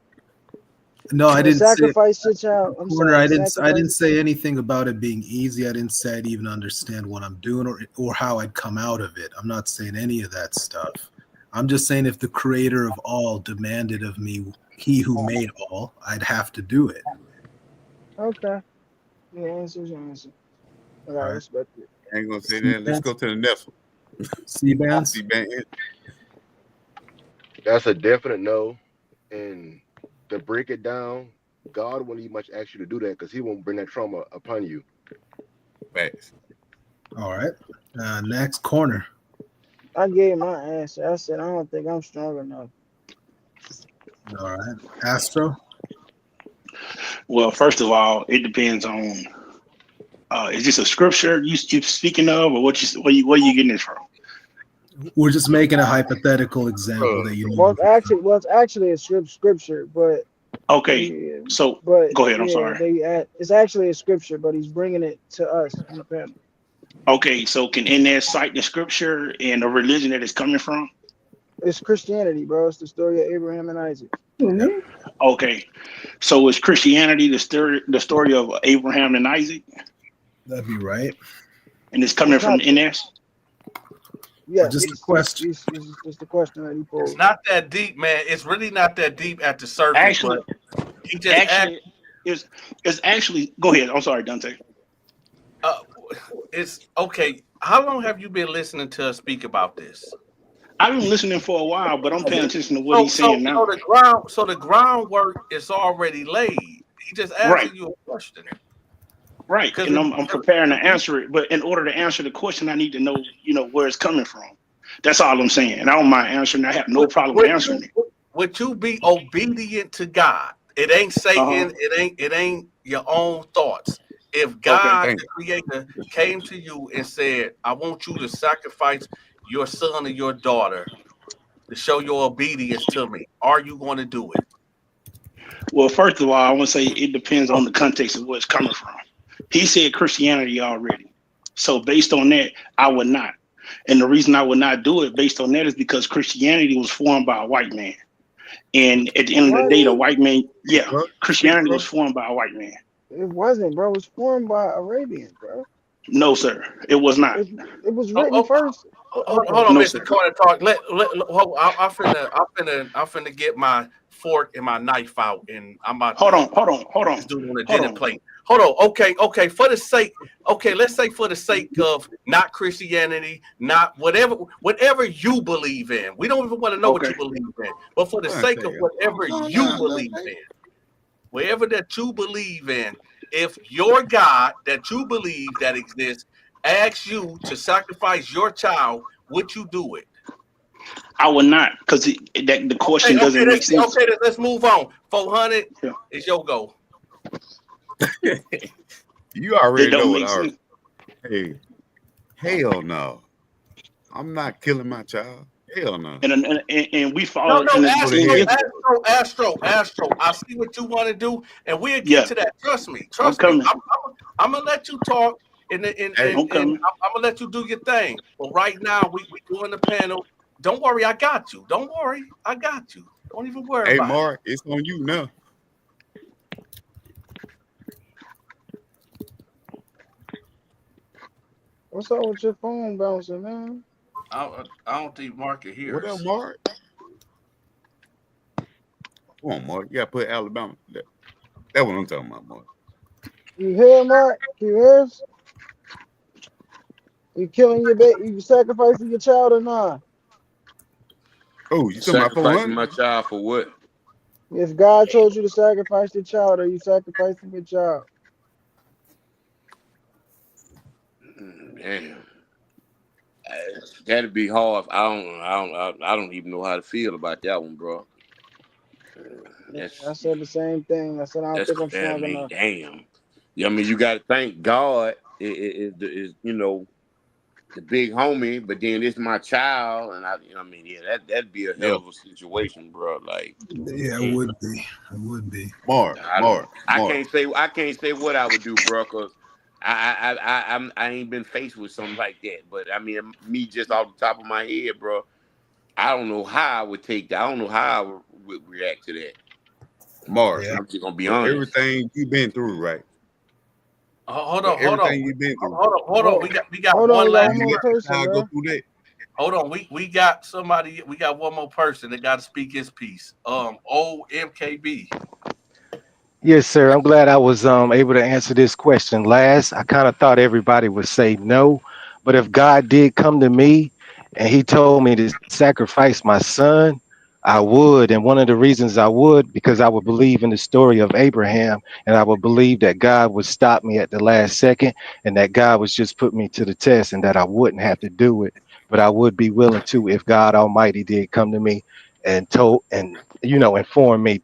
No, I or didn't say sacrifice your child. I'm corner. sorry, I didn't sacrifice. say anything about it being easy. I didn't say I'd even understand what I'm doing or how I'd come out of it. I'm not saying any of that stuff. I'm just saying if the creator of all demanded of me, he who made all, I'd have to do it. Okay. Your answer's your answer. I All gotta right. respect it. I ain't gonna say C that. Let's go bands. to the next one. C bands. See, man. That's a definite no. And to break it down, God won't even much ask you to do that because He won't bring that trauma upon you. Facts. All right. Next corner. I gave my answer. I said I don't think I'm strong enough. All right. Astro. Well, first of all, it depends on is this a scripture you speaking of, or where you getting this from? We're just making a hypothetical example Uh, that you Well, know. it's actually a scripture, but Okay, he, so but go ahead. I'm yeah, sorry. it's actually a scripture, but he's bringing it to us on the panel. Okay, so can in there cite the scripture and the religion that it's coming from? It's Christianity, bro. It's the story of Abraham and Isaac. Yeah, Okay, so is Christianity the story of Abraham and Isaac, that'd be right. and it's coming It's from not. NS? Yes, Just a question. it's just the question that he It's posed. not that deep, man. It's really not that deep at the surface, but Actually, he just asked. actually, it's actually. Go ahead. I'm sorry, Dante. Uh, it's okay. How long have you been listening to us speak about this? I've been listening for a while, but I'm paying Okay. attention to what So he's so saying so now. the groundwork is already laid. He just Right, asking you a question. right, Because and I'm preparing to answer it. But in order to answer the question, I need to know, where it's coming from. That's all I'm saying. And I don't mind answering. I have no would, problem with would answering you it. would you be obedient to God? It ain't Uh huh. Satan. It ain't your own thoughts. If Okay. God, thank the Creator, came to you and said, "I want you to sacrifice your son or your daughter to show your obedience to me," are you going to do it? Well, first of all, I want to say it depends on the context of where it's coming from. He said Christianity already. So based on that, I would not. And the reason I would not do it based on that is because Christianity was formed by a white man. And at the end of the What? day, the white man, Speak yeah, up. Speak Christianity up. was formed by a white man. It wasn't, bro. It was formed by Arabians, bro. No, sir, it was not. It it was Oh, written oh, first. hold Okay. on, No, Mister sir. Corner Talk. Hold, I'm finna get my fork and my knife out, and I'm about Hold to on, hold on, hold put on, this dude on a hold dinner on. plate. Hold on, okay. Let's say for the sake of not Christianity, not whatever you believe in. We don't even want to know what Okay. you believe in, but for the you. sake of whatever Calm you down, believe Dante. in, wherever that you believe in, if your God that you believe that exists asks you to sacrifice your child, would you do it? I would not, because that the question doesn't make sense. Let's move on. 400 Yeah. is your goal. You It already know don't what make I already. sense. Hey, hell no. I'm not killing my child. Hell no. And we No, fall no, in the Go to in hell. if Astro. I see what you want to do, and we'll get yeah, to that. Trust me, I'm trust me. coming. I'm gonna let you talk, Hey, I'm coming. I'm gonna let you do your thing. But right now, we doing the panel. Don't worry, I got you. Don't worry, I got you. Don't even worry hey, about it. Mark, it's on you now. What's up with your phone bouncing, man? I don't think Mark can hear What up, us. Mark? Come on, Mark. You gotta put Alabama. That's what I'm talking about, Mark. You hear, Mark? You hear us? You killing your baby? You sacrificing your child or not? Oh, you talking about Sacrificing 400? my child for what? If God told you to sacrifice your child, are you sacrificing your child? Damn. That'd be hard. I don't even know how to feel about that one, bro. Yeah, I That's said the same thing. I said I don't that's think I'm I strong mean, enough. damn. Yeah, I mean, you got to thank God is the big homie, but then it's my child, and I mean, yeah, that'd be a hell Yeah. of a situation, bro. Like, Yeah, it man, would be. It would be. Mark, I don't. Mark, Mark. I can't say what I would do, bro, because I ain't been faced with something like that. But I mean, me just off the top of my head, bro, I don't know how I would take that. I don't know how I would react to that. Mark, Yeah. I'm just gonna be for honest. everything you've been through, right? Hold For on, hold on, everything you've been through, hold on. Hold, We got hold on, one we got last. one you more let your person, child go bro. through that. Hold on, we got somebody. We got one more person that got to speak his piece. OMKB. Yes, sir. I'm glad I was able to answer this question last. I kind of thought everybody would say no, but if God did come to me and He told me to sacrifice my son, I would. And one of the reasons I would, because I would believe in the story of Abraham, and I would believe that God would stop me at the last second, and that God was just put me to the test, and that I wouldn't have to do it, but I would be willing to if God Almighty did come to me and told and informed me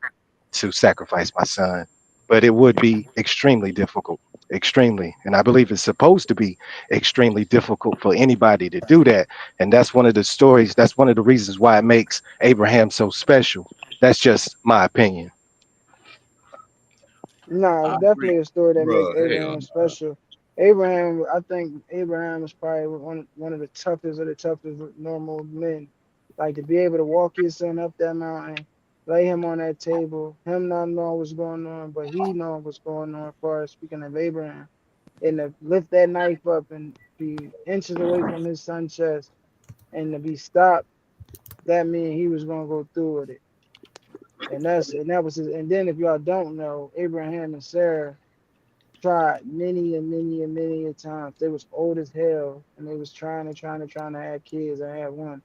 to sacrifice my son. But it would be extremely difficult, extremely. And I believe it's supposed to be extremely difficult for anybody to do that. And that's one of the stories, that's one of the reasons why it makes Abraham so special. That's just my opinion. Nah, I it's agree. definitely a story that makes Bro, hell, Abraham special. Abraham, I think Abraham is probably one of the toughest of the toughest normal men. Like to be able to walk his son up that mountain, lay him on that table, him not knowing what's going on, but he knowing what's going on. As far as speaking of Abraham, and to lift that knife up and be inches away from his son's chest, and to be stopped, that mean he was gonna go through with it. And that was his. And then if y'all don't know, Abraham and Sarah tried many and many and many a times. They was old as hell, and they was trying to have kids. I had one,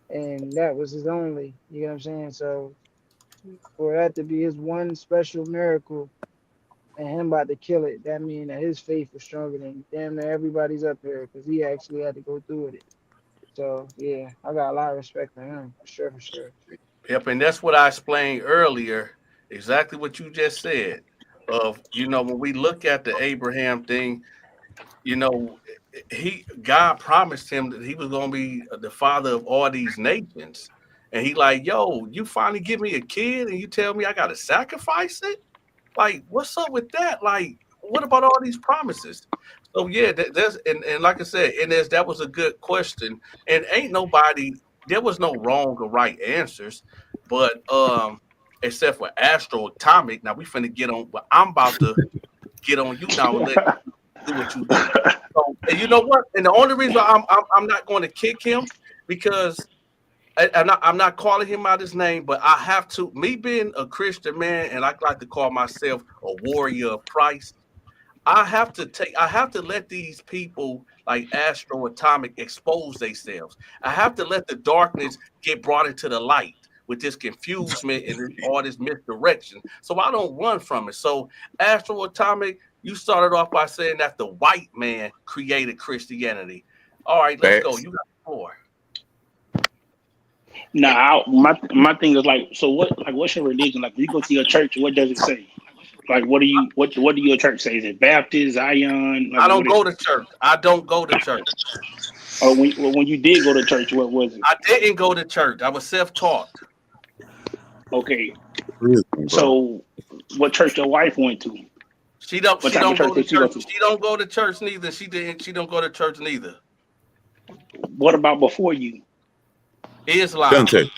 and that was his only. You know what I'm saying? So for that to be his one special miracle, and him about to kill it, that mean that his faith was stronger than damn near everybody's up here, because he actually had to go through with it. So yeah, I got a lot of respect for him, for sure, for sure. Yep, and that's what I explained earlier. Exactly what you just said. When we look at the Abraham thing, you know, God promised him that he was going to be the father of all these nations, and he like, yo, you finally give me a kid, and you tell me I got to sacrifice it? Like, what's up with that? Like, what about all these promises? So yeah, there's and like I said, and that was a good question. And ain't nobody there was no wrong or right answers, but except for Astro Atomic. Now we finna get on. But I'm about to get on you now and let you do what you do. So, and you know what? And the only reason I'm not going to kick him because I'm not calling him out his name, but I have to. Me being a Christian man, and I like to call myself a warrior of Christ. I have to let these people like Astro Atomic expose themselves. I have to let the darkness get brought into the light with this confusement and all this misdirection. So I don't run from it. So Astro Atomic, you started off by saying that the white man created Christianity. All right, let's go. Facts. You got four. Now, my thing is like, so what? Like, what's your religion? Like, when you go to your church, what does it say? Like, what do your church say? Is it Baptist, Zion? Like, I don't what is go it? to church. I don't go to church. Or when you did go to church, what was it? I didn't go to church. I was self-taught. Okay, Listen, bro. so what church your wife went to? She don't What she type of don't church go to did she go church. to? She don't go to church neither. She don't go to church neither. What about before you? Islam. Dante.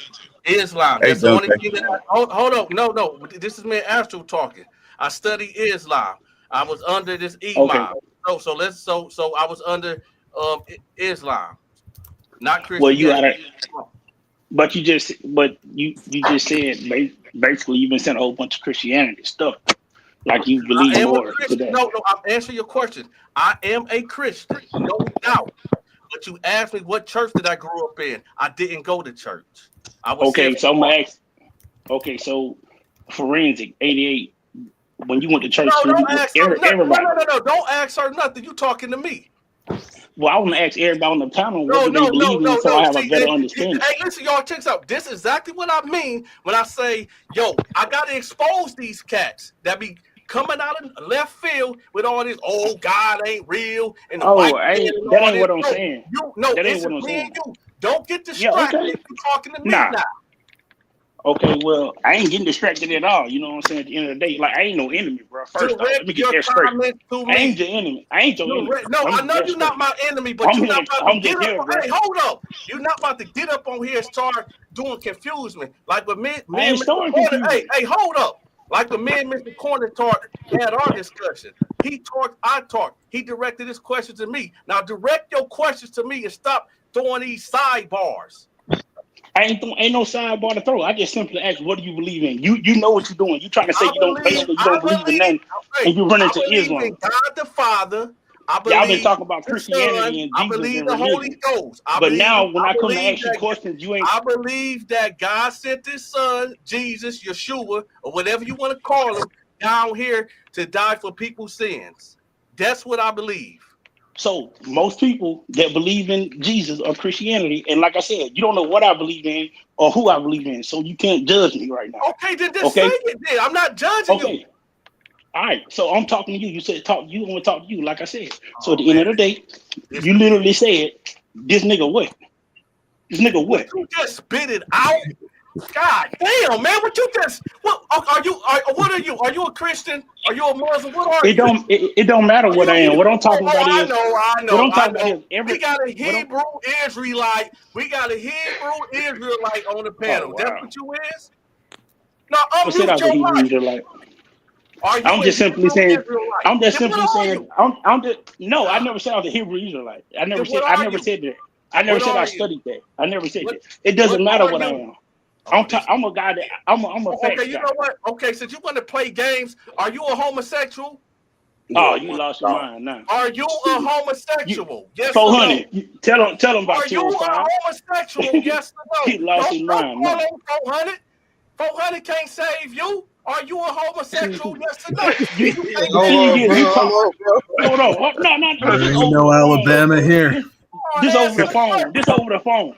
Islam. Hey, That's the only Dante. thing that hold up. No. This is me and Astro talking. I study Islam. I was under this Okay, imam. So I was under Islam, not well you got Christianity. to but you just said basically you've been sent a whole bunch of Christianity stuff. Like you I believe am a more to Christian. that. No, I'm answering your question. I am a Christian, no doubt. But you asked me what church did I grow up in. I didn't go to church. I was Okay, so I'm self-taught. gonna ask. Okay, so forensic 88. When you went to No, church, don't ask her nothing. No, everybody. no, no, no. Don't ask her nothing. You talking to me. Well, I want to ask everybody on the panel what No, do they no, no, believe in, no, so I no. have a See, better hey, understanding. hey, listen, y'all, check this out. This is exactly what I mean when I say, yo, I gotta expose these cats that be coming out of left field with all this, oh, God ain't real, and the white Oh, man and that all ain't this. what I'm No, saying. no, That ain't it's what just I'm me and saying. you. Don't get Yeah, distracted. okay. You talking to me Nah. now. Okay, well, I ain't getting distracted at all. You know what I'm saying? At the end of the day, like I ain't no enemy, bro. First off, let Direct me get your that straight. comments to I ain't me. your enemy. I ain't your enemy. No, Let me I get know that you're not straight. my enemy, but you're not about to I'm get just up here, on. bro. Hey, hold up. You're not about to get up on here and start doing confusion. Like with I me and ain't Mr. starting Corner. Hey, confusion. hey, hold up. Like when me and Mr. Corner had our discussion. He talked, I talked. He directed his questions to me. Now direct your questions to me and stop throwing these sidebars. Ain't no sidebar to throw. I just simply ask, what do you believe in? You know what you're doing. You trying to say I you don't believe, basically you I don't believe in believe, nothing, and hey, you run I into believe in Islam. God the Father. I Y'all been believe talking about the Son. Christianity and I Jesus believe and the Holy religion, Ghost. but now when I I come to believe ask you that questions, you ain't. I believe that God sent his son, Jesus, Yeshua, or whatever you want to call him, down here to die for people's sins. That's what I believe. So most people that believe in Jesus or Christianity, and like I said, you don't know what I believe in or who I believe in, so you can't judge me right now. Okay, then just say Okay? it then. I'm not judging you. Okay. All right. So I'm talking to you. You said talk. You want to talk to you, like I said. So at Oh the end man, of the day, this you kid. literally said, "This nigga what? This nigga Would what?" you just spit it out? God damn, man! What you just? What are you? What are you? Are you a Christian? Are you a Muslim? What are you? It don't matter Are what you I am. Hebrew? What I'm talking about I is know, I what know, I'm I talking about know. is every We got a what I'm. Hebrew Israelite. We got a Hebrew Israelite on the Oh panel. That's wow! what you is. Now I said I unmute was a your Hebrew mic. Israelite. Are you I'm a just simply Hebrew saying. Israelite? I'm just Then what simply are saying. you? I'm just no. I God. never said I was a Hebrew Israelite. Then what I are never you? said that. I never What said I are you? studied that. I never said What that. It what doesn't matter are what I you? am. Oh, this I'm a guy that I'm a okay, facts you guy. know what? Okay, since you want to play games, are you a homosexual? Oh, Oh you my lost your God. mind now. Are you a You homosexual? Yes or no? 400. Tell him about Are you a 205. homosexual? Yes or He no? lost his Don't mind call now. on 400. 400 can't save you. Are you a homosexual? Yes or no? You You Yeah, can't the hold tell thing on, me. is bro. you Hold talk. on, bro. Hold on. No, no, There just ain't over no the phone. Alabama here. Just Come on, over the answer the phone. Just question. over the phone.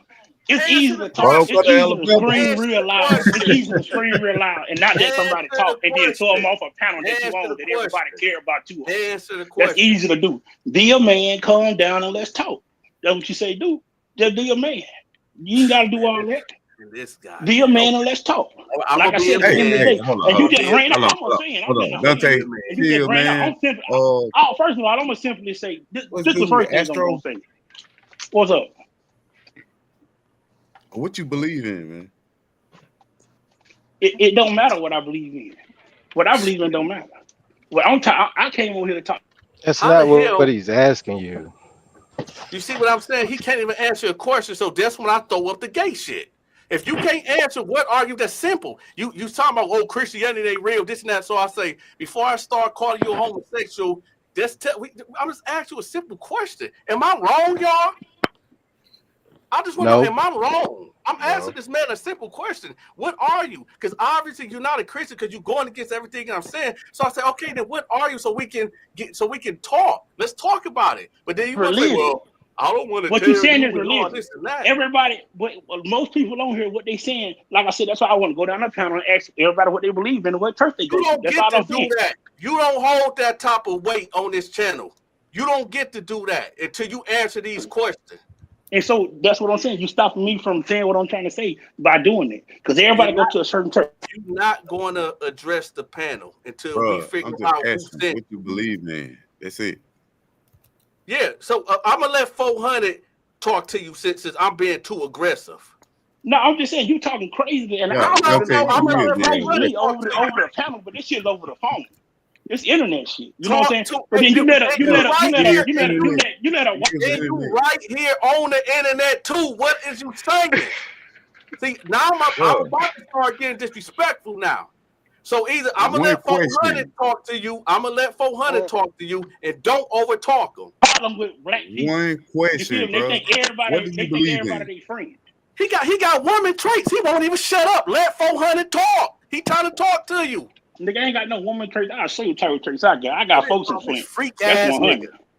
It's Answer easy the to talk. Don't It's go question. to easy to Alabama. scream Answer real the loud. It's question. easy to scream real loud and not let Answer somebody the talk and then throw them question. off a panel that you Answer own the that everybody question. care about you on. Answer the That's question. easy to do. Be a man, calm down, and let's talk. That's what you say do. Just be a man. You ain't gotta do all that. And this guy, Be a man. man and Okay. let's talk. I'm Like gonna I be a said, at the Hey, end of the man. hey, day, hold on, and you I'm gonna just be a ran. hold on, man. I'm hold gonna on, say it. hold I'm on. gonna be Dante, a man. And you just chill, ran out. man. First of all, I'm gonna simply say What's this is the good, first thing I'm gonna Astro? say. What's up? What you believe in, man? It don't matter what I believe in. What I believe in don't matter. Well, I came over here to talk. That's How the not what hell? he's asking you. You see what I'm saying? He can't even answer a question, so that's when I throw up the gay shit. If you can't answer what are you, that's simple. You talking about Christianity ain't real, this and that. So I say before I start calling you a homosexual, I'm just asking you a simple question. Am I wrong, y'all? I just want to know, No, am I wrong? I'm No. asking this man a simple question. What are you? Because obviously you're not a Christian because you're going against everything I'm saying. So I say, okay, then what are you? So we can talk. Let's talk about it. But then you want to say, Religion. well, I don't want to What tell you saying you is and all religion. this and that. Everybody, well, most people on here, what they saying, like I said, that's why I want to go down the panel and ask everybody what they believe in and what church they You go to. don't That's get all to I'm do saying. that. You don't hold that type of weight on this channel. You don't get to do that until you answer these questions. And so that's what I'm saying. You stopping me from saying what I'm trying to say by doing it. Because You're everybody go not to a certain church. you're not going to address the panel until we Bro, figure I'm just out who asking sent what you believe in. That's it. Yeah, so I'm gonna let 400 talk to you since I'm being too aggressive. No, I'm just saying you talking crazy, and No, Yeah, I no, understand Dante, that no. you I'm you gonna good, talk let crazy to man. 400 me talk to you. over the panel, but this shit's over the phone. This internet shit. You know what I'm Talk saying? to But then you, and Yeah, right use here, the internet. you let a Use the and you internet. right here on the internet too. What is you saying? See, now I'm Bro, about to start getting disrespectful now. So either I'm gonna one let 400 question. talk to you, I'm gonna let 400 uh, talk to you, and don't overtalk them. problem with black people. One You feel question, me? bro. What do you They think believe everybody in? they friend. He got woman traits. He won't even shut up. Let 400 talk. He trying to talk to you. Nigga ain't got no woman traits. I'll show you type of traits I got. I got folks in This Flint. freak That's ass nigga. 100.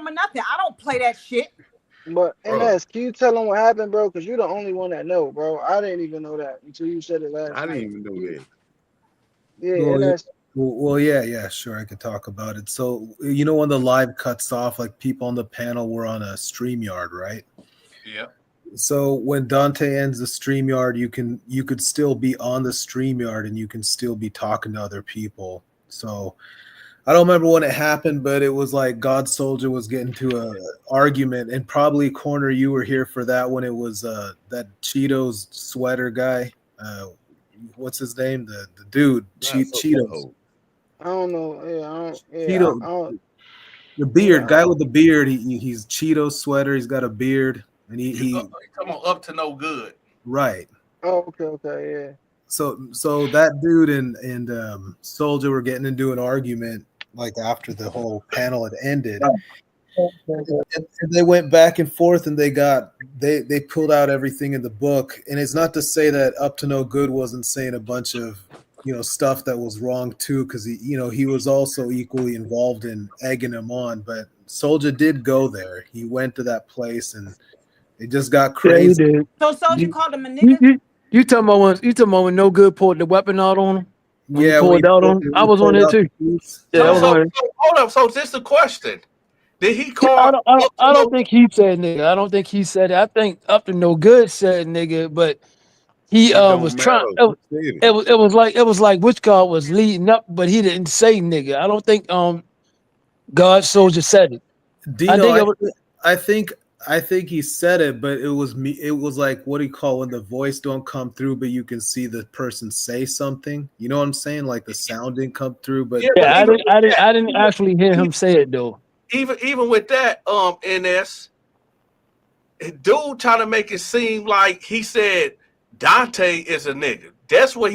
from or nothing. I don't play that shit. But bro. MS, can you tell them what happened, bro? Because you're the only one that know, bro. I didn't even know that until you said it last I didn't night. even know You, that. yeah, Well, and yeah, that's yeah, sure, I could talk about it. So, when the live cuts off, like people on the panel were on a StreamYard, right? Yeah. So when Dante ends the StreamYard, you could still be on the StreamYard and you can still be talking to other people. So I don't remember when it happened, but it was like God Soldier was getting to a argument, and probably Corner, you were here for that when it was that Cheetos sweater guy. What's his name? The dude, Not so. Cheetos. Oh, I don't know. Cheeto, I don't. the Yeah, beard guy with the beard. He's Cheeto sweater. He's got a beard, and he Come on, up to no good. right. oh, okay, yeah. So that dude and Soldier were getting into an argument like after the whole panel had ended, and they went back and forth, and they pulled out everything in the book. And it's not to say that Up to No Good wasn't saying a bunch of stuff that was wrong too, because he was also equally involved in egging him on. But Soldier did go there. He went to that place, and it just got Yeah, he crazy. did. So Soldier You, called him a you, nigga. you, you talking about when No Good pulled the weapon out on him? When he Yeah, when pulled out on him? I he was on pulled there out the too. piece. Yeah, I So was Yeah. so on there. so hold up. So this the question. Did he Yeah, call up to I no don't think he said nigga. I don't think he said it. I think Up to No Good said nigga, but he it was don't trying. matter who said it. It was like which God was leading up, but he didn't say nigga. I don't think God Soldier said it. I Dino, think it was I think I think he said it, but it was me. It was like, what do you call when the voice don't come through, but you can see the person say something. You know what I'm saying? Like the sound didn't come through, but yeah, but yeah. I even didn't with I didn't that, I didn't actually hear him say it though. even with that, NS dude trying to make it seem like he said Dante is a nigga. That's what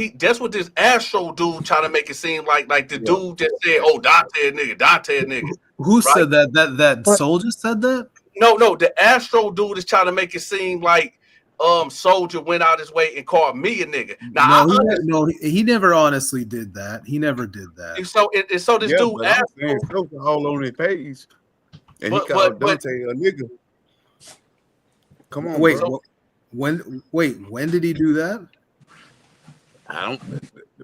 this Astro dude trying to make it seem like the Yeah. dude just said, oh, Dante a nigga, Dante a nigga. who Right? said that? That But soldier said that? No, the Astro dude is trying to make it seem like Soldier went out his way and called me a nigga. Now No, I understand. he never honestly did that. He never did that. So this Yeah, dude but I'm saying Astro, stuff all on his page, and he called but Dante a nigga. Come on, Wait, bro. so when did he do that? I don't,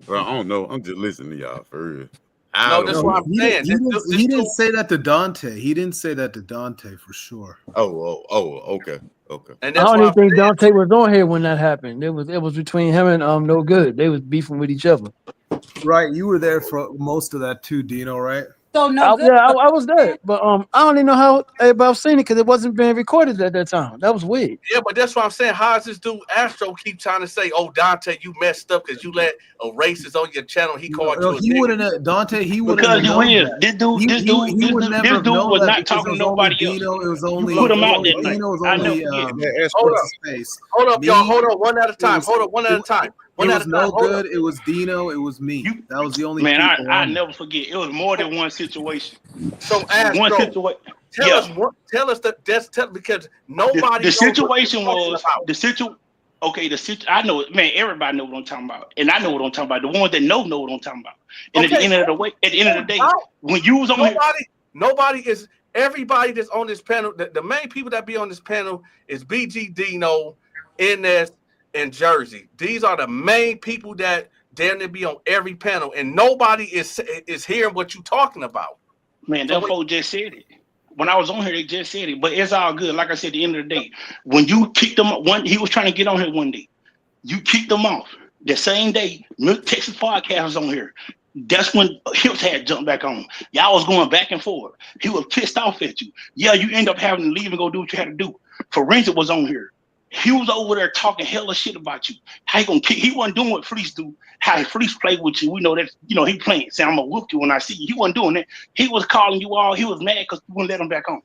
bro. I don't know. I'm just listening to y'all for real. I no, don't that's No, what know. I'm saying. This he didn't dude, say that to Dante. He didn't say that to Dante for sure. Okay, okay. and I that's don't why even I'm think saying. Dante was on here when that happened. It was between him and No Good. They was beefing with each other. Right, you were there for most of that too, Dino, right? So no good Yeah, was I was a man. there, but I don't even know how everybody was seeing it because it wasn't being recorded at that time. That was weird. Yeah, but that's what I'm saying. How does this dude Astro keep trying to say, "Oh, Dante, you messed up because you let a racist on your channel. He No, called no, you a he nigga." wouldn't have Dante. He wouldn't Because have you known is that. this dude, this dude, He this would dude, never this have dude known was that not because talking to nobody else. It You put him was out only that night. Dino, it was I never only forget it. Man, hold what's up, his face? y'all. Me. Hold on, one at a It time. was Hold up, one it, at a time. it One at was a time. no Hold up. good. It was Dino. It was me. You That was the only man, people I on there. never forget. It was more than one situation. So One Astro, situation. tell Yeah. us what. Tell us that. That's tell because The nobody knows what you're situation talking was about. the situ. Okay, I know it, man. Everybody know what I'm talking about, and I know what I'm talking about. The ones that know what I'm talking about. And at the Okay, end of the way, at the end of no the day, doubt. when you was on here, Nobody is. Everybody that's on this panel. The main people that be on this panel is BG Dino, NS, and Jersey. These are the main people that damn near be on every panel, and nobody is hearing what you talking about. man, So them when folks just said it. When I was on here, they just said it. But it's all good. Like I said, at the end of the day, when you kicked him, he was trying to get on here one day. You kicked him off. The same day, Texas Podcast was on here. That's when Hips had jumped back on. Y'all was going back and forth. He was pissed off at you. Yeah, you end up having to leave and go do what you had to do. Forensic was on here. He was over there talking hella shit about you. How you gonna kick? He wasn't doing what Fleece do. How Fleece played with you. We know that, he playing. Say, I'm gonna whoop you when I see you. He wasn't doing that. He was calling you all. He was mad because you wouldn't let him back on.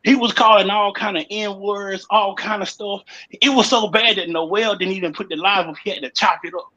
He was calling all kind of N words, all kind of stuff. It was so bad that Noel didn't even put the live up. He had to chop it up.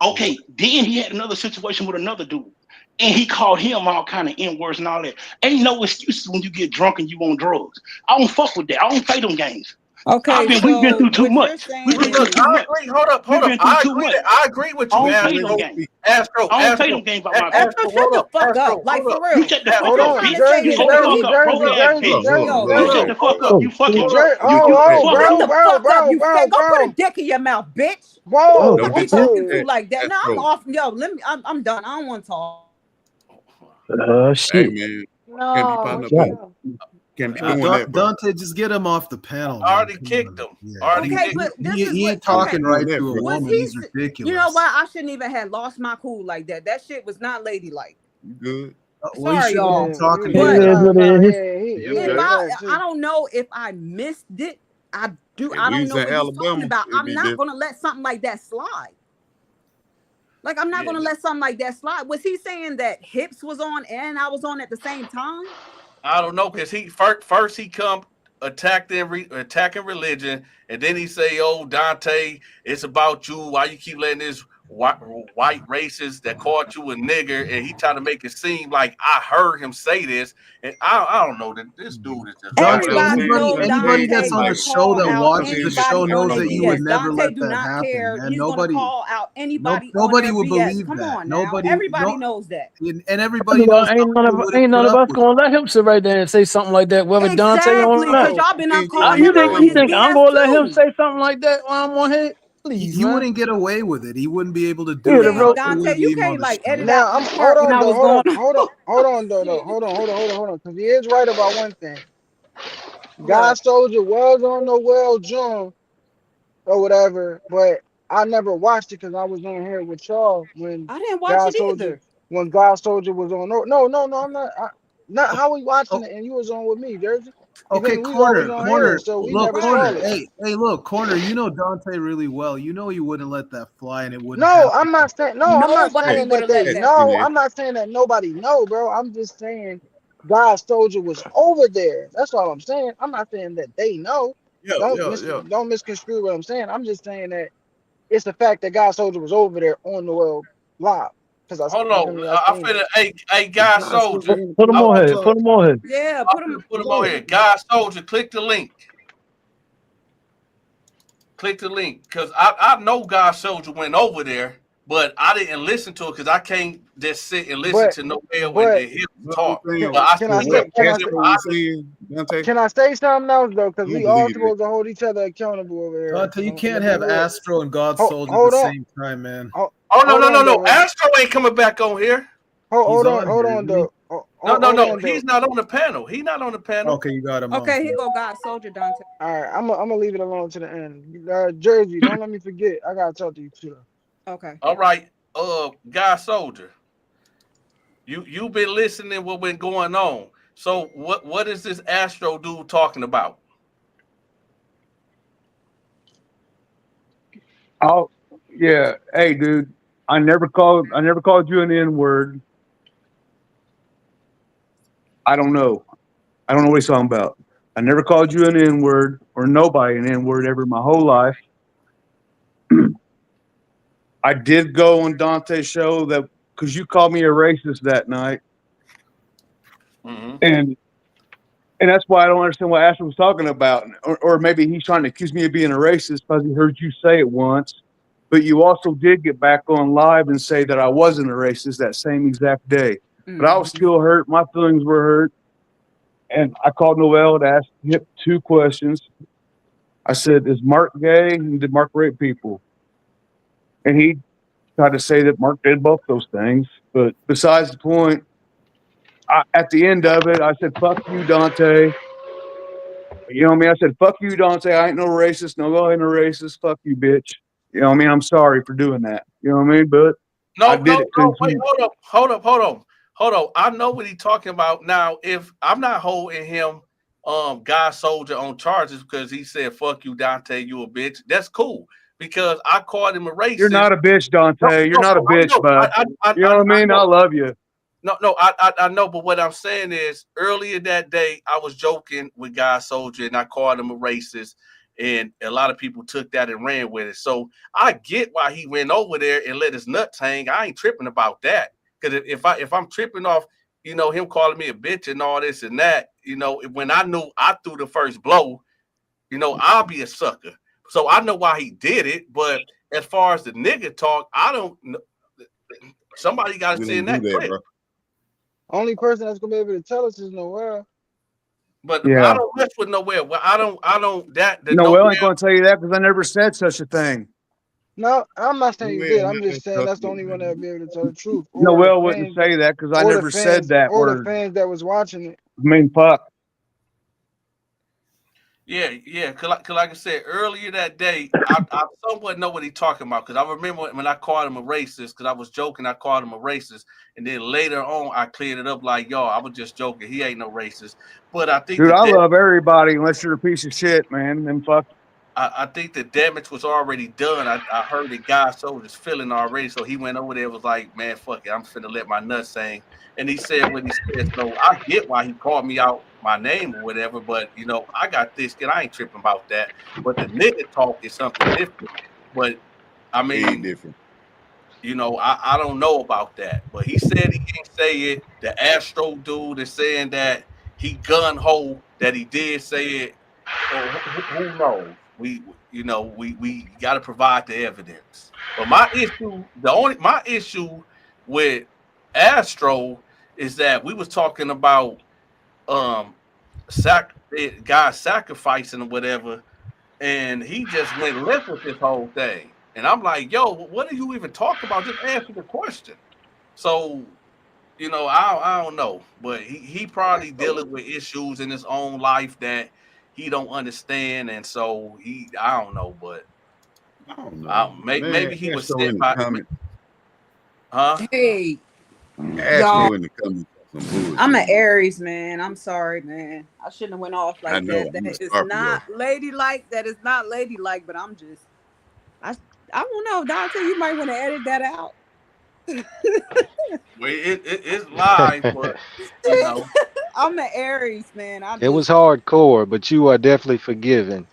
Okay, then he had another situation with another dude. And he called him all kind of N-words and all that. Ain't no excuses when you get drunk and you on drugs. I don't fuck with that. I don't play them games. Okay, We've been so through too what you're much. We've been saying through Look, too is I much. agree. Hold up, We've hold up. been through too much. I agree with I you, don't play them Astro. games. Astro, I don't play them Astro, games about my people. Astro, shut Hold the up, fuck up. Astro, Like hold for up, You real. shut the fuck What Astro. I'm up, trying on, to bitch. say Jersey, is Hold the that fuck Jersey, he up, Jersey, broke hold ass Jersey, bitch. Hold Jersey, up, You hold shut Jersey. yo, the up, hold fuck up, up. Oh, You fucking hold up. you You yo, Oh, hey, shut bro, the bro, fuck up, bro, you bro, fat. Go put a bro. dick in your mouth, bitch. Whoa, oh Don't be shit. talking to Hey, like that. No, I'm Astro. off. Yo, let me. I'm done. I don't want to talk. Hey Shit. man, can't be No, popping what up the Yeah. in. hell? Can't be Yo, doing that, bro. Dante, just get him off the panel, I man. already Come kicked on. him. Yeah, Already Okay, kicked but him. this is he what. ain't Can't be Okay, talking doing right that, to a bro. was woman. he? He's You know ridiculous. what? I shouldn't even have lost my cool like that. That shit was not ladylike. You good? Well, he Sorry, shouldn't y'all. be Yeah, talking to yeah, you But that It is nah, what way. nah, it is. yeah, You if yeah, okay? fact I too. don't know if I missed it. I do. If I we don't was know in what he's talking Alabama, about. it'd I'm be not different. gonna let something like that slide. Like I'm not Yeah. gonna let something like that slide. Was he saying that hips was on and I was on at the same time? I don't know because he first he come attacking religion, and then he say, "Oh Dante, it's about you. Why you keep letting this white racist that called you a nigger?" And he trying to make it seem like I heard him say this, and I don't know that this dude is just That's Dante, what I'm Everybody saying. know anybody Dante that's on will the Like, show call that out I watches mean, the if show anybody if on knows their that if you would BS. never Dante let do that not happen, care. man. He's gonna Nobody, call out no, anybody on nobody their will BS. believe Come that. on now. Nobody, Everybody no, knows that. and everybody knows Dante wouldn't Ain't put none of up us with gonna let him sit right there and say something like that, whether Dante or Exactly, because not. y'all been he up ain't doing calling nothing him out You on crazy. his think I'm BS gonna let him too. say something like that while I'm on here? Please, he man. wouldn't get away with it. He wouldn't be able to He do would it. have Yeah, wrote. Dante Dante, wouldn't you leave him on can't the like edit show. out Now my I'm hold part when on I though, was hold going up, on. hold on, hold on though, because he is right about one thing. God What? Soldier was on the Well June or whatever, but I never watched it because I was on here with y'all I didn't watch God it Soldier either. when God Soldier was on. No, no, no, no, I'm not. Not Oh, how we watching oh, it, and you was on with me, Jersey. You feel okay, me? We was always corner, on here, corner. so we Look, never corner. saw Right. it. Hey, look, corner. You know Dante really well. You know he wouldn't let that fly, and it wouldn't No, happen. I'm not saying. No, I'm not Nobody Hey, saying would that have they let hey, that know. fly. man. I'm not saying that nobody know, bro. I'm just saying God Soldier was over there. That's all I'm saying. I'm not saying that they know. Yeah, yeah, yeah. Don't misconstrue what I'm saying. I'm just saying that it's the fact that God Soldier was over there on the world live because Hold you feel on. me? I I seen it. finna, hey, The guy guy soldier soldier. ain't Put him come I out on the finna, here. Put club. him on here. Yeah, I put him. finna put him on here. Guy soldier, click the link. Click the link because I know God Soldier went over there, but I didn't listen to it because I can't just sit and listen But to Noel and but him But I'm talk. can, saying, But I can I from see what say can I say Astro was saying, Dante, can I say something else though? I Because don't we all believe that. supposed to hold each other accountable over here. Dante, you I'm gonna can't be have real. Astro and God Hold, Soldier at the hold on. same time, man. Hold, Oh no hold no no on though, no! Reggie. Astro ain't coming back on here. He's on Hold here, on isn't he? though. No no Hold no! on though. He's not on the panel. He not on the panel. Okay, you got him on. Okay, here go God Soldier Dante. All right, I'm gonna leave it alone to the end. Jersey, don't let me forget. I gotta talk to you too. Okay. All right, guy soldier, you been listening what been going on. So what is this Astro dude talking about? Oh, yeah. Hey, dude. I never called you an N word. I don't know. I don't know what he's talking about. I never called you an N word or nobody an N word ever in my whole life. I did go on Dante's show that because you called me a racist that night, Mm-hmm. and that's why I don't understand what Ashton was talking about, or maybe he's trying to accuse me of being a racist because he heard you say it once. But you also did get back on live and say that I wasn't a racist that same exact day. But I was Hmm. still hurt. My feelings were hurt, and I called Noel to ask him two questions. I said, "Is Mark gay? And did Mark rape people?" And he tried to say that Mark did both those things. But besides the point, at the end of it, I said, "Fuck you, Dante." You know what I mean? I said, "Fuck you, Dante. I ain't no racist. No, I ain't no racist. Fuck you, bitch." You know what I mean? I'm sorry for doing that. You know what I mean? But I No, did no, it no. because Wait, you. hold up. I know what he's talking about now. If I'm not holding him, guy soldier on charges because he said "fuck you, Dante, you a bitch." That's cool because I called him a You're racist. not a bitch, No, Dante. You're no, not a no. I bitch, know. bud. You know what I I mean? I know. love you. No, no, I know, but what I'm saying is earlier that day I was joking with Guy Soldier and I called him a racist, and a lot of people took that and ran with it. So I get why he went over there and let his nuts hang. I ain't tripping about that. Because if I'm tripping off, him calling me a bitch and all this and that, when I knew I threw the first blow, I'll be a sucker. So I know why he did it, but as far as the nigga talk, I don't know. Somebody got to We say in don't do that that, clip. bro. Only person that's gonna be able to tell us is Noel. But I Yeah. don't mess with Noel. Well, I don't that the Noel ain't Noel. going to tell you that because I never said such a thing. No, I'm not saying You you ain't did. I'm nothing just saying tough that's the with, only one that'll man. be able to tell the truth, Noel wouldn't say that because I or the never said fans, that or the word. fans that was watching it. I mean, fuck. Yeah. Cause like I said earlier that day, I somewhat know what he talking about. Cause I remember when I called him a racist. Cause I was joking, I called him a racist, and then later on I cleared it up like, yo, I was just joking. He ain't no racist. But I think Dude, that I love everybody unless you're a piece of shit, man. And fuck. I think the damage was already done. I heard the guy showed his feeling already, so he went over there was like, man, fuck it, I'm finna let my nuts hang. And he said what he said. So I get why he called me out my name or whatever, but I got this kid. I ain't tripping about that. But the nigga talk is something different. But I Way mean, different. I don't know about that. But he said he can't say it. The Astro dude is saying that he gun ho that he did say it. So who knows? We got to provide the evidence. But my issue with Astro is that we was talking about um guy sacrificing or whatever, and he just went left with this whole thing. And I'm like, yo, what are you even talking about? Just answer the question. So I don't know, but he probably dealing with issues in his own life that he don't understand, and so I don't know, but I don't know, man. maybe he was Astro set in the by, comment, huh? Hey, y'all. Astro in the comments on some I'm an bullshit, man. Aries, man. I'm sorry, man. I shouldn't have went off I like know that. I'm a That is not Scorpio. ladylike. That is not ladylike. But I, I don't know, Dante. You might want to edit that out. Well, it's live, but you know, I'm an Aries, man. It was hardcore, but you are definitely forgiven.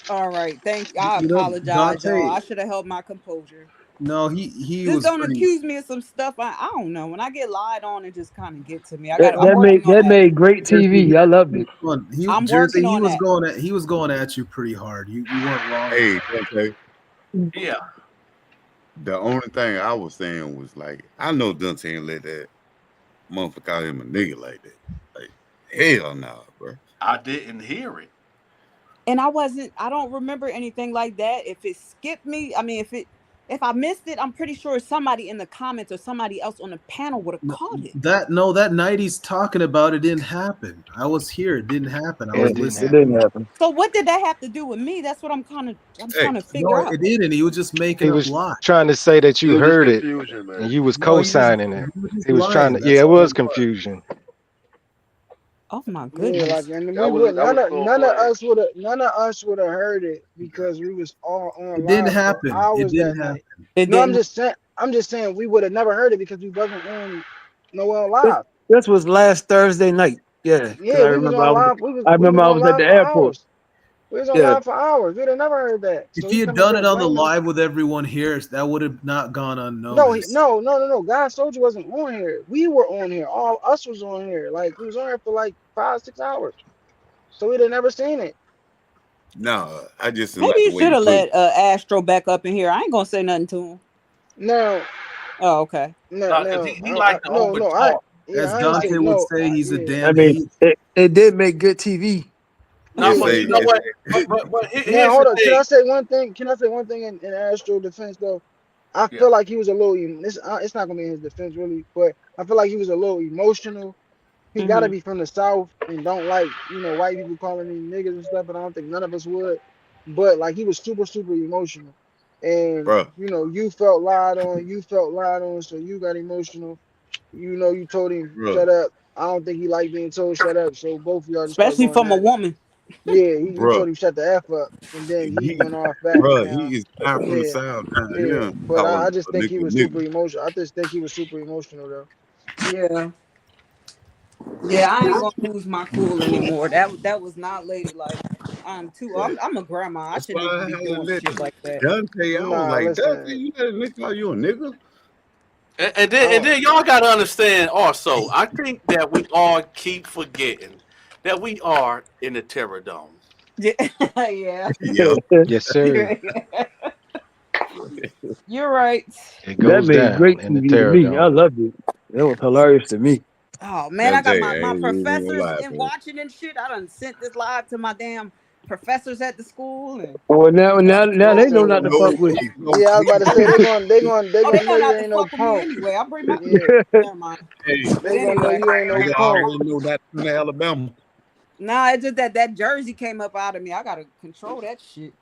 All right. Thank. I You know, apologize, y'all. Dante. I should have held my composure. No, he Just was don't pretty. accuse me of some stuff. I don't know. When I get lied on, it just kind of get to me. That, I'm that working made on that that. made great TV. I loved it. I'm Jersey. working on that. He was going at you pretty hard. You weren't wrong. Hey, Dante. yeah. The only thing I was saying was like, I know Dante ain't let that motherfucker call him a nigga like that. Like, hell no, bro. I didn't hear it. And I don't remember anything like that. If it skipped me, I mean, if I missed it, I'm pretty sure somebody in the comments or somebody else on the panel would have caught it. That night he's talking about, it didn't happen. I was here. It didn't happen. I Yeah, was It didn't it listening. happen. didn't happen. So what did that have to do with me? That's what I'm Hey, trying to No, figure it out. didn't. He was just making He up was lies. trying to say that It you was just heard it confusion, and man. you was No, co-signing it. he was just He was trying lying. to, yeah, That's it all was it was. confusion. Oh my Yeah, like, goodness. and That we was would that was so funny. none of us would have heard it because we was all on It didn't live for happen. It hours that didn't night. happen. It No, didn't. I'm just saying we would have never heard it because we wasn't on Noel This, live. this was last Thursday night. Yeah, because Yeah, we was on live. I We remember was I on was at live the for airport. hours. We was on Yeah, live for hours. We'd have never heard that. If So he he had coming done here it on the claiming. live with everyone here, that would have not gone No, unnoticed. no. God Soldier wasn't on here. We were on here. All us was on here. Like we was on here for like 5, 6 hours. So we'd have never seen it. no, I just didn't Maybe like the you way should you have put it. let Astro back up in here. I ain't gonna say nothing to him. Now, Oh, okay. no, No, because no, he like to no, over no. talk. As I ain't say Dante would no. say, he's a Yeah, I damn mean, he. it did make good TV. No, It's yeah. but a you know No. it's what? But Now here's the hold on. Can thing. I say one thing? Can I say one thing in Astro defense though? I Yeah. feel like he was a little. It's not gonna be in his defense really, but I feel like he was a little emotional. He got to Mm-hmm. be from the South and don't like white people calling him niggas and stuff. And I don't think none of us would. But like he was super super emotional, and bro, you felt lied on. You felt lied on, so you got emotional. You told him bro, shut up. I don't think he liked being told shut up, so both of y'all just start Especially going from a at it. woman. Yeah, you bro. told him shut the f up, and then he He, went off back. bro, Now, he is not from the yeah, south down yeah, here but I calling just a think nigga he a was super nigga. emotional. I just think he was super emotional though. Yeah. Yeah, I ain't gonna lose my cool anymore. That was not ladylike. Right. I'm a grandma. I That's shouldn't why even I be had to doing let shit like that. Dante. I was Nah, like, Dante, listen, you let a nigga call you a nigga? And then y'all gotta understand also, I think that we all keep forgetting that we are in the Terror Dome. Yeah. Yeah. Yes, sir. You're right. It That goes made down great in the TV to Terror me. I Dome. loved it. It was hilarious to me. Oh man, I got LJ, my, I my ain't gonna professors lie, and man. watching and shit. I done sent this live to my damn professors at the school and Well, now Yes, they know not sir. to fuck No, with hey, no, Yeah, I was about to say no. they oh, they gonna know know you not to ain't no fuck with me punk. anyway. I bring my Yeah, never mind. Hey, But they gonna know anyway, you ain't no they punk. already know that from Alabama. nah, it's just that jersey came up out of me. I gotta control that shit.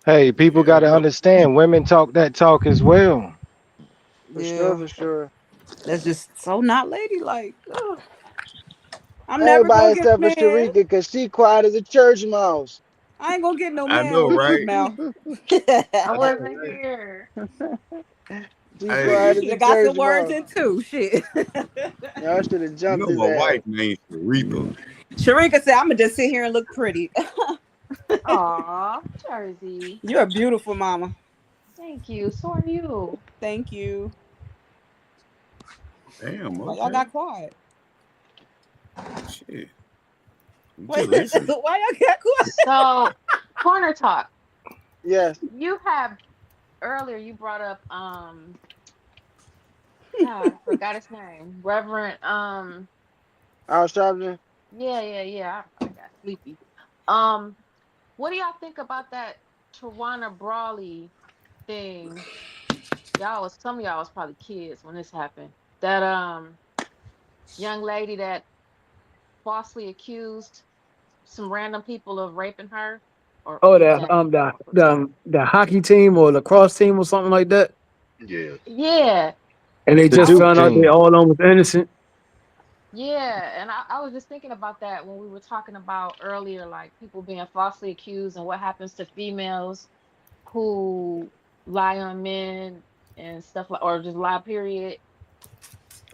Hey, people got Yeah, to no. understand women talk that talk as well. For sure, Yeah, for sure. that's just so not ladylike. Ugh. I'm never gonna Everybody get a except for man. Sharika, cause she quiet as a church mouse. I ain't gonna get no I man know, with this right? mouth. I I know, wasn't right? here. She You Hey, quiet should as a have got church some words mouse. in too. Shit. Y'all should have you jumped know his my ass. wife named Sharika. Sharika said, "I'm gonna just sit here and look pretty." Aw, Jersey. You're a beautiful mama. Thank you. So are you. Thank you. Damn, Why y'all okay. got quiet? Shit. I'm Why just listening. y'all got quiet? So, corner talk. Yes, You have earlier you brought up God, I forgot his name. Reverend I was traveling. I got sleepy. Um what do y'all think about that Tawana Brawley thing? Some of y'all was probably kids when this happened. That young lady that falsely accused some random people of raping her, or Oh, was that the hockey team or lacrosse team or something like that. Yeah. yeah. And they The I just was Duke found out they team. all on was innocent. Yeah, and I was just thinking about that when we were talking about earlier, like people being falsely accused and what happens to females who lie on men and stuff like, or just lie, period.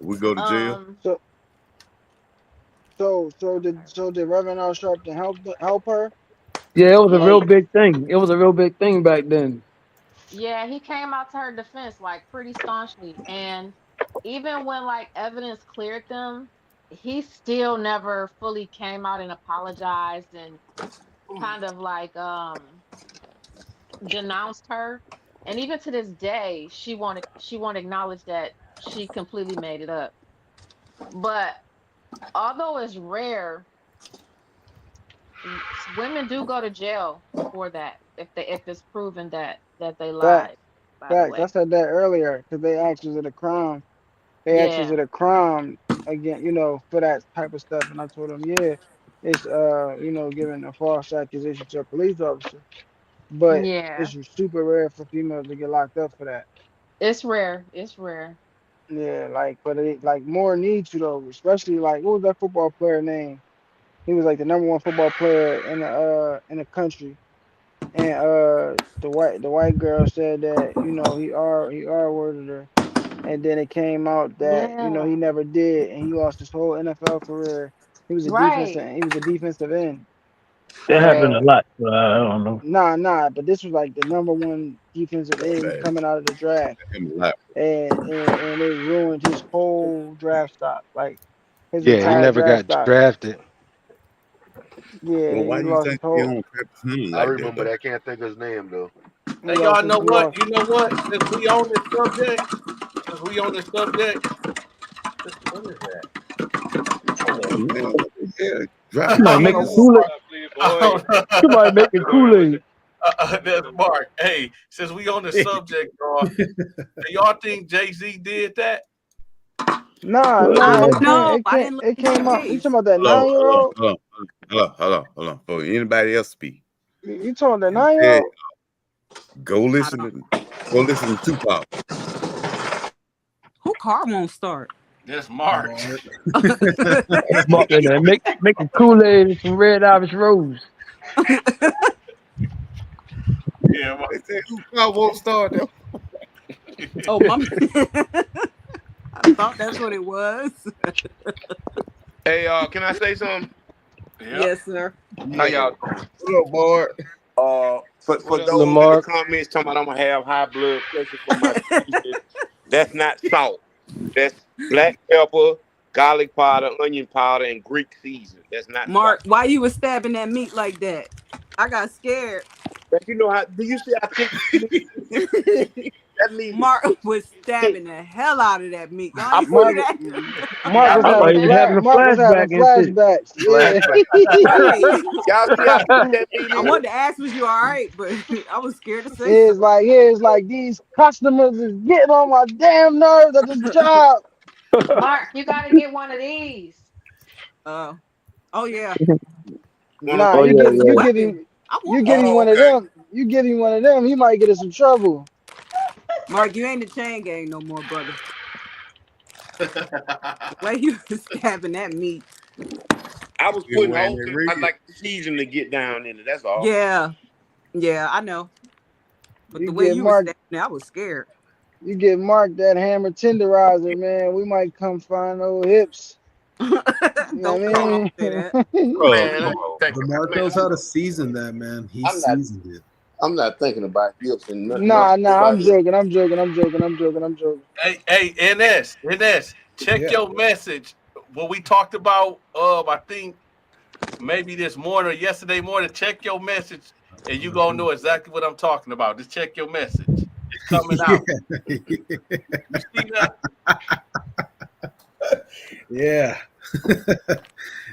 We go to jail. Um, So so did Reverend Al Sharpton help her? Yeah, it was a real Like big thing. It was a real big thing back then. yeah, he came out to her defense like pretty staunchly, and even when like evidence cleared them, he still never fully came out and apologized and kind of like denounced her. And even to this day, she won't acknowledge that she completely made it up. But although it's rare, women do go to jail for that if it's proven that they facts, lied, by the facts. I way. said that earlier because they asked was it a crime. They asked is Yeah. it a crime again, for that type of stuff, and I told them yeah, it's giving a false accusation to a police officer, but Yeah. it's super rare for females to get locked up for that. It's rare. It's rare. Yeah, like, but it like more need to though, especially like what was that football player name? He was like the number one football player in the country, and the white girl said that he R worded her, and then it came out that he Yeah. never did, and he lost his whole NFL career. Right. He was a defensive end. That happened a Uh, lot. So I don't know. nah, but this was like the number one defensive end That coming out of the draft, him a lot. and it ruined his whole draft stock, like his Yeah, he entire never draft got stock. drafted. Yeah, Well, he why do you lost his think he whole on Pepper Hunter I like that remember though? that. Can't think of his name though. he Hey, lost y'all his know he what? lost. You know what? Since we on the subject, what is that? Hold Yeah, on. man. What the hell? Drop Somebody I don't kids making know off. who Kool Aid. I don't Somebody making Kool Aid. That's Mark. Hey, since we on the subject, do y'all think Jay Z did that? Nah, I nah, don't Yeah. it came, know. it I came, didn't look it into the came out. You case. talking about that Hello, 9 year hello, old? hello, hello, hello, hello. For anybody else speak, You talking about that and 9 year tell old? go I listen don't. to go listen to Tupac. Who car won't start? That's Mark. Mark. Mark in there, making Kool Aid and some Red Irish Rose. Yeah, Mark. They said Tupac won't start them. Oh, mom. I thought that's what it was. Hey, can I say something? Yep. Yes, sir. How Yeah. y'all doing? What up, boy? For What up, those in the Lamarck? comments talking about I'm gonna have high blood pressure for my season, that's not salt. That's black pepper, garlic powder, onion powder, and Greek season. That's not Mark, salt. why you was stabbing that meat like that? I got scared. But you know how? Do you see how thick that meat is? Mark was stabbing the hell out of that meat. Y'all I ain't put see Mark, it. that? Mark I was I thought remember having he was that. having a Mark was having flashback and shit. flashbacks. Yeah. Flashback. Right. Y'all see how thick that meat I is? wanted to ask, was you all right? But I was scared to say It's something. like it's like these customers is getting on my damn nerves at this job. Mark, you got to get one of these. Uh, oh yeah, One of Nah, Oh that's you a get yeah, good you yeah. get him weapon. I you want get one. him oh, one of okay. them. You get him one of them, he might get in some trouble. Mark, you ain't the chain gang no more, brother. The way you was stabbing that meat. I was Still putting wearing holes that in. rig. I like the season to get down in it. That's all. Yeah, yeah, I know. But You the way get you was Mark stabbing it, I was scared. you get Mark that hammer tenderizer, man. We might come find old hips. You know Don't what come on, I don't say that. mean? Bro, Man, come I on, think, bro. Lamar man, knows how to season that, man. He I'm not. seasoned it. I'm not thinking about hips and nothing. Nah, I'm Nobody else. joking. I'm joking. I'm joking. I'm joking. I'm joking. Hey, NS, check Yeah. your message. What we talked about, I think maybe this morning or yesterday morning. Check your message, and you gonna know exactly what I'm talking about. Just check your message. It's coming out. You see that? Yeah.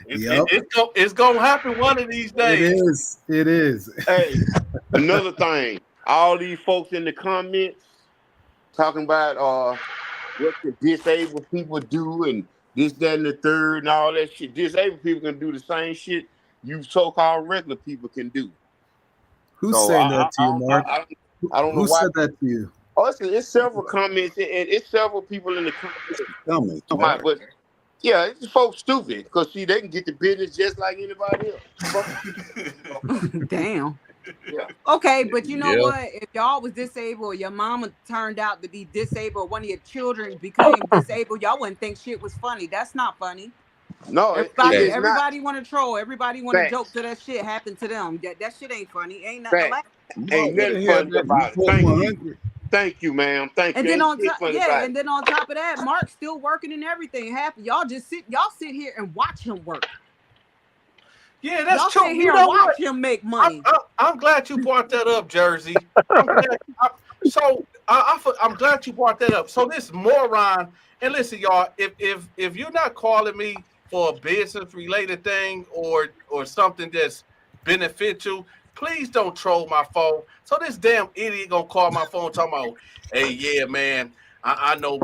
Yep. It's gonna happen one of these It days. is. It is. Hey, another thing. All these folks in the comments talking about what the disabled people do and this, that, and the third and all that shit. Disabled people can do the same shit you so-called regular people can do. Who's So saying that to you, Mark? I don't know Who why. said that to you? Oh, it's several comments and it's several people in the comments. Coming, Talking about, but yeah, it's folks stupid because see they can get the business just like anybody else. Fuck you. Damn. Yeah. Okay, but you know yeah. what? If y'all was disabled, or your mama turned out to be disabled, or one of your children became disabled, y'all wouldn't think shit was funny. That's not funny. No, Everybody, it's not everybody want to troll. Everybody want to joke facts. till that shit happened to them. That shit ain't funny. Ain't nothing to Facts. laugh. Mark Ain't would nothing have held funny that about it. report Thank you. 100. Thank you, ma'am. Thank And you. then Ain't on shit top, funny yeah, about and it. then on top of that, Mark's still working and everything. Happy y'all sit here and watch him work. Yeah, that's Y'all true. sit You here and know what? watch him make I'm, money. I'm, I'm glad you brought that up, Jersey. I'm glad. I'm glad you brought that up. So this moron, and listen, y'all, if you're not calling me for a business related thing or something that's beneficial, please don't troll my phone. So this damn idiot gonna call my phone talking about, hey, yeah, man, I know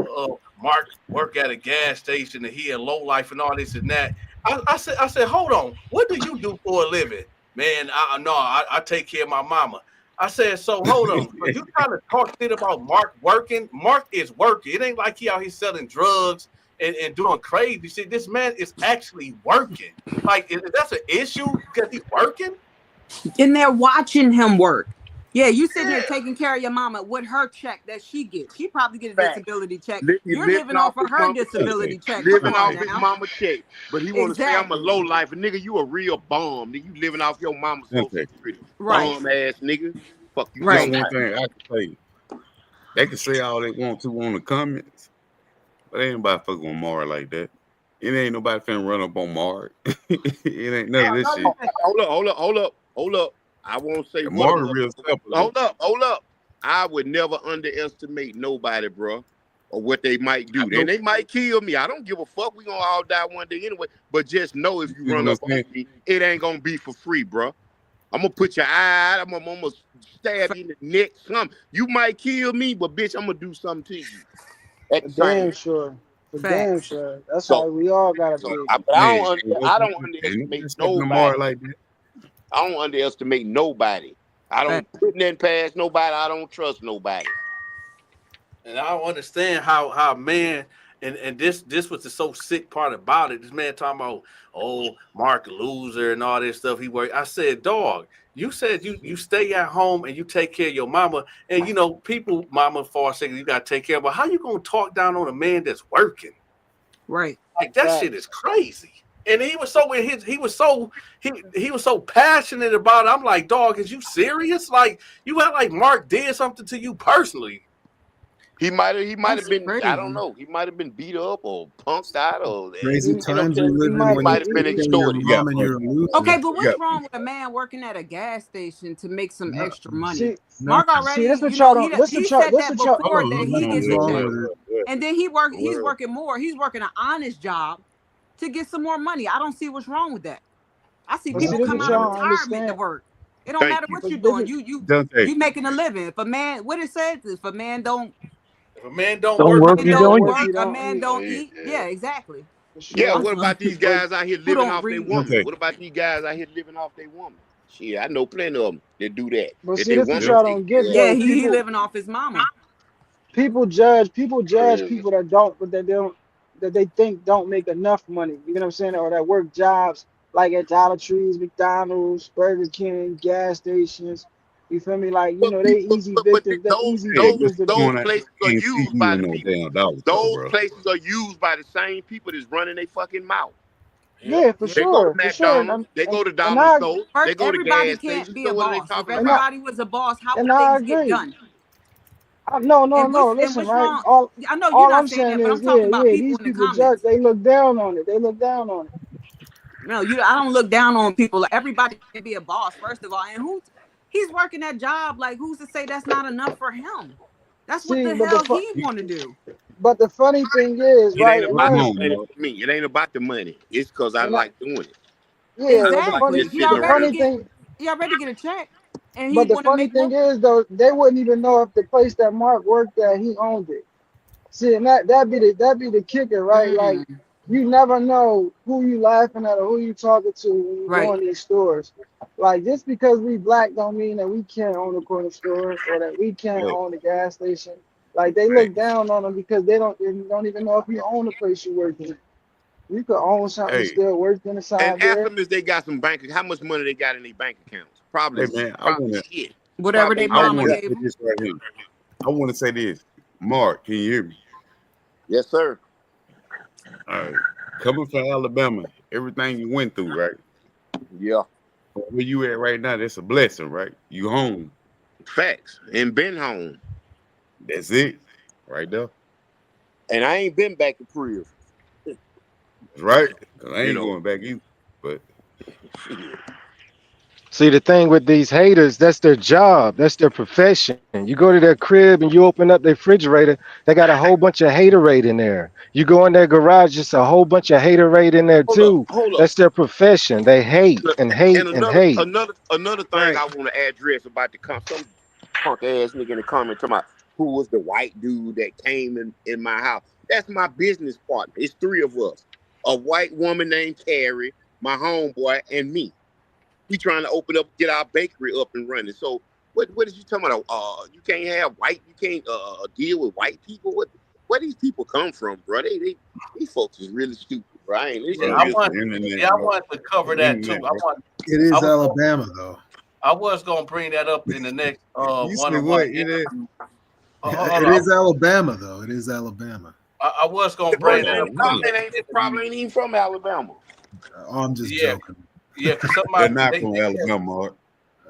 Mark work at a gas station and he a low life and all this and that. I said, hold on, what do you do for a living? Man, I take care of my mama. I said, so hold on. So you trying to talk shit about Mark working? Mark is working. It ain't like he out here selling drugs and doing crazy shit. This man is actually working. Like, that's an issue because he's working? And they're watching him work. Yeah, you sitting there Yeah. taking care of your mama with her check that she gets. She probably get a Facts. disability check. You You're living living off off of his her mama check. disability check. Come Living on off his now. mama check. But he want to say I'm a low Exactly. life. Nigga, you a real bum. Nigga, you living off your mama's social Okay. security. Right. Bum ass nigga. Fuck you This Right. talking one about. thing I can say. They can say all they want to on the comments, but ain't nobody fucking with Mark like that. It ain't nobody finna run up on Mark. It ain't none of this shit. Hold up. I won't say And what a Mark real motherfucker. simple though. Hold up. I would never underestimate nobody, bro, or what they might I do. And know they might kill me. I don't give a fuck. We gonna all die one day anyway. But just know if you you see run what I'm up on saying. me, it ain't gonna be for free, bro. I'm gonna put your eye out. I'm gonna stab you in the neck. You might kill me, but bitch, I'm gonna do something to you at For the same damn time. sure. For damn Facts. sure. That's how So, we all gotta be. but Hey, I don't ain't underestimate nobody stepping to Mark nobody. like that. I don't underestimate nobody. I don't Facts. put nothing past nobody. I don't trust nobody. And I don't understand how man and this was the so sick part about it. This man talking about Mark loser and all this stuff he worked. I said, dog, you said you stay at home and you take care of your mama and you know people mama far sick you gotta take care of. But how you gonna talk down on a man that's working? Right. Like that shit is Facts. crazy. And he was so in his he was so passionate about it. I'm like, dog, is you serious? Like you act like Mark did something to you personally. He might have That's been, I don't crazy. know. He might have been beat up or punked out or Crazy you know what I'm times we saying? live He in when you might take have been care of your extorted. You got mom and money. you're a loser. Okay, but You got what's wrong money. with a man working at a gas station to make some No, extra money? See, Mark nothing. see, already, this what y'all don't. This what he y'all. said This that what y'all. Hold before on, that hold he on. Nothing's gets a wrong check, with it. and then he's working more. He's working an honest job to get some more money. I don't see what's wrong with that. I see But see, people this come what out of y'all don't retirement to understand. work. It don't Thank matter you. what you're But this doing. is, Dante, You making a living. If a man, what it says, if a man don't If a man don't Don't work, work, he you don't don't don't. work, eat. you a don't man eat don't Yeah, eat. yeah. Yeah, exactly. for Yeah, sure. what about these But guys out here Who living don't off their read? woman? Dante. What about these guys out here living off their woman? Shit, I know plenty of them that do that. but That see, they this what Yep. woman y'all take don't care get of. Yeah, though. he living off his mama. People judge Yeah. people that don't, but that they don't, that they think don't make enough money. You know what I'm saying? Or that work jobs like at Dollar Trees, McDonald's, Burger King, gas stations. You feel me? Like, But they people, easy victims. They those easy Hey, those but victims to you those going out there, places you are can't see used you by in the no people. damn dollar store, Those bro. places are used by the same people that's running their fucking mouth. Yep. yeah, for Yeah. They go to sure, for sure. McDonald's, they go to And dollar I stores, they First, go to everybody gas can't stations. be So a what are they boss. If talking and I about? everybody was a boss, how and would I things get agree. done? No, no, And no. what's Listen, right? wrong? All I know you're all I'm not saying saying that, but is, I'm yeah, talking about yeah. people These in the people judge. comments. They look down on it. They look down on it. No, I don't look down on people. Like, everybody can be a boss, first of all. And he's working that job. Like, who's to say that's not enough for him? That's what See, the hell he want to do. but the funny thing is, It right? ain't And What you about I the want, money Mark? for me. It ain't about the money. It's because I and I like doing it. yeah. But I like Exactly. just sitting the around. funny thing, He already get a check, and he but the want to funny make more. thing is though, they wouldn't even know if the place that Mark worked at, he owned it. See, and that be the kicker, right? Like, Mm, you never know who you laughing at or who you talking to when you go right. in these stores. Like, just because we black don't mean that we can't own a corner store or that we can't Look, own a gas station. Like, they hey, look down on them because they don't even know if you own the place you work in. You could own something and hey, still work And inside ask there. them if they got some bank. How much money they got in their bank accounts? hey, man, Probably shit. Whatever Probably they I ain't mama want to nothing. gave say him. this right here. I want to say this. Mark, can you hear me? Yes, sir. All right. Coming from Alabama, everything you went through, right? Yeah. Where you at right now, that's a blessing, right? You home. Facts. And been home. That's it. Right there. And I ain't been back to prison. That's right. 'Cause I You ain't know. going back either. But Shit. See, the thing with these haters, that's their job, that's their profession. You go to their crib and you open up their refrigerator, they got a whole bunch of haterade in there. You go in their garage, just a whole bunch of haterade in there Hold up. too. Hold up. That's their profession. They hate and hate And and hate. another thing Right. I want to address about some punk ass nigga in the comment talking about who was the white dude that came in my house. That's my business partner. It's three of us. A white woman named Carrie, my homeboy, and me. We trying to open up, get our bakery up and running. So what is you talking about? You can't have white, you can't deal with white people. Where these people come from, bro? These folks is really stupid, bro. This Yeah, is bro, I real it's the want. stupid. internet, Yeah, I bro. wanted to cover The that too. internet, bro. It I is was going. Alabama though. I was going to bring that up in the next You one say on what? one It is. interview. Hold It on. is Alabama though. It is Alabama. I was going The to bring person that in up the in the No, comment next ain't interview. probably ain't even from Alabama. Oh, I'm just Yeah, joking. yeah. Because they're somebody not they from kept, Alabama, Mark.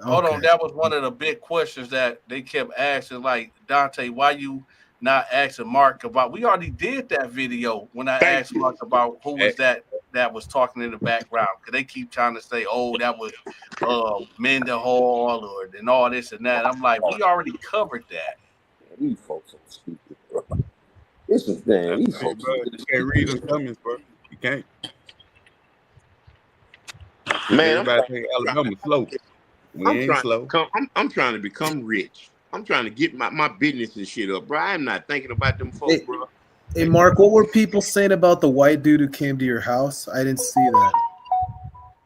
hold on. Okay. That was one of the big questions that they kept asking. Like, Dante, why you not asking Mark about? We already did that video when I Thank asked you. Mark about who Eh, was that was talking in the background. Because they keep trying to say, oh, that was Mendenhall or and all this and that. I'm like, we already covered that. These folks are stupid, bro. This is damn. These Hey, folks bro, are you really can't read stupid, them bro. comments, bro. You can't. Because Man, I'm everybody trying, think trying Alabama slow. We I'm ain't trying to slow. become. I'm trying to become rich. I'm trying to get my business and shit up, bro. I'm not thinking about them folks, Hey, bro. hey, Mark, what were people saying about the white dude who came to your house? I didn't see that.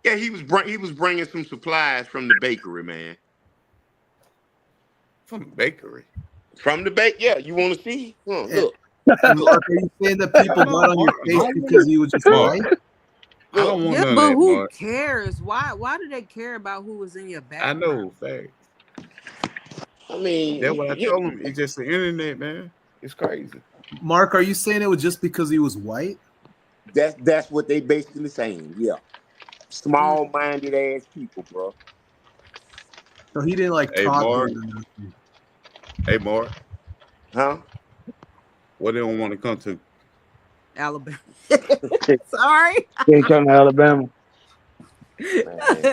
Yeah, he was bringing some supplies from the bakery, man. From the bakery. From the bake. Yeah, you want to see? Huh, And, look, and look, Mark, are you saying that I don't people know, got on your Mark. I case don't want because to. he was just Mark, white? I don't look. want Yeah, none of but that, who Mark. cares? Why do they care about who was in your I background? know, fact. I That's mean, what I told him. It's just the internet, man. It's crazy. Mark, are you saying it was just because he was white? that's what they basically saying. Yeah, Mm. small minded ass people, bro. So he didn't like Hey, talk good Mark. enough. Hey, Mark. Huh? What they don't want to come to? Alabama. They Sorry. ain't coming to Alabama. Man.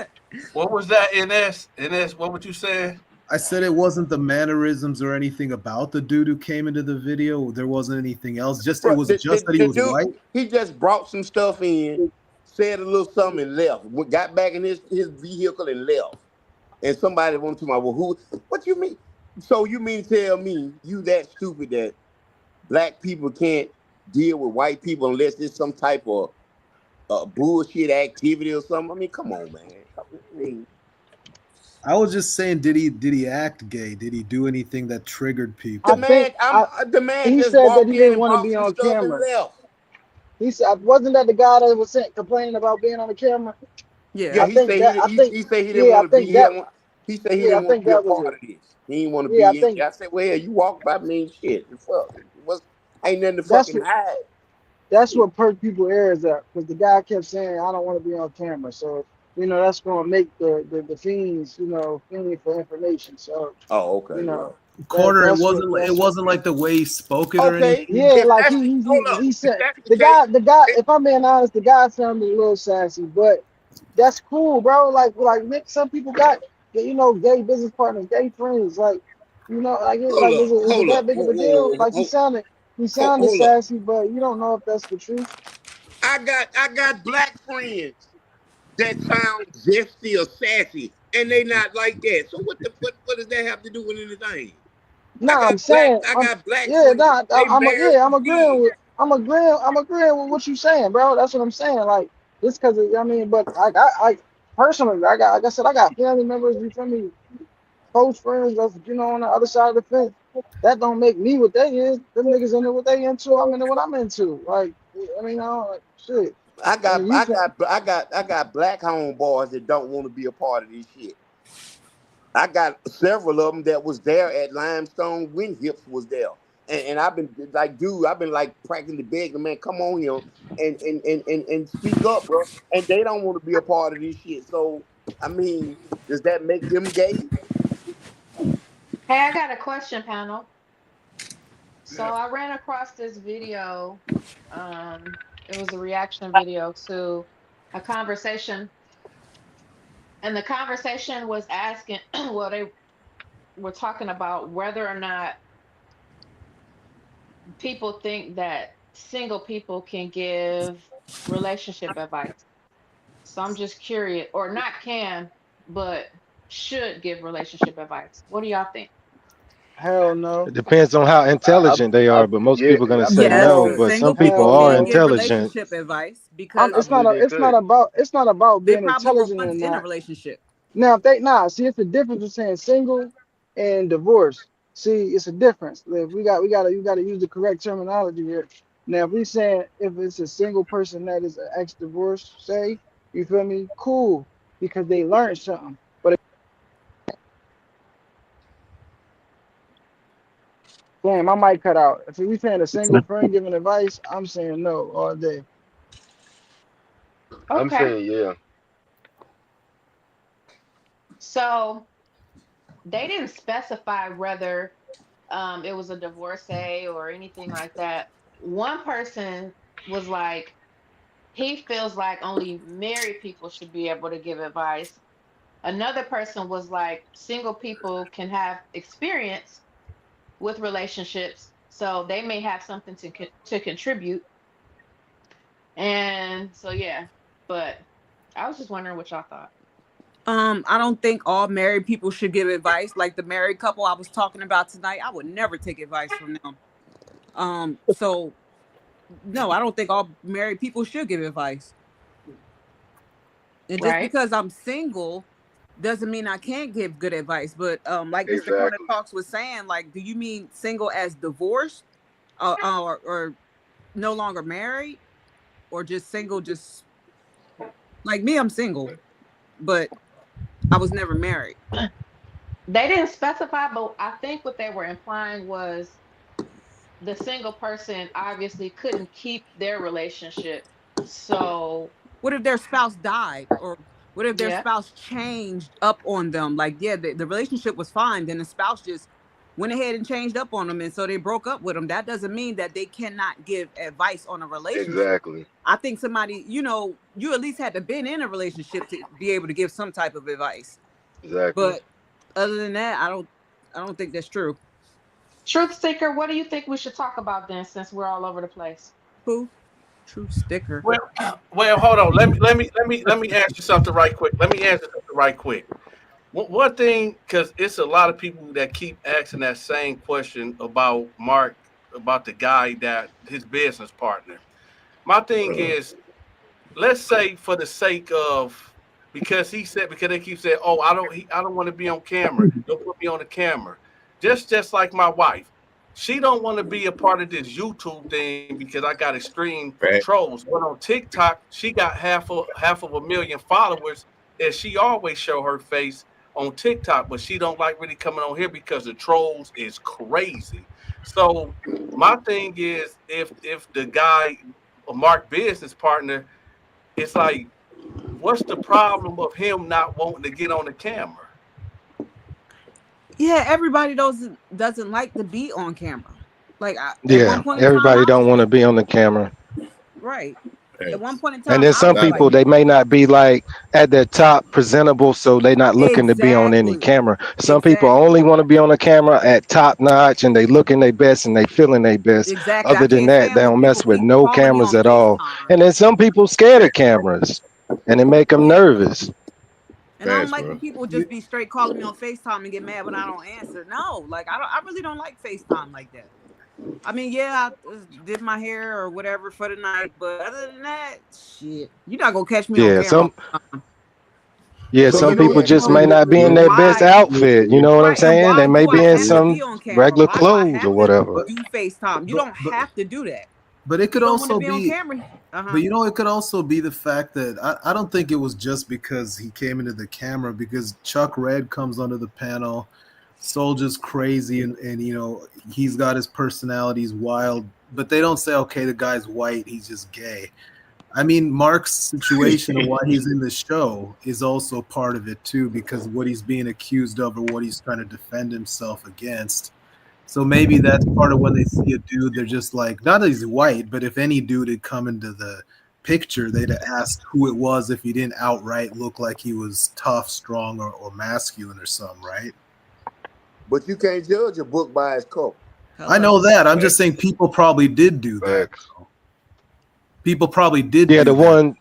What was that, NS? NS, what would you say? I said it wasn't the mannerisms or anything about the dude who came into the video. There wasn't anything else. Just it Bro, was just that he the was dude, white. he just brought some stuff in, said a little something and left. Got back in his vehicle and left. And somebody wanted to my, well, who? What you mean? So you mean to tell me you that stupid that black people can't deal with white people unless it's some type of bullshit activity or something? I mean, come on, man. I mean, I was just saying, did he act gay? Did he do anything that triggered the I people? man, think I'm the man he just said that walked he in didn't and want to brought be some on stuff and camera. left. He said, wasn't that the guy that was complaining about being on the camera? Yeah, Yeah. I he think said that. I think. he said he didn't Yeah, I want to be think here. that. He said he Yeah, I didn't want to think be a that was part it. of this. He didn't want to Yeah, I be in. think I said, well, you walk by me, shit. The fuck, what's ain't nothing to that's fucking what hide. that's Shit. what perked people ears up because the guy kept saying, "I don't want to be on camera." So that's going to make the fiends, fiending for information. So Oh, you okay, yeah. know that Carter, it that's what wasn't it that's what. wasn't like the way he spoke it or Okay, anything. Yeah, if like that's the hold he up, if said that's the the case, guy. it, If I'm being honest, the guy sounded a little sassy, but that's cool, bro. Like Nick, some people got gay business partners, gay friends. hold up, Is it hold that up, big of a deal? Like he sounded hold up. sassy, but you don't know if that's the truth. I got black friends that sound zesty or sassy, and they not like that. So what does that have to do with anything? Nah, I'm saying, I got black yeah, friends. nah, They married I'm with agreeing kids. with, I'm agreeing with what you're saying, bro. That's what I'm saying. Like, just because, but I personally, like I said, I got family members, you feel me, close friends that's, on the other side of the fence. That don't make me what they is. Them niggas into what they into. I'm into what I'm into. Like, I don't, like, shit. I mean, you can, I got black homeboys that don't want to be a part of this shit. I got several of them that was there at Limestone when Hips was there. And I've been like, dude, I've been like practically begging, man, come on here and speak up, bro. And they don't want to be a part of this shit. So, I mean, does that make them gay? Hey, I got a question, panel. So Yeah. I ran across this video. It was a reaction video to a conversation, and the conversation was asking, well, they were talking about whether or not people think that single people can give relationship advice. So I'm just curious, or not can, but should give relationship advice. What do y'all think? hell no. It depends on how intelligent they I are, but most yeah, people are gonna I say believe they Yes, no. should. But some single people people Hell are can no. give intelligent. relationship advice because I believe they could. It's not about they being probably were intelligent or once in a not. relationship. Now, if they see, it's the difference between single and divorce. See, it's a difference. If you gotta use the correct terminology here. Now, if we saying if it's a single person that is an ex-divorce, say, you feel me? Cool, because they learned something. But damn, I might cut out. If we saying a single friend giving advice, I'm saying no all day. I'm Okay. saying yeah. So they didn't specify whether it was a divorcee or anything like that. One person was like, he feels like only married people should be able to give advice. Another person was like, single people can have experience with relationships, so they may have something to contribute. And so yeah, but I was just wondering what y'all thought. I don't think all married people should give advice. Like the married couple I was talking about tonight, I would never take advice from them. So no, I don't think all married people should give advice. And just Right? because I'm single doesn't mean I can't give good advice. But like Mr. Carter Exactly. Talks was saying, like, do you mean single as divorced, or no longer married, or just single? Just like me, I'm single, but I was never married. They didn't specify, but I think what they were implying was the single person obviously couldn't keep their relationship. So, What if their spouse died, or what if their yeah. spouse changed up on them? Like, yeah, the relationship was fine, then the spouse just went ahead and changed up on him, and so they broke up with him. That doesn't mean that they cannot give advice on a relationship. Exactly. I think somebody, you at least had to been in a relationship to be able to give some type of advice. Exactly. But other than that, I don't think that's true. Truth Seeker, what do you think we should talk about then, since we're all over the place? Who? Truth sticker. Well, well, hold on. Let me ask you something right quick. Let me answer something right quick. One thing, because it's a lot of people that keep asking that same question about Mark, about the guy that his business partner. My thing is, let's say for the sake of, because they keep saying, oh, I don't want to be on camera. Don't put me on the camera. Just like my wife. She don't want to be a part of this YouTube thing because I got extreme Fact. trolls. But on TikTok, she got half of a million followers, and she always show her face on TikTok, but she don't like really coming on here because the trolls is crazy. So my thing is, if the guy, a Mark business partner, it's like, what's the problem of him not wanting to get on the camera? Yeah, everybody doesn't like to be on camera. Like at one Yeah, point in time, everybody I was don't want to like be that. on the camera. Right. At one Facts. point in And time, then I some was Lot of like people people. they may not be like at their top presentable, so they not looking to be on any exactly, camera. Some people only exactly, want to be on the camera at top notch and they looking their best and they feeling their best. exactly. I Other than can't that, they stand when don't people mess with keep no calling me cameras on at all. FaceTime. And then some people scared of cameras and it make them Yeah. nervous. And I don't Facts, like when bro. people You, just be straight calling me on FaceTime and get mad when I don't answer. No, like I really don't like FaceTime like that. I mean, yeah, I did my hair or whatever for the night, but other than that, shit, you're not gonna catch me on Yeah, camera some all the time. yeah, So And let some me people ask you just well, may this. not be in their best why? outfit. You know what I'm Right, and saying? They why may do I be in have to some be on camera? regular Why do I clothes or have to whatever. but do FaceTime? You but don't but have to do that. but it You could don't want to also be on be. camera. Uh But huh. you know, it could also be the fact that I don't think it was just because he came into the camera, because Chuck Red comes under the panel, Soldier's crazy, and he's got his personalities wild, but they don't say, okay, the guy's white, he's just gay. I mean, Mark's situation and why he's in the show is also part of it too, because what he's being accused of or what he's trying to defend himself against. So maybe that's part of when they see a dude, they're just like, not that he's white, but if any dude had come into the picture, they'd have asked who it was if he didn't outright look like he was tough, strong, or masculine or something, right? But you can't judge a book by its cover. I Hello. know that. I'm just Facts. saying people probably did do that. Facts. People probably did Yeah, do the that one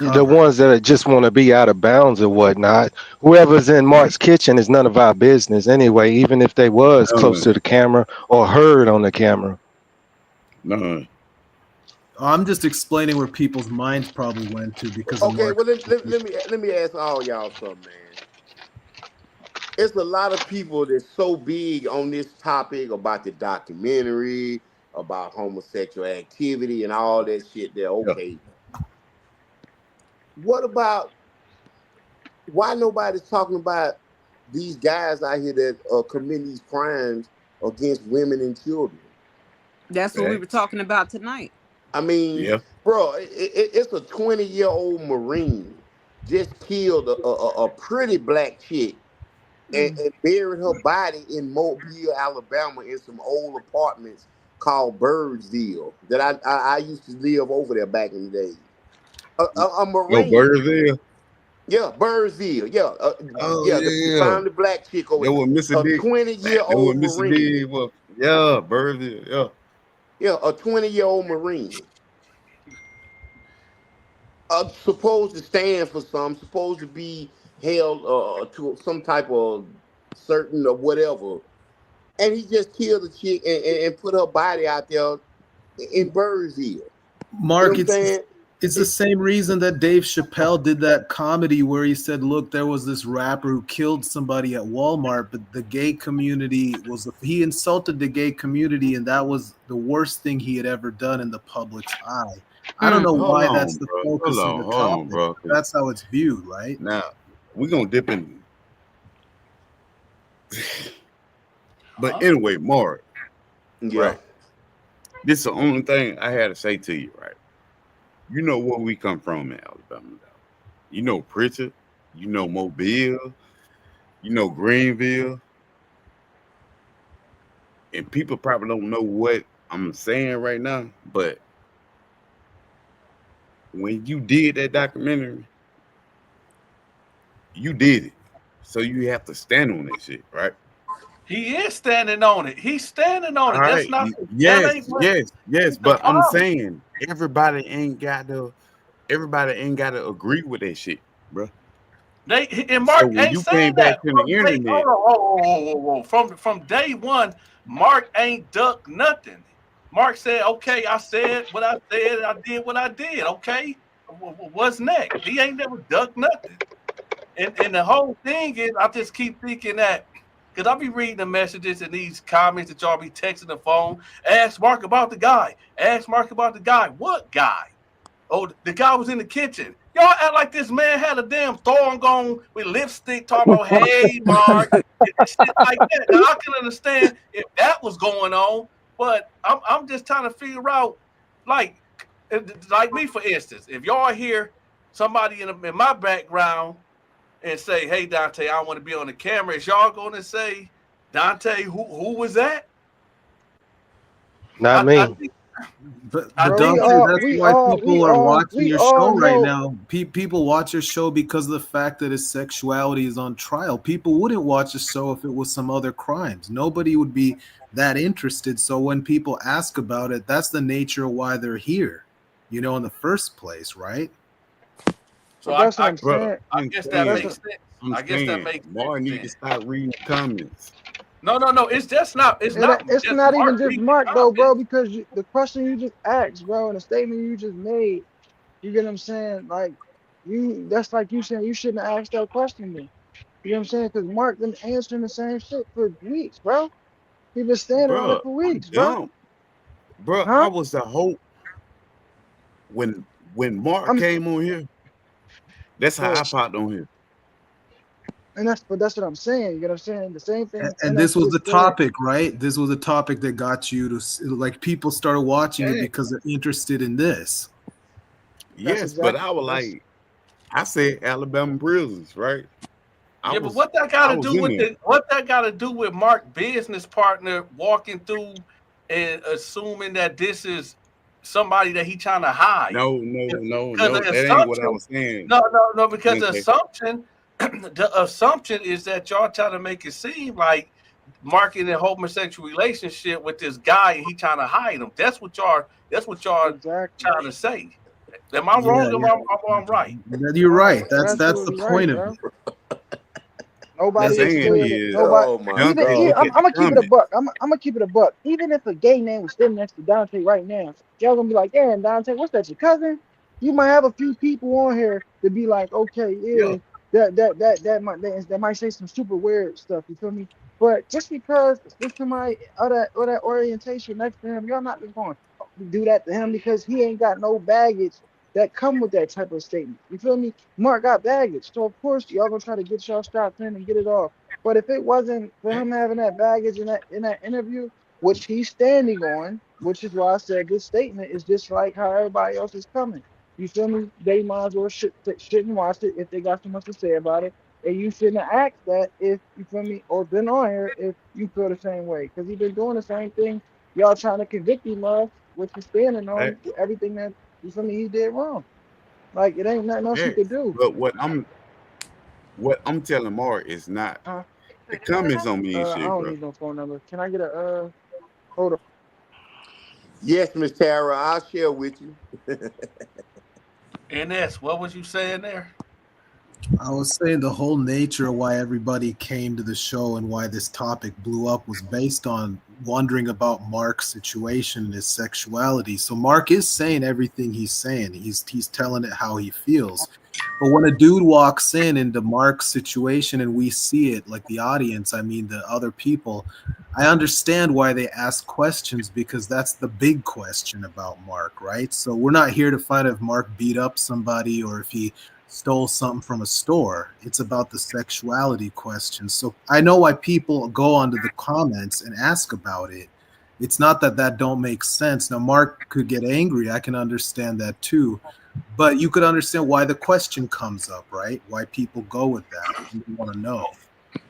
the cover. ones that just want to be out of bounds or whatnot. Whoever's in Mark's kitchen is none of our business anyway, even if they was close None. to the camera or heard on the camera. None. I'm just explaining where people's minds probably went to because of Okay, Mark's well let situation. me ask all y'all something, man. It's a lot of people that's so big on this topic about the documentary, about homosexual activity and all that shit there. Yeah. Okay. What about why nobody's talking about these guys out here that commit these crimes against women and children? That's what we were Facts. talking about tonight. I mean, Yeah. bro, it's a 20-year-old Marine just killed a pretty black chick Mm. and buried her body in Mobile, Alabama, in some old apartments called Birdsville. That I used to live over there back in the day. A Oh, Marine, Burnsville. yeah, Birdsville, yeah, Oh yeah. They yeah. found the black chick over That there. was Mr. A D. twenty-year That was old Mr. Marine, D. Was yeah, Burnsville. Yeah. yeah, a 20-year-old Marine. Supposed to stand for something, supposed to be held to some type of certain or whatever, and he just killed a chick and put her body out there in Birdsville. You know Mark, what I'm saying? it's the It, same reason that Dave Chappelle did that comedy where he said, "Look, there was this rapper who killed somebody at Walmart, but the gay community was he insulted the gay community, and that was the worst thing he had ever done in the public's eye." I don't Mm. know Hold why that's on, the bro. focus of the Hold on, topic. bro. 'Cause That's how it's viewed, right? now we're gonna dip in. But Huh? anyway, Mark, yeah. right? This is the only thing I had to say to you, right? You know where we come from in Alabama, though. You know Pritchard, you know Mobile, you know Greenville. and people probably don't know what I'm saying right now, but when you did that documentary, you did it. So you have to stand on that shit, right? He is standing on it. He's standing on All it. That's right. not that Yes, ain't what yes, yes. the But I'm problem. saying everybody ain't gotta agree with that shit, bro. They and So Mark when ain't you saying came back that to from the day. internet, Hold on, whoa. From day one, Mark ain't ducked nothing. Mark said, "Okay, I said what I said. I did what I did. Okay, what's next?" He ain't never ducked nothing. And the whole thing is, I just keep thinking that because I'll be reading the messages and these comments that y'all be texting the phone. Ask Mark about the guy. Ask Mark about the guy. What guy? Oh, the guy was in the kitchen. Y'all act like this man had a damn thong on with lipstick talking about, hey, Mark, and shit like that. Now, I can understand if that was going on, but I'm just trying to figure out, like, like me, for instance, if y'all hear somebody in my background and say, hey, Dante, I want to be on the camera, is y'all going to say, Dante, who was that? Not Uh, I me. think, I but Bro, think Dante, that, that's why people are watching we your all show right know. now. People watch your show because of the fact that his sexuality is on trial. People wouldn't watch a show if it was some other crimes. Nobody would be that interested. So when people ask about it, that's the nature of why they're here, in the first place, right? so But that's what I'm bro, saying. I I'm guess that That's saying, what, makes sense. I'm I guess that saying, makes sense Mar need then. to start reading comments. No. It's just not. It's it, not it's just not Mark even just reading the Mark though, bro. comments. Because the question you just asked, bro, and the statement you just made, you get what I'm saying? Like that's like you saying you shouldn't have asked that question then. You know what I'm saying? Because Mark been answering the same shit for weeks, bro. He been standing on it Bro, for I'm weeks, bro. dumb. Bro, I Huh? was the hope when Mark I'm came on here. That's how I bro, popped on here. and that's what I'm saying. You know what I'm saying? The same And, thing and NF this was the just said. topic, right? This was the topic that got you to like people started watching it Yeah. because they're interested in this. That's Yes, but exactly I was that's like, I said Alabama prisons, right? I Yeah, but was what that got I to was do in with there. it? What that got to do with Mark business partner walking through and assuming that this is somebody that he trying to hide? Because the That ain't what I assumption, was saying. no, because the Okay. assumption, the assumption is that y'all trying to make it seem like Mark in a homosexual relationship with this guy and he trying to hide him. That's what y'all. That's what y'all exactly. trying to say. Am I Yeah, wrong? Am I right? you're No, right. you're That's the absolutely right, point of bro. it. I'm That's Nobody the is saying point. saying it. is, Nobody. Oh my Even Dante, God. look I'm at the gonna keep it a comment. buck. I'm gonna keep it a buck. Even if a gay name was sitting next to Dante right now, y'all gonna be like, "Damn, Dante, what's that? Your cousin?" You might have a few people on here to be like, "Okay, Yeah, yeah, that might say some super weird stuff." You feel me? But just because there's somebody or that orientation next to him, y'all not just going to do that to him because he ain't got no baggage that come with that type of statement. You feel me? Mark got baggage, so of course y'all gonna try to get y'all strapped in and get it off. But if it wasn't for him having that baggage in that interview, which he's standing on, which is why I said this statement is just like how everybody else is coming. You feel me? They might as well shouldn't watch it if they got so much to say about it. And you shouldn't have asked that if you feel me or been on here if you feel the same way. Because he's been doing the same thing y'all trying to convict him of, which he's standing that, on everything that you feel me he did wrong. Like it ain't nothing else he yeah. could do. But what I'm telling Mark is not Huh? the comments on me and I shit, don't bro. need no phone number. Can I get a hold on? Yes, Miss Tara, I'll share with you. NS, what was you saying there? I was saying the whole nature of why everybody came to the show and why this topic blew up was based on wondering about Mark's situation and his sexuality. So Mark is saying everything he's saying. He's telling it how he feels. But when a dude walks in into Mark's situation and we see it, like the audience, I mean the other people, I understand why they ask questions because that's the big question about Mark, right? So we're not here to find if Mark beat up somebody or if he stole something from a store. It's about the sexuality question. So I know why people go onto the comments and ask about it. It's not that that don't make sense. Now Mark could get angry. I can understand that too. But you could understand why the question comes up, right? Why people go with that. You want to know.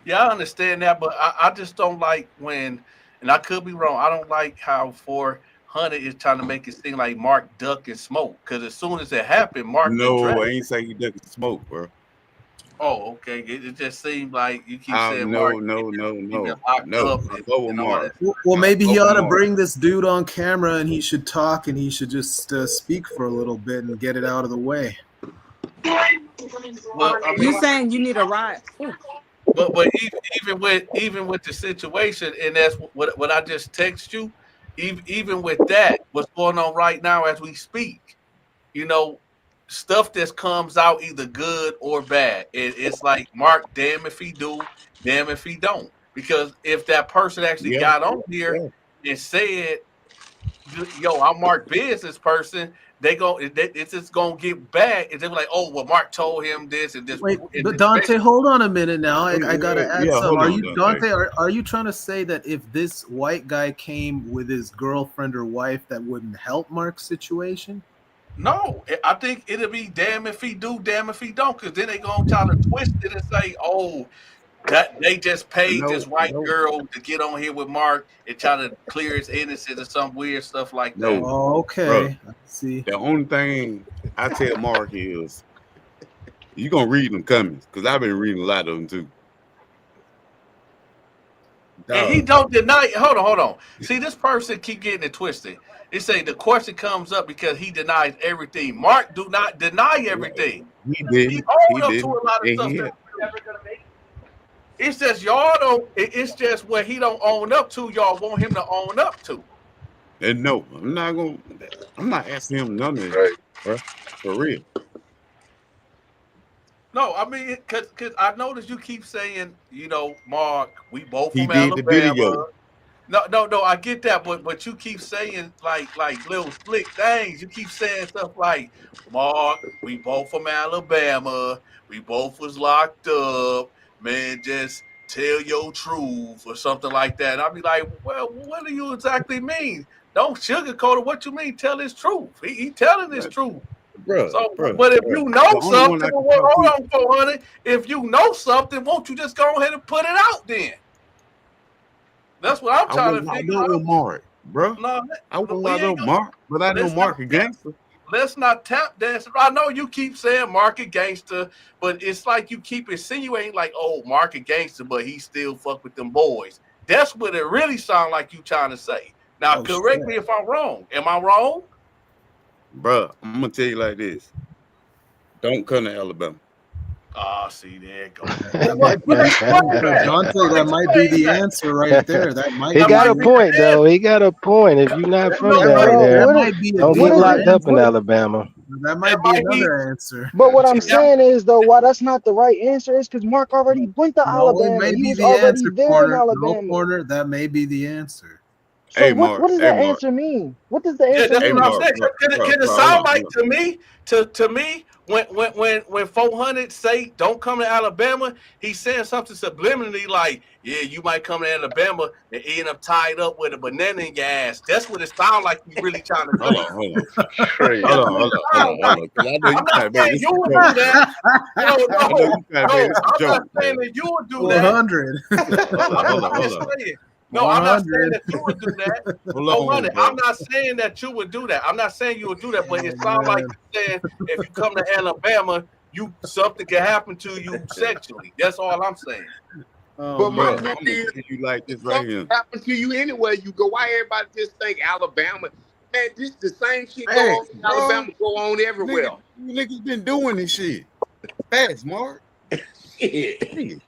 Yeah, I understand that, but I just don't like when and I could be wrong. I don't like how 400 is trying to make it seem like Mark duck and smoke. Because as soon as it happened, Mark No, addressed. I ain't say he ducking smoke, bro. Oh, okay. It just seemed like you keep saying Mark, No, no, no, he been no, locked no. up I go with and all that. Mark. Well, I maybe go he with ought to Mark. bring this dude on camera and he should talk and he should just speak for a little bit and get it out of the way. Well, I You mean, saying you need a ride? Ooh. but even with the situation, and that's what I just text you. Even with that, what's going on right now as we speak, you know, stuff that comes out either good or bad. It's like Mark, damn if he do, damn if he don't. Because if that person actually Yeah, got on here yeah. and said, "Yo, I'm Mark business person," it's just gonna get back. And they be like, "Oh, well, Mark told him this and this." Wait, And but Dante, hold on a minute now. I gotta add Yeah, some. hold Are on, you Dante. Dante? Are you trying to say that if this white guy came with his girlfriend or wife, that wouldn't help Mark's situation? no, I think it'll be damn if he do, damn if he don't, because then they gonna try to twist it and say, "Oh, that they just paid No, this white no, girl to get on here with Mark and try to clear his innocence or some weird stuff like that." no, Oh, bro. okay. I see. The only thing I tell Mark is you gonna read them comments because I've been reading a lot of them too. And he Dog. don't deny it. Hold on. See, this person keep getting it twisted. They say the question comes up because he denies everything. Mark do not deny everything. He He didn't. He owned up to didn't. a lot of And stuff he that had. it's just y'all don't. It's just what he don't own up to. Y'all want him to own up to. And no, I'm not gonna. I'm not asking him none of that, Right. bro. For real. No, I mean, cause I noticed you keep saying, Mark, we both He from did the Alabama. video. No, I get that, but you keep saying like little slick things. You keep saying stuff like, Mark, we both from Alabama. We both was locked up. Man, just tell your truth or something like that. And I'll be like, well, what do you exactly mean? Don't sugarcoat it. What you mean? Tell his truth. He telling his But, truth. bro, So, bro, but if bro. you know The only one something, I can well, talk to. hold on, 400. If you know something, won't you just go ahead and put it out then? That's what I'm I trying was to locked figure up out. with Mark, bro. No, I was we locked ain't up with gonna. Mark, but I know Let's not Mark a gangster. let's not tap dance. I know you keep saying market gangster, but it's like you keep insinuating like, oh, market gangster, but he still fuck with them boys. That's what it really sounds like you trying to say. Now, Oh correct shit. me if I'm wrong. Am I wrong? Bro, I'm gonna tell you like this. Don't come to Alabama. Ah, see, there it go. That might be Explain that. Dante. That might be Explain the that. answer right there. That might He That be got might a the be the point answer. though. He got a point. If you're not from No, that down right no. there. there, Might be a don't What get is deeper locked it? up in answer. Alabama. That That might be might be. another answer. But what I'm See, that saying is though, why that's not the right answer is because Mark already went to No, it Alabama. may He be was the already answer, there in corner. No, Alabama. corner. That may be the answer. So Hey what Mark, does hey that Mark, answer mean? What does the Yeah, answer that's hey what I'm mean? Mark, saying. bro, bro, Can it bro, hold sound on, like hold on. to me when 400 say don't come to Alabama, he's saying something subliminally like, yeah, you might come to Alabama and end up tied up with a banana in your ass. That's what it sounds like he's really trying to Hold say. on, hold on. Crazy. That's what it sounds Hold like. on. Cause I know I'm you not trying to make saying this you a would joke. do that. No, I know no, you trying to no. make this a I'm not joke, saying man. that you would do that. 400. I'm just Hold on. saying. No, I'm not saying 100. that you would do that. Hold on, 400. I'm bro. not saying that you would do that. I'm not saying you would do that, but it Oh sounds like man. you're saying if you come to Alabama, you something can happen to you sexually. That's all I'm saying. Oh But my Bro, man. point I'm gonna is, tell you like this right something here. happens to you anywhere you go. Why everybody just think Alabama? Man, this the same shit go on Facts, in bro. Alabama, go on everywhere. You niggas been doing this shit. Facts, Mark. Shit. Nigga,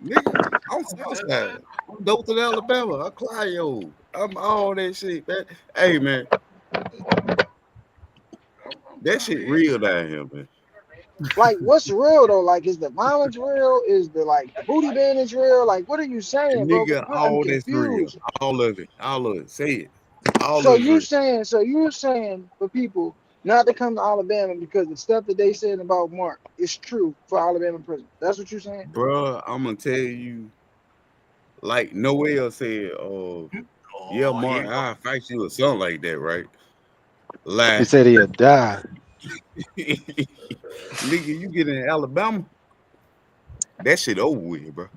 nigga, I'm Southside. I'm Dothan, Alabama. I'm Clio. I'm all that shit, man. Hey, man, that shit real down here, man. Like, what's real though? Like, is the violence real? Is the like the booty bandage real? Like, what are you saying, bro? Nigga, I'm all that's real. confused. All of it. All of it. Say it. All So of it's you real. saying, so you're saying for people not to come to Alabama because the stuff that they said about Mark is true for Alabama prison. That's what you're saying? Bro, I'm gonna tell you, like Noel said, yeah, Oh, here Mark, you go. I'll fight you or something like that, right? He Lie. said he'll die. Nigga, you get in Alabama, that shit over with, bro.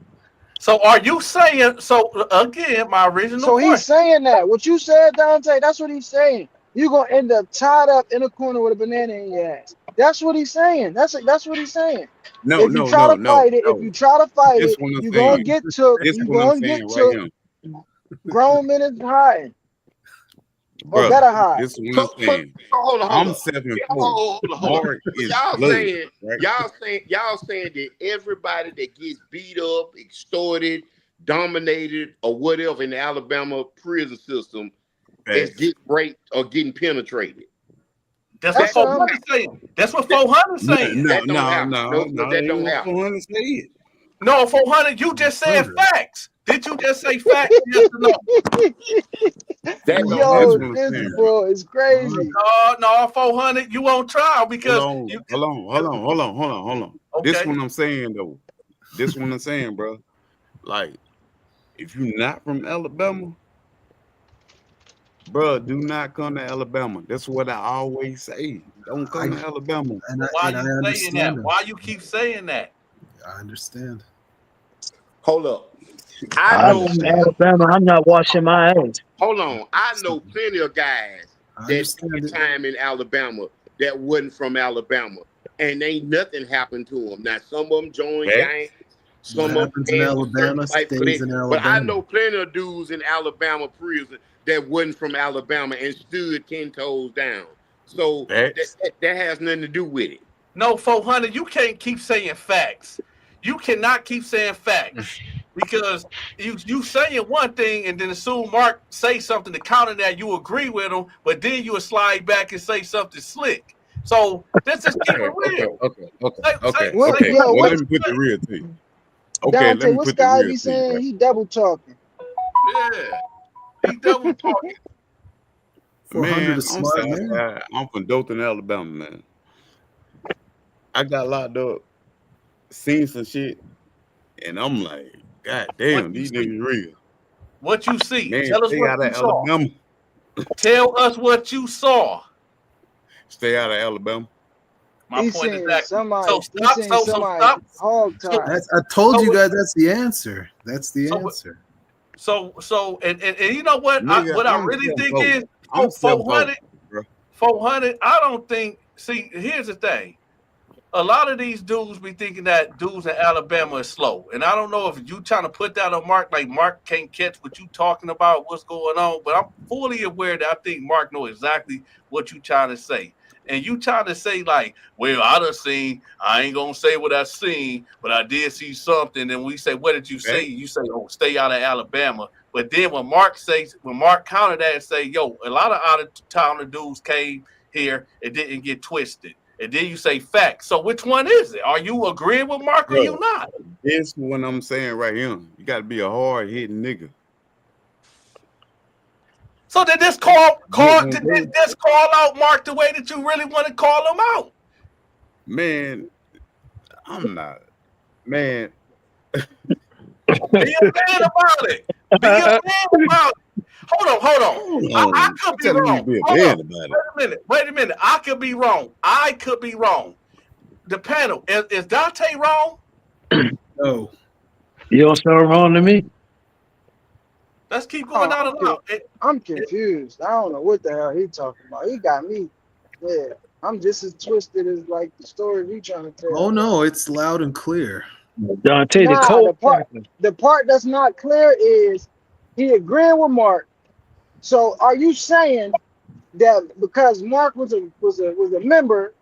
So are you saying? So again, my original So he's question. saying that. What you said, Dante, that's what he's saying. You're gonna end up tied up in a corner with a banana in your ass. That's what he's saying. That's what he's saying. No, If you no, try no, to no, fight it, if no. you try to fight This it, one I'm you're gonna saying. get took. This You're one I'm gonna saying get right took. here, Grown men is hiding or brother. better hide. This one I'm So saying. hold I'm up. 7'4". Hold up. Mark So is blood, right? y'all saying that everybody that gets beat up, extorted, dominated, or whatever in the Alabama prison system is Facts. getting raped or getting penetrated. That's what That That's what don't I'm. 400 happen. saying. That's what That 400 No, saying. no, that don't no, happen. no, No, no. that They don't ain't happen. 400 say it. No, 400. You just said Hundred. facts. Did you just say facts? Yes or no? That don't This Yo, happen. one I'm this saying, bro. bro is crazy. No, 400. You on trial Hold because on, you. hold on, hold on, hold on, hold on, hold on. This Okay. one I'm saying though. This one I'm saying, bro. Like, if you're not from Alabama, bro, do not come to Alabama. That's what I always say. Don't I come to Alabama. Why and I you saying understand that? him. Why you keep saying that? I understand. Hold up. I I'm know. from Understand. Alabama. I'm not washing my ass. Hold on. I know plenty of guys I that understand did it. time in Alabama that wasn't from Alabama, and ain't nothing happened to them. Now some of them joined gangs, Facts. What some of happens them in had a certain Alabama type of stays it. in But I Alabama. know plenty of dudes in Alabama prison that wasn't from Alabama and stood 10 toes down. So Facts. that has nothing to do with it. No, 400. You can't keep saying facts. You cannot keep saying facts because you saying one thing and then as soon Mark say something to counter that, you agree with him, but then you will slide back and say something slick. So let's just keep Okay, it okay, real. okay, okay, Say, say, okay, What? say okay. what, Yo, Well, what what? let you me put the say. real to you. Okay, let Dante, me what put the Sky real be to you, saying? right? He double talking. Yeah, he double talking. 400 Man, is I'm smart man. Southside. I'm from Dothan, Alabama, man. I got locked up, seen some shit, and I'm like, God What damn, you these see? niggas real. What you see? Man, Tell us stay what out you of saw. Alabama. Tell us what you saw. Stay out of Alabama. My point exactly. So He stop. seen So somebody stop. hog So tied. That's I told you so guys that's the answer. That's the so answer. and you know what? Nigga, What I I'm really think 7'4". is I'm 7'4", 400. bro. 400. I don't think. See, here's the thing. A lot of these dudes be thinking that dudes in Alabama is slow, and I don't know if you trying to put that on Mark. Like Mark can't catch what you talking about, what's going on. But I'm fully aware that I think Mark know exactly what you trying to say. And you trying to say like, well, I done seen. I ain't gonna say what I seen, but I did see something. And we say, what did you see? Facts. You say, oh, stay out of Alabama. But then when Mark countered that and say, yo, a lot of out of town dudes came here, it didn't get twisted. And then you say facts. So which one is it? Are you agreeing with Mark or you Bro, not? this what I'm saying right here. You got to be a hard hitting nigga. So did this Get one, bro. did this call out Mark the way that you really want to call him out? Man, I'm not. Man, Be a man about it. Be a man about it. Hold on. hold I on. could You be telling me to wrong. be a Hold on. man about it? Wait a minute. I could be wrong. I could be wrong. The panel, is Dante wrong? No. You don't sound wrong to me. Let's keep going Oh, down the line. I'm confused. I don't know what the hell he talking about. He got me. Yeah, I'm just as twisted as like the story he trying to Oh tell. no, it's loud and clear. Dante, the Nah, cold cracker. the part that's not clear is he agreeing with Mark. So are you saying that because Mark was a member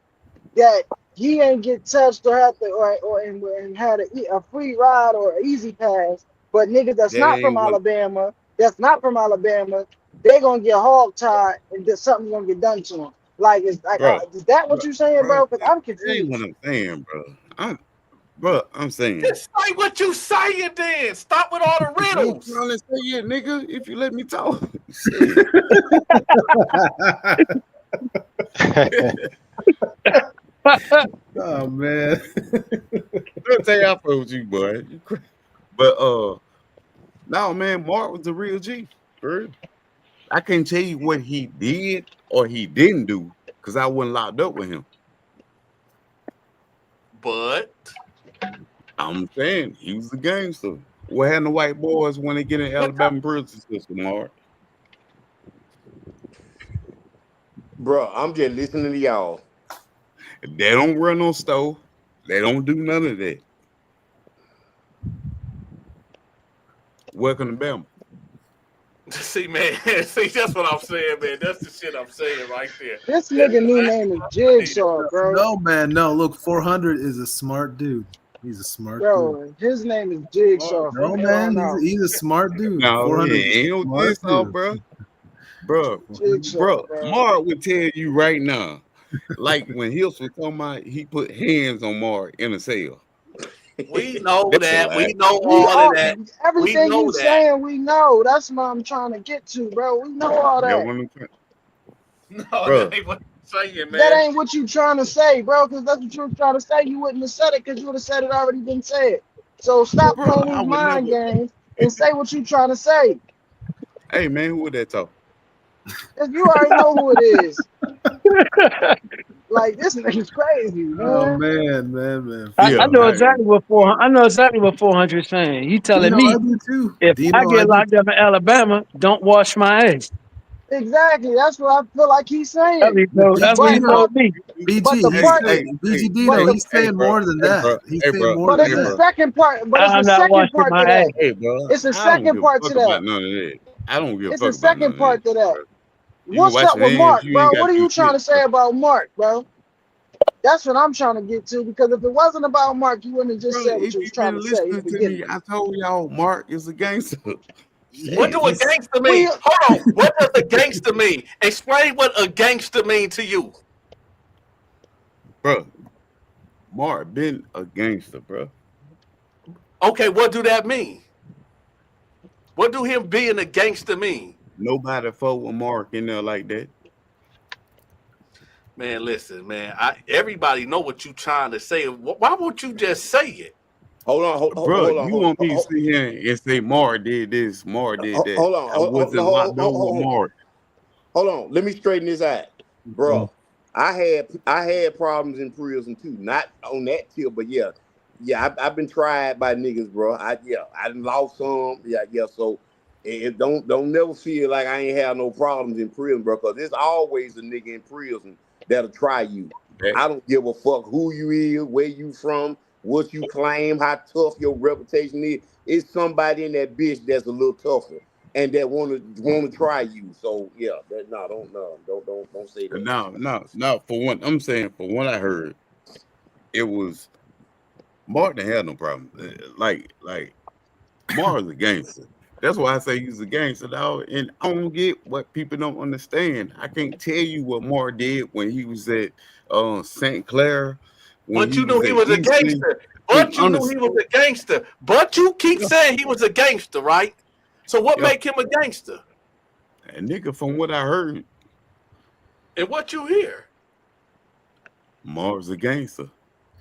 that he ain't get touched or had to and had a free ride or an easy pass, but niggas That ain't what, that's not from Alabama, they gonna get hog tied and then something's gonna get done to them. Like bro, is that bro, what you saying, bro. bro? Because I'm That ain't what confused. I'm saying, bro. I'm saying. Just say what you saying then. Stop with all the I ain't riddles. trying to say it, nigga. If you let me talk, shit. Oh man. I'll tell you I fuck with you, boy. But no, man, Mark was the real G. For real. I can't tell you what he did or he didn't do because I wasn't locked up with him. But I'm saying he was a gangster. What happened to white boys when they get in Alabama prison system, Mark? Bro, I'm just listening to y'all. They don't run no store. They don't do none of that. Welcome to Bama. See, man, see, that's what I'm saying, man. That's the shit I'm saying right there. This That's nigga new exactly name is what I'm saying. Jigsaw, bro. No, man, no. Look, 400 is a smart dude. He's a smart dude. Bro, his name is Mark, Jigsaw from No, here man, on he's out. he's a smart dude. no, 400 he is a ain't no smart this all, dude. Jigsaw, bro. bro. Mark would tell you right now, like when Hills was talking about, he put hands on Mark in a cell. We know That's a that. lie. We know We all of all that. We everything know you that. saying, we know. That's what I'm trying to get to, bro. We know all That that. one, I'm saying. No, that Bro, ain't what I'm saying, That man. ain't what you trying to say, bro. Because that's what you were trying to say. You wouldn't have said it because you would have said it already been said. So stop bro, playing I these would never. mind games and say what you trying to say. Hey man, who would that talk? Cause you already know who it is. Like this nigga's crazy, Oh man. man. I Yeah, know Freaking exactly what 400. I know exactly what 400 saying. He telling Dino, I me do too. if I Dino, I get do locked too. up in Alabama, don't wash my ass. Exactly. That's what I feel like he's saying. That's what he But Dino, but told me. but BG, the he's hey, part, hey, saying hey, BG but Dino, hey, the he's hey, saying bro, more than hey, that. bro, He's hey, saying bro, more but than it's hey, the that. bro, second part. But it's the I'm not second washing part my to ass. that. hey, bro. It's the I don't second give a part fuck to about that. none of that. I don't give a It's the fuck about none second of that, part to that. bro. You can What's wash up your with hands. Mark, You ain't bro? got What to are do you trying shit, to bro. say about Mark, bro? That's what I'm trying to get to. Because if it wasn't about Mark, you wouldn't have just Bro, said what if you was you've trying to been say in the listening to beginning. me, I told y'all Mark is a gangster. What Shit, do a gangster We mean? Hold on. What does a gangster mean? Explain what a gangster mean to you. bro. Mark been a gangster, bro. Okay, what do that mean? What do him being a gangster mean? Nobody fought with Mark in there like that. Man, listen, man. Everybody know what you trying to say. Why won't you just say it? Hold on, Bro, you want me to sit here and say Mark did this, Mark did that. hold on, I wasn't locked up with Mark. hold on. Let me straighten this out, bro. I had problems in prison too. Not on that tier, but yeah. I've been tried by niggas, bro. I done lost some. Yeah. So don't never feel like I ain't have no problems in prison, bro. Cause there's always a nigga in prison that'll try you. That, I don't give a fuck who you is, where you from, what you claim, how tough your reputation is. It's somebody in that bitch that's a little tougher and that wanna try you. So yeah, that no, don't no, don't say that. no. For one, I'm saying for what I heard, it was Mark didn't have no problem. Like Mark's a gangster. That's why I say he's a gangster, dog. And I don't get what people don't understand. I can't tell you what Mark did when he was at St. Clair, when But he you knew was he at was a Easton. gangster. And But you knew he honestly, was a gangster. But you keep yeah, saying he was a gangster, right? So what yeah, make him a gangster? a nigga from what I heard, And what you hear? Mark's a gangster.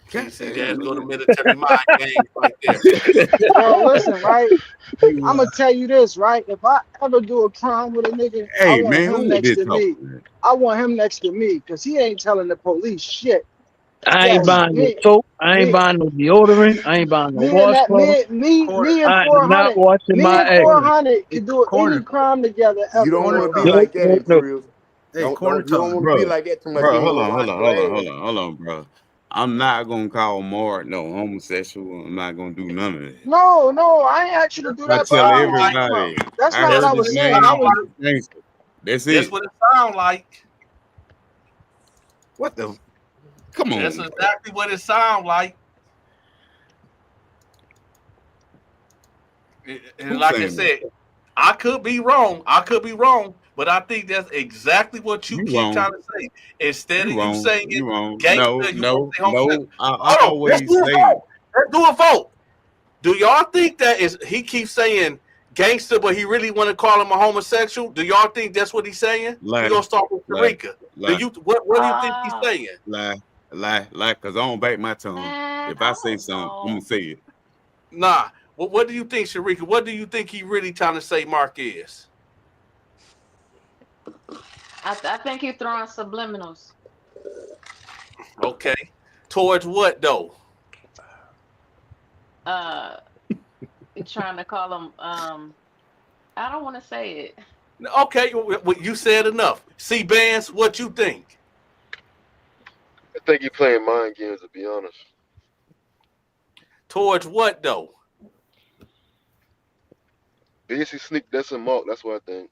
See, Goddamn, there's go to nigga. military mind games right there. bro, listen, right? You I'm gonna tell you this, right? If I ever do a crime with a nigga, I Hey want man, him who is next this to me. talking, man? I want him next to me because he ain't telling the police shit. I ain't Yes, buying no me, soap. I ain't me, buying no deodorant. I ain't buying no me and that, washcloth. me and I am not 400, washing me my and ass. 400 Hey, could do any corner, crime together You ever, don't corner want bro. to be talk. No, like that no, in no. prison. Hey, corner You don't talk. want to be Bro, like that too much. You bro, don't want to wash your ass. hold on, bro. I'm not gonna call Mark no homosexual. I'm not gonna do none of that. No, I ain't asked you to do I that, but tell I Sound get where like you from. everybody, That's I not what that's I heard what his was it saying. sound I name, was he's like. a gangster. That's That's it. what it sound like. What the? Come That's on, bro. exactly what it sound like. And Who's like I saying that? said, I could be wrong. I could be wrong, but I think that's exactly what you You keep wrong. trying to say. Instead You of you wrong. saying You wrong. No, gangster, you want no, to say homosexual. no. I Hold on, let's always do a say vote. Let's do a vote. Do y'all think that is he keeps saying gangster, but he really want to call him a homosexual? Do y'all think that's what he's saying? We're lie, gonna start with lie, Sharika. Do lie, you what do you think he's Oh saying? lie. Cause I don't bite my tongue. man, If I I say don't something, I'm gonna know. say it. Nah. What do you think, Sharika? What do you think he really trying to say Mark is? I think he's throwing subliminals. Okay. Towards what though? Uh, trying to call him. I don't want to say it. Okay, well, you said enough. C bands, what you think? I think he playing mind games, to be honest. Towards what though? Basically, sneak that's a mark. That's what I think.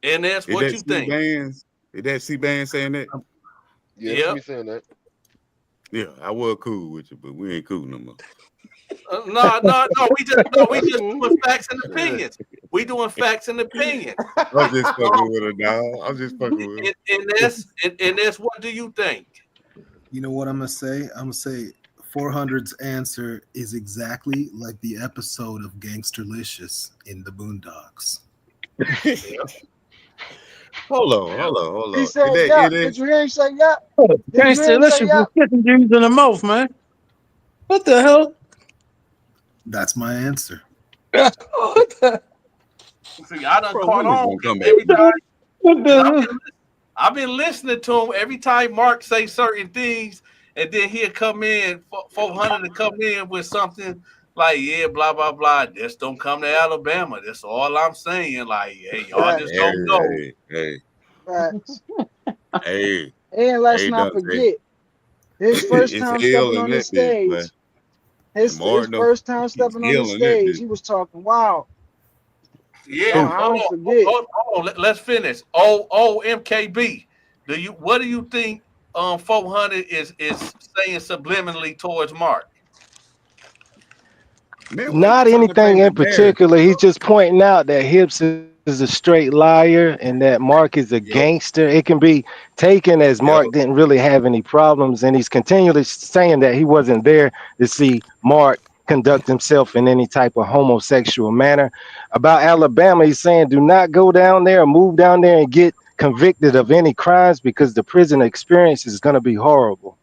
And that's Is what that you C think. bands? Is that C band saying that? Yeah, that's Yep. me saying that. Yeah, I was cool with you, but we ain't cool no more. No. We That's just cool. doing facts and Yeah. opinions. We doing facts and opinions. I'm just Um, fucking with her, dog. I'm just fucking with her. and that's what do you think? You know what I'm gonna say? I'm gonna say 400's answer is exactly like the episode of Gangsterlicious in the Boondocks. Hold He on. Is said, that "Yeah." it? Did Is you hear him say, "Yeah"? Did you hear Gangster, him say, listen, "Yeah"? for kissing dudes in the mouth, man. What the hell? That's my answer. What the, See, I done bro? caught When is on gonna come back every to time me? what because the I've been listening to him every time Mark say certain things, and then he'll come in 400 to come in with something like, yeah, blah blah blah. Just don't come to Alabama. That's all I'm saying. Like, hey, y'all just Facts, don't know. Hey, facts. hey, And let's hey, not Dante. forget his first It's time hell stepping in on the that bitch, boy. stage. And His Martin, though, first time it's stepping on the hell in that stage, bitch. he was talking wild. Yeah, Who? I don't forget. hold on. Let's finish. Oh, MKB. What do you think 400 is saying subliminally towards Mark? Man, why you Not trying to anything paint the in narrative, particular. He's bro? just pointing out that Hips is a straight liar and that Mark is a Yep, gangster. It can be taken as yep. Mark didn't really have any problems, and he's continually saying that he wasn't there to see Mark conduct himself in any type of homosexual manner. About Alabama, he's saying do not go down there or move down there and get convicted of any crimes because the prison experience is going to be horrible.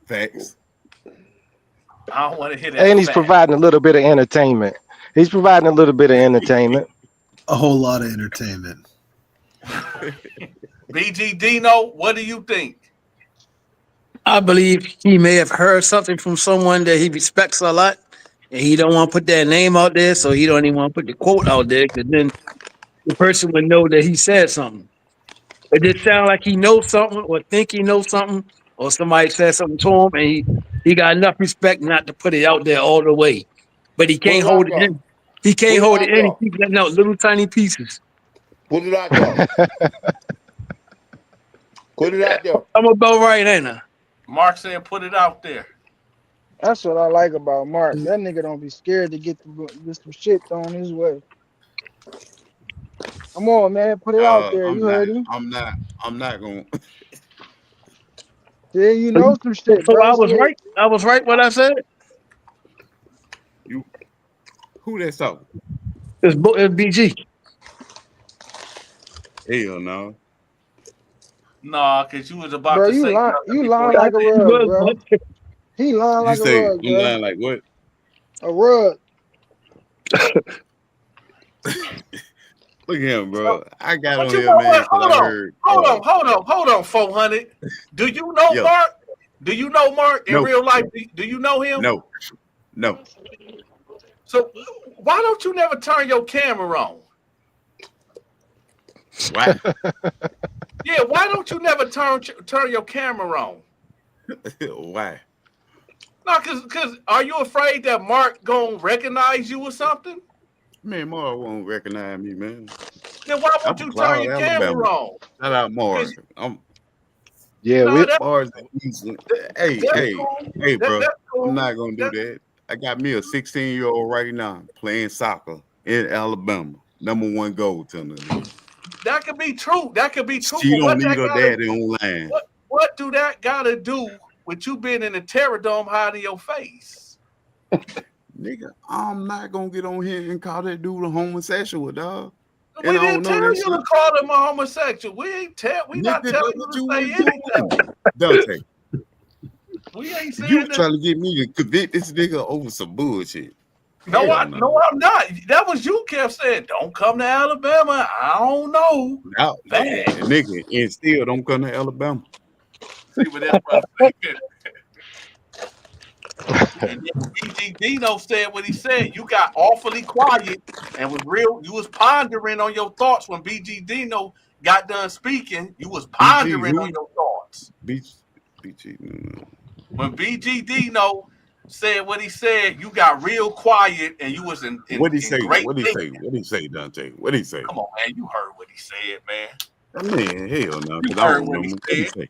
Facts. I don't want to hear that And he's fact. providing a little bit of entertainment. He's providing a little bit of entertainment. A whole lot of entertainment. BG Dino, what do you think? I believe he may have heard something from someone that he respects a lot, and he don't want to put that name out there, so he don't even want to put the quote out there, because then the person would know that he said something. It just sound like he knows something, or think he knows something, or somebody said something to him, and he got enough respect not to put it out there all the way. But he Put can't it out hold it there. in. He can't Put it hold it out in. He there. keeps letting out little tiny pieces. Put it out there. Put it out there. I'm about right, ain't I? Mark said put it out there. That's what I like about Mark. That nigga don't be scared to get some shit thrown his way. Come on, man, put it out there. I'm You not. heard him. I'm not. I'm not gonna. Yeah, you So, know some shit, so bro. I was Shit. right. I was right what I said. You who that talking? It's BG. Hell no. Nah, cause you was about Bro, to you say lying. something You before lying he I like a said think rug, was, bro. but He lying You like a say rug, I'm bro. lying like what? A rug. Look at him, so. bro. I got But on you here, know man, what? because I heard. Hold on, 400. Do you know Yeah. Mark? Do you know Mark in No. real life? Do you know him? No. No. So why don't you never turn your camera on? Why? Yeah, why don't you never turn your camera on? Why? No, cause are you afraid that Mark gonna recognize you or something? Man, Mar won't recognize me, man. Then why I'm won't from you turn Cloud, your Alabama. camera on? Shout out Mar. Cause I'm Yeah, no, we Mar's easy. Hey, that's hey, cool. hey, bro. That's I'm cool. not gonna do That that. I got me a 16-year-old right now playing soccer in Alabama. #1 goaltender, nigga. that could be true. That could be true. She But don't what need that her gotta daddy online. what do that gotta do with you being in the terror dome hiding your face? Nigga, I'm not gonna get on here and call that dude a homosexual, dog. And We I don't didn't know tell that you shit. to call him a homosexual. We not Nigga, telling that's you what to you say was anything. doing. Dante, We ain't you saying that. trying to get me to convict this nigga over some bullshit. No, Hell no. no, I'm not. That was you kept saying. Don't come to Alabama. I don't know. Now, Facts. nigga, and still don't come to Alabama. See, but that's what I'm saying. And then BG Dino said what he said. You got awfully quiet and was real. You was pondering on your thoughts when BG Dino got done speaking. You was BG pondering on who? your thoughts. BG. No. When BG Dino said what he said, you got real quiet and you was What he in say? great What he say? thinking. What he say, Dante? What he say? Come on, man. You heard what he said, man. I mean, hell no, You because I heard don't what he remember. What he said. say?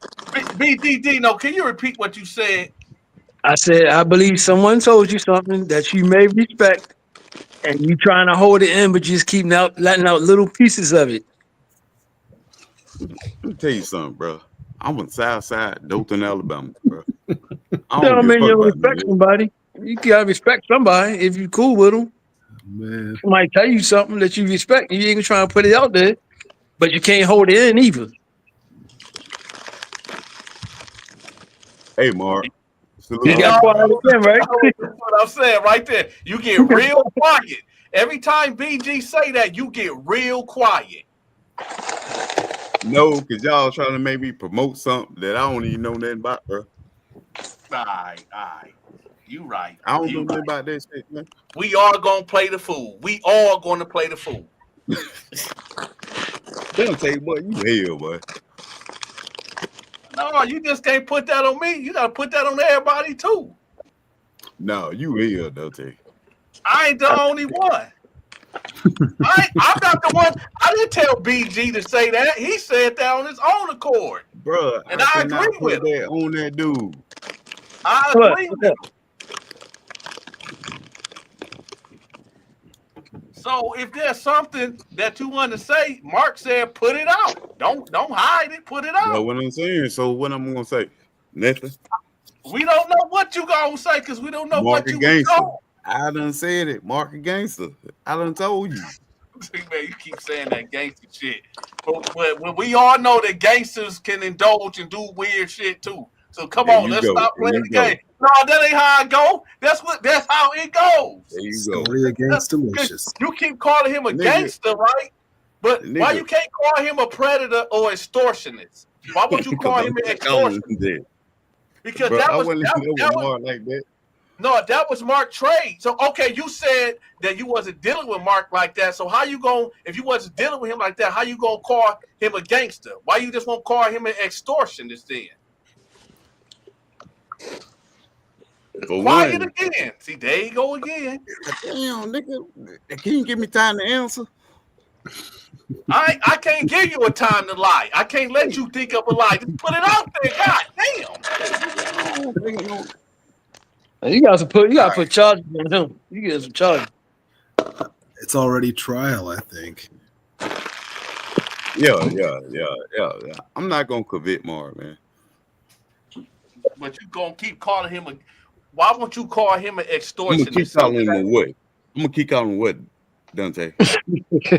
BG Dino, can you repeat what you said? I said, I believe someone told you something that you may respect, and you trying to hold it in, but you just keep out letting out little pieces of it. Let me tell you something, bro. I'm from South Side, Dothan, Alabama, bro. I That don't don't give a mean you fuck don't about respect none somebody. You gotta respect somebody if you cool with them. Man, Somebody tell you something that you respect, and you ain't trying to put it out there, but you can't hold it in either. Hey, Mark. He Salute And to got you, quiet man. again, right? that's what I'm saying right there. You get real quiet. Every time BG say that, you get real quiet. No, because y'all trying to make me promote something that I don't even know nothing about, bro. All right. You right. I don't know You nothing right. about that shit, man. We are gonna play the fool. We all gonna play the fool. They'll tell you, boy, you hell, boy. No, you just can't put that on me. You gotta put that on everybody too. No, you hell, they'll tell you. I ain't the only one. I'm not the one. I didn't tell BG to say that. He said that on his own accord. Bro, And I I agree cannot with put him. that on that dude. I What? agree with him. So if there's something that you want to say, Mark said put it out. Don't hide it, put it That's out. what I'm saying. So what I'm gonna say? Nothing. We don't know what you gonna say because we don't know what Market you was gangster. told. I done said it. Market gangster. I done told you. Man, you keep saying that gangster shit. But when we all know that gangsters can indulge and do weird shit too. So come There on, you let's go. stop There playing you the game. go. No, that ain't how I go. That's how it There goes. you go. story against 'Cause delicious. you keep calling him a Nigga, gangster, right? But why nigga, you can't call him a predator or extortionist? Why won't you because call I'm him an not calling him extortionist? that. Because Bro, that I was wasn't that, in love with that was Mark like that. no, that was Mark trade. So okay, you said that you wasn't dealing with Mark like that. So how you going if you wasn't dealing with him like that, how you gonna call him a gangster? Why you just won't call him an extortionist then? For Quiet one, again. See, there you go again. damn, nigga, can you give me time to answer? I can't give you a time to lie. I can't let Hey, you think of a lie. Just put it out there. God damn. no, nigga, no. You All gotta right. put charges on him. You get some charges. It's already trial, I think. Yeah. I'm not gonna convict Mark, man. But you gonna keep calling him a why won't you call him an I'm gonna keep extortionist? calling Something him a that what? I'm gonna keep calling him what, Dante?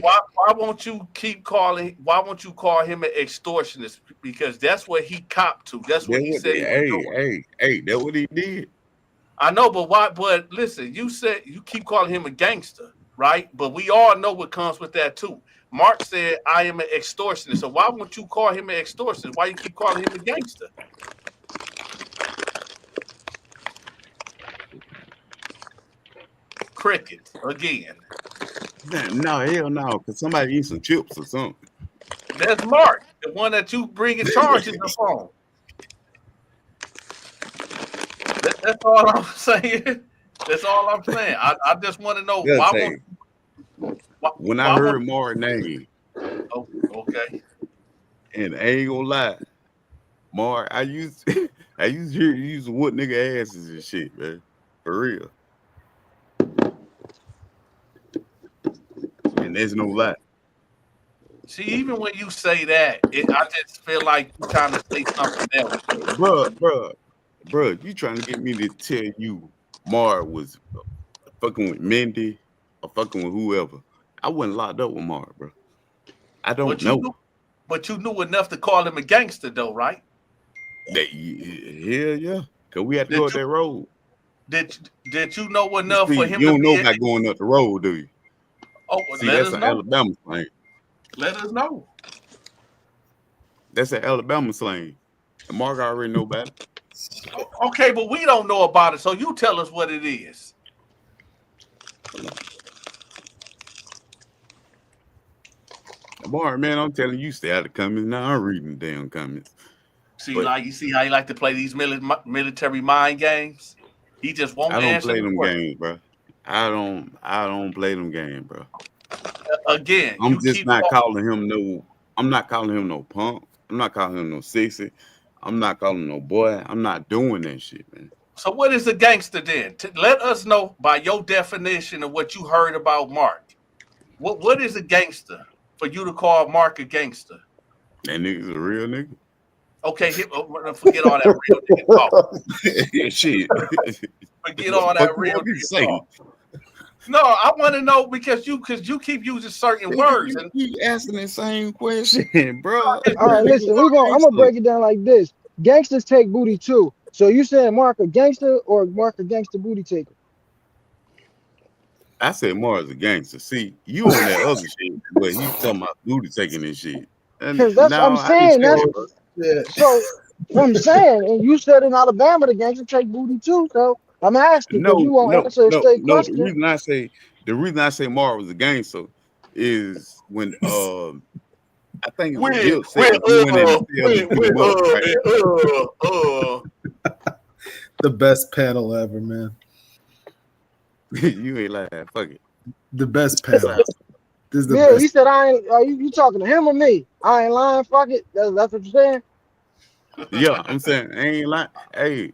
why won't you keep calling why won't you call him an extortionist? Because that's what he copped to. That's what That he what said he was doing. that what he did. I know, but why but listen, you said you keep calling him a gangster, right? But we all know what comes with that too. Mark said I am an extortionist. So why won't you call him an extortionist? Why you keep calling him a gangster? Crickets again. No, hell no, cause somebody eat some chips or something. That's Mark, the one that you bringing charges upon. That's all I'm saying. That's all I'm saying. I just want to know why won't Dante, when I why won't heard Mark's name, oh, okay. and I ain't gonna lie, Mark, I used I used to hear you used to whoop nigga asses and shit, man. For real. And there's no lie. See, even when you say that, I just feel like you trying to say something else. Bruh, you trying to get me to tell you Mark was fucking with Mindy or fucking with whoever. I wasn't locked up with Mark, bro. I don't But you know. knew, but you knew enough to call him a gangster, though, right? Hell yeah. Cause we had to go Did up you that road. did you know enough for See, him you to don't know be? about going up the road, do you? Oh, well, See, let that's us an know. Alabama slang. Let us know. That's an Alabama slang. And Mark already know about it. Okay, but we don't know about it, so you tell us what it is. Boy, man, I'm telling you, stay out of the comments. Now I'm reading the damn comments. See, But like you see how he like to play these military mind games. He just won't I don't answer play the them question. games, bro. I don't play them games, bro. Again, I'm you just keep. not calling him no. I'm not calling him no punk. I'm not calling him no sexy. I'm not calling him no boy. I'm not doing that shit, man. So what is a gangster then? Let us know by your definition of what you heard about Mark. What is a gangster for you to call Mark a gangster? That nigga's a real nigga. Okay, forget all that real nigga talk. Shit. Forget What the all fuck that you real want me to nigga say? talk. No, I want to know because you keep using certain Nigga, words you and keep asking the same question, bro. All right, listen, I'm gonna break it down like this. Gangsters take booty too. So you saying Mark a gangster or Mark a gangster booty taker? I said Mars a gangster. See, you on that other shit, but he talking about booty taking this shit. And Because that's what I'm now how you saying. tell That's it, bro? Yeah. so what I'm saying. And you said in Alabama the gangsters take booty too. So I'm asking because No, you won't no, answer a no, straight no. question. The reason I say Mars was a gangster is when I think it was when Gill said you went in the cell and beat him up, right? The best panel ever, man. You ain't like that. Fuck it. The best That's panel. all. This is the Yeah, he best. said I ain't. You talking to him or me? I ain't lying. Fuck it. That's what you're saying. Yeah, I'm saying I ain't like. Hey,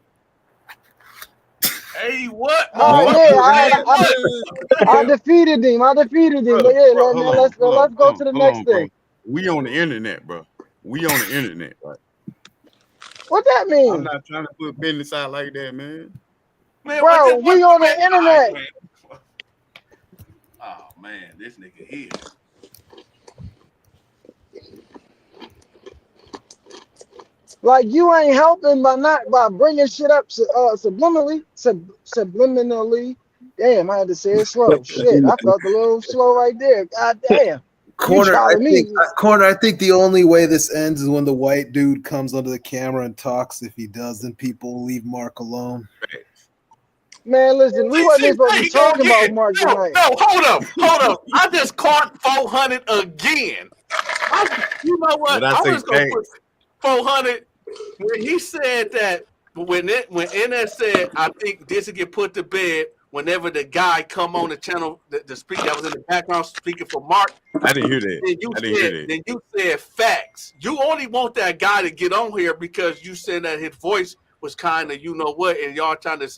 hey, what, Oh Mark? Mark, yeah, Hey, what? I defeated him. I defeated him. bro, But yeah, bro, man, let's go to the hold next on, bro. thing. We on the internet, bro. We on the internet, right? What that I'm mean, not trying to put business out like that, man. Man, what bro? this what We on the man? All right, internet. man. Oh man, this nigga here. Like you ain't helping by bringing shit up subliminally. Damn, I had to say it slow. Shit, I felt a little slow right there. God damn, you Corner, trying to me, I think the only way this ends is when the white dude comes under the camera and talks. If he does, then people will leave Mark alone. man. Listen, we wasn't even supposed to There be you go talking about again. Mark No, tonight. no, hold up. I just caught 400 again. You know What what? I I'm say, just gonna put facts. 400 when he said that when NS said I think this will get put to bed whenever the guy come on the channel the speak that was in the background speaking for Mark. I didn't hear that. Then you I didn't hear said that. then you said facts. You only want that guy to get on here because you said that his voice was kind of you know what, and y'all trying to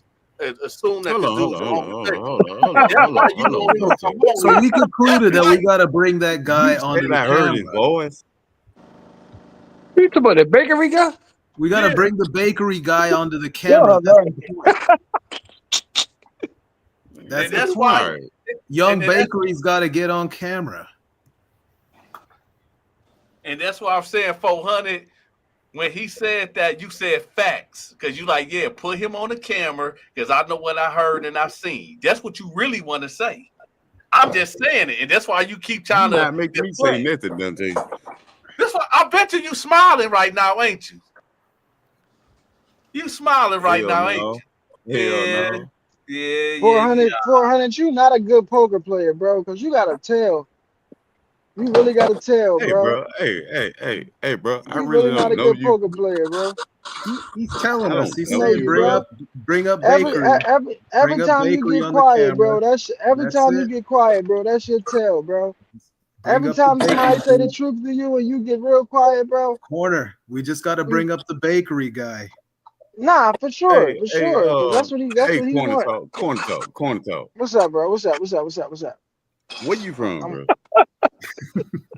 assume that Hold this on, hold dude's on, a hold on, hold on, homosexual. hold on, hold on, That's hold why on, you hold on, want him to come on So here. we concluded that we got to bring that You guy onto said the I heard his camera. voice. You talking about the bakery guy? We got to Yeah. bring the bakery guy onto the Yeah, camera. That's man. the point. That's And the that's point. why All right. Young and that's Bakery's got to get on camera. and that's why I'm saying 400. When he said that, you said facts because you like, yeah, put him on the camera because I know what I heard and I seen. That's what you really want to say. I'm just saying it, and that's why you keep You trying to not making me say deflect. nothing, Dante. That's why I bet you smiling right now, ain't you? You smiling right Hell now, ain't no. you? Hell Yeah, no. yeah. 400, you not a good poker player, bro. Because you got to tell. You really got to tell, Hey, bro. bro. Hey, bro. I You really really not don't a know good you. poker player, bro. He's I telling us. don't He's I know know saying you, you, bro. bro. bring up Every Bakery. every Bring up time you Bakery get on the quiet, camera. bro. Every That's time you it. get quiet, bro. That's your tell, bro. Bring Every up the time Bakery somebody say the dude. truth to you and you get real quiet, bro. Corner. We just got to We bring up the Bakery guy. nah, for sure, Hey, for hey, sure. Cause that's hey, what he corner want. talk, corner talk, corner talk. What's up, bro? What's up? Where you from, I'm bro?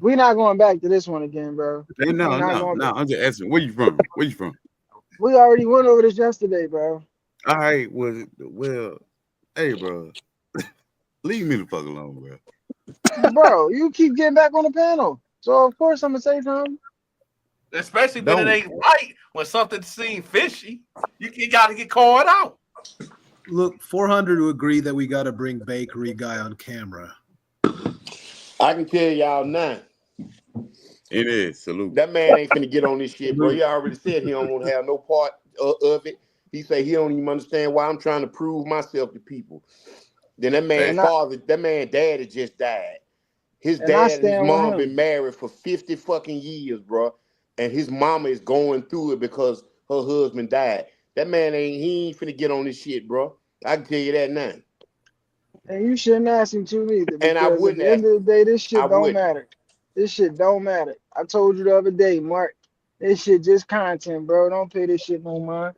we not going back to this one again, bro. Hey, We no, not no, going no. back. I'm just asking. Where you from? Where you from? We already went over this yesterday, bro. All right. Well. Hey, bro. Leave me the fuck alone, bro. Bro, you keep getting back on the panel. So of course I'm gonna say something. Especially when it Don't. ain't right. When something seems fishy, you got to get called out. Look, 400 to agree that we got to bring Bakery guy on camera. I can tell y'all now, It is salute. that man ain't finna get on this shit, bro. Salute. He already said he don't want to have no part of it. He say he don't even understand why I'm trying to prove myself to people. Then that man And I father, that man daddy just died. His and I dad and his stand with mom him. been married for 50 fucking years, bro. And his mama is going through it because her husband died. That man he ain't finna get on this shit, bro. I can tell you that now. And you shouldn't ask him to either, And I because at wouldn't the end ask of him. the day, this I shit don't wouldn't. matter. This shit don't matter. I told you the other day, Mark. This shit just content, bro. Don't pay this shit no mind.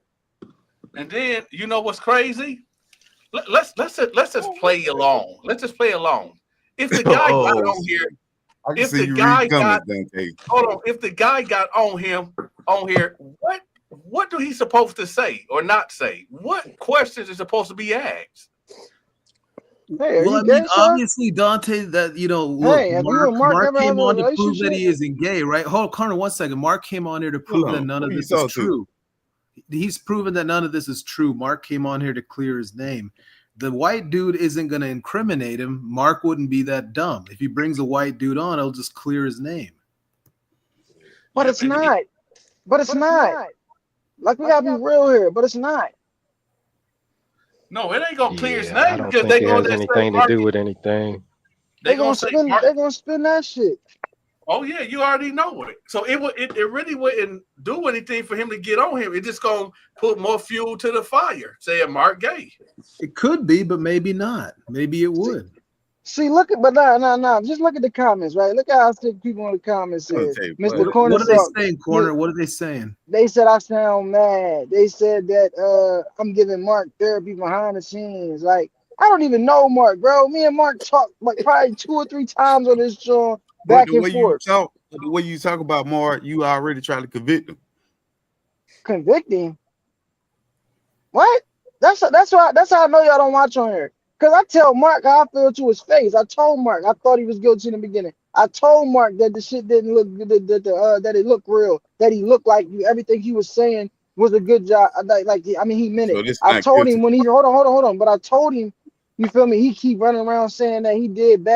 And then you know what's crazy? Let's just play along. Let's just play along. If the guy got Oh on here, shit. I can if see the you read guy got comments, Dante. hold on, if the guy got on here, what do he supposed to say or not say? What questions are supposed to be asked? Hey, are Well, you I mean, gay, sir? obviously, Dante, that look, Hey, have you Mark and Mark Mark ever came have a on to prove that relationship? he isn't gay, right? Hold, Connor, 1 second. Mark came on here to Hold prove that on. none Who of you this is talk to? true. He's proven that none of this is true. Mark came on here to clear his name. The white dude isn't going to incriminate him. Mark wouldn't be that dumb. If he brings a white dude on, it'll just clear his name. But Yep, it's and he, not. But it's not. Like we gotta be real here. But it's not. no, it ain't gonna clear his Yeah, I name don't because think they it gonna has just say anything to Mark. do with anything. They gonna say Mark. They gonna spin that shit. Oh yeah, you already know it. So it really wouldn't do anything for him to get on him. It just gonna put more fuel to the fire, saying Mark gay. It could be, but maybe not. Maybe it See, would. look at, but nah. Just look at the comments, right? Look at how sick people in the comments said. Dante, Mr. boy. Corner What are they Sock. saying, Corner? What are they saying? They said I sound mad. They said that I'm giving Mark therapy behind the scenes. Like, I don't even know Mark, bro. Me and Mark talked like probably 2 or 3 times on this show, But back and forth. the way you talk about Mark, you already try to convict him. Convicting. What? That's how I know y'all don't watch on here. Cause I tell Mark how I feel to his face. I told Mark I thought he was guilty in the beginning. I told Mark that the shit didn't look good, that it looked real, that he looked like you. Everything he was saying was a good job. I mean, he meant it. So this I not told guilty. him when he hold on. But I told him, you feel me? He keep running around saying that he did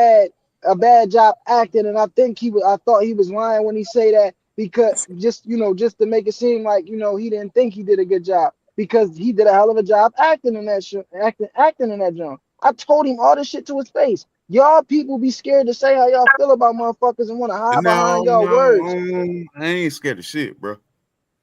a bad job acting, and I think I thought he was lying when he say that, because just to make it seem like he didn't think he did a good job, because he did a hell of a job acting in that show, acting in that joint. I told him all this shit to his face. Y'all people be scared to say how y'all feel about motherfuckers and want to hide No, behind y'all no, words. I ain't scared of shit, bro.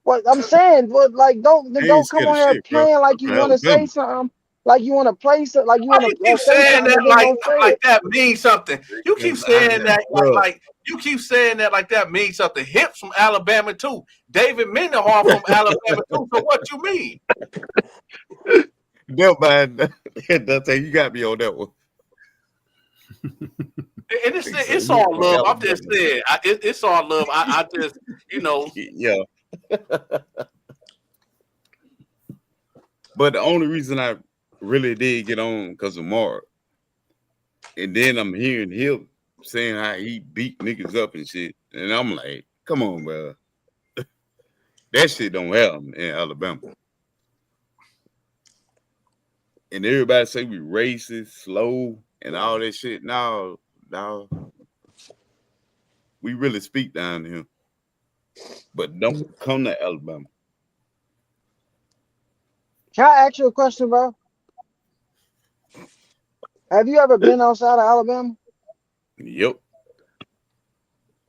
What I'm saying, but like, I ain't don't come scared of on here shit, bro. playing I'm like you from want to say Alabama. something, like you want to play something, like you Why want you to keep say saying something that and then don't say like it. that means something? You keep Because I, saying that bro, like you keep saying that like that means something. Hips from Alabama too. David Mendenhall from Alabama too. So what you mean? never mind. Dante, you got me on that one. And They say it's hit all from love. I'm just Alabama. saying, it's all love. I just Yeah. But the only reason I really did get on because of Mark, and then I'm hearing him saying how he beat niggas up and shit, and I'm like, come on, bro, that shit don't happen in Alabama. And everybody say we racist, slow, and all that shit. No, no, we really speak down here, but don't come to Alabama. Can I ask you a question, bro? Have you ever been outside of Alabama? Yep.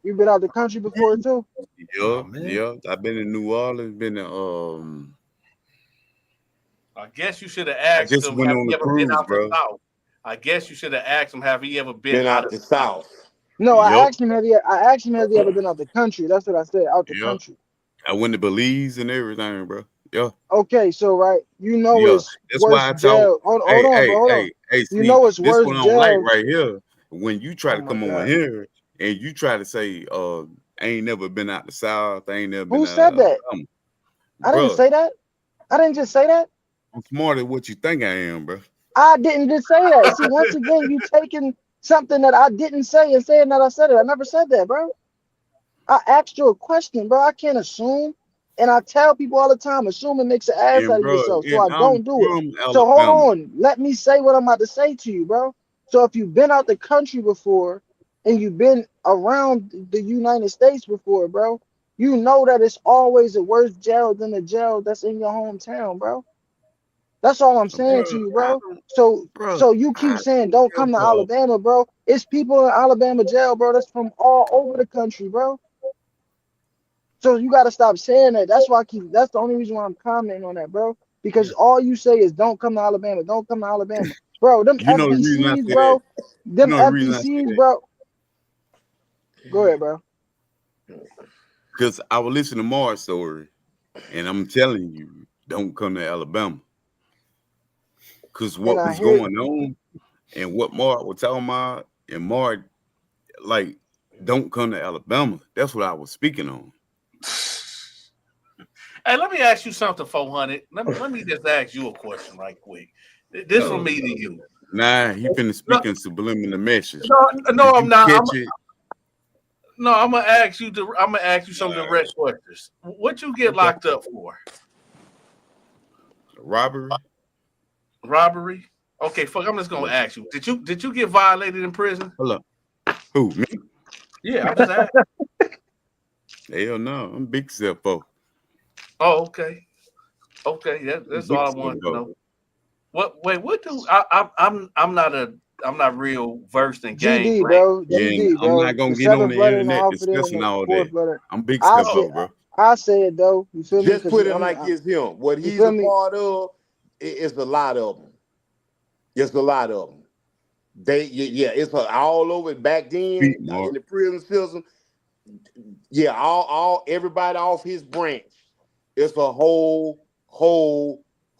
You been out the country before too? Oh Yeah, man. yeah. I've been in New Orleans, been in I guess you should have I asked just him, went have on he a ever been cruise, out the bro. South? I guess you should have asked him, have he ever been Been out out of the the South? south. No, Yep, I asked him has he ever been out the country. That's what I said, out the yep. country. I went to Belize and everything, bro. Yeah, Okay, so right, yeah. it's That's worse why I told. jail. Hold Hey, on, bro, hey, hold on. hey, hey, You Sneak. know it's This worse one I don't like jail. right here. When you try Oh to my come on god, here and you try to say, I ain't never been out the South. I ain't never been who out said of that? Alabama, I didn't bro. say that. I didn't just say that. I'm smarter than what you think I am, bro. I didn't just say that. See, once again, you taking something that I didn't say and saying that I said it. I never said that, bro. I asked you a question, bro. I can't assume. And I tell people all the time, assuming makes an ass And out of bro, yourself. So and I I'm don't do it. from So hold Alabama. on. Let me say what I'm about to say to you, bro. So if you've been out the country before and you've been around the United States before, bro, You know that it's always a worse jail than the jail that's in your hometown, bro. That's all I'm saying bro. to you, I bro. don't, So bro. so you keep I saying don't don't give come to a Alabama, bro. It's people in Alabama jail, bro. That's from all over the country, bro. So you gotta stop saying that. That's why I keep. That's the only reason why I'm commenting on that, bro. Because all you say is don't come to Alabama, don't come to Alabama, bro. Them You know the reason I FDCs, say that. bro. You Them know the reason I say FDCs, that. bro. Go ahead, bro. Because I was listening to Mars' story, and I'm telling you, don't come to Alabama. Because And what I was hear going on and what Mars was talking about, and Mars, like, don't come to Alabama. That's what I was speaking on. Hey, let me ask you something, 400. Let me just ask you a question right quick. This from Uh, me to you. nah, he finna No, speak in subliminal message. no, Did I'm you not. catch it? No, I'm gonna ask you. I'm gonna ask you some direct questions. What you get Okay. locked up for? Robbery? Robbery? Okay, fuck. I'm just gonna Yeah. ask you. Did you get violated in prison? Hold up. Who, me? Yeah, I'm just asking. Hell no. I'm big step four. Oh, okay, okay. I'm That's all big I step wanted to four. know. What? Wait, what do I'm not real versed in gang GD, bang. bro. Yeah, and GD, I'm bro. not The gonna get on seventh the letter in the internet alphabet and discussing the all fourth that. letter. I'm big I step Oh, say, four, bro. I say it though. You feel me? Just Because put it like it's him. What you he's feel a me? part of, it's a lot of them. It's a lot of them. Yeah, it's all over back then Feet mark. in the prison system. Yeah, all everybody off his branch. It's a whole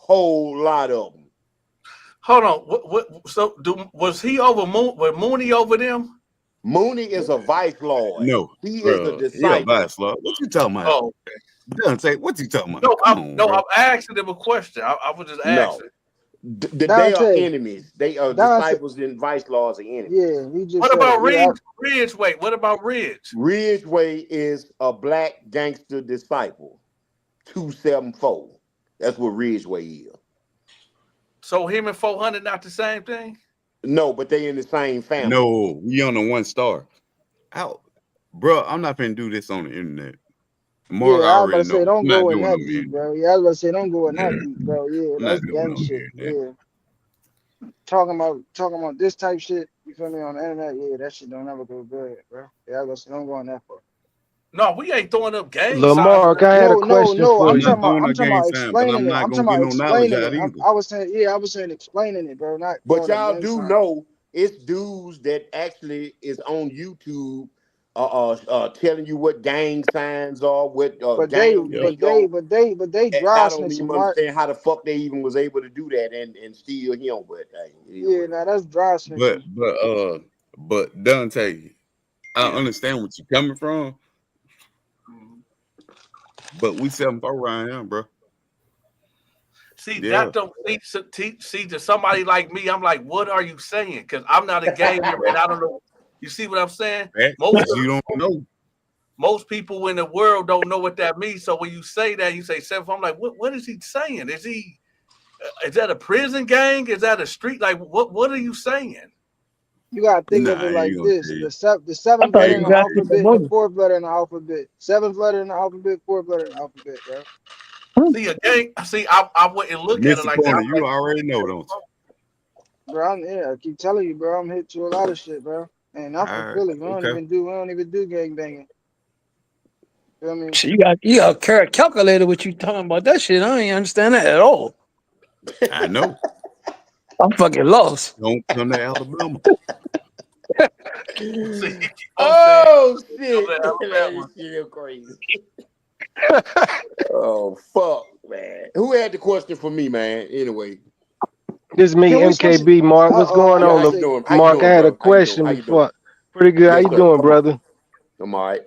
lot of them. hold on. What? So, was he over Moon? Was Mooney over them? Mooney is a vice lord. No, He is a bro. Yeah, disciple. vice lord. What you talking about? Oh, Dante, what you talking about? no. Come on, I'm bro. asking them a question. I was just No, asking. they are Dante, enemies. They are Dante. disciples and vice lords are enemies. Yeah, he just What said it. about Yeah, Ridge? Wait, what about Ridge? Ridgeway is a black gangster disciple. 274. That's what Ridgeway is. So him and 400 not the same thing? No, but they in the same family. No, we on the one star. Out, bro. I'm not finna do this on the internet. Mark yeah. I was about already to know. say don't I'm not go in doing that on the deep, internet. bro. Yeah, I was about to say don't go in that Yeah, deep, bro. Yeah, I'm not that's doing gang on shit. the internet. Yeah, talking about this type shit. You feel me on the internet? Yeah, that shit don't ever go good, bro. Yeah, I was about to say don't go on that far. No, we ain't throwing up gang signs. Lamarck, I had a No, no, question no. for I'm you. not throwing I'm a talking gang about sign, but I'm explaining it. not I'm gonna talking get about no knowledge explaining out it. either. I was saying, yeah, I was saying explaining it, bro. Not But throwing up y'all gang do signs. know it's dudes that actually is on YouTube telling you what gang signs are, what But gang Yep. lingo. but they And dry I don't snitching, even Mark. understand how the fuck they even was able to do that and steal him, but hey, it is Yeah, what it now is. that's dry But snitching. but uh but Dante, I Yeah. understand what you're coming from, Mhm. but we 7-4 around here, bro. See, Yeah. that don't see to somebody like me, I'm like, what are you saying? Because I'm not a gamer and I don't know. You see what I'm saying? Facts, you don't know. Most people in the world don't know what that means. So when you say that, you say self. I'm like, what is he saying? Is that a prison gang? Is that a street? Like what are you saying? You gotta think of Nah, it I ain't like gonna this: tell you. the I seventh thought I letter he ain't in was the gonna tell asking you. for alphabet and the money. fourth letter in the alphabet. Seventh letter in the alphabet, fourth letter in the alphabet, bro. See a gang. See, I wouldn't look at it Mr. like that. Corner, I'm you like, already know, don't Bro, yeah, I keep telling you, bro. I'm hit to a lot of shit, bro. And you? I'm All from right, Philly. okay. We don't even do gang banging. Feel me? Shit, you got a calculator. What you talking about? That shit, I ain't understand that at all. I know. I'm fucking lost. Don't come to Alabama. see, you keep on saying Oh come shit. to Man, this Alabama. shit crazy. Oh fuck, man. Who had the question for me, man? Anyway. This is me, Can we switch it? MKB. Mark, what's going Yeah, I'm how gonna on, you say, doing? How you Mark? I doing, had a bro? How you doing? question How you doing? before. Pretty good. How Yes, you sir. doing, brother? I'm all right.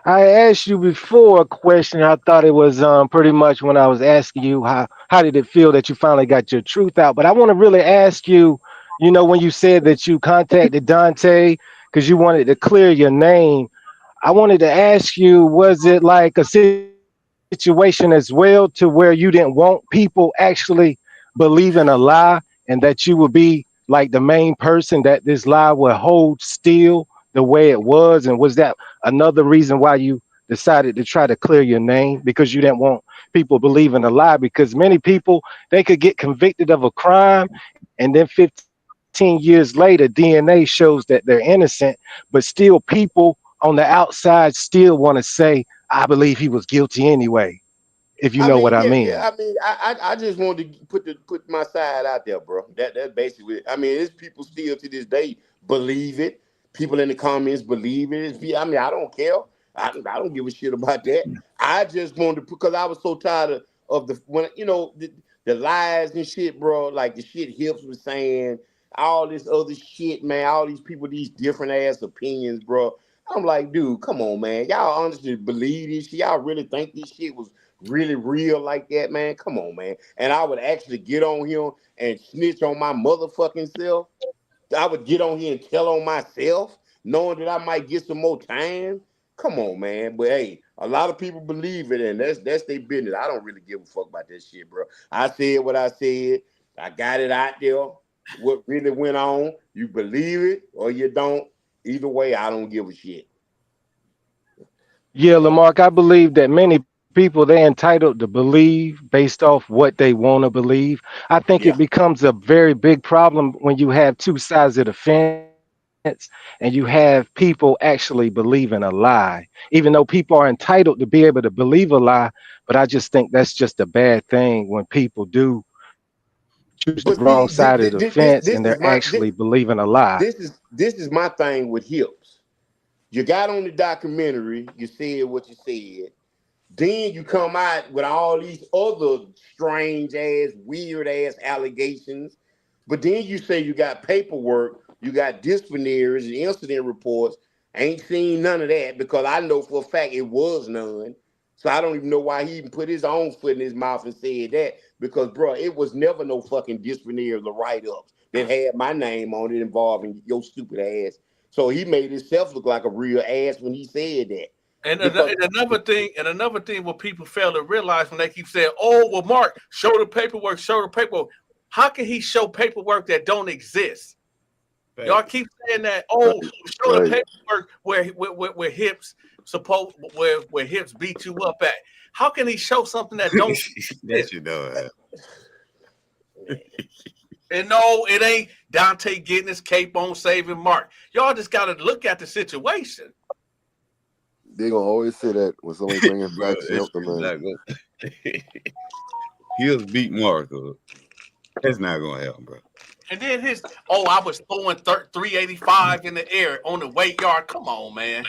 I asked you before a question. I thought it was pretty much when I was asking you how did it feel that you finally got your truth out. But I want to really ask you, when you said that you contacted Dante because you wanted to clear your name. I wanted to ask you, was it like a situation as well to where you didn't want people actually believing a lie and that you would be like the main person that this lie would hold still the way it was? And was that another reason why you decided to try to clear your name because you didn't want people believing a lie. Because many people, they could get convicted of a crime, and then 15 years later, DNA shows that they're innocent, but still people on the outside still want to say, I believe he was guilty anyway, if you I know what mean, I yeah, mean. yeah. I mean, I just wanted to put my side out there, bro. That's basically it. I mean, it's people still to this day believe it. People in the comments believe it. I mean, I don't care. I don't give a shit about that. I just wanted to because I was so tired of the when the lies and shit, bro. Like the shit Hips was saying, all this other shit, man. All these people, these different ass opinions, bro. I'm like, dude, come on, man. Y'all honestly believe this shit? Y'all really think this shit was really real like that, man? Come on, man. And I would actually get on here and snitch on my motherfucking self. I would get on here and tell on myself, knowing that I might get some more time. Come on, man. But hey, a lot of people believe it, and that's their business. I don't really give a fuck about that shit, bro. I said what I said. I got it out there. What really went on, you believe it or you don't. Either way, I don't give a shit. Yeah, Lamarck, I believe that many people they're entitled to believe based off what they want to believe. I think it Yeah. becomes a very big problem when you have two sides of the fence and you have people actually believing a lie. Even though people are entitled to be able to believe a lie, but I just think that's just a bad thing when people do choose the wrong side of But the see, fence and they're actually this is my believing a lie. this is my thing with Hips. You got on the documentary, you said what you said. Then you come out with all these other strange ass, weird ass allegations. But then you say you got paperwork, you got disciplinaries and incident reports. Ain't seen none of that because I know for a fact it was none. So I don't even know why he even put his own foot in his mouth and said that. Because, bro, it was never no fucking disciplinaries or write-ups that had my name on it involving your stupid ass. So he made himself look like a real ass when he said that. Because And another thing, what people fail to realize when they keep saying, "Oh, well, Mark, show the paperwork, show the paperwork." How can he show paperwork that don't exist? Y'all Facts. keep saying that. Right, Oh, show the right. paperwork where hips where hips beat you up at. How can he show something that don't That exist? you know. And no, it ain't Dante getting his cape on saving Mark. Y'all just got to look at the situation. They gonna always say that when somebody bringing Bro, facts to it's help the man. not going. He'll beat Marco. That's not gonna happen, bro. And then I was throwing 385 in the air on the weight yard. Come on, man.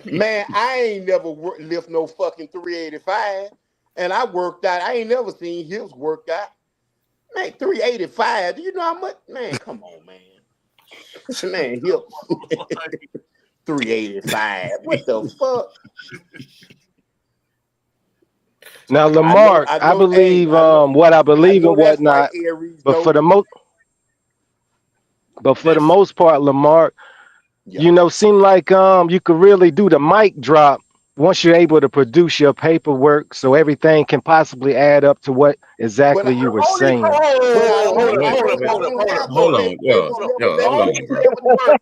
man, I ain't never lift no fucking 385. And I worked out. I ain't never seen Hips worked out. Man, 385. Do you know how much? Man, come on, man. Man, Hips. 385. What the fuck? Now, I know, Lamarck, I I know, hey, believe what I I believe know and that's right, whatnot, Aries, but for though. the most but for the Listen, most part, Lamarck, Yeah. seem like you could really do the mic drop once you're able to produce your paperwork so everything can possibly add up to what But exactly I, you were only saying. but I hold don't, up, I Wait, don't, wait, I don't have no hold on, paperwork yo, from hold up. never The yo, hold letting only on, me bro. never do. paperwork,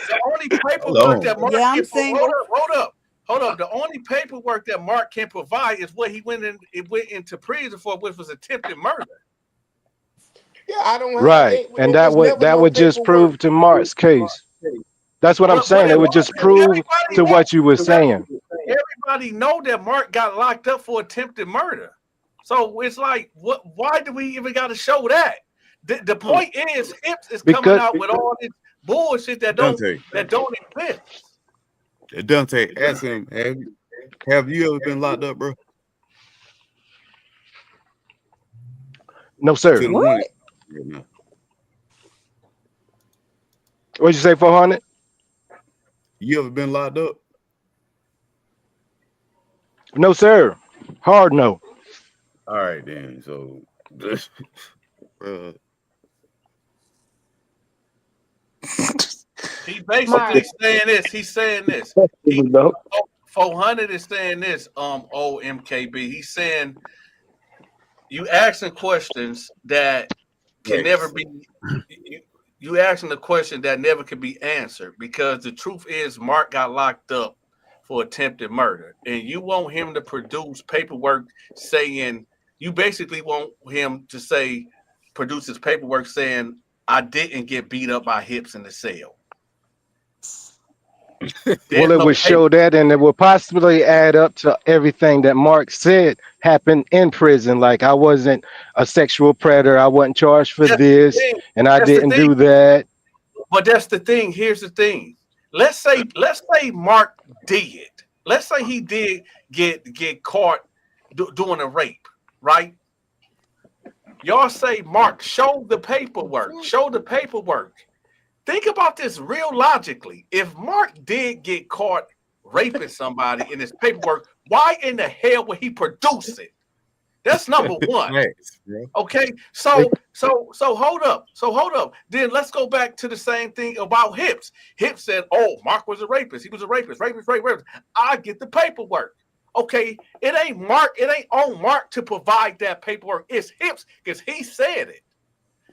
the only Hold paperwork on, that bro. Mark Yeah, I'm can hold single. up, hold up. The only paperwork that Mark can provide is what he went into prison for, which was attempted murder. Yeah, I don't have Right. it. And It that was would never that no would just paperwork. prove to Mark's case. That's what I'm But saying. It it would was. just prove Everybody to know. what you were saying. Everybody know that Mark got locked up for attempted murder. So it's like, what? Why do we even got to show that? The Hmm. point is, Hips is coming Because out with all this bullshit Dante, that don't exist. Dante, ask him. Have you ever been locked up, bro? no sir. To the What? one. Right now. What'd you say, 400? You ever been locked up? No sir. Hard no. All right, then. So, bro, He basically Mark. saying this. He's saying this. He No. 400 is saying this. OMKB. He's saying you asking questions that can never facts. be. You, you asking a question that never can be answered because the truth is Mark got locked up for attempted murder, and you want him to produce paperwork saying you basically want him to say produce his paperwork saying I didn't get beat up by hips in the cell. Well, There's it no would paper. show that, and it would possibly add up to everything that Mark said happened in prison. Like I wasn't a sexual predator, I wasn't charged for That's the this, thing. and I That's the didn't thing. do that. But that's the thing. Here's the thing. Let's say Mark did. Let's say he did get caught doing a rape, right? Y'all say Mark, show the paperwork. Show the paperwork. Think about this real logically. If Mark did get caught raping somebody in his paperwork, why in the hell would he produce it? That's number one. Facts, bro. Okay, so hold up. So hold up. Then let's go back to the same thing about Hips. Hips said, "Oh, Mark was a rapist. He was a rapist. Rapist. I get the paperwork." Okay, it ain't Mark. It ain't on Mark to provide that paperwork. It's Hips because he said it.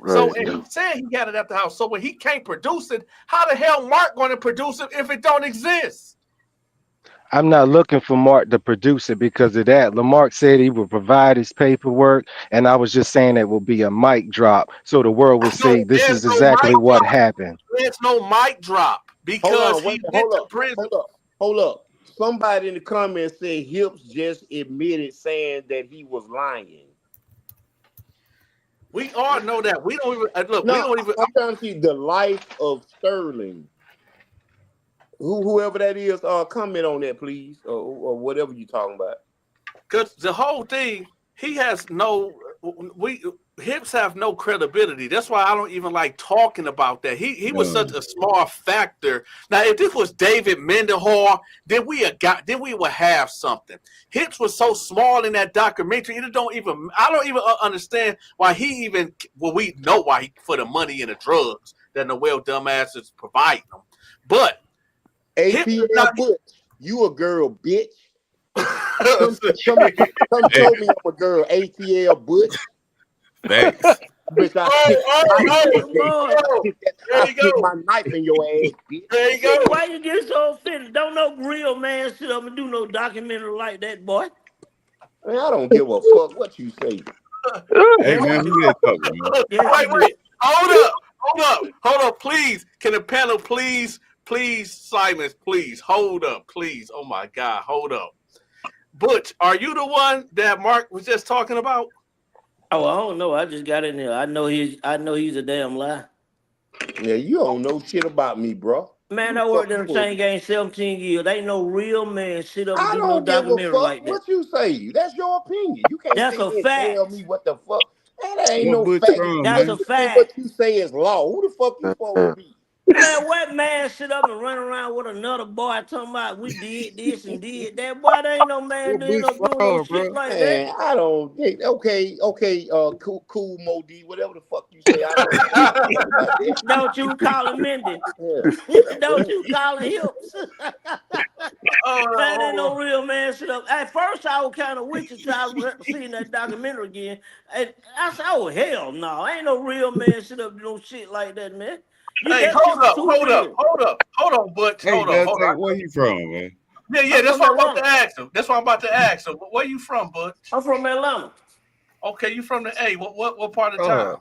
So Right. and he said he got it at the house. So when he can't produce it, how the hell Mark going to produce it if it don't exist? I'm not looking for Mark to produce it because of that. Lamarck said he would provide his paperwork, and I was just saying it will be a mic drop so the world will see No, this there's is no mic exactly what drop. happened. There's no mic drop Hold because on, he wait, a minute, went hold to up, prison. hold up. Somebody in the comments said Hips just admitted saying that he was lying. We all know that. We don't even look. We No, don't even I'm trying to see the life of Sterling. Whoever that is, comment on that, please, or whatever you talking about. because the whole thing. He has no. We Hips have no credibility. That's why I don't even like talking about that. He was such No. a small factor. Now, if this was David Mendenhall, then we would have something. Hips was so small in that documentary. It don't even. I don't even understand why he even. Well, we know why for the money and the drugs that Noel dumbass is providing them. But Hips is ATL not. Butch, you a girl, bitch. Come, come, oh, come Hey, show me I'm a girl, ATL Butch. facts. Bitch, I oh, stick my knife in oh, your Good ass. Lord. oh, there I you stick go. my knife in your ass, bitch. There you See, go. why you get so offended? Don't no real man sit up and do no documentary like that, boy. Man, I don't give a fuck what you say. Hey Yes, you man, do. who that talking, man? Yes, you do. Wait. Hold up. Please. Can the panel please, Simons, please, hold up, please. Oh my God, hold up. Butch, are you the one that Mark was just talking about? Oh, I don't know. I just got in there. I know he's a damn lie. Yeah, you don't know shit about me, bro. Man, Who I the fuck worked in the you is? same game 17 years. Ain't no real man sit up and I do no don't give a documentary fuck like that. what you say. That's your opinion. You can't That's sit a here and tell me fact. what the fuck. Man, that ain't What no Butch fact. from, That's a man? Everything what fact. you say is law. Who the fuck you supposed to be? Man, what man sit up and run around with another boy talking about we did this and did that? Boy, there ain't no man What doing Butch no from, shit bro? like that. Man, I don't think. Okay. Cool, Modi, whatever the fuck you say. I know you ain't talking about that. Don't you call him Mindy. Yeah, Don't whatever. you call him Hips. Man, ain't Oh, no real man sit up. At first, I was kind of with you till I seen that documentary again. And I said, oh, hell no. Ain't no real man sit up do no shit like that, man. hey, That shit was too real. hold on, Butch, Hey, hold Dante, on. where you from, man? Yeah, I'm that's from what I'm about Atlanta. to ask him. That's what I'm about to ask him. Where you from, Butch? I'm from Atlanta. Okay, you from the A. What part of Oh, town?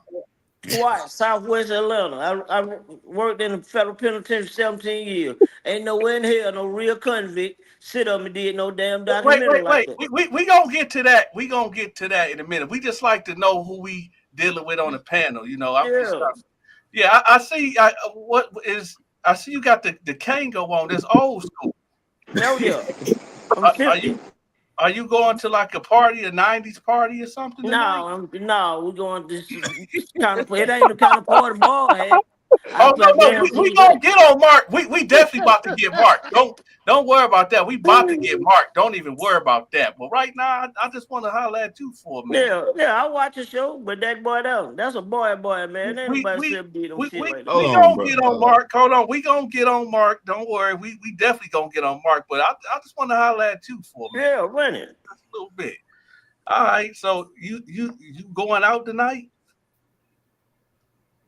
Right, Southwest Atlanta. I worked in the federal penitentiary 17 years. Ain't nowhere in hell no real convict sit up and did no damn documentary like Wait. that. We gonna get to that. We gonna get to that in a minute. We just like to know who we dealing with on the panel. You know, I'm just Yeah. yeah. I see. What is? I see you got the Kango on. This old school. Oh yeah. I'm Are 50. you going to like a party, a '90s party or something tonight? No, we're going this kind of it ain't the kind of party boy had. I Oh play no, we guarantee gonna that. get on Mark. We definitely about to get Mark. Don't worry about that. We about to get Mark. Don't even worry about that. But right now, I just want to holler at you for a minute. Yeah, I watch the show, but that boy though, that's a boy, man. Ain't We nobody we still did no we shit we like that. hold we on, gonna bro. get on Mark. Hold on, we gonna get on Mark. Don't worry. We definitely gonna get on Mark. But I just want to holler at you for a minute, Yeah, run it. just a little bit. All right. So you going out tonight?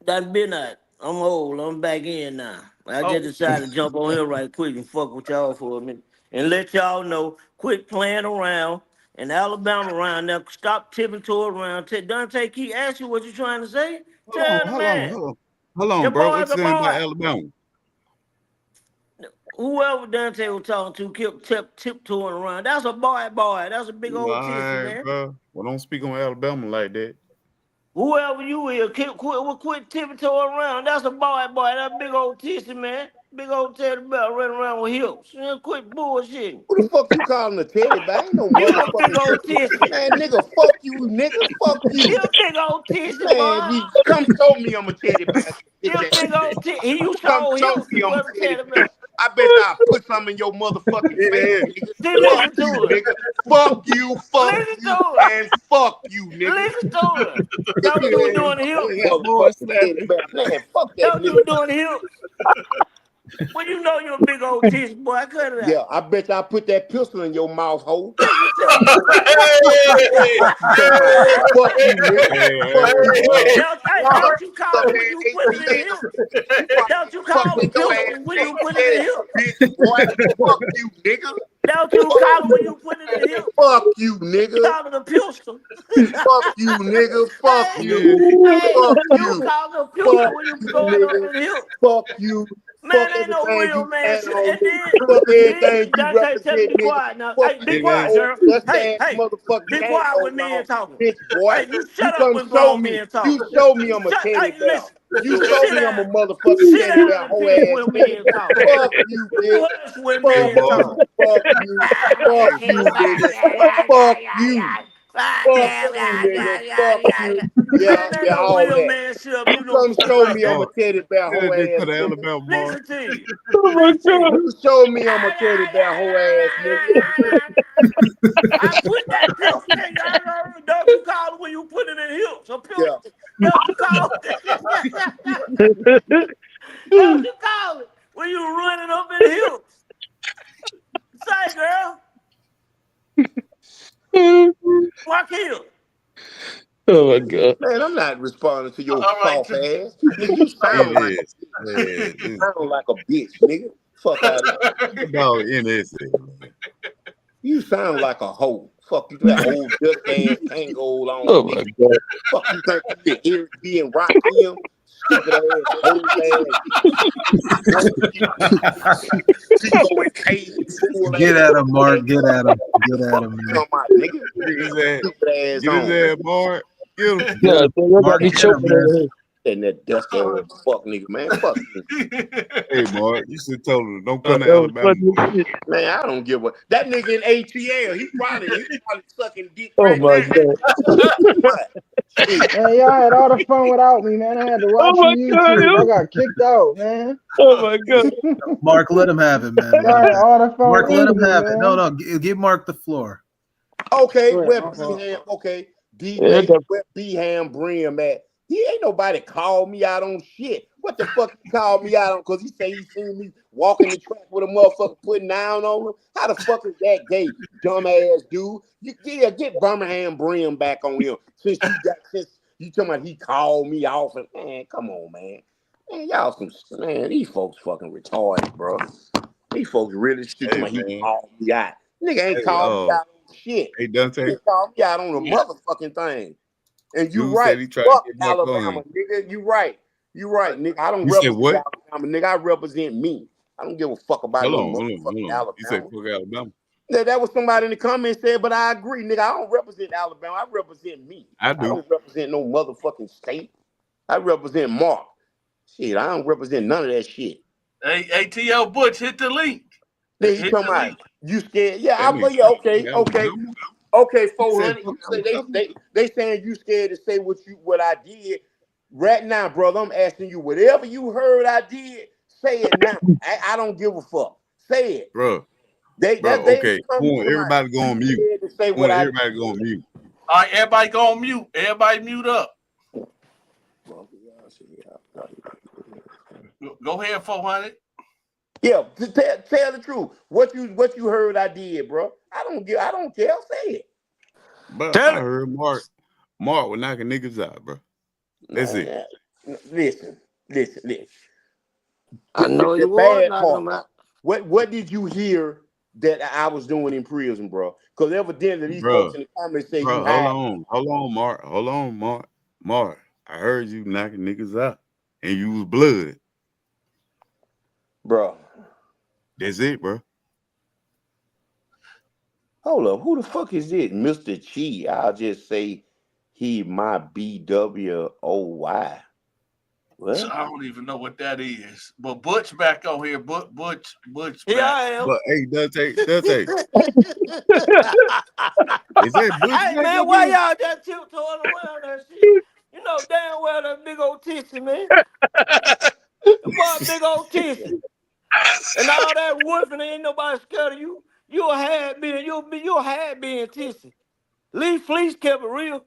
Done been out. I'm old. I'm back in now. I just Oh, decided to jump on here right quick and fuck with y'all for a minute. and let y'all know, quit playing around. In Alabama around there, stop tipping toe around. Dante keep asking you what you trying to say. Tell the man. Hold on, The bro. What boy's you a saying about boy. Alabama? Whoever Dante was talking to kept tiptoeing around. That's a boy. That's a big All old tissy, right, man. bro. Well, don't speak on Alabama like that. Whoever you is, quit tiptoeing around. That's a boy. That big old tissy, man. Big old teddy bear running around with hips. Man, quit bullshitting. Who the fuck you calling a teddy bear? Ain't no You a big motherfucking old tissy. man, nigga. Fuck you, nigga. Fuck You you, a big old tissy, man. boy. Come show me I'm a teddy bear. You Bitch a ass big nigga. old tissy. You Come show show hips. me You I'm a was a teddy teddy bear. bear. I bet I'll put some in your motherfucking face, nigga. Fuck Listen you, to it. nigga. Fuck you, Listen to it. and fuck you, nigga. Listen to it. That what you was doing to him. Boy, Motherfucking teddy bear. Man, fuck That that what you nigga. was doing to him. Well, you know you're a big old tissy, boy. I cut it out. Yeah, I bet you I put that pistol in your mouth hole. Listen to it. Fuck you talking about? Fuck you, nigga. Fuck you, nigga. Don't you call Up it when at you put it in the ATL. hip. You probably Don't you fuck call with the your ass pistol when you put it in the ATL, hip. bitch, boy. Fuck you, nigga. Don't you Fuck call it when you. you put it in the hip. Fuck you, nigga. Call it a pistol. Fuck you, nigga. Fuck Hey, you. hey, Fuck you you. call it a pistol Fuck when you you, throw it up nigga. in the hip. Fuck you. Man, Fuck ain't no everything real you man stand shit. on, And nigga. Fuck then everything you Dante tell me represent, be nigga. quiet now. Fuck Hey, you be Hey, with that man. quiet, old girl. dust Hey, ass hey, motherfucking be cane quiet roll when men on, talking. bitch, boy. Hey, you You shut up come when show grown me. men You talking. show me I'm a teddy Hey, bear. listen. You You show sit me I'm a down. motherfucking Sit teddy down bear, and hoe piss ass when nigga. men talking. Fuck you, You bitch. hush when Fuck men Boy. you. talking. Fuck you. Fuck you, nigga. Fuck you. Fuck you, nigga. Fuck you. Yeah, Man, ain't yeah, no all real that. man shit up You do no come shit show like me I'm a that. Boy. teddy bear, Get hoe that nigga ass to the nigga. Alabama, boy. Listen to you. Oh my Listen to you. You show me I'm a teddy bear, hoe ass nigga. I put that pistol in your. Don't you call it when you put it in hips? A Yeah. pistol. Don't you call it? Don't you call it when you running up in the hips? Say, girl, walk here. Oh my god. Man, I'm not responding to your All right. soft ass. Nigga, you In sound like a this. Man. you sound like a bitch, nigga. Fuck out of here. That dog in this. You sound like a hoe. Fuck you, that old dust ass Kangol on, Oh nigga. my god. Fuck you think you the Eric B and Rakim? Stupid ass, old ass, broke Chico and K, fool Get ass, at him, nigga. Mark. Get at him. Get at Fuck him, you man. talking about, nigga? Get his ass. Stupid ass Get his on. ass, boy. Get him. Get Yeah, him. so y'all got Mark, me get him, choking man. over here. And that dusty ass fuck nigga, man. Fuck you. Hey, Mark. You should have told him, don't come to That was Alabama. funny as shit. Man, I don't give a that nigga in ATL. He probably sucking dick Oh right my now. god. What? Shit. Man, y'all had all the fun without me, man. I had to Oh watch my from god. YouTube. I got kicked out, man. Oh my god. Mark, let him have it, man. Let Y'all him had have it. all the fun Mark, let without him me, have it. No, man. no. Give Mark the floor. Okay, Go ahead, where my B fault. Ham? Okay, Yeah, DJ, that, where B Ham Brim at? He ain't nobody called me out on shit. What the fuck he called me out on? Cause he say he seen me walking the track with a motherfucker putting down on him. How the fuck is that gay, dumbass dude? Get Birmingham Brim back on him. Since you talking about he called me off and man, come on, man. Man, y'all these folks fucking retarded, bro. These folks really shit to Hey, my he man. called me out. Nigga ain't Hey, called me out on shit. hey, Dante. Nigga called me out on the motherfucking thing. And you Dude said right. he tried to Fuck get Mark Alabama, on. nigga. You right. You right, nigga. I don't You said represent what? Alabama, nigga. I represent me. I don't give a fuck about Hold no on, hold on, motherfucking hold on. You said Alabama. fuck Alabama. Yeah, that was somebody in the comments said, but I agree, nigga. I don't represent Alabama. I represent me. I I do. don't represent no motherfucking state. I represent Mark. Shit, I don't represent none of that shit. Hey, ATL Butch, hit the link. Then he Hit talking the about link. you scared. Yeah, That nigga yeah, said fuck okay, okay. Alabama. Okay, He said 400. fuck You say Alabama. they saying you scared to say what I did. Right now, brother, I'm asking you, whatever you heard I did, say it now. I don't give a fuck. Say it. Bro, They okay. I come want to my everybody to go you on mute. scared to say I what want I everybody to go on mute. All right, everybody go on mute. Everybody mute up. Go ahead, 400. yeah, tell the truth. What you heard I did, bro. I don't care. Say it. But Tell I it. heard Mark was knocking niggas out, bro. That's it. Man, listen. I know The you was bad knocking part. them out. What did you hear that I was doing in prison, bro. Because evidently these folks bro, in the comments say you bro. hide, Hold on, Mark. Hold on, Mark. Mark, I heard you knocking niggas out, and you was blood. bro. That's it, bro. Hold up, who the fuck is this, Mr. Chi? I'll just say he my BWOY. So What? I don't even know what that is. But Butch back on here. Butch Yeah, back. I am. But hey, Dante, is that Butch Hey back man, up why here? y'all just tiptoeing around that shit? You know damn well that big old tissy, man. The boy big old tissy. And all that woofing ain't nobody scared of you. You'll have being tissy. Lee Fleece kept it real.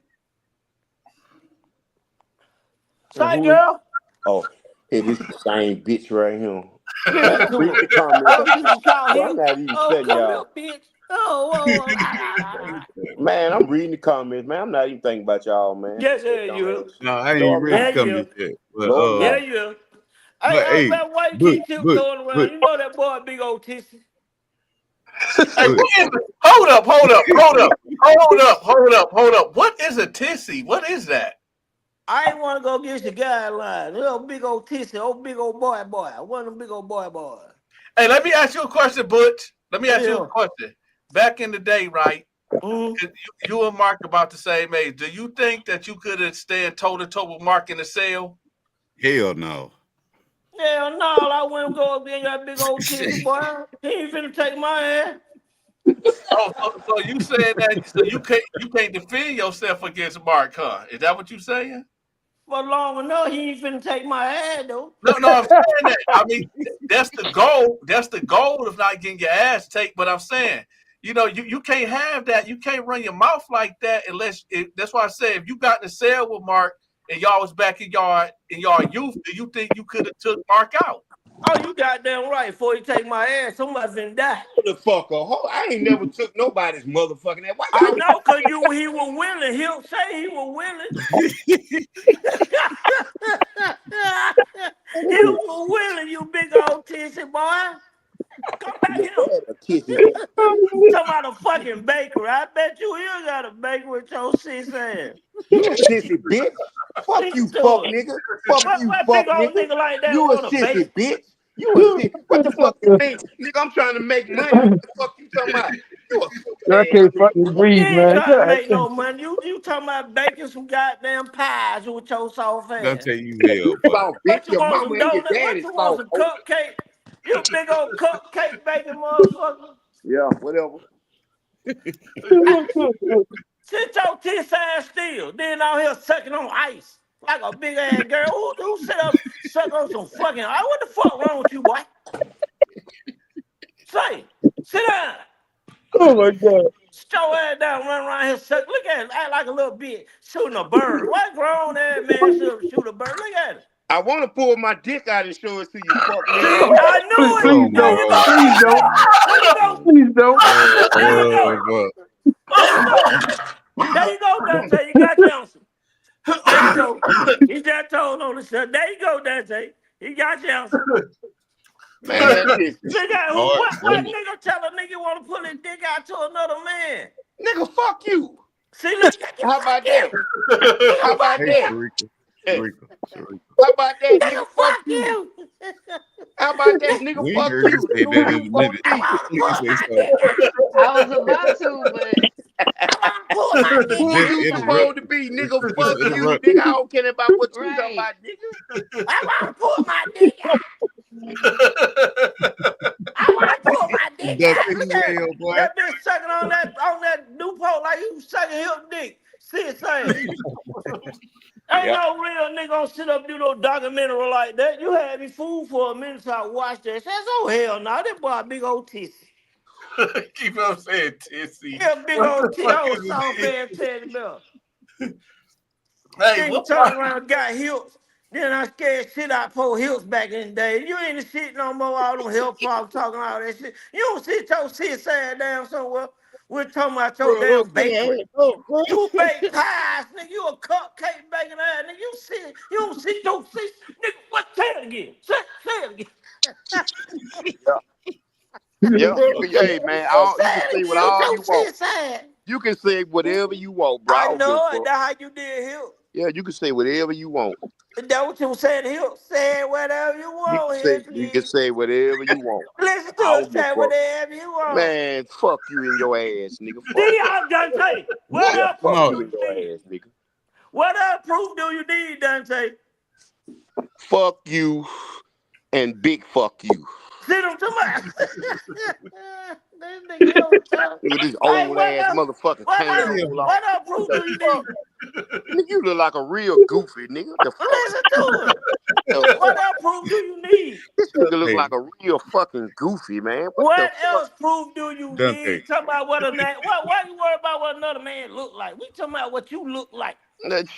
And Say who is girl, oh hey, this the same bitch right here. listen Man, to read her. the comments. Oh, she called Bro, I'm him. not even Oh, studying come here, y'all. bitch. Oh, whoa, whoa. Ah. Man, I'm reading the comments, man. I'm not even thinking about y'all, man. Yes, That yeah, you. dumbass No, shit. I No, ain't I'm ready Yeah, to not. come you. this yet. But No, I'm Yeah, not. you. Hey, hey, man, why you Butch, keep Butch, tiptoeing Butch, around? You know that boy big old tissy. Hey, Butch. what is it? Hold up, hold up, hold up, hold up, hold up, hold up. What is a tissy? What is that? I ain't want to go get your guideline. Little big old tissy, old big old boy. I want them big old boy. Hey, let me ask you a question, Butch. Let me ask you a Yeah. question. Back in the day, right? Mm. 'Cause you and Mark about the same age. Do you think that you could have stand toe to toe with Mark in the cell? Hell no. Hell no, I wouldn't go up there and that big old tissy boy. He ain't finna take my ass. Oh, so you saying that so you can't defend yourself against Mark, huh? Is that what you saying? For long enough, he ain't finna take my ass though. No, no, I'm saying that. I mean, that's the goal. That's the goal of not getting your ass taken. But I'm saying, you can't have that. You can't run your mouth like that unless. That's why I say if you got in the cell with Mark and y'all was back in y'all youth, do you think you could have took Mark out? Oh, you goddamn right. Before he take my ass, somebody finna die. Motherfucker. I ain't never took nobody's motherfucking ass. Why I y'all know, cause he was willing. He'll say he was willing. He was willing, you big old tissy boy. Come back here. a kissy bitch? Talking about a fucking bakery. I bet you got a bakery with your sis ass. You a sissy bitch. Fuck Listen you, to fuck it. nigga. Fuck you, What big fuck old nigga. nigga like that You a want a sissy bake? bitch. You a sissy. What the fuck you think? Nigga, I'm trying to make money. What the fuck you talking about? You a I stupid ass can't bitch. fucking You breathe, ain't man. trying to God make damn. no money. You talking about baking some goddamn pies with your soft Don't ass. tell you hell, boy. Soft bitch. What you Your want, mama some and your donut? What daddy you want, soft some hoe. cupcake? You big old cupcake baking motherfucker. Yeah, whatever. Sit your tits ass still. Then out here sucking on ice like a big ass girl. Who sit up suck on some fucking ice? What the fuck wrong with you, boy? Say, sit down. Oh my god. Sit your ass down, run around here, suck. Look at it, act like a little bitch shooting a bird. What grown ass man shoot a bird? Look at it. I want to pull my dick out and show it to you, fuck See, nigga. I Please, knew it. please Oh There don't. you boy. go, Please there you don't. go. There you go. Please don't. There you go. Boy. There you go. There you go, Dante. You got your answer. There you go. He just told on the show. There you go, Dante. He got your answer. Man, listen. Look at who, All right, what nigga tell a nigga want to pull his dick out to another man? Nigga, fuck you. See, look at you, How fuck about that? you. Nigga, How fuck about hey, that? you. Hey, Sharika. how about that, nigga? Nigga, Fuck fuck you. you. How about that, nigga? We ain't Fuck heard you you. say Nigga, that who in you a fuck minute. I me? want to Nigga pull say my something. dick out. I was about to, but I want to pull my dick Who Just out. you interrupt. supposed to be, nigga? Just Fuck you, interrupt. nigga. I don't care about what you talking right. about, nigga. I want to pull my dick out. I want to pull my dick Don't out. tell Look you at it. hell, boy. That bitch sucking on that Newport like you sucking hip dick. See it saying. Ain't Yeah. no real nigga gonna sit up and do no documentary like that. You had me fooled for a minute so I watched that. Says, oh hell no, that boy a big old tissy. Keep on saying tissy. Yeah, big What old the tissy. fuck I was is soft a ass teddy bear. tissy? Hey, Then you what turn part? around, got hips. Then I scared shit out for hips back in the day. You ain't the shit no more. All them health problems, talking all that shit. You don't sit your shit sad down somewhere. We're talking about your Bro, damn get your bakery. ass up, bro. You bake pies, nigga. You a cupcake baking ass, nigga. You don't sit your shit, nigga. What? Say it again. Say it again. Yeah, you Bro, can. Hey man, so you can sad. say what It all so you want. shit sad. You can say whatever you want, bro. I I don't give a know it. fuck. That's how you did him. Yeah, you can say whatever you want. That what you was saying to him. Say whatever you want here, You can please. say whatever you want. Listen to I us. don't give Say a fuck. whatever you want. Man, fuck you in your ass, nigga. Fuck See, that. I'm Dante. What Yeah, else Come fuck proof on. do you in you your need? ass, nigga. What else proof do you need, Dante? Fuck you and big fuck you. Sit him to my. This nigga here was tough. Look at this Hey, old ass motherfucking cane roll on. what else What proof do the you fuck? need? Nigga, you look like a real goofy, nigga. The fuck? Listen to him. The What fuck? else proof do you need? This nigga look Hey, like a real fucking goofy, man. What the What fuck? else proof do you Dante. need? Talk about what a man. Why you worry about what another man look like? We talking about what you look like.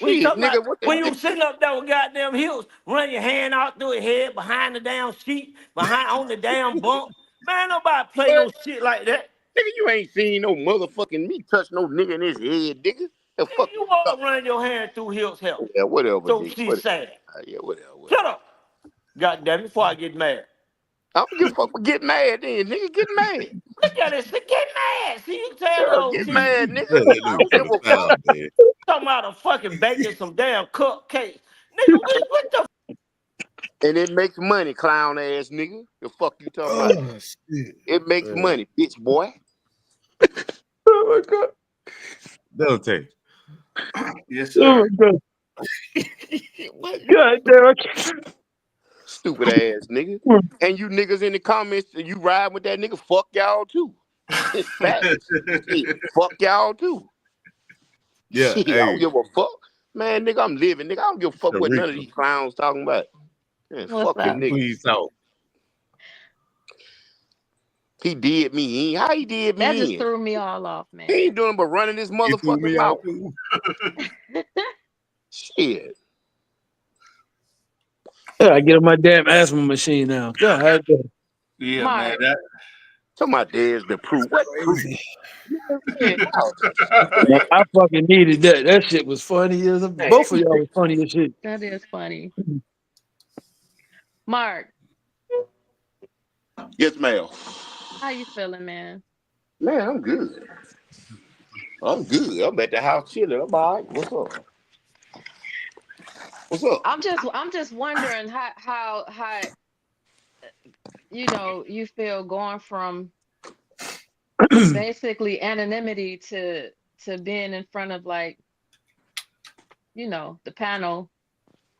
We Shit, talking about nigga, what when the you sitting up there with goddamn heels, run your hand out through your head, behind the damn sheet, behind on the damn bump. Man, nobody play what? no shit like that. Nigga, you ain't seen no motherfucking me touch no nigga in his head, nigga. The fuck You you won't talking run your hand through Hill's help. about? Yeah, whatever, So nigga. she's Whatever. sad. Yeah, whatever, whatever. Shut up. God damn it, before I get mad. I don't give a fuck. Get mad then, nigga. Get mad. Look at this. Get mad. See, you tell the Yeah, old get T. mad, nigga. Let that I dude don't give go a fuck. down, man. Talking about a fucking baking some damn cupcakes. Nigga, what the And it makes money, clown ass nigga. The fuck you talking about? Oh shit. It makes money, bitch boy. Oh my god. Dante. Yes, Oh sir. my god. What? God damn. I can't- Stupid ass nigga. And you niggas in the comments, you ride with that nigga, fuck y'all too. It's facts. Shit, fuck y'all too. Yeah, Shit, I don't hey, give a fuck. Man, nigga, I'm living. Nigga, I don't give a fuck what none of Sharika, these clowns talking about. Man, What's fuck them up? niggas. please talk. He did me in. How he did That me just in? threw me all off, He man. ain't doing but running his You threw motherfucking me out mouth. too. Shit. Yeah, I get on my damn asthma machine now. God damn. Yeah, man. Mark, That. Somebody there's the proof. What proof? Crazy. Man, y'all stupid Man, ass. I fucking needed that. That shit was funny as Man, both of y'all was funny as shit. that is funny. Mark, yes, ma'am. how you feeling, man? Man, I'm good. I'm good. I'm at the house chilling. I'm all right. What's up? What's up? I'm just wondering how you feel going from basically anonymity to being in front of like, the panel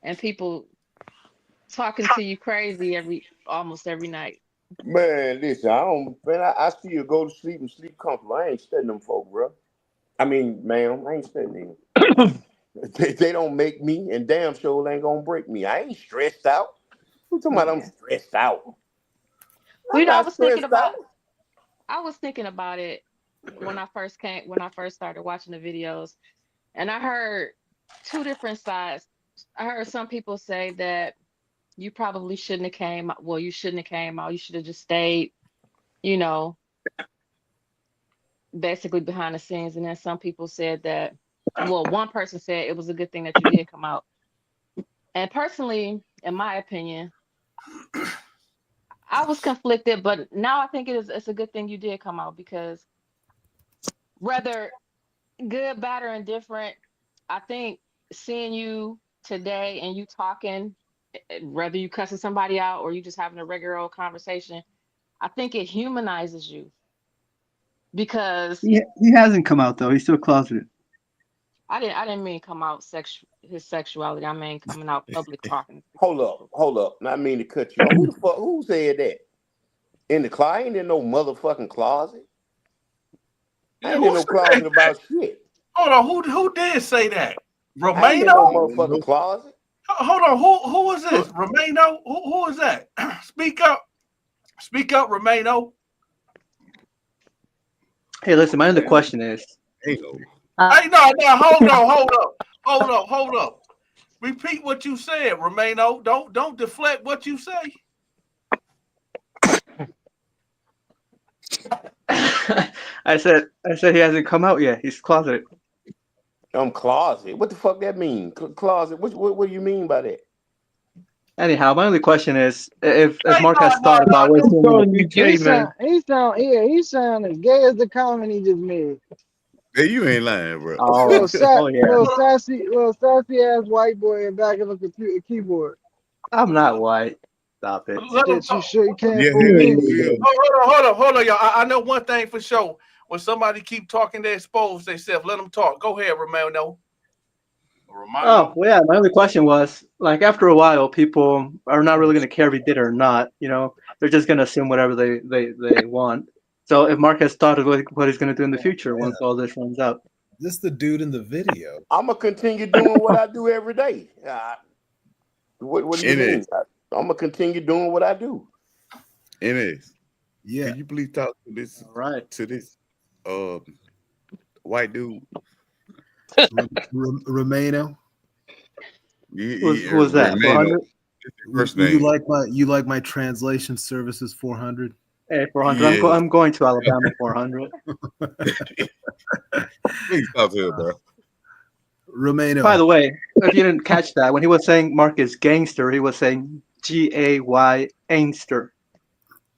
and people talking to you crazy almost every night. Man, listen, I still go to sleep and sleep comfortable. I ain't studying them folk, bro. I mean, ma'am, I ain't studying them. They don't make me, and damn sure ain't gonna break me. I ain't stressed out. Who talking about I'm Okay. stressed out? Well, I'm I not was thinking stressed out. about I was thinking about it when I first started watching the videos, and I heard two different sides. I heard some people say that you probably shouldn't have came. Well, you shouldn't have came out. You should have just stayed, you know, basically behind the scenes. And then some people said that, well, one person said it was a good thing that you did come out. And personally, in my opinion, I was conflicted, but now I think it's a good thing you did come out because whether good, bad, or indifferent, I think seeing you today and you talking, whether you cussing somebody out or you just having a regular old conversation, I think it humanizes you because He hasn't come out though. He's still closeted. I didn't mean come out his sexuality. I mean coming out public talking to Hold up, people. hold up. Not mean to cut you off. Who the fuck? Who said that? In the closet? I ain't in no motherfucking closet. I Yeah, ain't in who no said that? closet about shit. Hold on. Who did say that? I ain't in no Romano? motherfucking closet. Hold on. Who is this? Romano? Who is that? Speak up. Speak up, Romano. Hey, listen. My other question is, Ain't no. Hey, no. Hold up. Repeat what you said, Romano. Don't deflect what you say. I said he hasn't come out yet. He's closeted. I'm closet. What the fuck that mean? Closet. What do you mean by that? Anyhow, my only question is if Hey, Mark no, has no, thought about what no, he's no. doing in the calling you future. gay, man. He sound as gay as the comment he just made. Hey, you ain't lying, bro. Oh, oh yeah. Little sassy ass white boy in back of a computer keyboard. I'm not white. Stop it. Let them Shit, you talk. sure you can't Yeah, fool hell me? you will. Oh, hold on, y'all. I know one thing for sure. When somebody keep talking, they expose themselves. Let them talk. Go ahead, Romano. Oh, Romano. well, yeah. My only question was like, after a while, people are not really going to care if he did it or not. They're just going to assume whatever they want. So if Mark has thought of what he's going to do in the future Yeah, once all this runs out. this the dude in the video. I'm gonna continue doing what I do every day. What do you NS, mean? I'm gonna continue doing what I do. NS. Yeah, Can you please talk All right. to this um white dude? Romano. Who was that? Romano. 400? First You name. like my translation services 400? Hey, 400. Yes. I'm going to Alabama 400. Please talk to him, bro. By Romano. the way, if you didn't catch that, when he was saying Mark is gangster, he was saying GAY angster.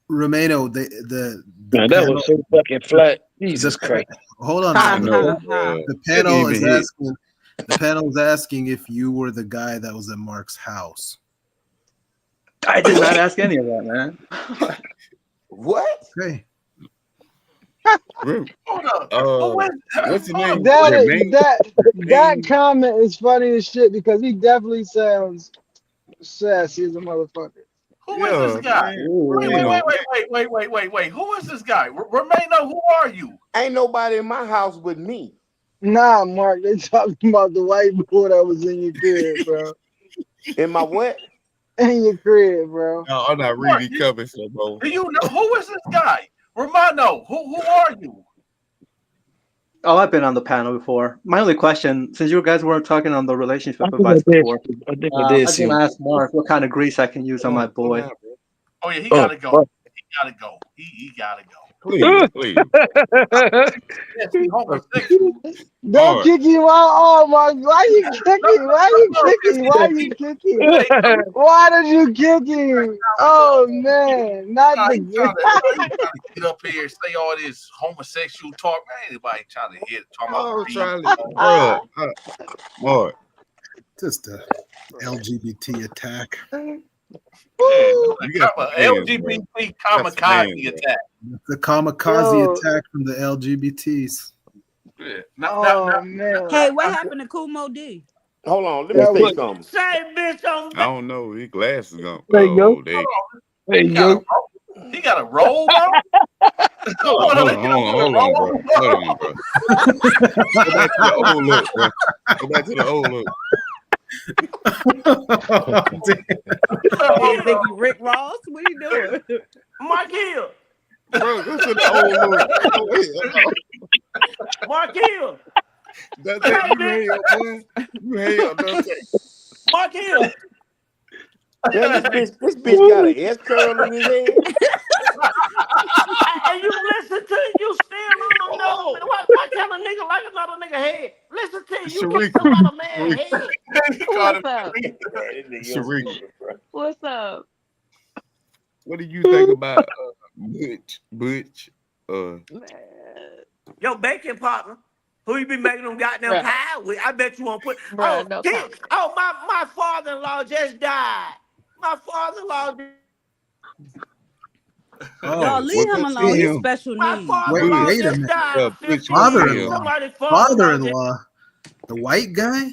Romano. The Man, that panel. was so fucking flat. The Jesus pa- Christ. hold on a I Ha second. know. ha ha. The Didn't panel even is hit. asking. The panel is asking if you were the guy that was at Mark's house. I did not ask any of that, man. What? Okay. Rem- Hold up. Who Uh, is? what's his Hold up. name? Who is? Remain. That Remain. comment is funny as shit because he definitely sounds sassy as a motherfucker. Who is this Yeah, guy? man. Ooh. Remain. Wait. Who is this guy? Romano, who are you? Ain't nobody in my house but me. Nah, Mark, they talking about the white boy that was in your crib, bro. In my what? In your crib, bro. No, I'm not Mark, reading comments no more. do you know who is this guy? Romano, who are you? Oh, I've been on the panel before. My only question, since you guys weren't talking on the I relationship think I advice did. before, I think I did I was see gonna him. ask Mark what kind of grease I can use on my Slow boy. down, bro. Oh yeah, he Oh, gotta go. fuck. He gotta go. He gotta go. Please, please. Yes, he homosexual. Don't Mark. kick him out. Oh my, why you No, kicking? Why you cause kicking? Why you kicking? Why did you kick him? Oh man, not he trying the to, he trying to get up here and say all this homosexual talk. Man, anybody trying to hit talking I about was greed? trying to, bro. Mark. Just a LGBT attack. Yeah, Woo! You got some fans, bro. LGBT You got some fans, kamikaze bro. attack. The kamikaze Yo, attack from the LGBTs. Yeah. oh man, Hey, what happened to Kumo D? Hold on, let me that say was Look, something. Same bitch on I don't know. His glasses gone. there you go. Oh, they. There He you got a go. he got a robe on. Hold on, he got Hold on, bro. Hold on, bro. Go back to the old look, bro. Go back to the old look. What you a think robe. you Rick Ross? What are you doing? Mark Hill. Bro, go to the old look. Oh, wait, Mark Hill. Dante, Hey, you bitch. hell, boy. You hell, Dante. Mark Hill. Man, this bitch got an S curl in his head. And you listen to it, you still don't know. What kind of nigga like another nigga head? Listen to it, you can't Sharika. talk about a man head. He called him What's up? Man, this nigga so Sharika. stupid, bro. What's up? What do you think about Butch? Man. Your baking partner, who you be making them goddamn Bruh. pie with, I bet you won't put. Bruh, no comment. My father-in-law just died. My father-in-law. Oh, Y'all What leave him good to alone. He's him? special My needs. wait, father-in-law Butch. wait a just minute. died Yeah, for Butch 15 gonna years. kill. Father-in-law. Somebody's father-in-law just. Father-in-law. The white guy?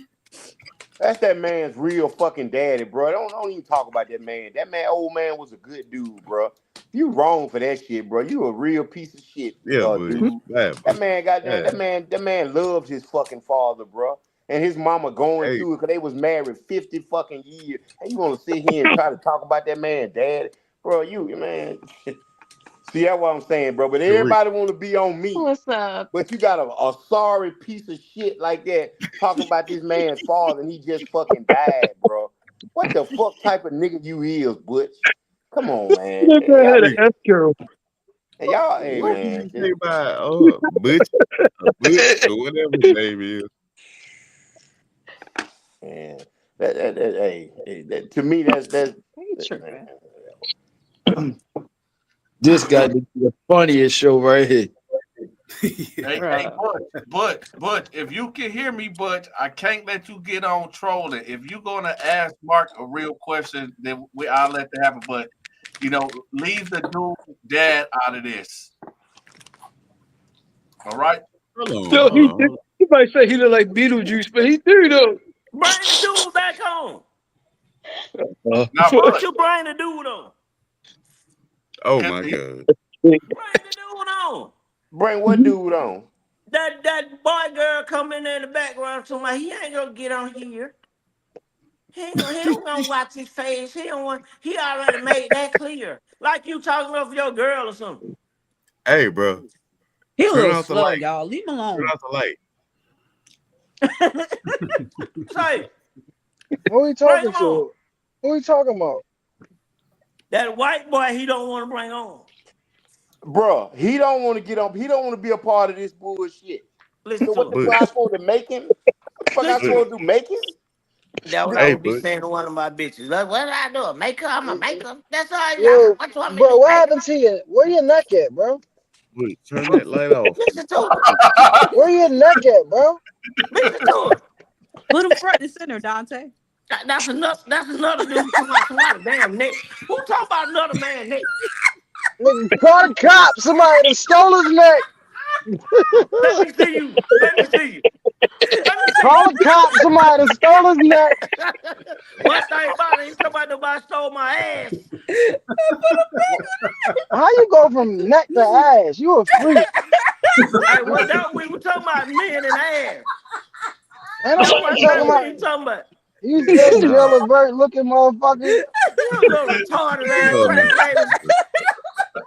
That's that man's real fucking daddy, bro. Don't even talk about that man. That man, old man, was a good dude, bro. You wrong for that shit, bro. You a real piece of shit, Yeah, Butch. dude. Yeah, That Butch. man, goddamn, Yeah. that man loved his fucking father, bro. And his mama going Hey, through it because they was married 50 fucking years. And you want to sit here and try to talk about that man, dad, bro? You man, see that's what I'm saying, bro. But Sharika. everybody want to be on me. What's up? But you got a sorry piece of shit like that talking about this man's father and he just fucking died, bro. What the fuck type of nigga you is, Butch? Come on, man. Nigga Y'all had an need, Sharika. S curl. y'all, hey What do man. you think about Butch or whatever his name is? Man. To me, that's He tripping. This got to be the funniest show right here. Hey, Bro. but if you can hear me, but I can't let you get on trolling. If you're gonna ask Mark a real question, then I'll let that happen. But leave the dude dad out of this. All right. Hold on, So hold on, hold on. he might say he look like Beetlejuice, but he do though. Bring the dude back on. Now, What but you bring the dude on? Oh cause my he, god. Bring the dude on. bring what dude on? That boy girl come in there in the background to my he ain't gonna get on here. He don't gonna watch his face. He already made that clear. Like you talking off your girl or something. Hey, bro, He a turn little off the slow, light. y'all. Leave him Turn alone. off the light. Say, Who he bring talking him on. to? Who he talking about? That white boy he don't want to bring on. Bruh, he don't want to get on. He don't want to be a part of this bullshit. Listen So what to the him. fuck I Butch, supposed to make him? What the fuck I Listen Butch. to supposed him. to do? Make him? That's what I Hey, would be Butch. saying to one of my bitches. Like, what do I do? Make her? I'm a maker. That's all. Yo, What you want me to bro, do? what Make her? happened to you? Where your neck at, bro? Butch, turn that light off. Listen to her. Where your neck at, bro? Listen to her. Put him front and center, Dante. That's enough. That's another dude talking about somebody damn neck. Who talking about another man neck? Nigga, call the cops. Somebody done stole his neck. Let me see you. Let me see you. Let me see Call the cops. Somebody done stole his neck. you. One thing about it, ain't somebody nobody stole my ass. How you go from neck to ass? You a freak. Hey, what that we were talking about men and ass. Ain't That's nobody what talking that's what about. you talking about. You Hell still no. jail alert looking motherfucker. You little retarded ass Hell no. crackbaby.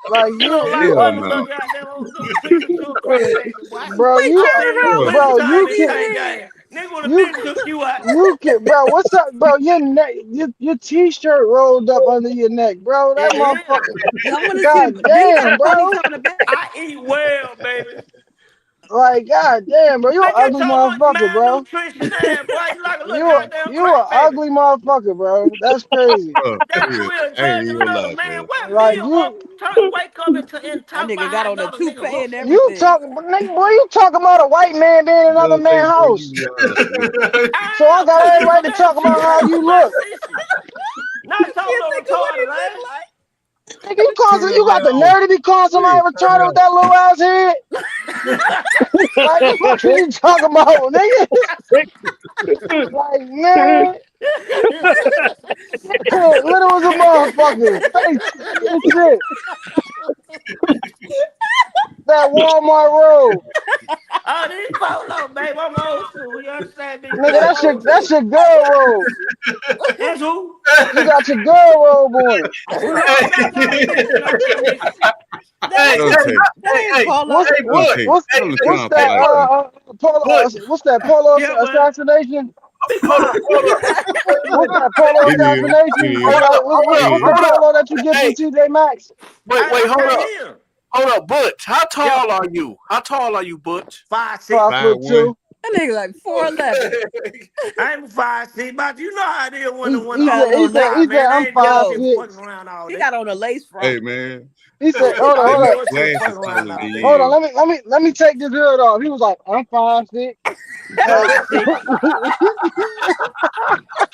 Like You know, a lot of Hell women no. look out there and do trick or to a crackbaby, boy. bro, Wait, you, turn Then around. you Hell Wait waste till bro, you time you see in his can, chain neck. gang. Nigga would have you, been took you out. you can, bro. What's up, bro? Your neck, your t-shirt rolled up under your neck, bro. That It is. motherfucker. I want to see God the he got a damn, bro. ponytail in the back. I eat well, baby. Like, god damn, bro. You an Man, get ugly your motherfucker, bro. malnutrition ass, boy. You like a little goddamn You a crackbaby. ugly motherfucker, bro. That's crazy. Bro, That yeah, you will I ain't judging even gonna another lie, man. bro. What Like Bill up, you, wake up and That talk about nigga got how on a another nigga toupee look? and you everything. talking, nigga, boy. You talking about a white man being in another Dante, man's bro, house? you wild, bro. So I I am, got cause every you right don't to let talk him see about how how I you look like look. sissy. Not so Can't little think of what he retarded, look man. like. Nigga, you Turn that you got light the off. nerve to be calling somebody Hey, turn it retarded with off. that little ass head? Like the fuck is you talking about, nigga? Like man, little as a motherfucker, face and shit. That Walmart robe, Oh, this polo, babe. I'm old school. You understand me, nigga. girl? I'm old That's school. your girl robe. It's who? You got your girl robe on. Who rolled that got a bitch in her commission? That ain't Dante, that ain't Polo. Dante, tell him to turn What's off the that light, bro. polo? What's that polo Yeah, but assassination? What's that polo It is. It assassination? is. It What's the is. polo that you get from TJ Maxx? I can't hear. hold up, Butch. How Yeah, tall are you? How tall are you, Butch? 5'6". 5'1". 5'2". That nigga like 4'11. I ain't 5'6", but you know how it is when He, when he all said Got on he on said the he job, said man. I'm They ain't just five yo. been six. fucking around all He day. got on a lace Hey, front. man. He said, hold on, All That hold you on. nigga do is sit glass is fucking around taller than all day. Hold on, you. let me take this hood off. He was like, I'm 5'6". Like 5'6".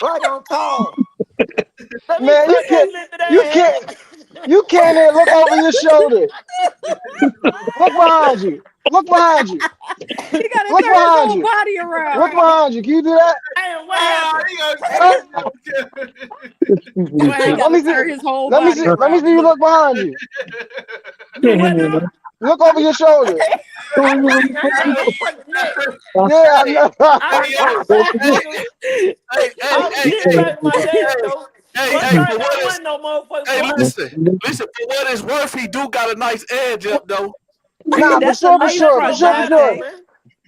Right on tall. Let me man, cut that lifted you ass can't head. you can't even look over your shoulder. Look behind you. Look behind you. He gotta Look turn his behind whole you. body Look around. behind you. Can you do that? Damn, what happened? He, What he happened? Let gotta me see. turn his whole body Let me around see to you look. look behind you. Do what now? Look over your shoulder. I ain't got no fucking neck. Yeah, I Hey, know. I hey, ain't yo, got a fat hey, nigga. hey, I'm hey, sitting hey, back with my dad though. One hey, for thing I what is wasn't no motherfucking hey, bum. listen, for what it's worth, he do got a nice edge up though. Nah, That's a Oh, lace shut front, your for mouth up, Dante. sure. man.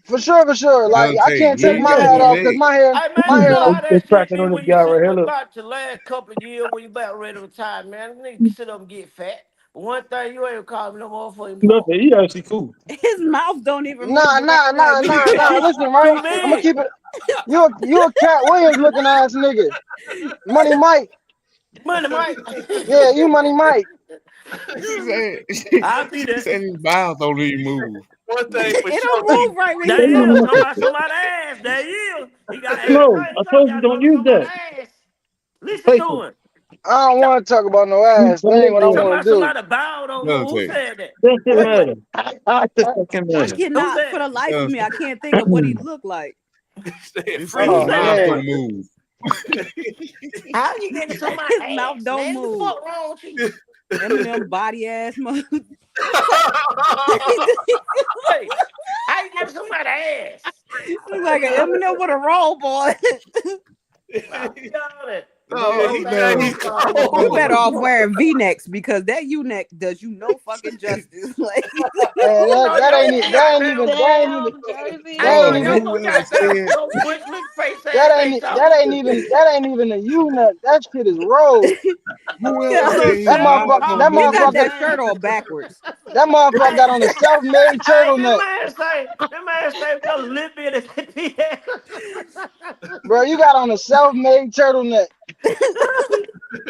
For sure. Like I Dante, can't you take ain't my got hat no off neck. because Hey man, my you hair know don't. how that shit cracking be on this when you guy see right here. when Look. about your last couple of years when you about ready to retire, man. Nigga sit up and get fat. But one thing you ain't call me no motherfucking punk. Nothing. He actually cool. His mouth don't even move Nah, the right nah, way. nah, But he nah, nah. funny. Listen, Too right? I'm gonna big. keep it. You a Cat Williams looking ass nigga. Money Mike. Money, Mike. Yeah, you Money Mike. She said, I'll be she there. said his mouth don't even move. One thing for It don't sure, he move right when he There is talk. somebody ass. There is. He got everything. No, I He told you got don't somebody use that. ass. Listen to Faithful. him. I don't want to talk about no You ass. That ain't don't what I matter. want to do. Somebody bowed on Don't who say. said that? Doesn't Wait, wait. matter. It fucking I matter. Who cannot, said for the it? life of Don't me, say. I can't think of what he looked like. said He said free his Oh Who said mouth that? man. don't move. How you get into my His mouth ass, don't man? What the move. fuck wrong with you? Eminem body ass mother. Wait, how you get into my ass? Look like an Eminem with a roll boy. Nah, y'all that. No, No, he man, you no, ain't call me no You no. better motherfucking off punk. wearing V-necks because that U-neck does you no fucking justice. Like Man, Who that, know that your ain't e- that ain't goddamn? even that ain't even Damn, Jersey. I that ain't know No, even your whoever goddamn said your bush lick face ass that ain't ain't that talking. ain't even that ain't even a U nut. That shit is rolled. whoever That's yeah, what said I'm his That saying. mouth motherfucker don't that he got move. motherfucker that shirt on backwards. that motherfucker got Hey, on a self-made hey, this turtleneck. man say, this man say with your lip in it. Bro, you got on a self-made turtleneck.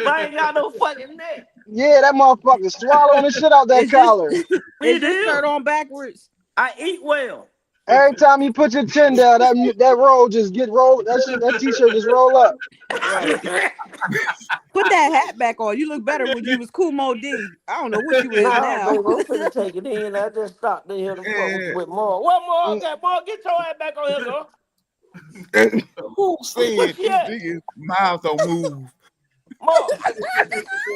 Man ain't got no fucking neck. Yeah, that motherfucker swallowing the shit out that Is this collar. He is this shirt did. on backwards? I eat well. Every time you put your chin down, that roll just get rolled. That shit, that t-shirt just roll up. Right. Put that hat back on. You look better when you was Kumo D. I don't know what you is Nah, now. baby, I'm finna take it in. I just stopped in here to fuck Yeah. with more. What more? Mm, Okay, more. Get your ass back on here, girl. Who Where said she this at? nigga's mouth don't move? More.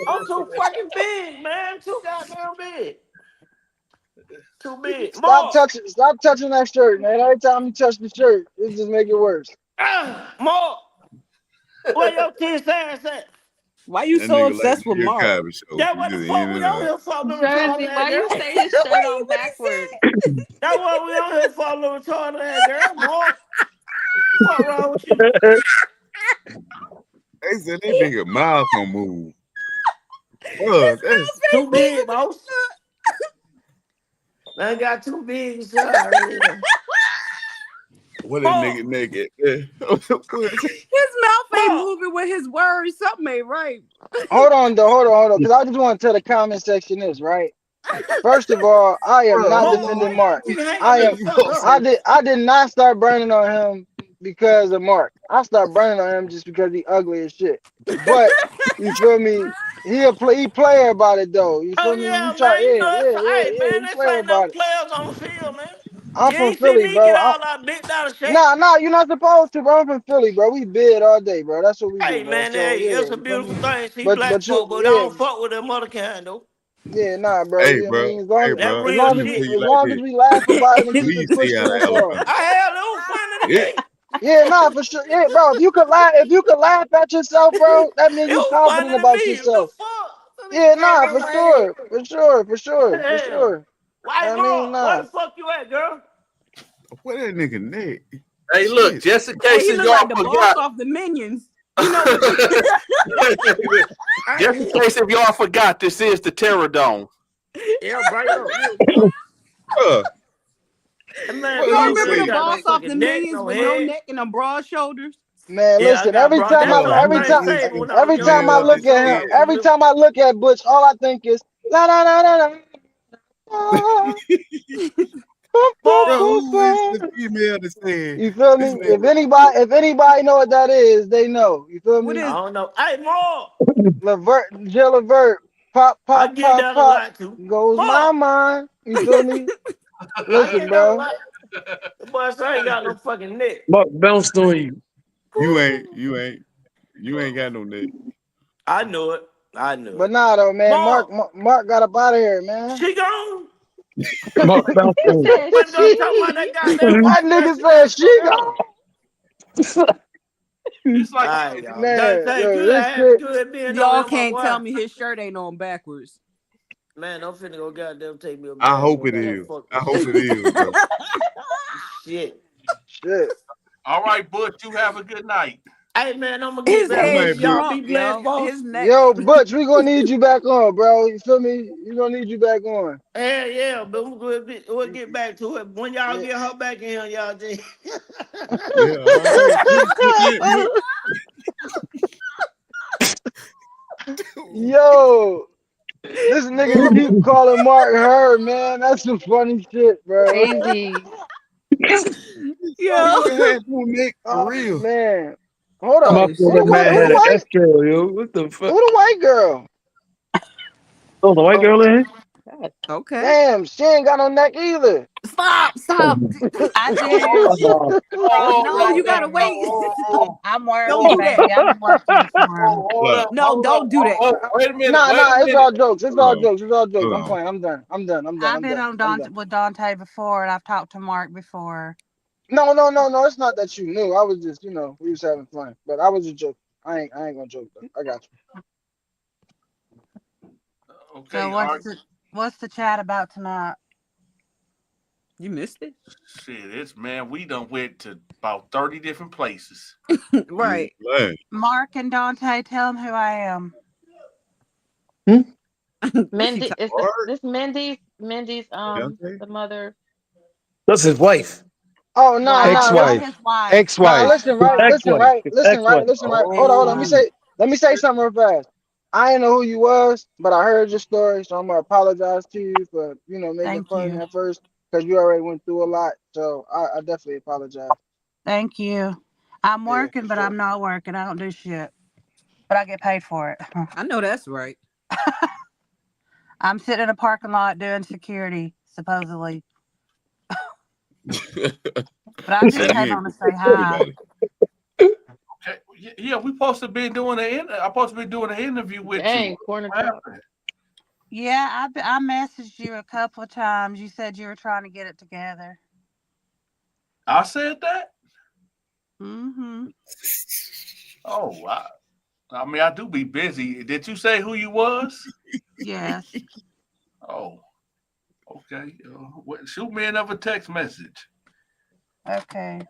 I'm too fucking big, man. Too goddamn big. Too big. More. stop touching that shirt, man. Every time you touch the shirt, it just make it worse. More. Where your tits ass at? Why you That so nigga like obsessed the with Bill Mark? Cosby show. That He what the just fuck in we and on out. here for, little retarded Jersey, ass why you girl? say his shirt on What he backwards? That's what we on here for, little retarded ass girl. More. Fuck wrong with you? They said that nigga mouth don't move. His Bro, mouth that's Too ain't big, moving. boss. Man got too big, sorry. what that More. nigga naked. What? His mouth ain't More. moving with his words. Something ain't right. Hold on, though. Hold on. Because I just want to tell the comment section this, right? First of all, I am Bro, not how More. long? defending Why y'all Mark. keep hanging I me am. the fuck up? I did not start burning on him because of Mark. I started burning on him just because he ugly as shit. But you feel me? He player about it though. You Oh feel me? He yeah, try. man. You Yeah, know yeah, it's yeah, hey yeah. man, He this player ain't no about it. players on the field, man. I'm You from ain't see Philly, me get bro. all that bent out of shape. Nah, you're not supposed to, bro. I'm from Philly, bro. We bid all day, bro. That's what we do, Hey bro. man, So hey, yeah, it's a you feel beautiful me? thing. See black But you, folk, but I yeah, don't fuck with them other kind though. yeah, nah, bro. Hey, You know what I bro. mean, Hey, That bro. as real long Let me as we, tell shit. you as like long as this. we laugh about it and keep it Please stay out pushing, of it's all right. Alabama. I had a little funny Yeah. today. Yeah, nah, for sure. Yeah, bro. If you could laugh at yourself, bro, that means It you was confident funny to about me. The yourself. fuck? Let me Yeah, grab nah, my for leg. sure, for sure, for sure, for Hell. sure. Why I mean, more? Where nah. the fuck you at, girl? What that nigga neck? hey, look, Shit. just in Hey, case he if look like y'all the boss forgot, off the Minions. You know what? just in case if y'all forgot, this is the Terror Dome. Yeah, bring it up. Bruh, That man what Y'all he told me remember I the ain't say? got no boss off the fucking neck, Minions no with no head. neck and them broad shoulders? Man, Yeah, I listen. got brought. That's the Bruh, only Every thing time, his, saved me when I was every young. time They I his, brought me look at some him, out some every little. time I look at Butch, all I think is la la la la la. la, boom, boom, bro, More. boom, who is the boom. female that said You feel this me? man? If anybody know what that is, they know. You feel What me? I is don't know. Hey, more. Levert, Jill Levert, pop, I pop, get pop, that a pop, lot too. goes my More. mind. You feel me? I Listen, get that a bro. lot. The boy say I ain't got no fucking neck. Mark bounced on you. You ain't, you ain't, you ain't got no neck. I knew it. I knew But it. nah, though, man. More. Mark got up out of here, man. She gone. Mark bounced He on said Went to go talk about she. that goddamn you. That white nigga dressing said ass she motherfucker. gone. It's All like right, y'all. Done Man, thank yo, you. this I had shit. good being on y'all here, my can't tell boy. me his shirt ain't on backwards. Man, I'm finna go goddamn take me a I bath. hope Go it goddamn is. fuck I this hope shit. it is, bro. Shit. Shit. all right, Butch, you have a good night. Hey man, I'm gonna get His back That with head might you. be. Y'all be shrunk, blessed, yo. boss. His neck. Yo, Butch, we gonna need you back on, bro. You feel me? We gonna need you back on. Yeah, yeah, but we'll get back to it. When y'all Yeah. get her back in here, y'all just Yeah, all right. Yo, this nigga keep calling Mark her, man. That's some funny shit, bro. Crazy. This Yo. nigga had no neck for Oh real. man. Hold I'm up. Oh up there. Who the That shit. white man who had the an white Estro, yo. What the who fuck? the white girl? Oh, the white Oh, girl in here? God. okay. Damn, she ain't got no neck either. Stop. Oh, Stop. I did. oh, Don't Oh, do No, like you hold gotta that. on, no, wait. I'm Don't working, do that. baby. I'm working for him. Hold up. No, don't do that. wait a minute, Nah, wait a nah, it's minute. all jokes. It's Hold all on. jokes. It's all jokes. Hold I'm on. playing. I'm done. I'm done. I'm done. I've I'm been done. on I'm Dante done. with Dante before, and I've talked to Mark before. No, no, no, no. It's not that you knew. I was just, we was having fun. But I was just joking. I ain't gonna joke though. I got So Okay, all right. what's the chat about tonight? You missed it. Shit, it's man, we done went to about 30 different places. You Right. lying. Mark and Dante, tell them who I am. hmm? She Mindy t- is the Art? this Mindy's Deontay? the mother. That's his wife. Oh no, No, no, not listen. Ex-wife. his wife. Nah, Not Ex-wife. his listen, His right, wife. listen, ex-wife. right, His listen, right, ex-wife. listen, right. Hold on. Oh, Let me say something real fast. I didn't know who you was, but I heard your story, so I'm gonna apologize to you for, making Thank fun you. at first because you already went through a lot. So I definitely apologize. Thank you. I'm Yeah, working, for but I'm sure. not working. I don't do shit, but I get paid for it. I know that's right. I'm sitting in a parking lot doing security, supposedly, but I so just you came ain't on to say protecting hi. anybody. Okay, yeah, we supposed to be doing I'm supposed to be doing an interview with you. Dang, corner What talk. happened? Yeah, I messaged you a couple of times. You said you were trying to get it together. I said that. Mm-hmm. Oh, I mean, I do be busy. Did you say who you was? Yes. Oh, okay. Shoot me another text message. Okay.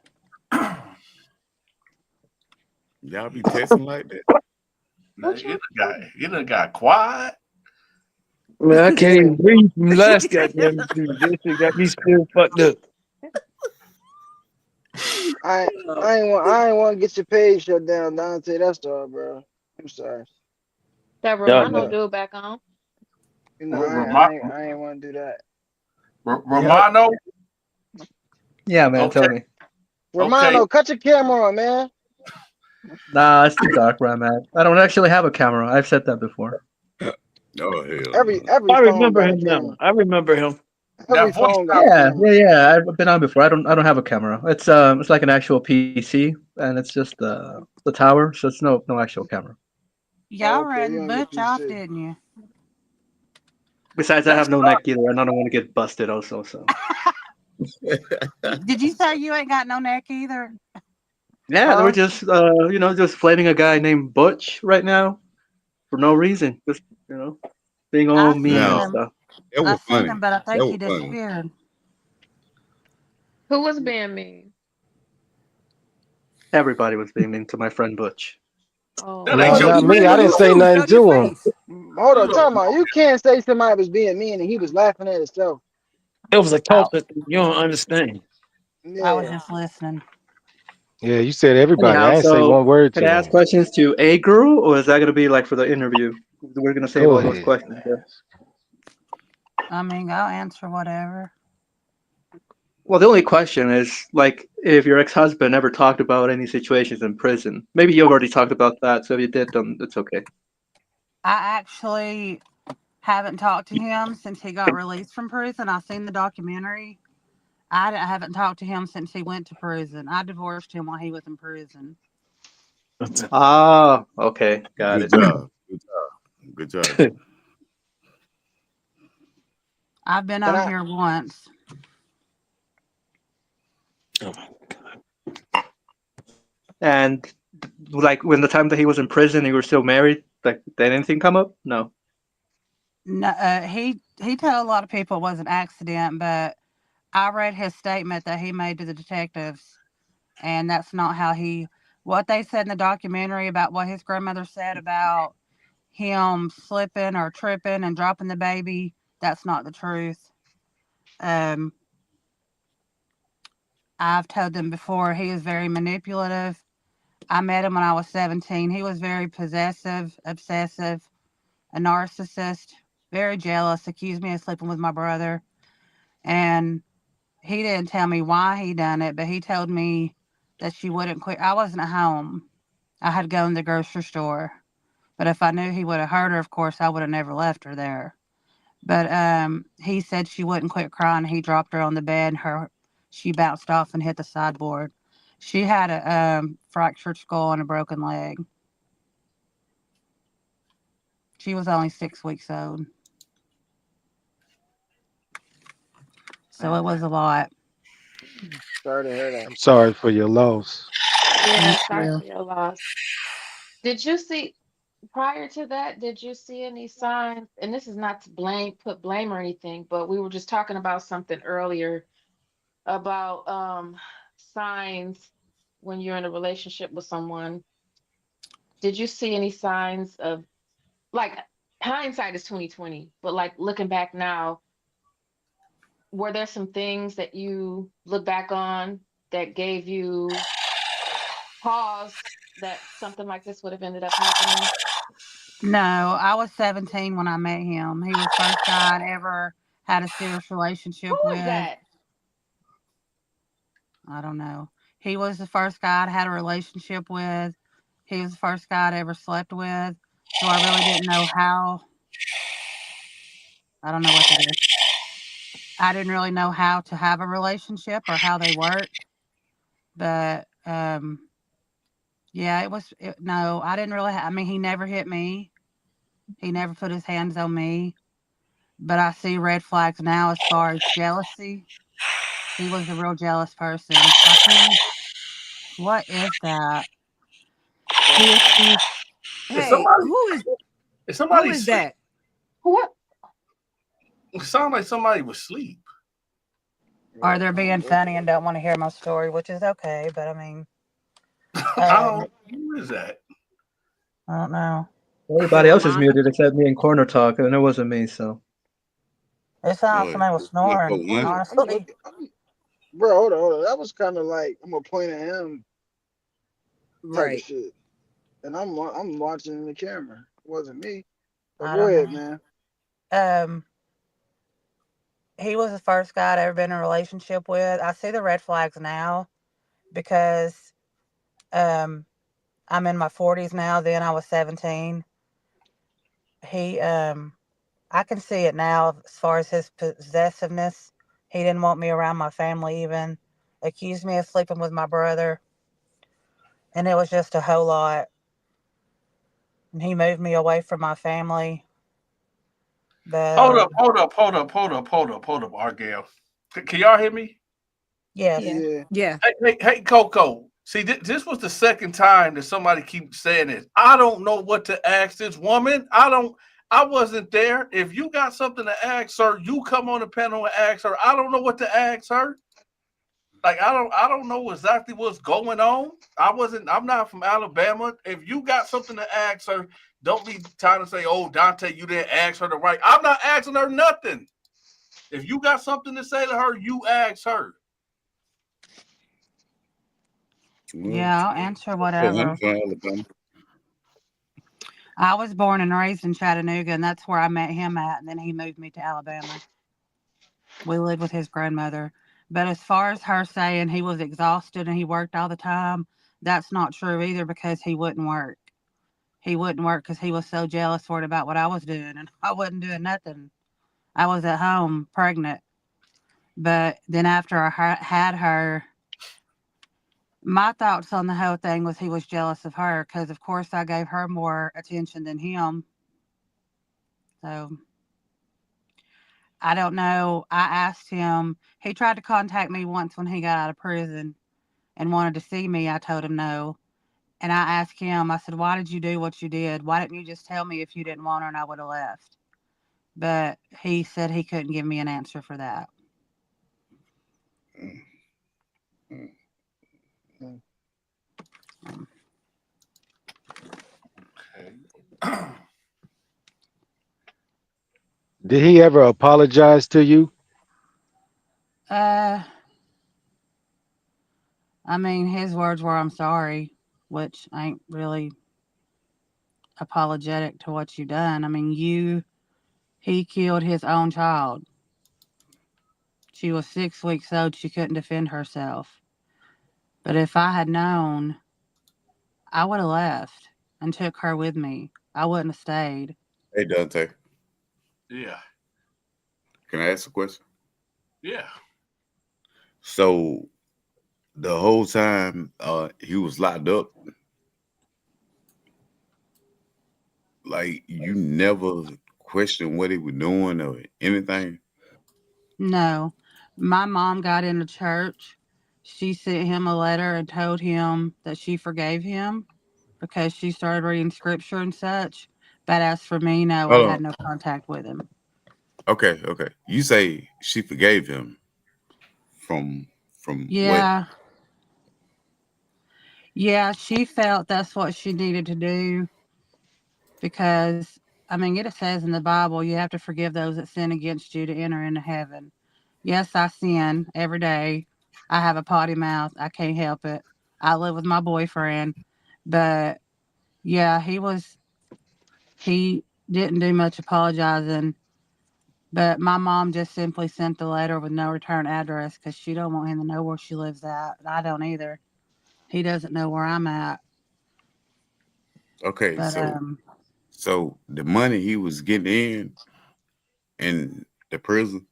Y'all be testing like that? Now, What you it done got quiet. Man, I can't Yeah, even breathe from last goddamn dude. This shit got me still fucked up. I ain't want to get your page shut down, Dante. That's all, bro. I'm sorry. that Yeah, Romano man. dude back on? I ain't want to do that. Yep. Romano. Yeah, man. Okay, Tell me. okay. Romano, cut your camera on, man. Nah, it's too dark where I'm at. I don't actually have a camera. I've said that before. Oh hell Every I phone remember got a him now. camera. I rember him. Every That voice phone got a sound. Yeah, camera. yeah, yeah. I've been on before. I don't have a camera. It's like an actual PC, and it's just the tower, so it's no actual camera. Oh, Y'all okay, you ran on your Butch off, PC. didn't you? Besides, I That's have no neck either, and I don't want to get busted also. So Did you say you ain't got no neck either? yeah, they were Huh? just just flaming a guy named Butch right now for no reason, just being all I mean seen and no. him. stuff. That I was seen him, funny. but I That think was he funny. disappeared. Who was being mean? Everybody was being mean to my friend Butch. That Oh, ain't No, your. Show not your me. friend I who didn't you say shoot. nothing Show your to him. face. Hold on, Look, time out. You can't say somebody was being mean and he was laughing at himself. It was a I, culture thing. You don't understand. I was Yeah. just listening. Yeah, you said everybody. Anyhow, I didn't say so one word can to I ask him. questions to a girl, or is that going to be like for the interview? We're going to save Go all those ahead. questions. Yeah. I mean, I'll answer whatever. Well, the only question is like if your ex-husband ever talked about any situations in prison. Maybe you've already talked about that, so if you did, then it's okay. I actually haven't talked to him since he got released from prison. I seen the documentary. Haven't talked to him since he went to prison. I divorced him while he was in prison. Ah, okay, got Good it. job. Good job. Good job. I've been Can on I? here once. And like when the time that he was in prison, you were still married. Like, did anything come up? No. No, he told a lot of people it was an accident, but I read his statement that he made to the detectives, and that's not how he what they said in the documentary about what his grandmother said about him slipping or tripping and dropping the baby, that's not the truth. Um, I've told them before, he is very manipulative. I met him when I was 17. He was very possessive, obsessive, a narcissist, very jealous, accused me of sleeping with my brother. And he didn't tell me why he done it, but he told me that she wouldn't quit. I wasn't at home. I had to go in the grocery store. But if I knew he would have hurt her, of course, I would have never left her there. But he said she wouldn't quit crying. He dropped her on the bed. And she bounced off and hit the sideboard. She had a fractured skull and a broken leg. She was only 6 weeks old, so it was a lot. Sorry to hear that. I'm sorry for your loss. Yeah, Thank sorry you. for your loss. Did you see prior to that, did you see any signs? And this is not to put blame or anything, but we were just talking about something earlier about signs when you're in a relationship with someone. Did you see any signs of, like, hindsight is 2020, but like looking back now, were there some things that you look back on that gave you pause that something like this would have ended up happening? No, I was 17 when I met him. He was the first guy I'd ever had a serious Who relationship is with. that? I don't know. He was the first guy I'd had a relationship with. He was the first guy I'd ever slept with. So I really didn't know how. I don't know what that is. I didn't really know how to have a relationship or how they worked. But yeah, no, I didn't really. I mean, he never hit me. He never put his hands on me. But I see red flags now as far as jealousy. He was a real jealous person. Like what is that? He accused. Is Hey, somebody is who somebody is sleep? that? What? It sounds like somebody was asleep. Or Yeah, they're being funny and don't want to hear my story, which is okay. But I mean, I don't um, know who is that. I don't know. Everybody else is Rolanda. muted except me and Corner Talk, and it wasn't me. So It sounded like Boy, somebody was what snoring. for one? I'm Honestly, looking. Bro, hold on. That was kind of like I'm gonna point at him type of Right. shit, and I'm watching the camera. It wasn't me. But I go don't ahead, know. man. Um, he was the first guy I'd ever been in a relationship with. I see the red flags now because um, I'm in my 40s now. Then I was 17. He I can see it now as far as his possessiveness. He didn't want me around my family even. Accused me of sleeping with my brother, and it was just a whole lot. And he moved me away from my family. But Hold up, hold up, hold up, hold up, hold up, hold up, Argel. Can y'all hear me? yes, Yeah. Yeah. Yeah. Hey, Coco. See, this was the second time that somebody keeps saying this. I don't know what to ask this woman. I wasn't there. If you got something to ask her, you come on the panel and ask her. I don't know what to ask her. Like I don't know exactly what's going on. I'm not from Alabama. If you got something to ask her, don't be trying to say, "Oh, Dante, you didn't ask her the right." I'm not asking her nothing. If you got something to say to her, you ask her. Well, yeah, I'll answer so I'm whatever. from Alabama. I was born and raised in Chattanooga, and that's where I met him at. And then he moved me to Alabama. We lived with his grandmother. But as far as her saying he was exhausted and he worked all the time, that's not true either because he wouldn't work. He wouldn't work because he was so jealous for it about what I was doing, and I wasn't doing nothing. I was at home pregnant. But then after I had her, my thoughts on the whole thing was he was jealous of her because, of course, I gave her more attention than him. So I don't know. I asked him, he tried to contact me once when he got out of prison and wanted to see me. I told him no. And I asked him, I said, why did you do what you did? Why didn't you just tell me if you didn't want her and I would have left? But he said he couldn't give me an answer for that. Mm. Did he ever apologize to you? Uh, I mean, his words were, "I'm sorry," which ain't really apologetic to what you done. I mean, he killed his own child. She was 6 weeks old. She couldn't defend herself. But if I had known, I would have left and took her with me. I wouldn't have stayed. Hey Dante, Yeah, can I ask a question? yeah. So the whole time he was locked up, like you never questioned what he was doing or anything. No. My mom got into church. She sent him a letter and told him that she forgave him because she started reading scripture and such. But as for me, no, I Hold had on. no contact with him. Okay, okay. You say she forgave him from what? Yeah, yeah, she felt that's what she needed to do because, I mean, it says in the Bible, you have to forgive those that sin against you to enter into heaven. Yes, I sin every day. I have a potty mouth. I can't help it. I live with my boyfriend. But yeah, he didn't do much apologizing. But my mom just simply sent the letter with no return address because she don't want him to know where she lives at. I don't either. He doesn't know where I'm at. Okay, But so the money he was getting in the prison,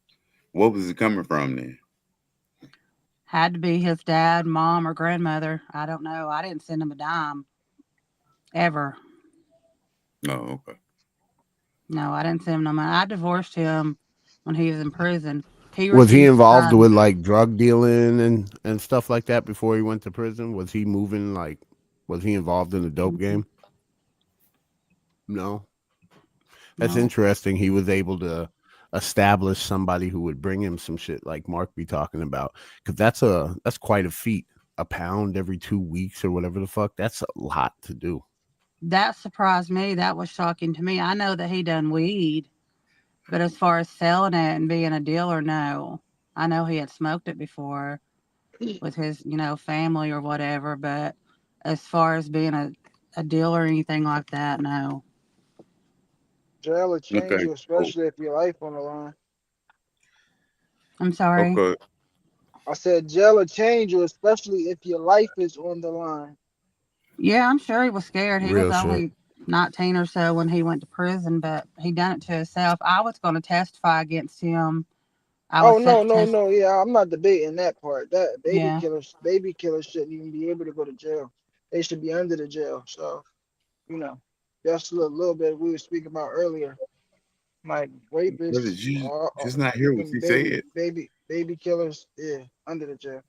what was it coming from then? had to be his dad, mom, or grandmother. I don't know. I didn't send him a dime ever. No, okay. No, I didn't send him no money. I divorced him when he was in prison. He Was he refused to involved sign. with like drug dealing and stuff like that before he went to prison? Was he moving like? Was he involved in the dope game? No. That's No, interesting. He was able to establish somebody who would bring him some shit like Mark be talking about, because that's quite a feat. A pound every 2 weeks or whatever the fuck. That's a lot to do. that surprised me. That was shocking to me. I know that he done weed, but as far as selling it and being a dealer, no. I know he had smoked it before with his, family or whatever, but as far as being a dealer or anything like that, no. Jail will change Okay, you, so especially if your life on the line. I'm sorry. okay, I said jail will change you, especially if your life is on the line. Yeah, I'm sure he was scared. He was Real shit. only 19 or so when he went to prison, but he done it to himself. I was going to testify against him. I was Oh set no, to no, test. no. Yeah, I'm not debating that part. That Yeah. baby killers shouldn't even be able to go to jail. They should be under the jail. So, you know, that's a little bit we were speaking about earlier. Like but rapists, did you or just not hear what even she said? baby killers, yeah, under the jail.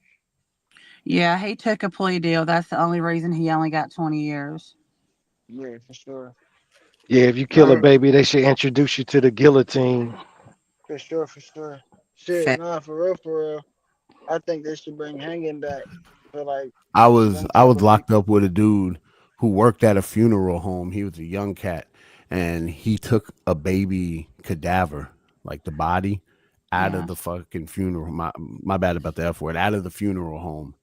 Yeah, he took a plea deal. That's the only reason he only got 20 years. Yeah, for sure. Yeah, if you kill a Nah, baby, they should introduce you to the guillotine. for sure, for sure. Shit, Fat. nah, for real, for real. I think they should bring hanging back for like I was them I type was of locked up people. with a dude who worked at a funeral home. He was a young cat, and he took a baby cadaver, like the body, out of Yeah. the fucking funeral. My bad about the F word. Out of the funeral home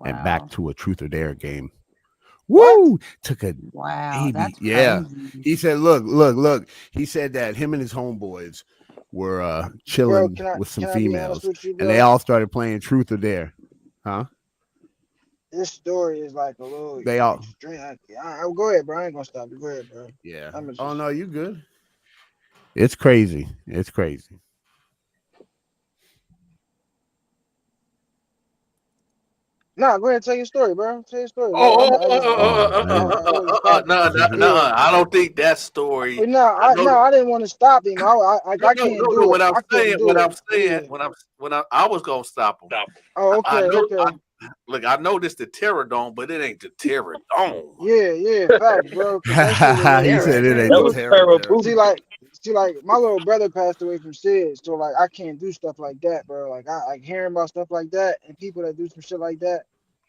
and back Wow. to a truth or dare game. What? Woo! Took a Wow. baby. That's Yeah. crazy. He said, "Look, look, look." He said that him and his homeboys were Bro, chilling with some can I be honest females, with you, and they bro? all started playing truth or dare. Huh? This story is like a little They all. extreme. I go ahead, bro. I ain't gonna stop you. Go ahead, bro. Yeah. I'm Oh just no, you good? It's crazy. It's crazy. nah. Go ahead, tell your story, bro. Tell your story, bro. Oh, I just Oh, I wasn't stopping. no, no, no. Yeah. I don't think that story. No, I know. I didn't want to stop him. No, I no, can't no, no. do it. What I'm I couldn't saying, do it. Yeah. I was gonna stop him. Oh, I okay, know. okay. Look, I know this the Terror Dome, but it ain't the Terror Dome. Yeah, yeah. Facts, bro. Cause that shit was a little he said it crazy. ain't That the was terror terror. See, terrible. like, my little brother passed away from SIDS, so I can't do stuff like that, bro. Like, I like hearing about stuff like that and people that do some shit like that.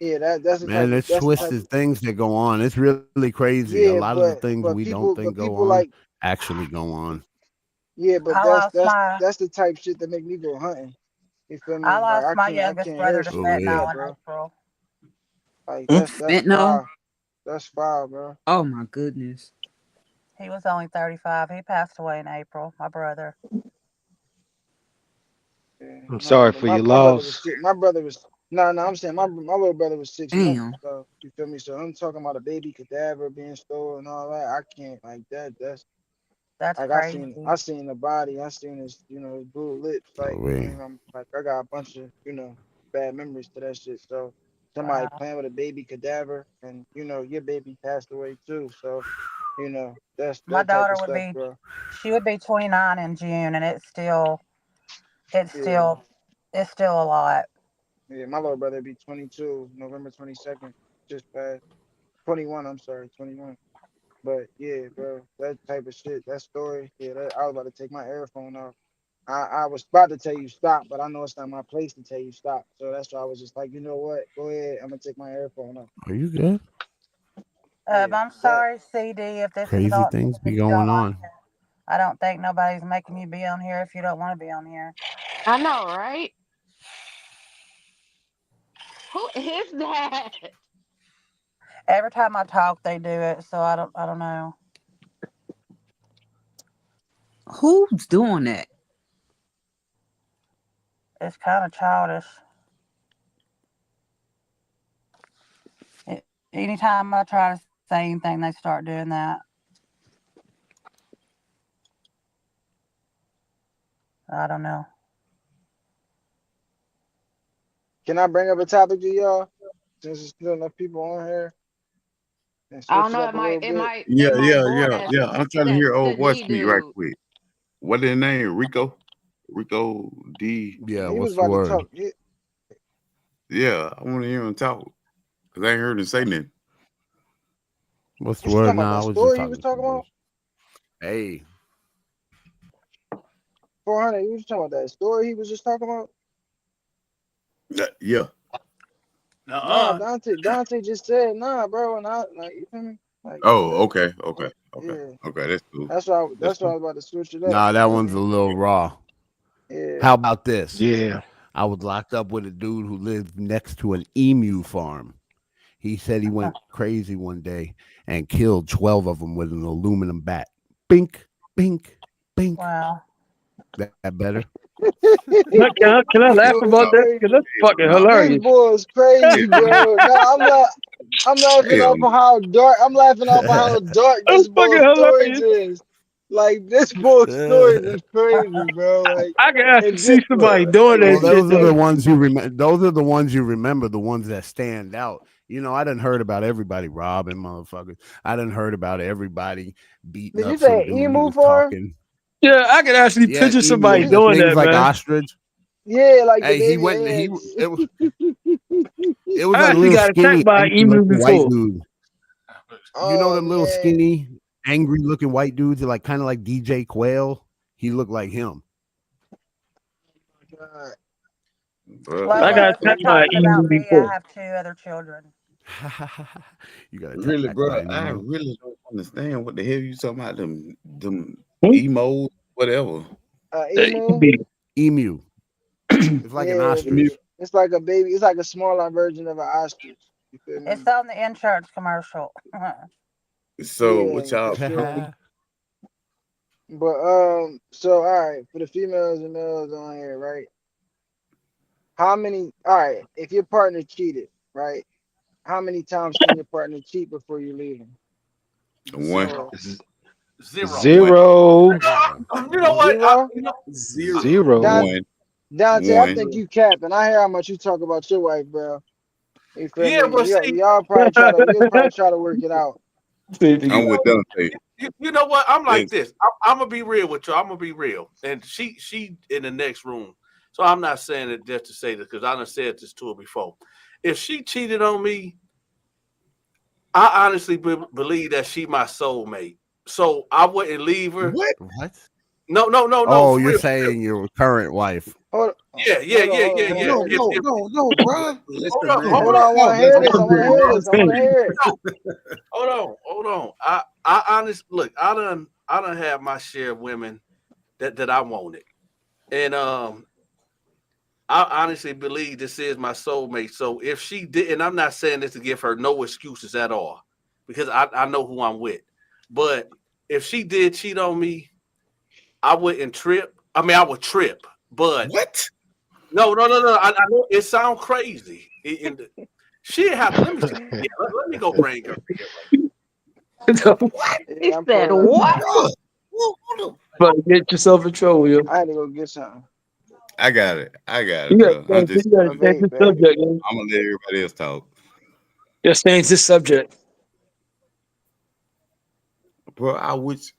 Yeah, that's the Man, type of there's twisted things that go on. It's really crazy. A yeah, lot of the things we don't think but go people on like actually go on. yeah, but I lost my that's the type shit that make me go hunting. You feel I me? Like lost my I youngest can't hear brother to shit like that, fentanyl in bro. April. Like that's Fentanyl. foul. That's foul, bro. Oh my goodness. He was only 35. He passed away in April. My brother. Yeah, I'm nah, sorry but for your my brother was loss. sick. My brother was no. I'm saying my little brother was 6 months. Damn. So you feel me? So I'm talking about a baby cadaver being stolen and all that. I can't like that. That's That's like crazy. I seen the body. I seen his his blue lips. Oh, Like I wait. mean, I'm like I got a bunch of bad memories to that shit. So somebody Wow. playing with a baby cadaver, and your baby passed away too. So that's My that type daughter of would stuff, be bro. she would be 29 in June, and it's Yeah, still it's still a lot. yeah. My little brother be 22, November 22nd, just passed. 21. I'm sorry, 21. But yeah, bro, that type of shit, that story, yeah, I was about to take my earphone off. I was about to tell you stop, but I know it's not my place to tell you stop. So that's why I was just like, you know what? Go ahead. I'm gonna take my earphone off. Are you good? Yeah, I'm that sorry, CD, if this is Crazy not things be if you don't going like on. it. I don't think nobody's making you be on here if you don't want to be on here. I know, right? Who is that? Every time I talk, they do it, so I don't know. Who's doing that? It's kind of childish. Anytime I try to say anything, they start doing that. I don't know. can I bring up a topic to y'all? Since there's still enough people on here and I don't switch it know. up a little bit. Yeah, It might yeah, bore yeah, yeah. I'm trying to hear old the boy D speak right dude. quick. What is his name? Rico? Rico D. Yeah, He was what's the about to word? talk. Yeah, I want to hear him talk because I ain't heard him say nothing. What's the What you word? talking about? Nah, I That was just story he was talking to talking about? Bruce. Hey, 400. You was talking about that story he was just talking about? Yeah. Nah, Uh-uh. Dante just said nah, bro, and I like you feel me? Like Oh, okay, okay, okay, yeah. okay. That's cool. That's That's why I cool. was about to switch it up. nah, You that feel one's me? a little raw. Yeah. How about this? Yeah. I was locked up with a dude who lived next to an emu farm. He said he went crazy one day and killed 12 of them with an aluminum bat. Bink, bink, bink. Wow. That better? Can I This laugh boy is about that? crazy. Because that's fucking No, This hilarious. boy is crazy, bro. No, I'm laughing hell off no. of how dark. I'm laughing off of how dark That's this fucking boy's stories hilarious. is. Like this boy's stories is crazy, bro. Like I can actually and then see somebody doing like Well, that shit those are the though. ones you remember. Those are the ones you remember. The ones that stand out. You know, I done heard about everybody robbing motherfuckers. I done heard about everybody beating did you up some say dude. He emu was farm? talking. Yeah, I can actually Yeah, picture Did somebody emu. you? The doing things that, like man. ostrich. Yeah, like the Hey, he baby went. ants. It was I like a actually little got attacked skinny, by an angry emu looking white before. dude. You know Oh them little man. skinny, angry looking white dudes. They're like kind of like DJ Quail. He looked like him. God. But I Lolo, got if you're attacked by an talking emu about me, I before. have two other children. You got really, attacked by bro, an I emu. really don't understand what the hell you talking about. Them Hmm? emos, whatever. Emu. Emu. It's like an Yeah, Emu. ostrich. it's like a baby. It's like a smaller version of an ostrich. You feel It's me? on the insurance commercial. So Yeah, what for y'all? sure. But so all right, for the females and males on here, right? How many? All right, if your partner cheated, right? How many times can your partner cheat before you leave him? One. Zero. Z- Zero. One. Zero. Zero. You know what? Zero. Zero. Don One. Dante, I One. think you capping. I hear how much you talk about your wife, bro. You feel Yeah, me? but see, You'll probably try to work it out. I'm with Dante. you know what? I'm like Next. this. I'm gonna be real with you. I'm gonna be real. And she in the next room. So I'm not saying it just to say this because I done said this to her before. If she cheated on me, I honestly believe that she my soulmate. So I wouldn't leave her. What? What? No, Oh, for you're real. saying your current wife. Hold Hold on, No, hear this. no, no, no, bro. Hold Listen, on, man. hold Hold on, on, I want to hear this. I want to hear this. I want to hear it. hold on. I honest look. I done had my share of women that I wanted, and I honestly believe this is my soulmate. So if she did, and I'm not saying this to give her no excuses at all, because I know who I'm with. But if she did cheat on me, I wouldn't trip. I mean, I would trip, but what? no. I know it sounds crazy. She have. Let me see. Yeah, let me go bring her here. What? He Yeah, I'm said, pulling up "What?" now. Bro, hold on. But get yourself in trouble, yo. I had to go get something. I got it. I got You it, got bro. I'm just, you got to A change vape, this baby. subject, man. I'm gonna let everybody else talk, Just change this subject. bro. I wish.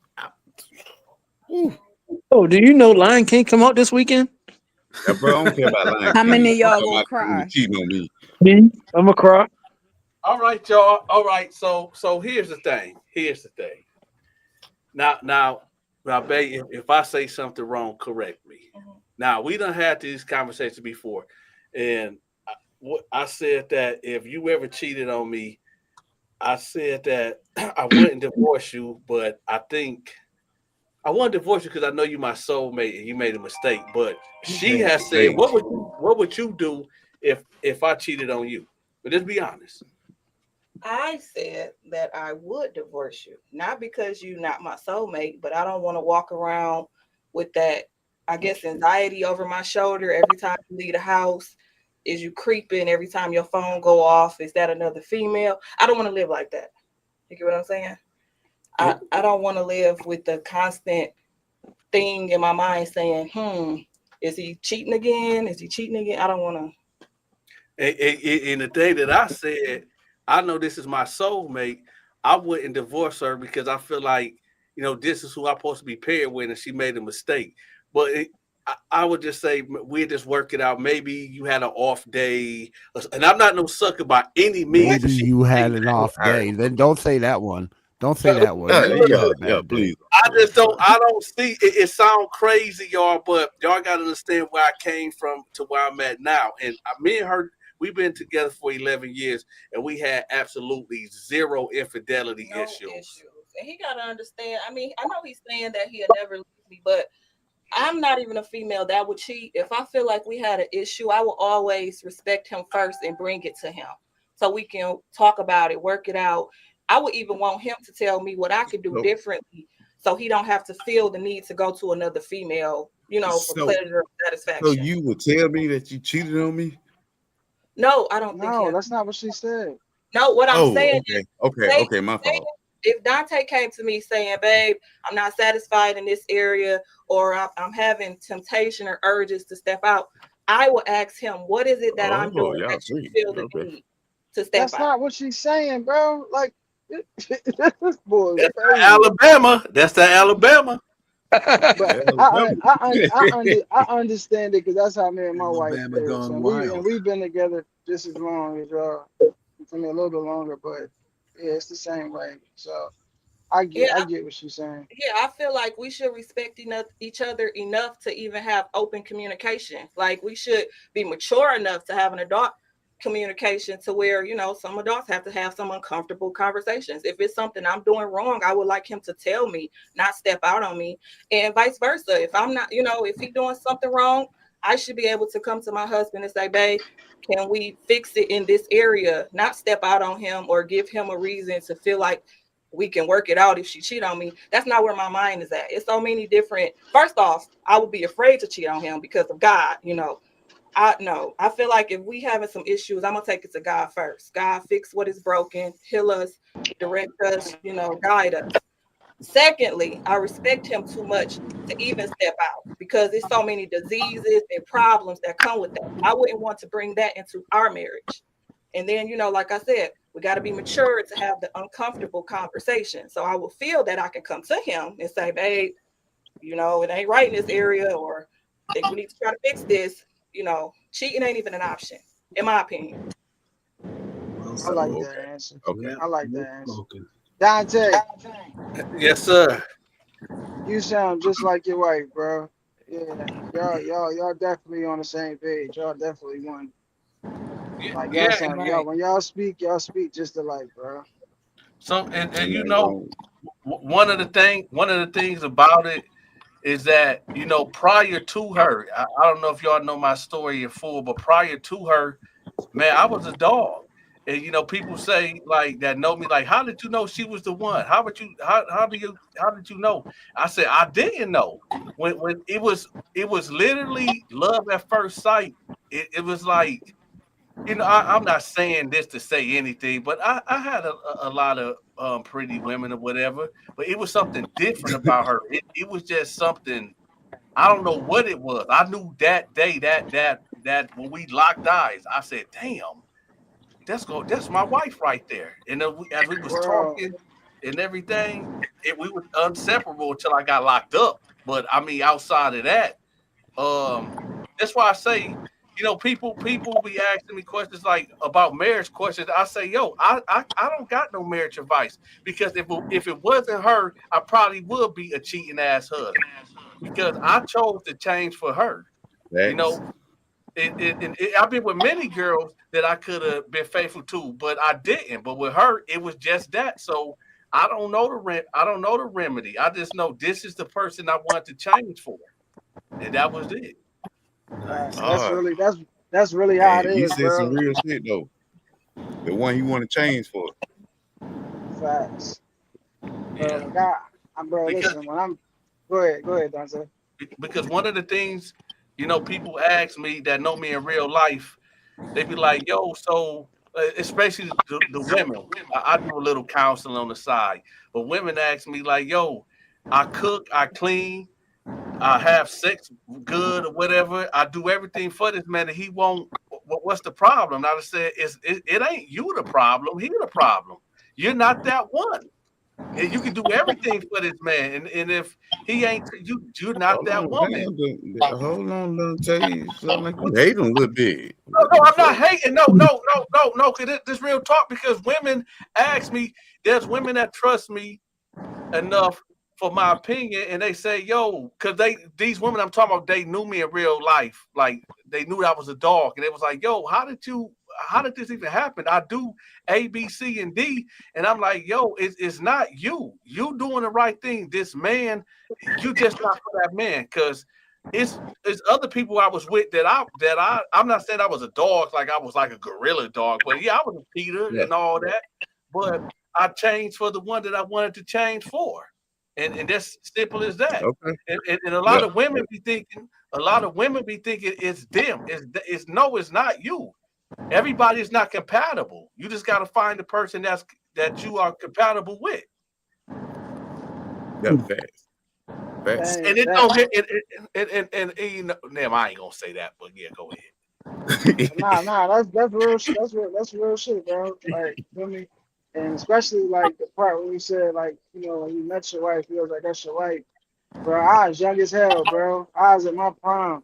Ooh. Oh, do you know Lion King come out this weekend? Yeah, bro, I don't care about Lion How King. many of I'm y'all talking gonna about people who cry? cheating on me. Me, I'm a cry. All right, y'all. All right. So here's the thing. Now, babe, if I say something wrong, correct me. Now we done had these conversations before, and I said that if you ever cheated on me, I said that I wouldn't divorce you, but I think I wouldn't divorce you because I know you my soulmate and you made a mistake. But she Made a has said, mistake. what would you do if I cheated on you? But just be honest. I said that I would divorce you, not because you're not my soulmate, but I don't want to walk around with that, I guess, anxiety over my shoulder every time you leave the house. Is you creeping every time your phone go off? Is that another female? I don't want to live like that. You get what I'm saying? I don't want to live with the constant thing in my mind saying, is he cheating again? Is he cheating again? I don't want to. And the day that I said, I know this is my soulmate, I wouldn't divorce her because I feel like, this is who I'm supposed to be paired with, and she made a mistake. But I would just say we'd just work it out. Maybe you had an off day, and I'm not no sucker by any means Maybe because she you had ain't an that. off All right. day. Then don't say that one. Don't say that one. Maybe you had Yeah, a yeah, bad day. please. I just don't. I don't see it. It sounds crazy, y'all, but y'all got to understand where I came from to where I'm at now. And me and her, we've been together for 11 years, and we had absolutely zero infidelity No issues. issues. And he got to understand. I mean, I know he's saying that he'll never leave me, but I'm not even a female that would cheat. If I feel like we had an issue, I will always respect him first and bring it to him so we can talk about it, work it out. I would even want him to tell me what I could do So, differently so he don't have to feel the need to go to another female, for so, pleasure or so satisfaction. you would tell me that you cheated on me? No, I don't think No, he'll. that's not what she said. No, what I'm Oh, saying is, okay, okay, say, okay. My say fault. if Dante came to me saying, "Babe, I'm not satisfied in this area, or I'm having temptation or urges to step out," I will ask him, "What is it that I'm Oh, doing y'all that you sweet. feel the Okay. need to step That's out?" not what she's saying, bro. Like, this boy is That's the crazy. Alabama. That's the Alabama. But Alabama. I understand it because that's how me and my wife Alabama is, gone and wild. we've been together just as long as y'all. I mean, a little bit longer, but yeah, it's the same way. So Yeah, I get what she's saying. yeah, I feel like we should respect each other enough to even have open communication. Like we should be mature enough to have an adult communication to where, some adults have to have some uncomfortable conversations. If it's something I'm doing wrong, I would like him to tell me, not step out on me, and vice versa. If I'm not, if he's doing something wrong, I should be able to come to my husband and say, "Babe, can we fix it in this area?" Not step out on him or give him a reason to feel like we can work it out if she cheat on me. That's not where my mind is at. It's so many different. First off, I would be afraid to cheat on him because of God. I know. I feel like if we having some issues, I'm gonna take it to God first. God, fix what is broken, heal us, direct us, guide us. Secondly, I respect him too much to even step out because there's so many diseases and problems that come with that. I wouldn't want to bring that into our marriage. And then, like I said, we got to be mature to have the uncomfortable conversation. So I will feel that I can come to him and say, "Babe, it ain't right in this area, or I think we need to try to fix this." Cheating ain't even an option, in my opinion. Well I like said. Oh, that okay. answer. Okay. Yeah, I like well that answer. spoken. Dante, Yes, sir. you sound just like your wife, bro. Yeah, y'all definitely on the same page. Y'all definitely one. Like y'all Yeah. sound y'all Right. when y'all speak just alike, bro. So and And you ain't know, wrong. one of the things about it is that prior to her, I don't know if y'all know my story in full, but prior to her, man, I was a dog. And people say like that know me, like, how did you know she was the one? How did you know? I said I didn't know. When it was literally love at first sight. It was like, I'm not saying this to say anything, but I had a lot of pretty women or whatever, but it was something different about her. It was just something. I don't know what it was. I knew that day that when we locked eyes, I said, "Damn, that's my wife right there." And then as we was Bro, talking and everything, we were inseparable until I got locked up. But I mean, outside of that, um, that's why I say, people be asking me questions like about marriage questions. I say, yo, I don't got no marriage advice, because if it wasn't her, I probably would be a cheating ass husband, because I chose to change for her. You Facts. know, I've been with many girls that I could have been faithful to, but I didn't. But with her, it was just that. So I don't know the remedy. I just know this is the person I want to change for, and that was it. facts. Nice. That's Ah, really that's really how it and you is, said some bro. real shit though. The one you want to change for. Facts. Bro, Yeah, like bro, because listen, when I'm go ahead, Donta. one of the things, people ask me that know me in real life, they be like, "Yo, so." Especially the women, I do a little counseling on the side, but women ask me like, "Yo, I cook, I clean, I have sex good or whatever. I do everything for this man, and he won't. What's the problem?" I just said, it ain't you the problem. He the problem. You're not that one. And you can do everything for this man, and if he ain't you're not Hold that on, woman. damn. Hold on, let me tell you something like you hate him a little bit. No, What no, the I'm not fuck? hating. No, no, no, no, no. Cause this real talk, because women ask me. There's women that trust me enough for my opinion, and they say, "Yo," because these women I'm talking about, they knew me in real life, like they knew I was a dog, and it was like, "Yo, how did this even happen? I do A, B, C, and D," and I'm like, "Yo, it's not you. You doing the right thing. This man, you just not for that man, because." It's other people I was with I'm not saying I was a dog, like I was like a gorilla dog, but yeah, I was a Peter Yeah. and all that, but I changed for the one that I wanted to change for. And that's simple as that. Okay. And Yeah. a lot of women be thinking it's them. It's no, it's not you. Everybody is not compatible. You just got to find the person that you are compatible with. Yeah. Facts. Facts. Dang, And it that don't hit damn, I ain't gonna say that, but yeah, go ahead. nah, that's real shit, bro. Like, feel me? And especially like the part when you said like, when you met your wife, feels like that's your wife. Bro, I was young as hell, bro. I was at my prime.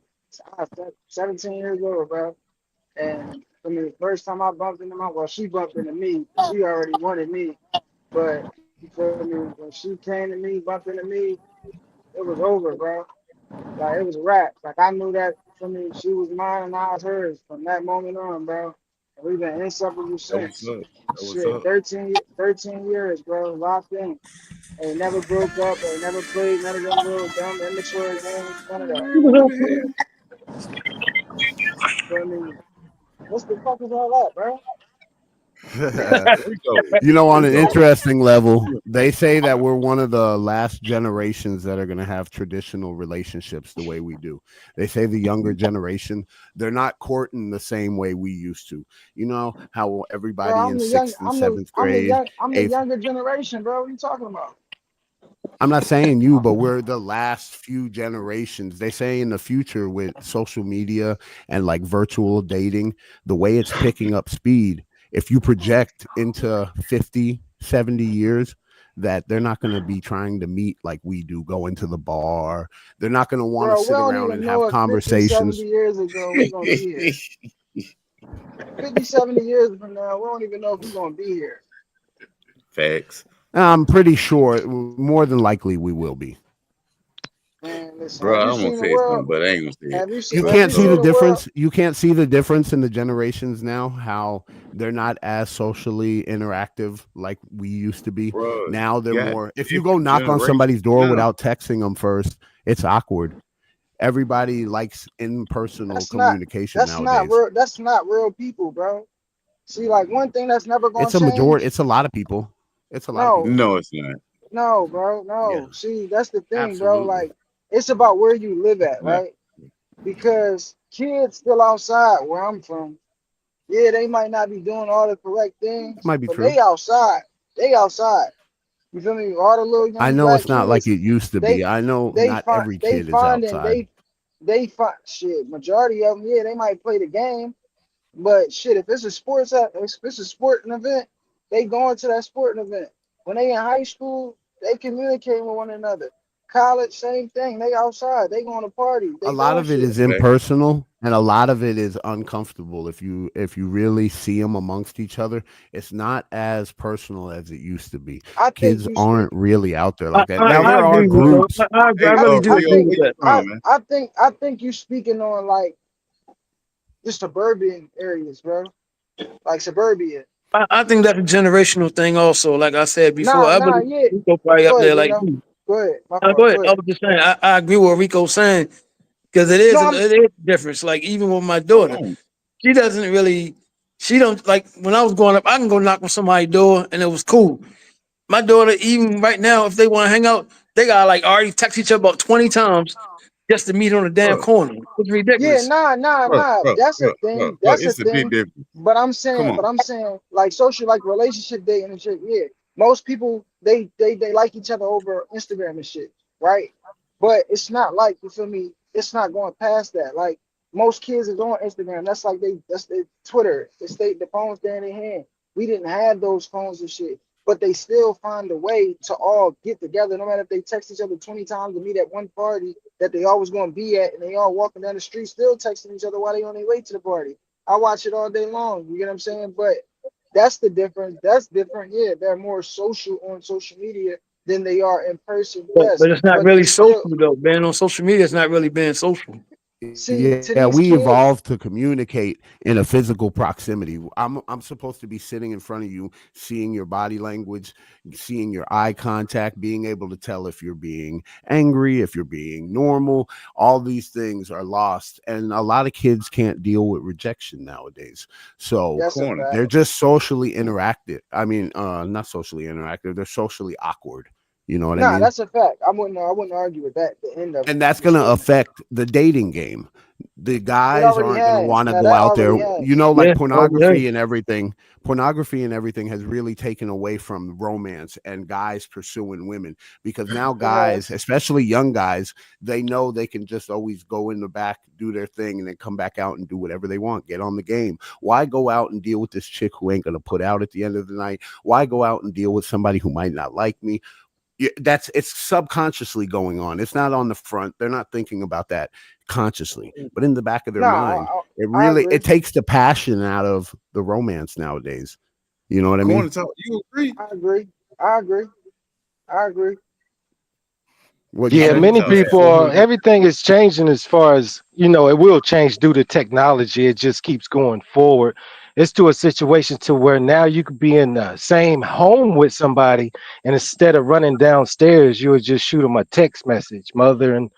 I was 17 years old, bro. And I mean, the first time I bumped into she bumped into me. She already wanted me. But you feel me? When she came to me, bumped into me, it was over, bro. Like, it was a wrap. Like, I knew that, for me, she was mine and I was hers from that moment on, bro. And we've been inseparable That was since. up. That was Shit, up. 13 years, bro, locked in. Ain't never broke up, ain't never played none of them little dumb, immature games, none of that. Man, what the Feel me? What's the fuck is all that, bro? hell? Rico. You know, on an Rico. interesting level, they say that we're one of the last generations that are going to have traditional relationships the way we do. They say the younger generation, they're not courting the same way we used to. You know, how Bro, everybody in sixth and seventh grade, I'm the eighth. younger generation, bro. What are you talking about? I'm not saying you, but we're the last few generations. They say in the future with social media and like virtual dating, the way it's picking up speed, if you project into 50, 70 years, that they're not going to be trying to meet like we do, go into the bar. They're not going to want to Bro, we sit don't around even and know have if 50, 70 conversations. years ago we're gonna be here. 50, 70 years from now, we don't even know if we're gonna be here. Facts. I'm pretty sure, more than likely, we will be. Man, Listen, bro. have you I'm gonna seen the say world? something, but I ain't gonna say it. You Have But you can't see seen the the world? difference. You can't see the difference in the generations now. How they're not as socially interactive like we used to be. bro, Now they're you got more. If you go different knock on somebody's generations door now. without texting them first, it's awkward. Everybody likes in personal That's not communication that's not nowadays. real. That's not real people, bro. See, like one thing that's never gonna It's a majority. change. It's a lot of people. It's a lot of No, people. No, it's not. no, bro, Yeah, no. See, that's the thing, bro. absolutely. Like, it's about where you live at, Not. right? Because kids still outside where I'm from. Yeah, they might not be doing all the correct It things, might be but true. they outside. They outside. You feel me? All the little I young know black it's not like kids, it used to be. they I know they not find every they kid is finding outside. they find shit. Majority of them, yeah, they might play the game, but shit, if it's a if it's a sporting event, they going to that sporting event. When they in high school, they communicate with one another. College, same thing. They outside. They going to party. A They lot doing of it shit. is impersonal and a lot of it is uncomfortable if you really see them amongst each other. It's not as personal as it used to be. I think Kids you speak. aren't really out there I, like that. I, Now Hey, I there are agree with you. groups. I hey, really do I Rio, agree think with where you that. from, man? I think you speaking on like the suburban areas, bro. Like suburbia. I think that's a generational thing also. Like I said before, Nah, I nah, believe yeah. Rico probably up Go ahead, there like Gino. me. Go ahead. My Go fault. ahead. Go I ahead. was just saying, I agree with what Rico's saying because No, I'm it is a difference. Like even with my Hold daughter, on. she doesn't really, she don't like when I was growing up. I can go knock on somebody's door and it was cool. My daughter, even right now, if they want to hang out, they got like already text each other about 20 times just to meet on the damn Bro, corner. It's yeah, ridiculous. nah. That's a thing. That's a it's a big thing. difference. Come But on. I'm saying like social like relationship dating and shit. Yeah. Most people they like each other over Instagram and shit, right? But it's not like you feel me, it's not going past that. Like most kids is on Instagram. That's their Twitter. The phones there in their hand. We didn't have those phones and shit. But they still find a way to all get together, no matter if they text each other 20 times to meet at one party that they always gonna be at, and they all walking down the street still texting each other while they on their way to the party. I watch it all day long. You get what I'm saying? But that's the difference. That's different. Yeah, they're more social on social media than they are in person. Yes, But it's not but they really still social though. Being on social media is not really being social. see Yeah, to we these evolved kids. to communicate in a physical proximity. I'm supposed to be sitting in front of you, seeing your body language, seeing your eye contact, being able to tell if you're being angry, if you're being normal. All these things are lost, and a lot of kids can't deal with rejection nowadays. So That's a Corner. fact. they're just socially interactive. I mean, not socially interactive. They're socially awkward. You know what I Nah, mean? that's a fact. I wouldn't argue with that. The end of it, And that's the going to statement. affect the dating game. The It guys already aren't going to has. want to Now go that out there. already You has. know, like Yeah, okay. pornography and everything has really taken away from romance and guys pursuing women because now It guys, has. especially young guys, they know they can just always go in the back, do their thing, and then come back out and do whatever they want, get on the game. Why go out and deal with this chick who ain't going to put out at the end of the night? Why go out and deal with somebody who might not like me? That's it's subconsciously going on. It's not on the front. They're not thinking about that consciously, but in the back of their Nah, mind, I it agree. takes the passion out of the romance nowadays. You know what I mean? Corner talk. You agree? I agree. I agree. I agree. What'd you Yeah, Corner say? many talk. You said people are, 400. everything is changing as far as, it will change due to technology. It just keeps going forward. It's to a situation to where now you could be in the same home with somebody, and instead of running downstairs, you would just shoot them a text message, mother and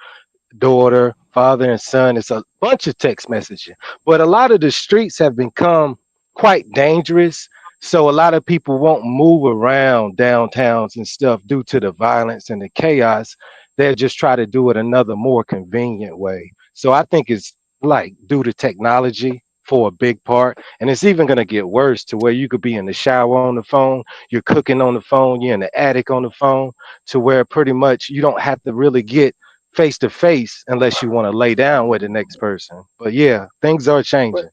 daughter, father and son. It's a bunch of text messaging. But a lot of the streets have become quite dangerous. So a lot of people won't move around downtowns and stuff due to the violence and the chaos. They'll just try to do it another more convenient way. So I think it's like due to technology for a big part. And it's even going to get worse to where you could be in the shower on the phone, you're cooking on the phone, you're in the attic on the phone, to where pretty much you don't have to really get face to face unless you want to lay down with the next person. But yeah, things are But changing.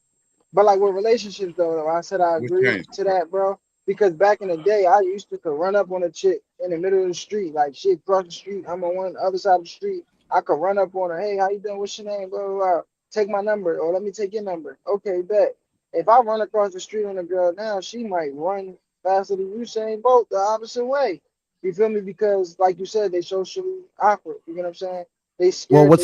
But like with relationships though, I said I What's agree changing, to bro? that, bro. Because back in the day, I used to could run up on a chick in the middle of the street, like she across the street. I'm on one other side of the street. I could run up on her. Hey, how you doing? What's your name? Blah blah blah. Take my number, or let me take your number. Okay, bet. If I run across the street on a girl now, she might run faster than you saying both the opposite way. You feel me? Because like you said, they socially awkward. You know what I'm saying? They Well, scared. They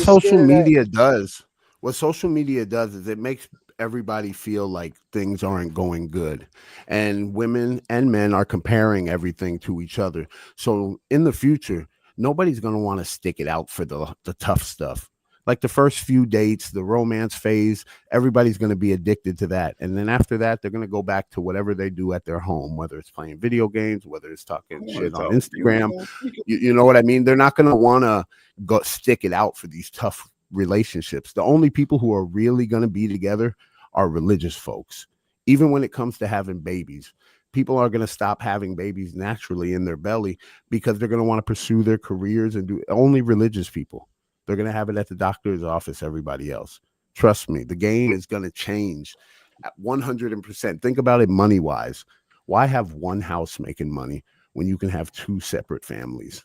what social media does is it makes everybody feel like things aren't going good. And women and men are comparing everything to each other. So in the future, nobody's going to want to stick it out for the tough stuff. Like the first few dates, the romance phase, everybody's going to be addicted to that. And then after that, they're going to go back to whatever they do at their home, whether it's playing video games, whether it's I talking want shit to on talk. You ain't Instagram. gonna speak. You know what I mean? They're not going to want to go stick it out for these tough relationships. The only people who are really going to be together are religious folks. Even when it comes to having babies, people are going to stop having babies naturally in their belly because they're going to want to pursue their careers and do only religious people. They're going to have it at the doctor's office, everybody else. Trust me, the game is going to change at 100%. Think about it money wise. Why have one house making money when you can have two separate families?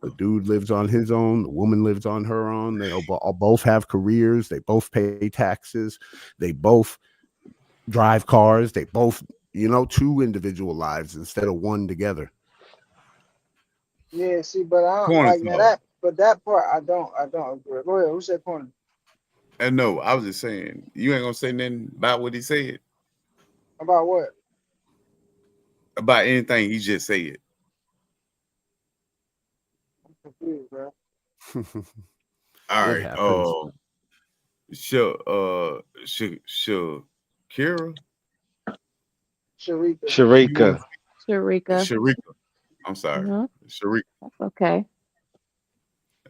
The dude lives on his own. The woman lives on her own. They all both have careers. They both pay taxes. They both drive cars. They both, two individual lives instead of one together. Yeah, see, but I don't Corner like now talk. that. But that part, I don't agree. Go ahead. Who said corner? And no, I was just saying, you ain't gonna say nothing about what he said, About what? about anything he just said. I'm confused, bro. All It right. happens. Sure. Sure. Kira, Sharika. you want Sharika. to Sharika. Sharika? I'm sorry, Mm-hmm. Sharika. That's okay.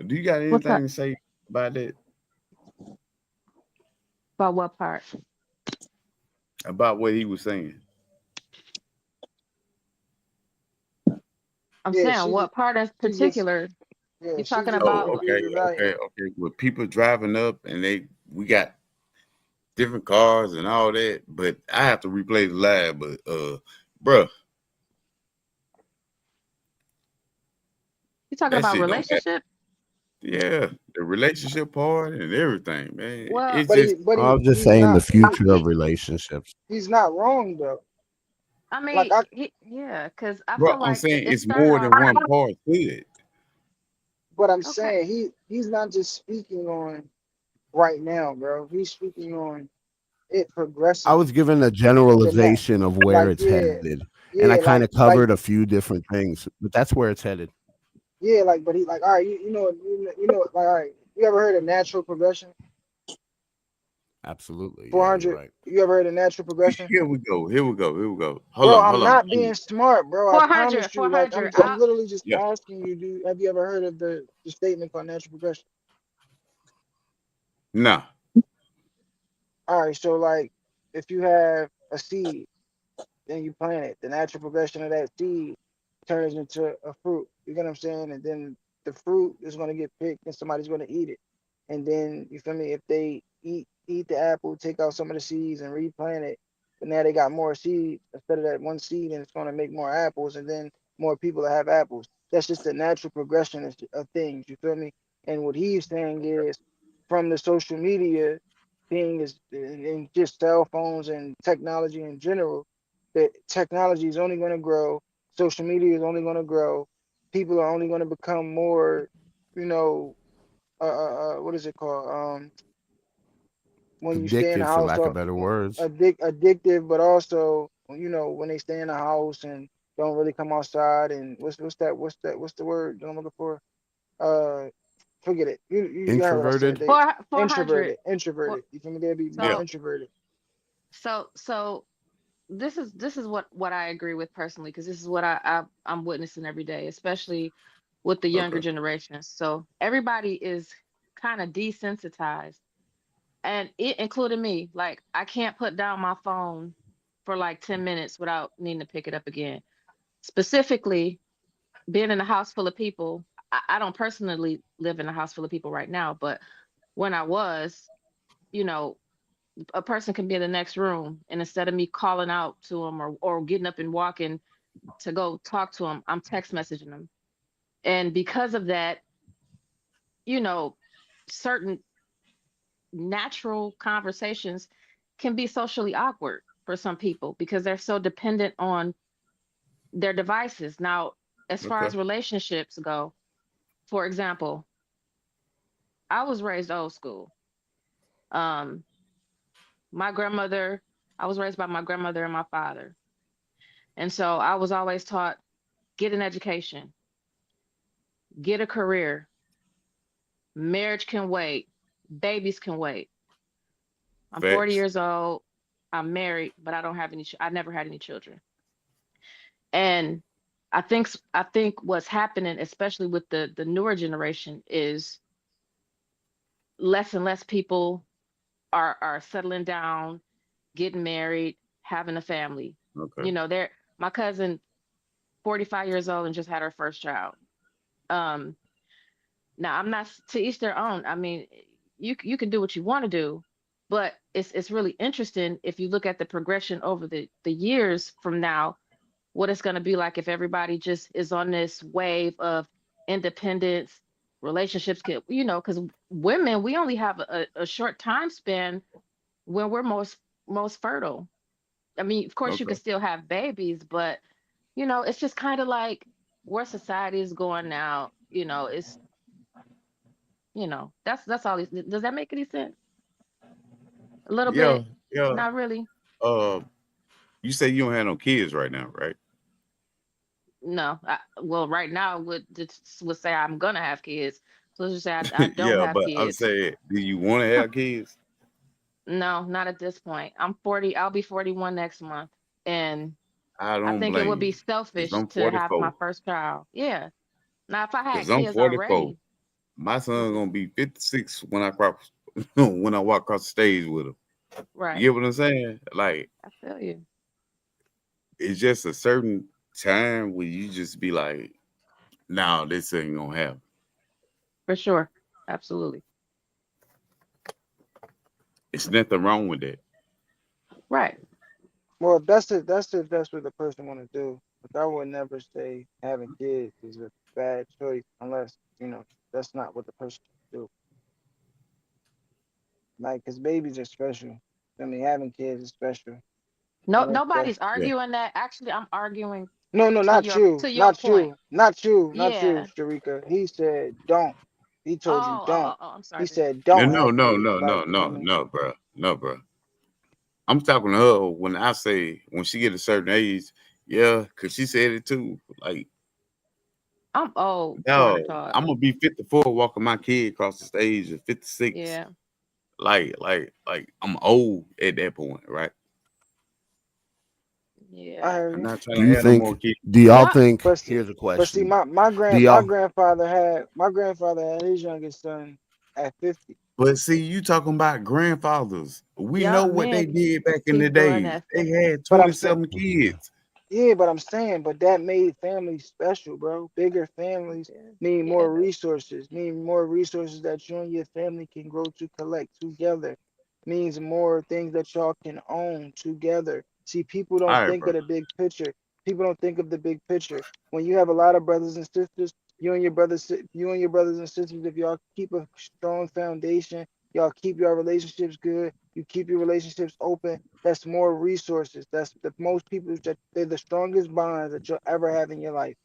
Do you got What's anything up? to say about that? About what part? About what he was saying? I'm Yeah, saying what part in she just particular yeah, you she talking just Oh, about? okay, agreed about okay, him. okay. With people driving up and we got different cars and all that, but I have to replay the live. But bruh, You talking that about shit don't matter. relationship? Yeah, the relationship part and everything, man. Well, It's just But I was just he's saying the not future of relationships. he's not wrong though. I Like mean, I yeah, because I bro. feel I'm like saying it it's started more than off. one part to it. but I'm Okay. saying he's not just speaking on right now, bro. He's speaking on it I progressing was given a to that. generalization of where Like it's headed, and I yeah, kind of like covered a few different things, but that's where it's headed. yeah, like but he like all right, you know like all right. You ever heard of natural progression? Absolutely, yeah, you're 400. right. You ever heard of natural progression? Here we go. Here we go. Here we go. Hold Bro, on. I'm Hold on. not being smart, bro. I 400, promise you. Like 400. I'm literally just Yeah. asking you, do have you ever heard of the statement called natural progression? Nah. All right, so like if you have a seed, then you plant it. The natural progression of that seed turns into a fruit. You get what I'm saying? And then the fruit is gonna get picked and somebody's gonna eat it. And then you feel me? If they eat the apple, take out some of the seeds and replant it, but now they got more seeds instead of that one seed, and it's gonna make more apples, and then more people that have apples. That's just the natural progression of things. You feel me? And what he's saying is, from the social media thing is, and just cell phones and technology in general, that technology is only going to grow, social media is only going to grow, people are only going to become more, you know, what is it called? When you stay in the Addicted, for house, lack of better words. addictive, but also, when they stay in the house and don't really come outside, and what's the word that I'm looking for? Uh, Forget it. You heard what I said. Introverted. They 400. For, introverted. You feel me? They'll be more Yeah. so introverted. so this is what I agree with personally because this is what I'm witnessing every day, especially with the younger Okay. generations. So everybody is kind of desensitized, and it included me. Like I can't put down my phone for like 10 minutes without needing to pick it up again. Specifically, being in a house full of people. I don't personally live in a house full of people right now, but when I was, you know, a person can be in the next room, and instead of me calling out to them or getting up and walking to go talk to them, I'm text messaging them. And because of that, you know, certain natural conversations can be socially awkward for some people because they're so dependent on their devices. Now, as far Okay. as relationships go, for example, I was raised old school. Um, my grandmother, I was raised by my grandmother and my father. And so I was always taught get an education, get a career, marriage can wait, babies can wait. I'm 40 Facts. years old. I'm married, but I don't have any, I never had any children. And I think what's happening, especially with the newer generation, is less and less people are settling down, getting married, having a family. Okay. You know, they're my cousin, 45 years old and just had her first child. Um, Now I'm not to each their own. I mean, you can do what you want to do, but it's really interesting if you look at the progression over the years from now, what it's going to be like if everybody just is on this wave of independence, relationships can, you know, because women, we only have a short time span when we're most fertile. I mean, of course you can Okay. still have babies, but you know, it's just kind of like where society is going now, you know, it's you know, that's all. Does that make any sense? A little Yeah, bit, yeah. not really. Uh, you say you don't have no kids right now, right? No, well, right now would say I'm gonna have kids. So let's just say I don't Yeah, have but I'm kids. saying, do you want to have kids? No, not at this point. I'm 40. I'll be 41 next month, and I I don't think it blame would be you, cause selfish I'm to have my 44. first child. Yeah. Now, if I had Cause I'm kids 44. already, My son's mhm, gonna be 56 when I cross when I walk across the stage with him. You right? get what I'm saying? Like, I feel you it's just a certain time where you just be like, "Nah, this ain't gonna happen." for sure. Absolutely. It's nothing wrong with that. Right. Well, that's what the person want to do. Like I would never say having kids is a bad choice unless that's not what the person should do. Like, cause babies are special. I mean, having kids is special, No, and that's nobody's Yeah. arguing that. Actually, I'm arguing no, no, to your point. not you, Yeah. Sharika. He said don't. He told you don't. I'm He sorry, baby. said No, don't no, have no, kids. no, no, Like, you feel no, me? no, bro, no, bro. I'm talking to her when I say when she get a certain age. Yeah, cause she said it too. Like, I'm old, corner no, talk. I'm gonna be 54 walking my kid across the stage at 56. Yeah, Like I'm old at that point, right? I yeah. heard I'm you. not trying Do to you have no more think? kids. Do y'all Y'all, think? But see, Here's a but see, question. Do my y'all? grandfather had his youngest son at 50. But see, you talking about grandfathers. We know y'all what they men did back in the keep doing days. that They stuff. had But I'm saying, 27 kids. yeah, but I'm saying, but that made families special, bro. Bigger families Yeah, mean yeah, mean more resources that you and your family can grow to collect together. Means more things that y'all can own together. See, people don't All right, think bro. of the big picture. People don't think of the big picture. When you have a lot of brothers and sisters, you and your brothers and sisters, if y'all keep a strong foundation, y'all keep your relationships good, you keep your relationships open, that's more resources. That's the most people that they're the strongest bonds that you'll ever have in your life.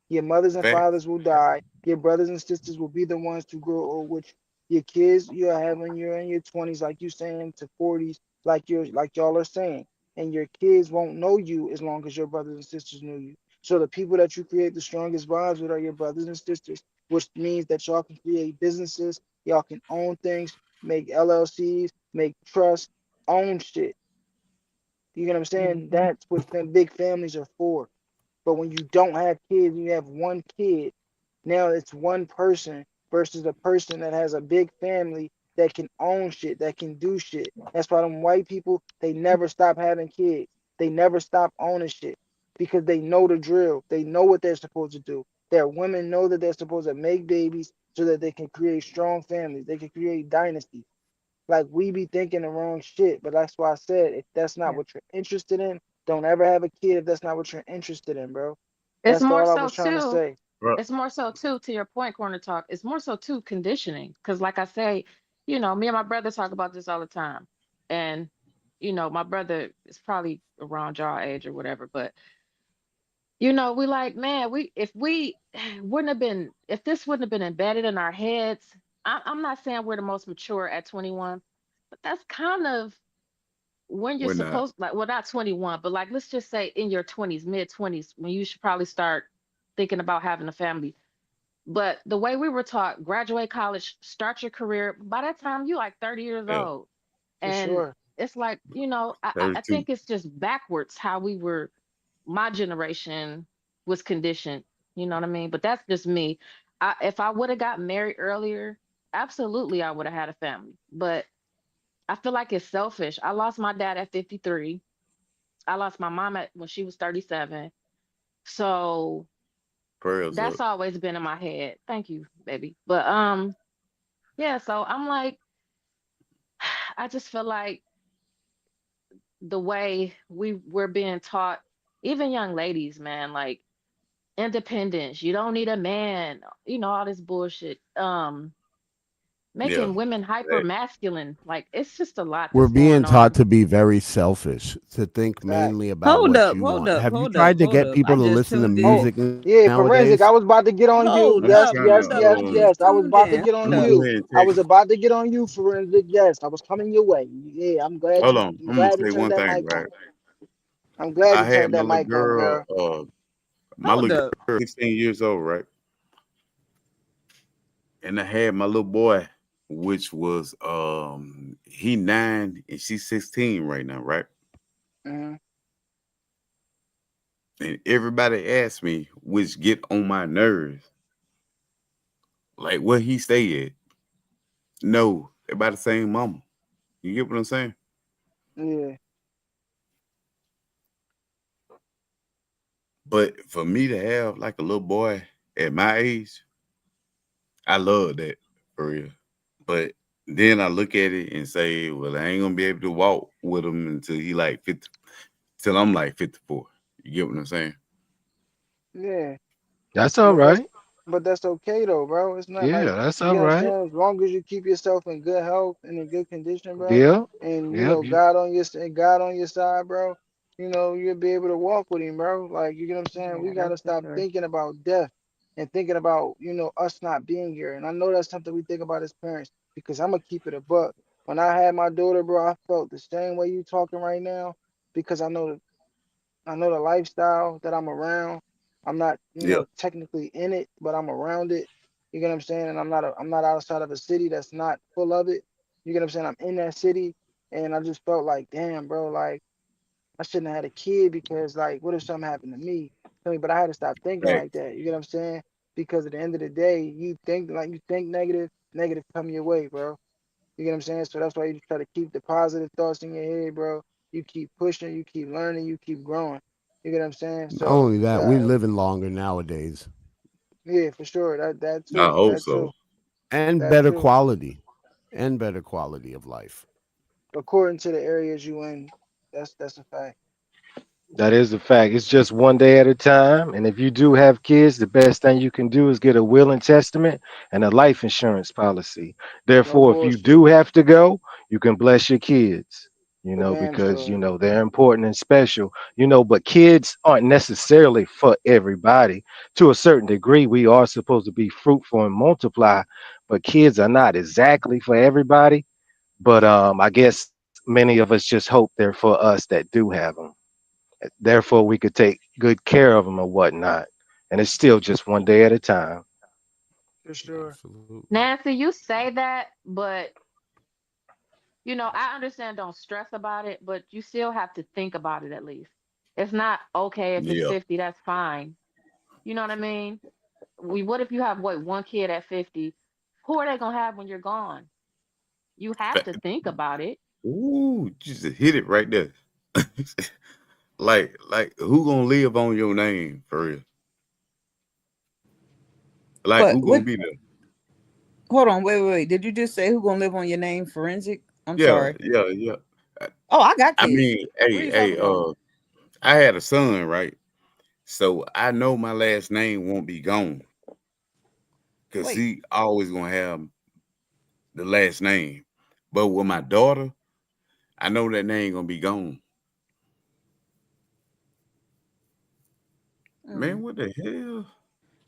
Your mothers and Facts. fathers will die. Your brothers and sisters will be the ones to grow old, which your kids you're having you're in your 20s, like you saying, to 40s, like y'all are saying. And your kids won't know you as long as your brothers and sisters knew you. So the people that you create the strongest bonds with are your brothers and sisters, which means that y'all can create businesses, y'all can own things, make LLCs, make trusts, own shit. You know what I'm saying? Hmm. That's what big families are for. But when you don't have kids, you have one kid. Now it's one person versus a person that has a big family that can own shit, that can do shit. That's why them white people, they never stop having kids. They never stop owning shit because they know the drill. They know what they're supposed to do. Their women know that they're supposed to make babies so that they can create strong families. They can create dynasties. Like we be thinking the wrong shit, but that's why I said if that's not Yeah. what you're interested in, don't ever have a kid if that's not what you're interested in, bro. It's That's more all I so was trying to too. say. Bro. It's more so too to your point, corner talk. It's more so too conditioning. Because like I say, you know, me and my brother talk about this all the time. And, you know, my brother is probably around y'all age or whatever, but you know, we like, man, we if we wouldn't have been if this wouldn't have been embedded in our heads, I'm not saying we're the most mature at 21, but that's kind of when you're We're not. supposed, like, well, not 21, but like let's just say in your 20s, mid 20s, when you should probably start thinking about having a family. But the way we were taught, graduate college, start your career, by that time you like 30 years Yeah, old. For And sure. it's like, I 32. think it's just backwards how we were, my generation was conditioned. You know what I mean? But that's just me. If I would have got married earlier, absolutely I would have had a family. But I feel like it's selfish. I lost my dad at 53. I lost my mom at when she was 37. So Prayers that's up. always been in my head. Thank you, baby. But yeah, so I'm like, I just feel like the way we're being taught, even young ladies, man, like independence, you don't need a man, all this bullshit. Yeah. Making women hyper That, masculine. Like it's just a lot We're that's being going taught on. to be very selfish, to think Facts. mainly about Hold what up, you hold want. up, Have you hold tried up, to hold get up. people I to just listen to tuned Oh, in. music yeah, forensic. nowadays? I was about to get on you. Hold I'm Yes, up, trying yes, hold to up. yes, We yes. just I was tuned about to in. get Hold on I'm gonna up. go you. ahead and I text was you. about to get on you, forensic. Yes, I was coming your way. Yeah, I'm glad Hold you. on. I'm I'm gonna glad you say turned one that thing, mic right? on. I'm glad I you had turned my that little mic on, girl, girl. my Hold little up. girl, 16 years old, right? And I had my little boy, which was he 9 and she's 16 right now, right? Hmm. And everybody asked me, which get on my nerves, like where he stay at. No, they're by the same mama. You get what I'm saying? Yeah, But for me to have like a little boy at my age, I love that for real. But then I look at it and say, well, I ain't gonna be able to walk with him until he like 50, till I'm like 54. You get what I'm saying? yeah. That's all But that's right. but that's okay though, bro. It's not Yeah, like that's you all get what I'm right. saying. As long as you keep yourself in good health and in good condition, bro, Yeah, and yeah. God on your side, bro. You'll be able to walk with him, bro. Like you get what I'm saying. We Yeah, that's gotta for stop sure. thinking about death and thinking about us not being here. And I know that's something we think about as parents because I'm gonna keep it a buck. When I had my daughter, bro, I felt the same way you talking right now because I know the lifestyle that I'm around. I'm not, Yeah. technically in it, but I'm around it. You get what I'm saying? And I'm not outside of a city that's not full of it. You get what I'm saying? I'm in that city, and I just felt like, damn, bro, like I shouldn't have had a kid because, like, what if something happened to me? Feel me? But I had to stop thinking Right. like that. You get what I'm saying? Because at the end of the day, you think negative, negative come your way, bro. You get what I'm saying? So that's why you try to keep the positive thoughts in your head, bro. You keep pushing, you keep learning, you keep growing. You get what I'm saying? Not So only that, we living longer nowadays yeah, for sure. That I too. hope That so. too. and That better too. quality and better quality of life. According to the areas you in, that's a fact. That is a fact. It's just one day at a time. And if you do have kids, the best thing you can do is get a will and testament and a life insurance policy. No Therefore, if you bullshit. do have to go, you can bless your kids, For damn because, sure. they're important and special, but kids aren't necessarily for everybody. To a certain degree, we are supposed to be fruitful and multiply, but kids are not exactly for everybody. But I guess many of us just hope they're for us that do have them. Therefore, we could take good care of them or whatnot. And it's still just one day at a time. For sure. Absolutely. Nancy, you say that, but I understand don't stress about it, but you still have to think about it at least. It's not okay if it's Yeah. 50, that's fine. You know what I mean? What if you have one kid at 50? Who are they gonna have when you're gone? You have to think about it. Ooh, just hit it right there. like who gonna live on your name for real? Like But who what? gonna be there? Hold on, wait. Did you just say who gonna live on your name? Forensic. I'm Yeah, sorry. yeah, yeah. I Oh, I got I kids. mean, What are hey, you hey, talking about? I had a son, right? So I know my last name won't be gone because Wait. he always gonna have the last name. But with my daughter, I know that name gonna be gone. Hmm. Man, what the hell?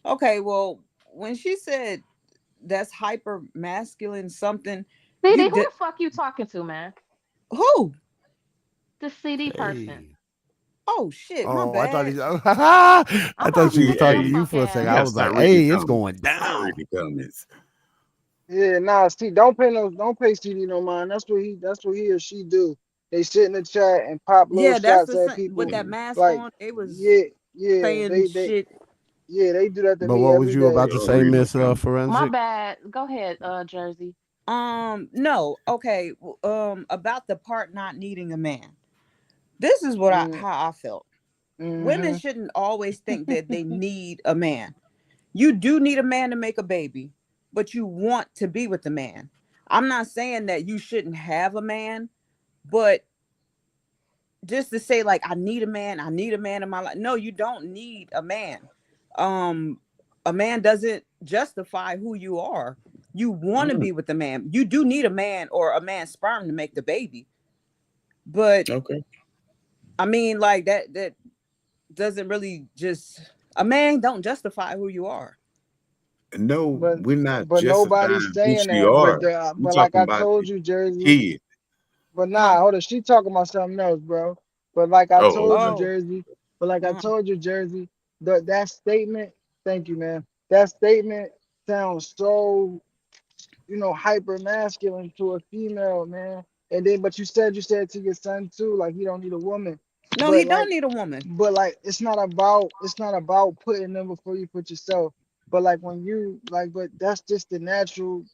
Okay. Well, when she said that's hyper masculine something you CD, who did. the fuck you talking to, man? Who? The CD person. Hey. Oh shit, my Oh, I thought bad. he. I I'm thought about she to was beat talking your to Hey, you fuck for a second. we I gotta ass. was like, start reading "Hey, the it's comments. going Start down." reading the comments. Yeah, nah, see, don't pay CD no mind. That's what he or she do. They sit in the chat and pop little Yeah, that's shots the at same with people. that mask Like, on. They was yeah, yeah, saying they shit. yeah, they do that to But me what was every you day. about to Start say, reading the Miss comments. My Forensic? bad. Go ahead, Jersey. No, okay. About the part not needing a man. This is what I Mm, how I felt. Women mm-hmm. shouldn't always think that they need a man. You do need a man to make a baby, but you want to be with the man. I'm not saying that you shouldn't have a man, but just to say like I need a man in my life. No, you don't need a man. Um a man doesn't justify who you are. You want to Mm, be with the man. You do need a man or a man's sperm to make the baby. But okay. I mean like that doesn't really just a man don't justify who you are. No, But we're not but nobody's justifying who saying she that. But are. We like talking I about told the you, Jersey. kid. But Huh? nah, hold on. She talking about something else, bro. But like I Oh, told you, okay. Oh. Jersey. But like I Uh-huh. told you, Jersey. That statement. Thank you, man. That statement sounds so hyper masculine to a female, man. And then, but you said to your son too, like he don't need a woman. No, he But don't like, need a woman. it's not about putting them before you put yourself. But like when you like, but that's just the natural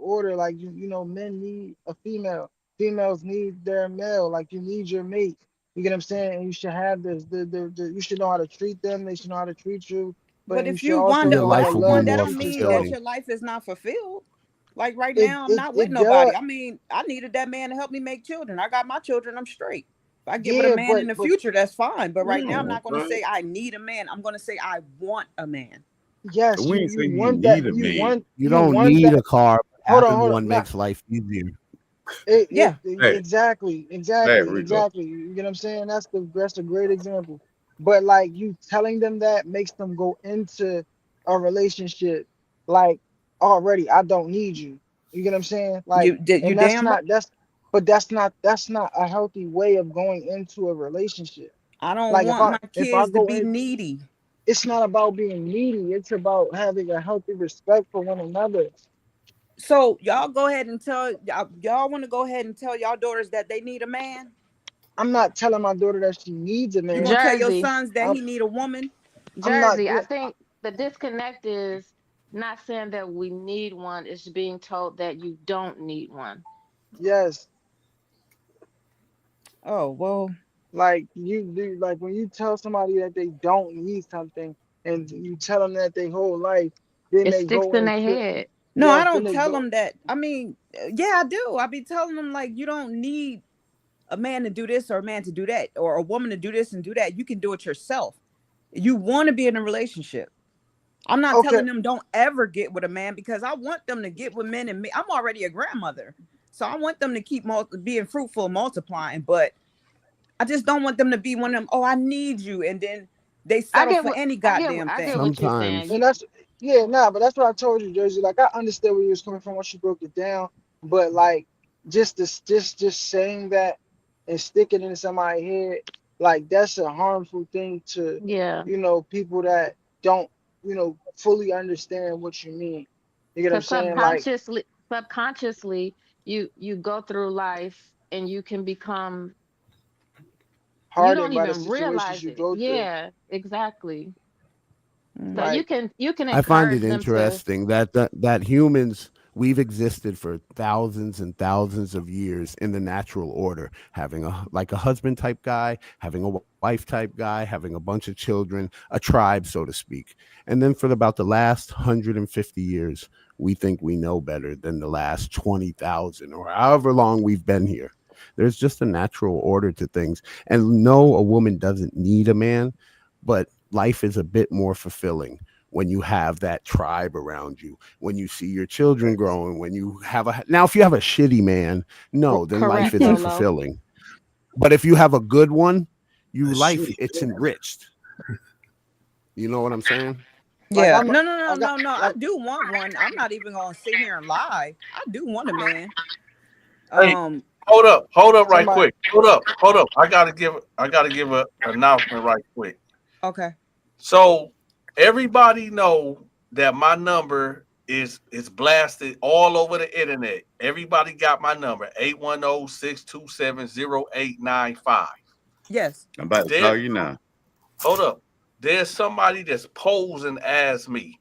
order. Like men need a female. Females need their male. Like you need your mate. You get what I'm saying? And you should have this. You should know how to treat them. They should know how to treat you. But But you if should you also wonder, Your know how but to life if will you be love want, that and more don't treat mean yourself. that fulfilling. your life is not fulfilled. Like right It now, I'm it not with it nobody. does. I mean, I needed that man to help me make children. I got my children. I'm straight. If I get with a Yeah, man but in the but future, that's fine. But right now, I'm No, not going to right. say I need a man. I'm going to say I want a man. yes, We you ain't you saying you want that. need a You man. want You you don't want need that. a car, but Hold on, having hold on. one Not makes life easier. exactly, There exactly, we go. exactly. You get what I'm saying? That's a great example. But like you telling them that makes them go into a relationship like already. I don't need you. You get what I'm saying? Like, You and that's damn right. not that's. But that's not a healthy way of going into a relationship. I don't Like if want I my if I kids to go be in, needy. it's not about being needy. It's about having a healthy respect for one another. So y'all go ahead and tell y'all want to go ahead and tell y'all daughters that they need a man. I'm not telling my daughter that she needs a You man. gonna tell your Jersey. sons that I'm he need a woman? I'm not. Jersey, I Yeah, think the disconnect is not saying that we need one, it's being told that you don't need one. yes. Oh well. Like you do. Like when you tell somebody that they don't need something, and you tell them that their whole life, then It they sticks go in their into head. No, I yes. Then don't they tell go. them that. I mean, yeah, I do. I be telling them like you don't need a man to do this or a man to do that or a woman to do this and do that. You can do it yourself. You want to be in a relationship. I'm not Okay. telling them don't ever get with a man because I want them to get with men and me. I'm already a grandmother. So I want them to keep being fruitful, multiplying, but I just don't want them to be one of them, oh, I need you. And then they settle for any goddamn I get thing. what you're saying. Sometimes And that's yeah, nah, but that's what I told you, Jersey. Like I understand where you was coming from once you broke it down, but like just saying that and sticking it in somebody's head, like that's a harmful thing to Yeah, people that don't fully understand what you mean. You get what I'm because saying? Like subconsciously, you go through life and you can become, you don't hardened by the even situations realize you it. go through. Yeah, exactly. So Mm. you Like can I find encourage it them to. interesting that humans we've existed for thousands and thousands of years in the natural order, having a husband type guy, having a wife type guy, having a bunch of children, a tribe, so to speak. And then for about the last 150 years, we think we know better than the last 20,000 or however long we've been here. There's just a natural order to things. And no, a woman doesn't need a man, but life is a bit more fulfilling when you have that tribe around you, when you see your children growing, when you have now, if you have a shitty man, no, then life Correct, isn't Rolo. fulfilling. But if you have a good one, A you life shitty it's man. enriched. You know what I'm saying? Like Yeah. I'm, No, no, no, like I, no, no. I like do want one. I'm not even gonna sit here and lie. I do want a man. Hey, Um, hold up, right somebody. quick. Hold up. I gotta give a announcement right quick. okay. So everybody know that my number is blasted all over the internet. Everybody got my number 810-627-0895. Yes. I'm about to There call you now. hold up. There's somebody that's posing as me.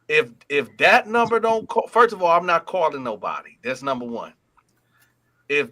If that number don't call, first of all, I'm not calling nobody. That's number one. If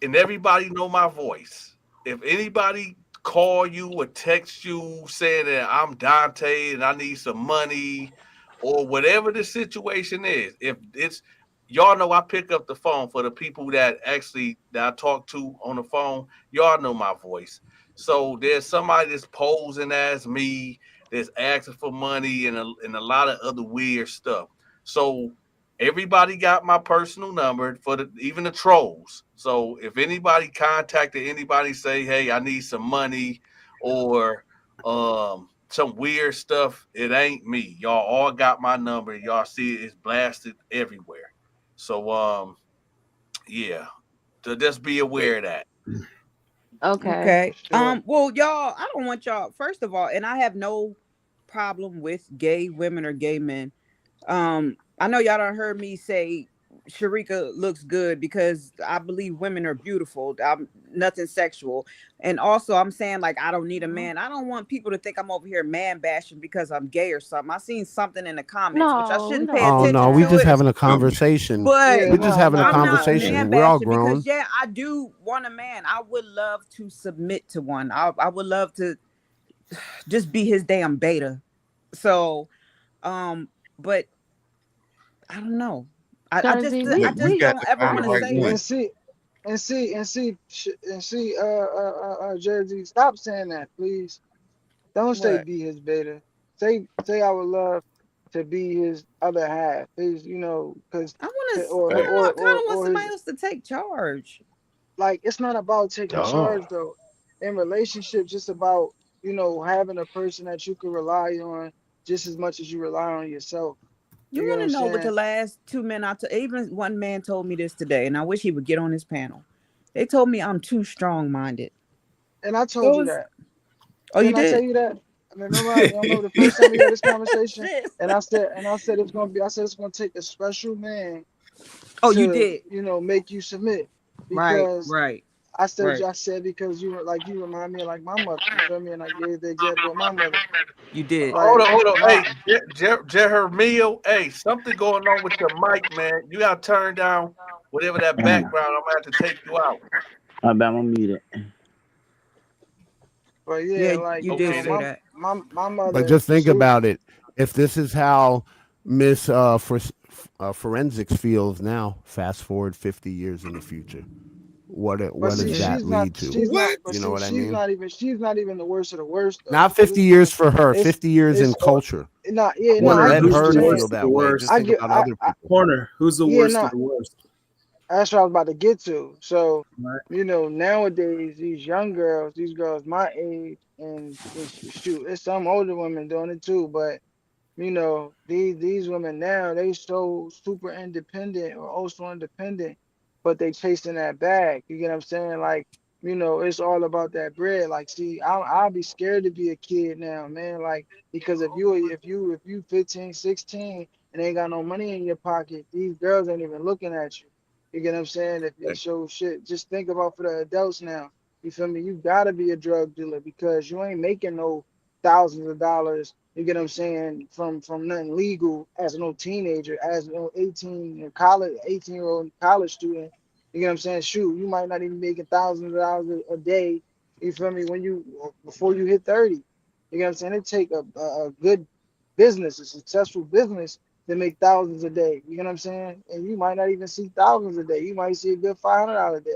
and everybody know my voice. If anybody call you or text you saying that I'm Dante and I need some money or whatever the situation is, if it's y'all know I pick up the phone for the people that actually that I talk to on the phone, y'all know my voice. So there's somebody that's posing as me, that's asking for money and a lot of other weird stuff. So everybody got my personal number for the even the trolls. So if anybody contacted anybody, say, hey, I need some money or some weird stuff, it ain't me. Y'all all got my number. Y'all see it's blasted everywhere. So yeah. So just be aware of that. Okay. Okay. Sure. Well, y'all, I don't want y'all. First of all, and I have no problem with gay women or gay men. I know y'all don't heard me say Sharika looks good because I believe women are beautiful. I'm nothing sexual. And also I'm saying like I don't need a man. I don't want people to think I'm over here man bashing because I'm gay or something. I seen something in the comments which I No, we shouldn't pay don't Oh want no, attention we to just it, that. having a conversation. but Yeah, We're just no, having a no, I'm no. not conversation. man We're all bashing because grown. yeah, I do want a man. I would love to submit to one. I would love to just be his damn beta. So, but I don't know. Jersey, We, I we just got don't to ever find want the to right say And one. it. see, Jersey, stop saying that, please. Don't say What? be his beta. Say I would love to be his other half. His, because I want to. I or don't know. or I kind or of want or somebody his, else to take charge. like it's not about taking Oh, charge though. In relationships, it's about having a person that you can rely on just as much as you rely on yourself. You You get want what to I'm know what the saying? last two men even one man told me this today, and I wish he would get on his panel. They told me I'm too strong minded. And I told So you it's, that. oh, you Didn't I tell did? you that? I mean, remember the first time we had this conversation, Shit. and I said it's gonna take a special man Oh, you to did. make you submit Right, because right, right. I said because you remind me of like my mother. You feel me? And I gave the example of my mother. You did. Like Hold on. my Hey, Jeremio, hey, something going on with your mic, man. You gotta turn down whatever that Damn. background. I'm gonna have to take you out. My bad, I'm muted. but yeah, Yeah, like you did Okay, say my that. my But mother, just think about it. If this is how Miss Forensics feels now, fast forward 50 years in the future, but what see does Yeah. that lead to? What? but You know see what I mean? she's not even the worst of the worst though Not because 50 years for her, 50 years in it's culture. not yeah no What Corner, led who's what her I'm the to saying. feel worst of the that way? Just worst? I think get about other people. Corner, who's the yeah worst of no the worst? that's what I was about to get to. So, Right. nowadays these young girls, these girls my age, and shoot, there's some older women doing it too. But these women now they so super independent or also independent, but they chasing that bag. You get what I'm saying? Like, it's all about that bread. Like, see, I'll be scared to be a kid now, man. Like, because if you 15, 16 and ain't got no money in your pocket, these girls ain't even looking at you. You get what I'm saying? If you show shit, just think about for the adults now. You feel me? You gotta be a drug dealer because you ain't making no thousands of dollars. You get what I'm saying? From nothing legal as no teenager, as no 18 or college, 18-year-old college student. You get what I'm saying? Shoot, you might not even making thousands of dollars a day. You feel me? When you before you hit 30. You get what I'm saying? It take a good business, a successful business to make thousands a day. You know what I'm saying? And you might not even see thousands a day. You might see a good $500 a day.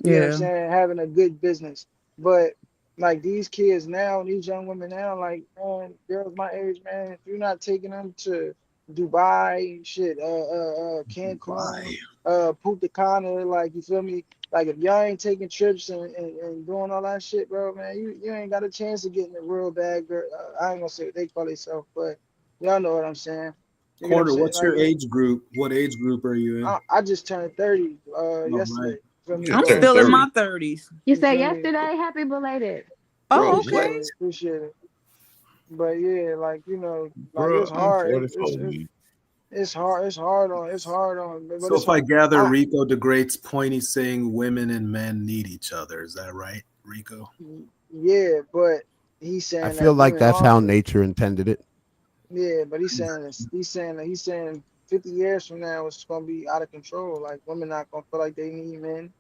You know what I'm Yeah. saying? Having a good business. But like these kids now, these young women now, like man, girls my age, man, if you're not taking them to Dubai, shit, Cancun, Why? Punta Cana, like you feel me? Like if y'all ain't taking trips and doing all that shit, bro, man, you ain't got a chance of getting a real bad girl. I ain't gonna say what they call themselves, but y'all know what I'm saying. You get what I'm Quarter, saying? what's Like your age group? What age group are you in? I just turned 30 All right. yesterday. Feel me? I'm So still in my 30s. You you said feel me? yesterday, happy belated. Oh, Bro, okay. what? Appreciate it, appreciate it. But yeah, like like Bro, it's I'm hard. 44, man. It's hard on, but So it's if I gather, I Rico the Great's point, he's saying women and men need each other. Is that right, Rico? yeah, but he's I saying feel that like women that's are. how nature intended it. Yeah, but he's saying 50 years from now it's gonna be out of control. Like women not gonna feel like they need men.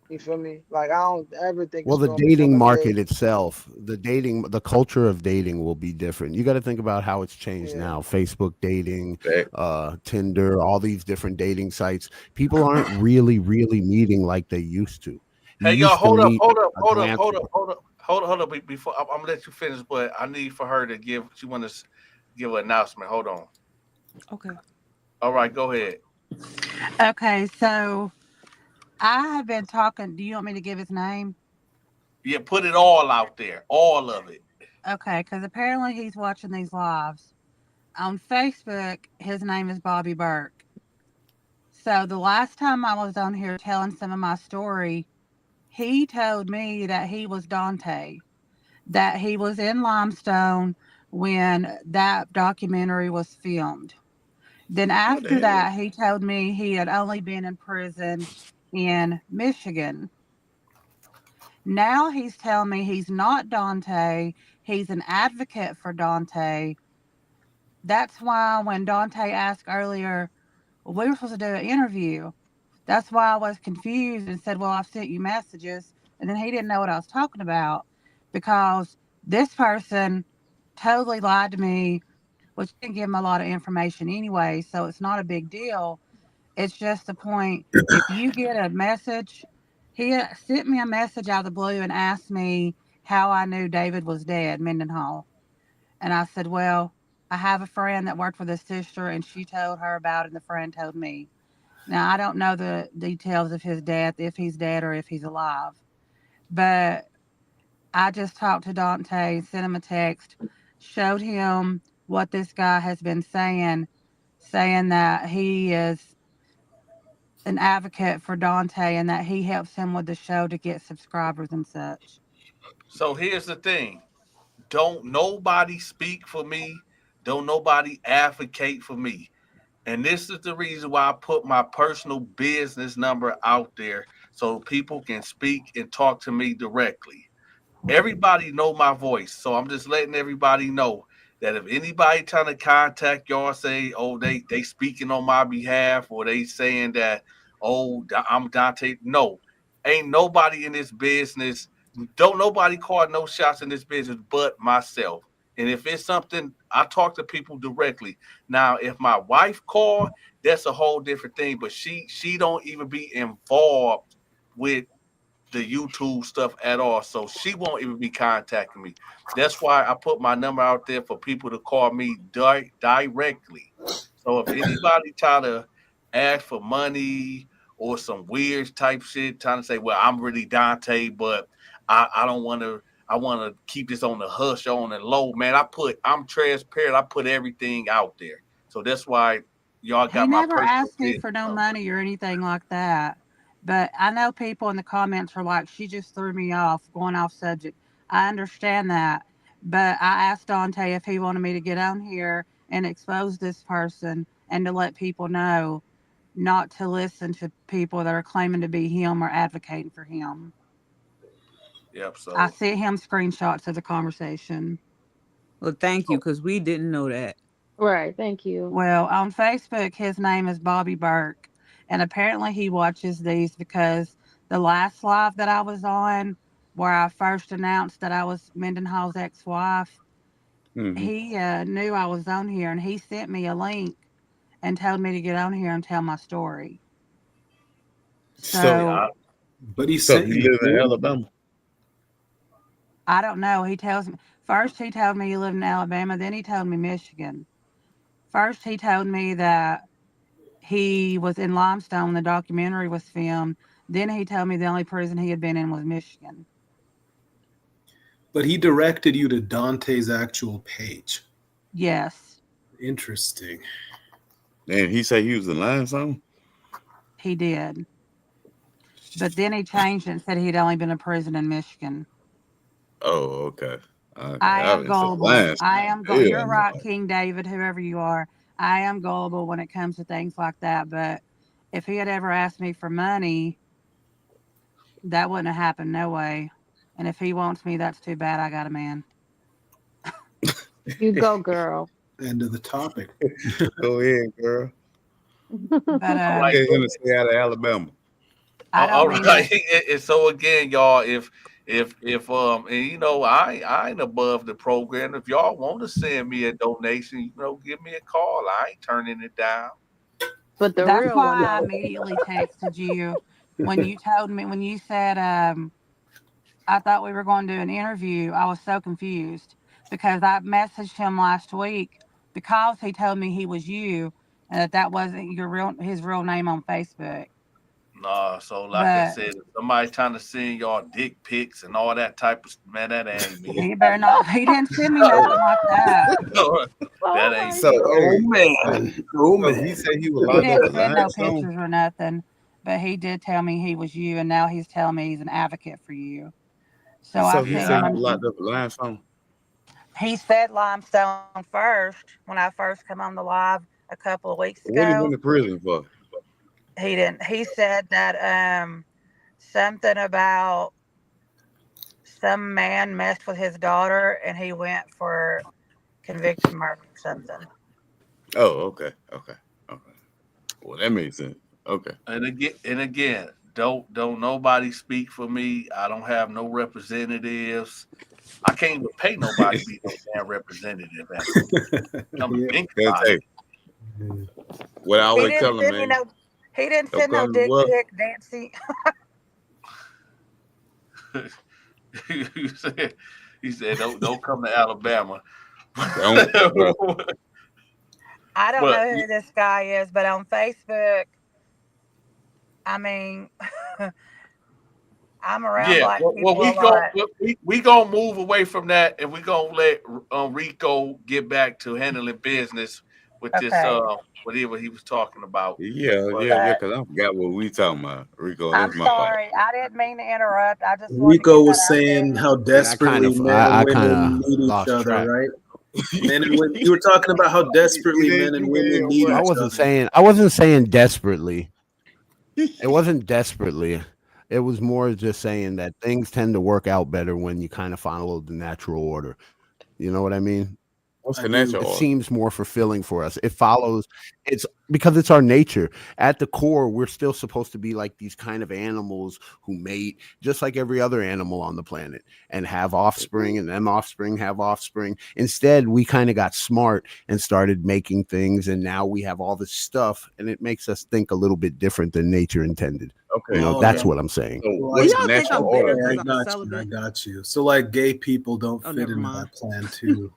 You feel me? Like I don't ever think Well, it's the gonna become dating a market day. itself, the culture of dating will be different. You got to think about how it's changed Yeah. now. Facebook dating, Fact. Tinder, all these different dating sites. People aren't really meeting like they used to. You Hey, y'all, used to hold up, meet hold up, a hold up, glance. hold up, hold up, hold up. Before I'm gonna let you finish, but I need for her to give. She want to give an announcement. Hold on. Okay. All right, go ahead. Okay, so I have been talking. Do you want me to give his name? Yeah, put it all out there, all of it. Okay, because apparently he's watching these lives. On Facebook, his name is Bobby Burke. So the last time I was on here telling some of my story, he told me that he was Dante, that he was in Limestone when that documentary was filmed. Then What the after hell? that, he told me he had only been in prison in Michigan. Now he's telling me he's not Dante, he's an advocate for Dante. That's why when Dante asked earlier, we were supposed to do an interview. That's why I was confused and said, well, I've sent you messages. And then he didn't know what I was talking about because this person totally lied to me, which didn't give him a lot of information anyway. So it's not a big deal. It's just the point. If you get a message, he sent me a message out of the blue and asked me how I knew David was dead, Mendenhall. And I said, well, I have a friend that worked with his sister and she told her about it and the friend told me. Now, I don't know the details of his death, if he's dead or if he's alive. But I just talked to Dante, sent him a text, showed him what this guy has been saying that he is an advocate for Dante and that he helps him with the show to get subscribers and such. So here's the thing: don't nobody speak for me. Don't nobody advocate for me. And this is the reason why I put my personal business number out there so people can speak and talk to me directly. Everybody know my voice, so I'm just letting everybody know that if anybody trying to contact y'all, say, oh, they speaking on my behalf, or they saying that, oh, I'm Dante. No, ain't nobody in this business. Don't nobody call no shots in this business but myself. And if it's something, I talk to people directly. Now, if my wife call, that's a whole different thing. But she don't even be involved with the YouTube stuff at all. So she won't even be contacting me. That's why I put my number out there for people to call me directly. So if anybody try to ask for money or some weird type shit, trying to say, well, I'm really Dante, but I don't want to. I want to keep this on the hush, on the low, man. I'm transparent. I put everything out there. So that's why y'all He got my never personal asked me business for no number. money or anything like that. But I know people in the comments are like, she just threw me off, going off subject. I understand that. But I asked Dante if he wanted me to get on here and expose this person and to let people know not to listen to people that are claiming to be him or advocating for him. Yep. I So sent him screenshots of the conversation. Well, thank you, because we didn't know that. Right. Thank you. Well, on Facebook, his name is Bobby Burke. And apparently he watches these because the last live that I was on, where I first announced that I was Mendenhall's ex wife, Mm-hmm. he knew I was on here and he sent me a link and told me to get on here and tell my story. So, yeah, So But he so sent he you live in proof. Alabama. I don't know. He tells me, first he told me he lived in Alabama, then he told me Michigan. First he told me that he was in Limestone when the documentary was filmed. Then he told me the only prison he had been in was Michigan. But he directed you to Dante's actual page. Yes, Interesting. And he said he was in limestone. he did. But then he changed it and said he'd only been in prison in Michigan. Oh, okay. Okay. I I am been saying gullible. I limestone. am go. Hell You're right, no. King David, whoever you are. I am gullible when it comes to things like that. But if he had ever asked me for money, that wouldn't have happened. No way. And if he wants me, that's too bad. I got a man. You go, girl. End of the topic. Go ahead, girl. But All right. Get him to stay out of Alabama. I don't All mean right. it. And so again, y'all, if and I ain't above the program. If y'all want to send me a donation, give me a call. I ain't turning it down. But the That's real why one I though, immediately texted you when you told me when you said I thought we were going to do an interview. I was so confused because I messaged him last week because he told me he was you and that wasn't his real name on Facebook. Nah, so like I But said, if somebody trying to send y'all dick pics and all that type of man, that ain't me. he better not. He didn't send me So, nothing like that. That oh ain't my so me. hey, god, so he said he was He locked up didn't in send no limestone. pictures or nothing. But he did tell me he was you, and now he's telling me he's an advocate for you. So I So he sent Yeah. said him he was an. locked up in limestone. He said limestone first when I first come on the live a couple of weeks What he went ago. to prison for? He didn't. He said that something about some man messed with his daughter and he went for convicted murder or something. Oh, okay, okay, okay. Well, that makes sense. Okay. And again, don't nobody speak for me. I don't have no representatives. I can't even pay nobody to be no damn representative ever. Come to Yeah. think Cause about hey, what I He always didn't tell them, send me man, no. He didn't don't send no come to dick what? pic, Nancy. it. he said don't come to Alabama. Don't. I don't but know who this guy is, but on Facebook, I mean, I'm around yeah, black well people a we go lot. we gonna move away from that, and we gonna let Rico get back to handling business with this Okay, whatever he was talking about. Yeah, But yeah, yeah. but Cause I forgot what we talking about, Rico. I'm That's my fault. sorry. I didn't mean to interrupt. I just wanted to get Rico that was out saying there. how Yeah, desperately men and I kind women of need each lost other, track. right? Men and women. You were talking about how You desperately didn't men and think of women hell, need boy. each other. I wasn't saying desperately. It wasn't desperately. It was more just saying that things tend to work out better when you kind of follow the natural order. You know what I mean? What's I the do. natural It order? seems more fulfilling for us. It follows it's because it's our nature. At the core, we're still supposed to be like these kind of animals who mate just like every other animal on the planet and have offspring and them offspring have offspring. Instead, we kind of got smart and started making things and now we have all this stuff and it makes us think a little bit different than nature intended. You Okay, know, Oh, that's okay. yeah. what I'm saying. So So Do what's like, the y'all think natural I'm okay, bitter order I because then? I'm got you. I celibate? got you. So like, gay people don't Oh, fit never into mind. that plan too.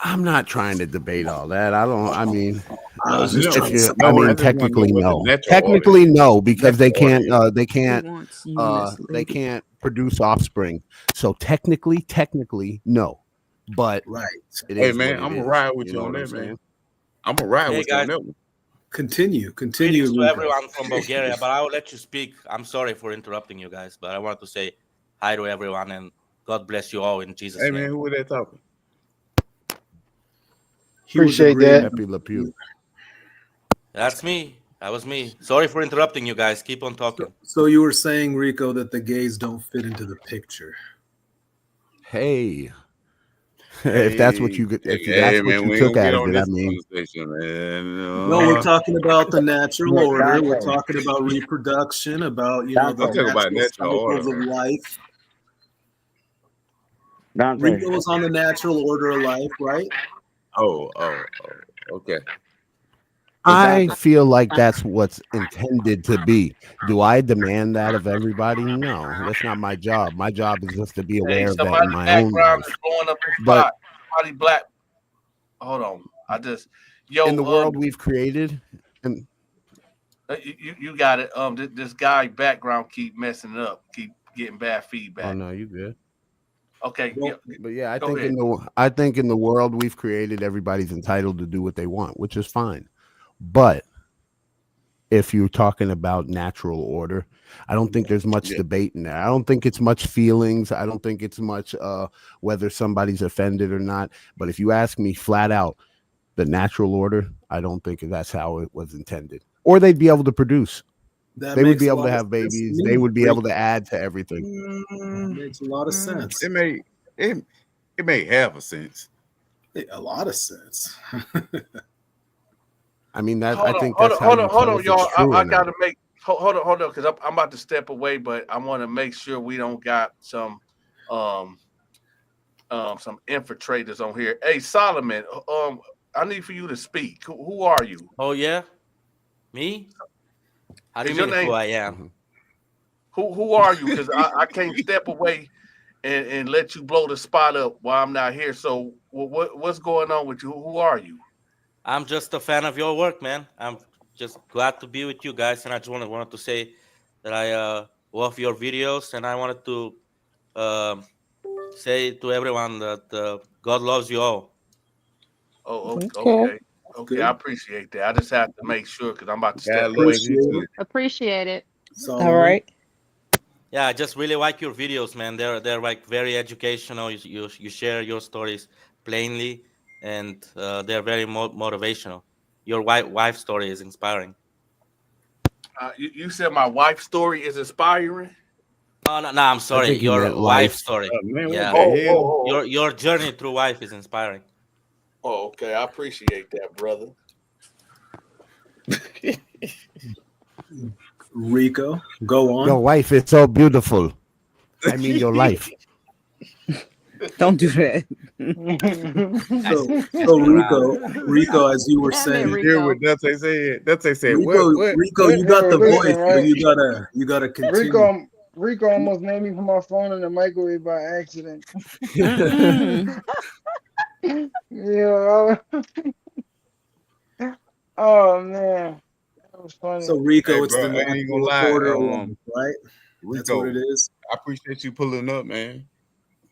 I'm not trying to debate all that. I mean, I was just No, trying if to you, sound I no. I mean, right. just want to know technically, what the no. natural order Technically, is. no, The because natural order is. He wants you, Miss they Lady. can't produce offspring. So technically, no. But Right. it Hey is man, what I'm it gonna is. ride You with you know on what I'm that, man. saying? I'm gonna ride Hey with you on guys, that one. Continue. Continue, greetings to Rico. everyone from Bulgaria. But I'll let you speak. I'm sorry for interrupting you guys, but I want to say hi to everyone and God bless you all in Jesus' Hey man, name. who was that talking? He was Appreciate agreeing. that. Pepe Le Pew. That's me. That was me. Sorry for interrupting you guys. Keep on talking. So you were saying, Rico, that the gays don't fit into the picture. Hey, Hey, if hey, that's hey what man, you we ain't took gonna get out of on it, I this mean, conversation, man. No, we're talking about the natural Yeah, order. We're Dante, talking about reproduction, about the I'm Dante, talking about natural natural order, cycles of man. life. Dante. Rico is on the natural order of life, right? Oh, okay. Hey, I Dante. feel like that's what's intended to be. Do I demand that of everybody? No, that's not my job. My job is just to be hey, aware of that in somebody my own background life. is blowing up this But pot. Somebody black. Hold on. I just Yo, in the world we've created, and you got it. This guy background keep messing it up, keep getting bad oh feedback. no, you good. Okay, yeah, But yeah, go ahead. I think in the world we've created, everybody's entitled to do what they want, which is fine. But if you're talking about natural order, I don't think there's much Yeah. debate in there. I don't think it's much feelings. I don't think it's much whether somebody's offended or not. But if you ask me flat out, the natural order, I don't think that's how it was intended. Or they'd be able to produce. That They would makes be a able lot to of have sense to babies. They me, would be able Rico. to add to everything. That makes a lot of sense. It may it it may have a sense. A lot of sense. I mean that I Hold on, think that's how you hold tell on, if it's y'all. true I or not. gotta make hold on, because I'm about to step away, but I want to make sure we don't got um some infiltrators on here. Hey, Solomon, I need for you to speak. Who are you? Oh yeah, me? How do you Is your mean who name? I am? Mhm. Who are you? Because I can't step away and let you blow the spot up while I'm not here. So what's going on with you? Who are you? I'm just a fan of your work, man. I'm just glad to be with you guys, and I just wanted to say that I love your videos, and I wanted to um, say to everyone that God loves you all. Oh, Okay. okay. Okay, I Good. appreciate that. I just have to make sure because I'm about to step God away. loves you Appreciate too. it, Appreciate it. All Solomon. right. Yeah, I just really like your videos, man. They're like very educational. You share your stories plainly, and they're very motivational. Your wife story is inspiring. You said my wife's story is inspiring. Oh no, no, I'm I sorry. think he meant Your wife life. story. Man, what Yeah, the Oh, hell? oh, oh, your journey through life is inspiring. okay. I appreciate that, brother. Rico, go Your on. wife is so beautiful. I mean your life. Don't do that. Nice, So messing around. Rico, as you were Damn it, saying, You hear what Rico. Dante said? Dante said, Rico, what? Rico, What? you got the Listen, voice, but right? you gotta continue. Rico almost made me put my phone in the microwave by accident. Mm-mm. Yeah. Oh man, that was So funny. Hey, Rico, it's bro, the I ain't gonna natural lie. order of life, right? That's what it Rico, is. I appreciate you pulling up, man.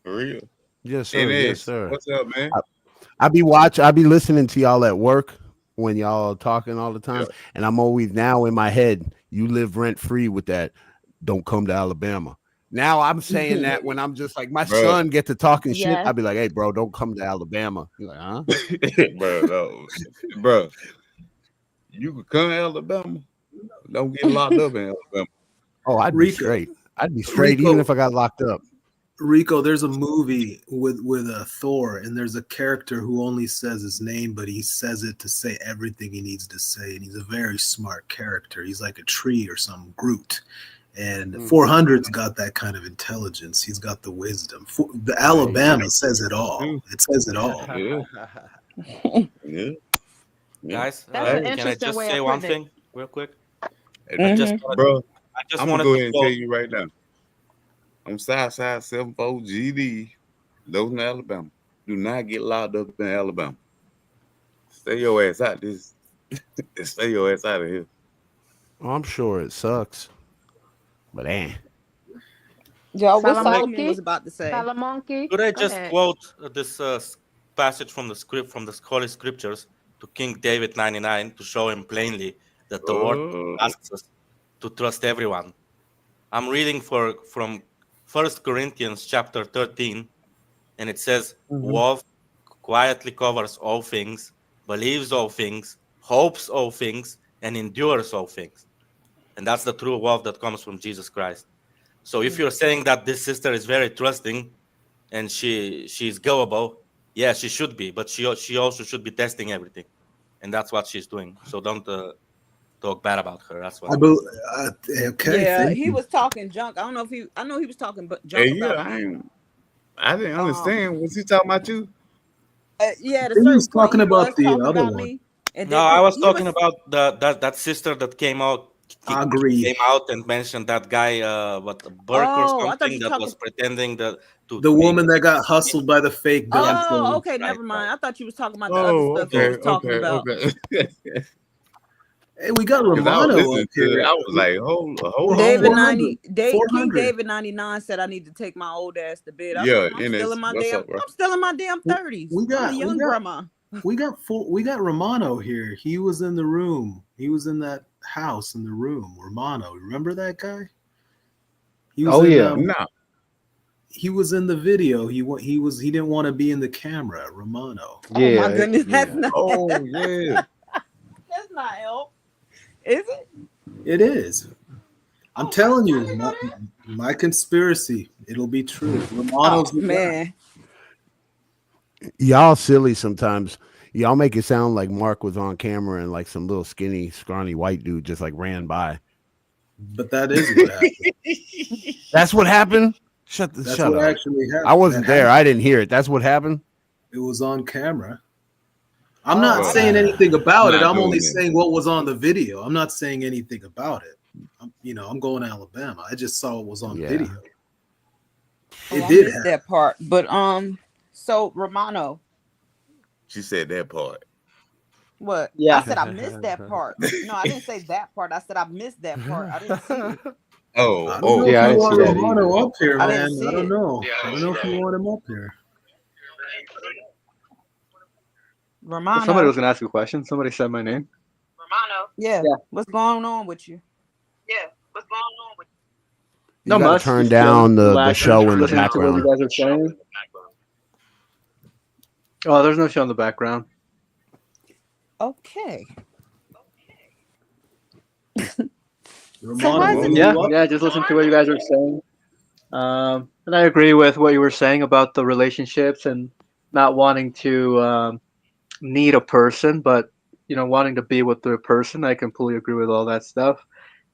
For real. Yes, sir. Yes, NS, sir. what's up, man? I be listening to y'all at work when y'all are talking all the Yeah. time, and I'm always now in my head. You live rent free with that. Don't come to Alabama. Now I'm saying that when I'm just like my Bro, son get to talking shit, Yes. I'd be like, "Hey, bro, don't come to Alabama." You're like, "Huh?" bro, no. Bro, you could come to Alabama. Don't get locked up in Alabama. Oh, I'd be Rico, straight. I'd be straight even if Rico, I got locked up. Rico. There's a movie with a Thor, and there's a character who only says his name, but he says it to say everything he needs to say, and he's a very smart character. He's like a tree or some Groot. And Mm, 400's got that kind of intelligence. He's got the wisdom. The nice. Alabama says it all. Mm, It says it all. yeah, yeah, yeah. Guys, That's Hey, an can I interesting just way say of one putting it. thing real quick? hey, I just Mm-hmm. wanted, bro, I just I'm gonna wanted go to ahead and tell quote. you right now. I'm Southside 74 GD, Dothan, Alabama. Do not get locked up in Alabama. Stay your ass out this. Stay your ass out of here. Oh, I'm sure it sucks, but Y'all, what side? Solomon was Salamonkey. about to say. Salamonkey. Could I Go just ahead. quote this passage from the Holy Scriptures to King David 99 to show him plainly that the Lord Oh, asks us to trust everyone. I'm reading from First Corinthians chapter 13, and it says, Mm-hmm. "Love quietly covers all things, believes all things, hopes all things, and endures all things." And that's the true love that comes from Jesus Christ. So if you're saying that this sister is very trusting and she's gullible, yeah, she should be, but she also should be testing everything, and that's what she's doing. So don't talk bad about her. That's what I I want bel to say. okay, Yeah, thank he you. was talking junk. I don't know if he. I know he was talking hey, junk yeah, about I you. ain't. I didn't Um. understand. Was he talking about you? Yeah, I at a think he was certain point, talking he about was the talking other about one. me, and No, then I cause was he talking was. about that sister that came out Agreed. came out and mentioned that guy, what Burke or Oh, I thought something, you that were was talking. pretending The to be. woman that got hustled by the fake Yes, dog Oh, thing. okay, right, never right. mind. I thought you was talking about the other Oh, stuff he okay, was talking okay, about. okay. Hey, we got Because I was Romano up listening to it, here. I was like, hold David on. 90 King 400. David 99 said I need to take my old ass to bed. I Yeah, told him I'm and still in it's my what's damn up, bro? I'm still in my damn 30s. We I'm a got we young got grandma. we got Romano here. He was in the room. He was in that house in the room. Romano, remember that guy? He was Oh in yeah. Nah. he was in the video. He didn't want to be in the camera. Romano. Oh my Yeah. goodness, that's Yeah. not Oh yeah. that's not help. Is it? It is. I'm Oh, telling I you, didn't know that. my conspiracy. It'll be true. Oh Romano's the guy. man. Y'all silly sometimes. Y'all make it sound like Mark was on camera and like some little skinny, scrawny white dude just like ran by. But that is what happened. That's what happened. That's Shut what up. actually I happened. That wasn't there. I happened. didn't hear it. That's what happened. It was on camera. I'm Oh, not I Bro, saying didn't. anything I'm about it. not I'm only doing that. saying what was on the video. I'm not saying anything about it. I'm going to Alabama. I just saw it was on Yeah. video. Oh, It I did missed happen. that part. But so Romano, She said that part. what? I Yeah. said I missed that part. No, I didn't say that part. I said I missed that part. I didn't see it. Oh, I don't know oh, if Yeah, I you didn't oh, see want that oh. either. Romano up here, I didn't man. I see don't it. know. I don't know if you want him up here. Well, somebody Romano. was gonna ask a question. Somebody said my name. Yeah. Yeah. What's going on with you? You No got to much. turn Just chilling, down the relaxing, show in the listening to what you background. guys are saying. Oh, there's no show in the background. Okay. So Romano, why Come is were it? on. Yeah, you up? yeah. Just listen to what you guys are saying. And I agree with what you were saying about the relationships and not wanting to need a person, but wanting to be with the person. I completely agree with all that stuff.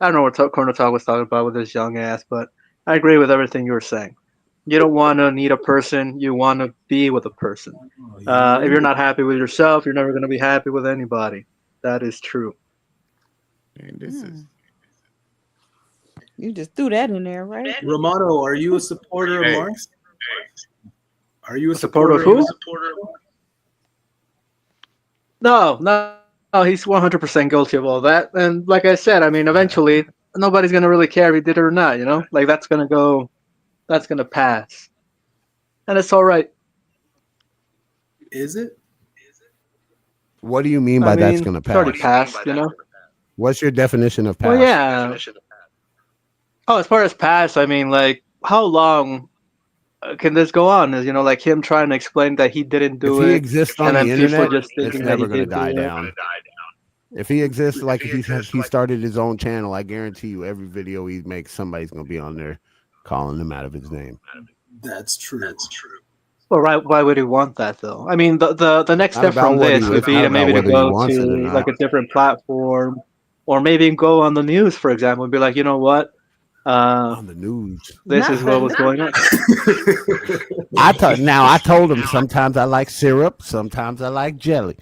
I don't know what Corner Talk was talking about with his young ass, but I agree with everything you were saying. You don't want to need a person. You want to be with a person. Oh, you If you're would. not happy with yourself, you're never going to be happy with anybody. That is true. And this is Hmm, you just threw that in there, right? Romano, are you a supporter of Mark? facts. Are you a A supporter of supporter of who? Mark? No, no, he's 100% guilty of all that. And like I said, I mean, eventually, nobody's gonna really care if he did it or not. Like that's gonna pass, and it's all right. Is it? What do you mean I by that's mean, going to it's already pass? passed. What's your definition of Well, pass? yeah. Oh, as far as past, I mean, like, how long can this go on? Is like him trying to explain that he didn't If do he it, exists on and then the people internet, just it's thinking that he never going to did die do it. down. If he exists like he started his own channel, I guarantee you every video he makes, somebody's going to be on there calling him out of his name. That's true. Well, right? Why would he want that though? I mean, the next Not step about from what he. this would It's be not to about maybe to whether he go wants it or to like not. a different platform, or maybe go on the news, for example, and be like, you know what? Uh, On the news. this Not is for what was not. going on. I told him sometimes I like syrup, sometimes I like jelly.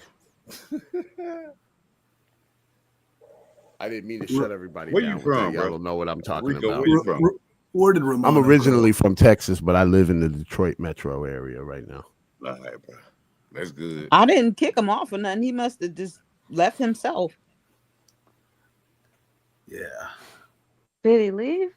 I didn't mean to shut everybody Where you down with that. from, Y'all bro? don't know what I'm talking Rico, about. where you from? Where did I'm Romano go? originally from Texas, but I live in the Detroit metro area right now. All right, bro. That's good. I didn't kick him off or nothing. He must have just left himself. Yeah. Did he leave?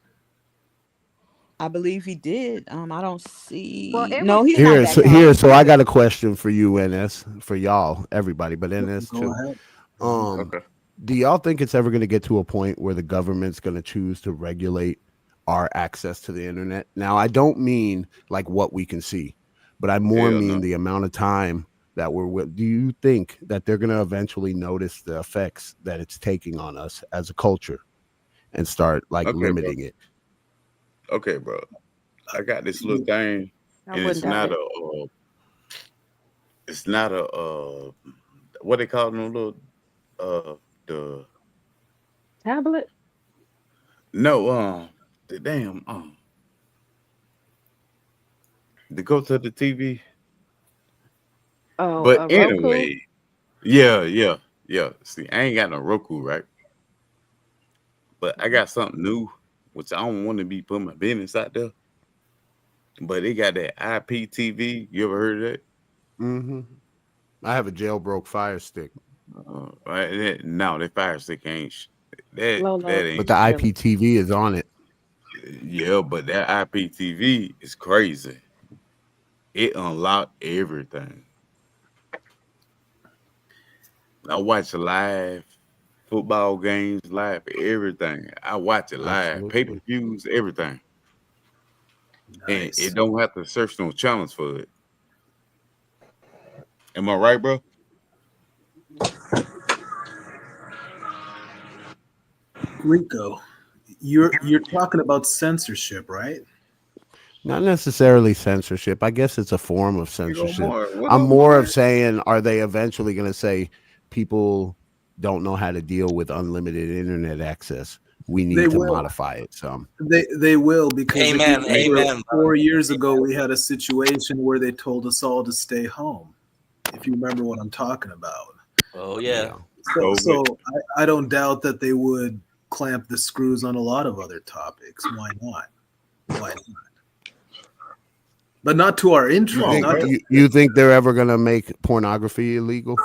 I believe he did. I don't Well, see. it No, was he's not Here, back so in. here, so I got a question for you, NS, for y'all, everybody, but NS Go too. ahead. Um, Okay. do y'all think it's ever going to get to a point where the government's going to choose to regulate our access to the internet? Now, I don't mean like what we can see, but I more Hell mean no. the amount of time that we're with. Do you think that they're going to eventually notice the effects that it's taking on us as a culture and start like Okay, bro. limiting it? Okay, bro. I got this little thing, I and wouldn't doubt it. it's not a, what they call them little, the Tablet? no, the damn, to go to the TV. Oh, But a Roku? anyway, yeah, yeah, yeah. See, I ain't got no Roku, right? But I got something new, which I don't want to be putting my business out there. But they got that IPTV. You ever heard of that? Mm-hmm. I have a jailbroke Fire Stick, No, that Fire Stick ain't. That Lolo, but ain't. the he's chilling. IPTV is on it. Yeah, but that IPTV is crazy. It unlocked everything. I watch live football games, live everything. I watch it live, pay per Absolutely. views, everything, and it Nice. don't have to search no channels for it. Am I right, bro? Rico, you're talking about censorship, right? Not necessarily censorship. I guess it's a form of You go censorship. more. What I'm up, more of more? saying, are they eventually going to say people don't know how to deal with unlimited internet access? We They need to will. modify it some. They will, because if you Amen. remember Amen. Brother. 4 years ago we had a situation where they told us all to stay home. If you remember what I'm talking about. Oh yeah. Yeah. So COVID. I don't doubt that they would clamp the screws on a lot of other topics. Why not? Why not? But not to our You Come interest. on, think Not bro. to. you think they're ever going to make pornography illegal?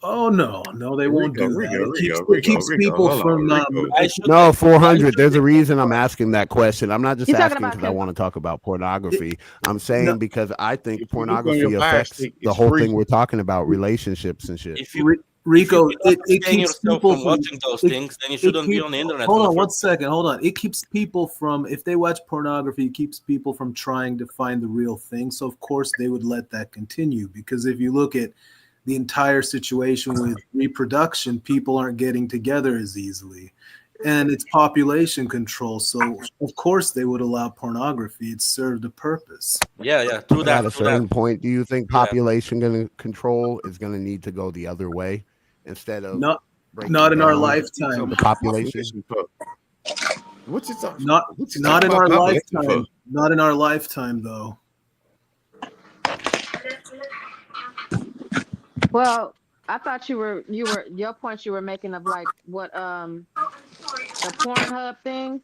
Oh no, they won't Rico, do that. Rico, Rico, Rico, It keeps Rico. people Hold on, from. Rico. Why should No, they? Why 400. should There's they a make reason I'm war? asking that question. I'm not just You talking asking about because I Kim? want to talk about It, pornography. I'm no, saying because I think If you look on your pornography Fire affects Stick, the it's whole thing free. we're talking about, relationships and shit. If you if you Rico, cannot it abstain keeps yourself people from from. watching those It, things, then you it shouldn't be keep. on the internet Hold from the on one first place. second. Hold on. It keeps people from. If they watch pornography, it keeps people from trying to find the real thing. So of course they would let that continue, because if you look at the entire situation with reproduction, people aren't getting together as easily, and it's population control. So of course they would allow pornography. It served a purpose. Yeah, yeah. Through But at that, a through that. certain point, do you think Yeah. population going to control is going to need to go the other way instead of Not breaking not in our down So lifetime. the population population? for what you talk? Not What you not talking in about our population for? lifetime. Not in our lifetime, though. Well, I thought you were your point you were making of like what the Pornhub thing.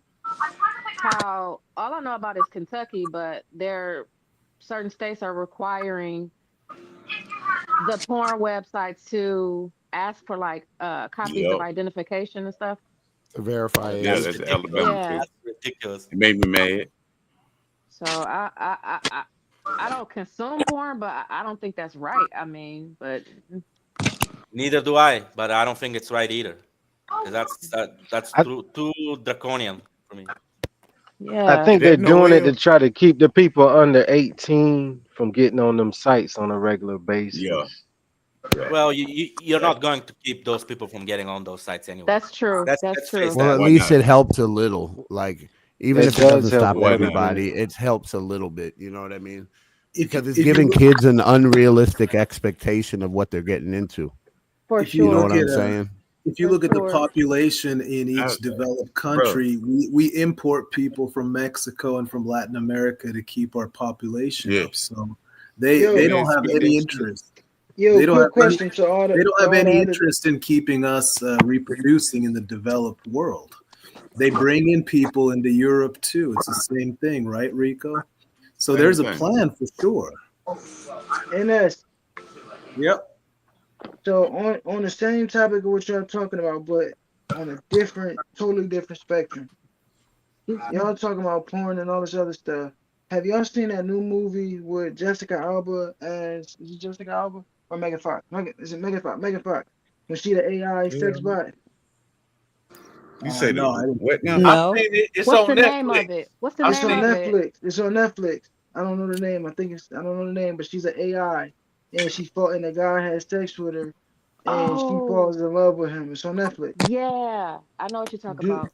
How all I know about is Kentucky, but there certain states are requiring the porn websites to ask for like copies of Yeah, identification and stuff. To verify yeah, That's age. that's ridiculous. Alabama Yeah. too. That's ridiculous. It made me mad. So I don't consume porn, but I don't think that's right. I mean, but Neither do I, but I don't think it's right either. Because that's I, too draconian for me. I yeah. think they're That no doing it to well. try to keep the people under 18 from getting on them sites on a regular Yeah, basis. yeah. Well, you're That, not going to keep those people from getting on those sites anyway. That's true. That's Let's face true. Well, that. at why least not? it helps a little. Like, even It if it does doesn't help stop a Why little not? everybody, bit. it helps a little bit. You know what I mean? If Because it's if you giving look kids an unrealistic expectation of what they're getting into. For if you You know look what sure. at I'm saying? if you For look at the sure. population in I, each developed bro, country, we import people from Mexico and from Latin America to keep our population yeah. up. So Let they Yo, me don't ask have you any this too. interest. yo, They don't quick have any. question They don't to have all the any other. interest in keeping us reproducing in the developed world. They bring in people into Europe too. It's the same thing, right, Rico? So Same there's a thing. plan for sure. NS. Yep. So on the same topic of what y'all talking about, but on a different, totally different spectrum. Y'all talking about porn and all this other stuff. Have y'all seen that new movie with Jessica Alba as is it Jessica Alba or Megan Fox? Is it Megan Fox? Megan Fox. When she the AI sex Yeah. bot. You say No, the I didn't. what now? I No. seen it. It's What's on the name Netflix. of it? What's the I It's name on seen of it. it? Netflix. It's on Netflix. I don't know the name. I don't know the name, but she's an AI and she fought and the guy had sex with her and she Oh, falls in love with him. It's on Netflix. yeah. I know what you're talking Do about.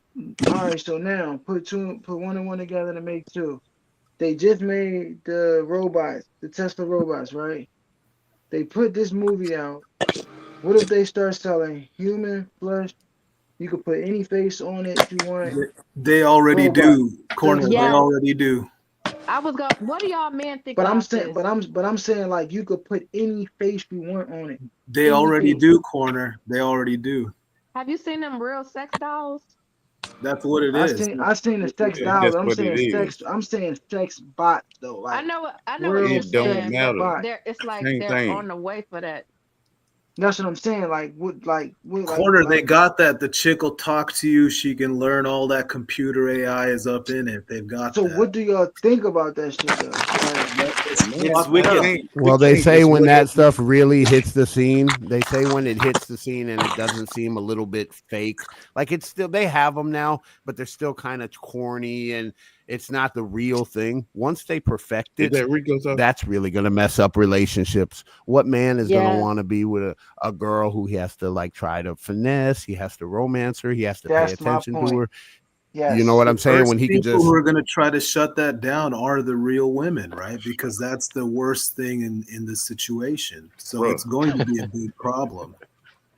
all right, so now put one and one together to make two. They just made the robots, the Tesla robots, right? They put this movie out. What if they start selling human flesh? You could put any face on it you want. They already Robot, do, Corner. They Tesla. Yes. already do. I was going what do y'all men think But I'm about saying, this? but I'm saying like you could put any face you want on it. They Any already face. do, Corner. They already do. Have you seen them real sex dolls? That's what it is. I seen the sex Yeah, dolls. that's what it is. I'm saying sex bot though, I like know I know what you're real It don't sex saying, but matter. bot. it's like Same they're thing. on the way for that. That's what I'm saying. Corner, they got that. The chick will talk to you. She can learn all that computer AI is up in it. They've got So that. what do y'all think about that shit though? Like It's Man, It's fucked I wicked. up. think Well, they say it's when what that stuff really hits the scene, they say when it hits the scene and it doesn't seem a little bit fake, like it's still, they have them now, but they're still kind of corny and it's not the real thing. Once they perfect is it, that Rico talking? that's really going to mess up relationships. What man is going to Yeah. want to be with a girl who he has to like try to finesse, he has to romance her, he has to pay that's my attention to point. her? You know Yes. what The I'm saying? first When he could people who just are going to try to shut that down are the real women, right? Because that's the worst thing in this situation. So Bro, it's going to be a big problem.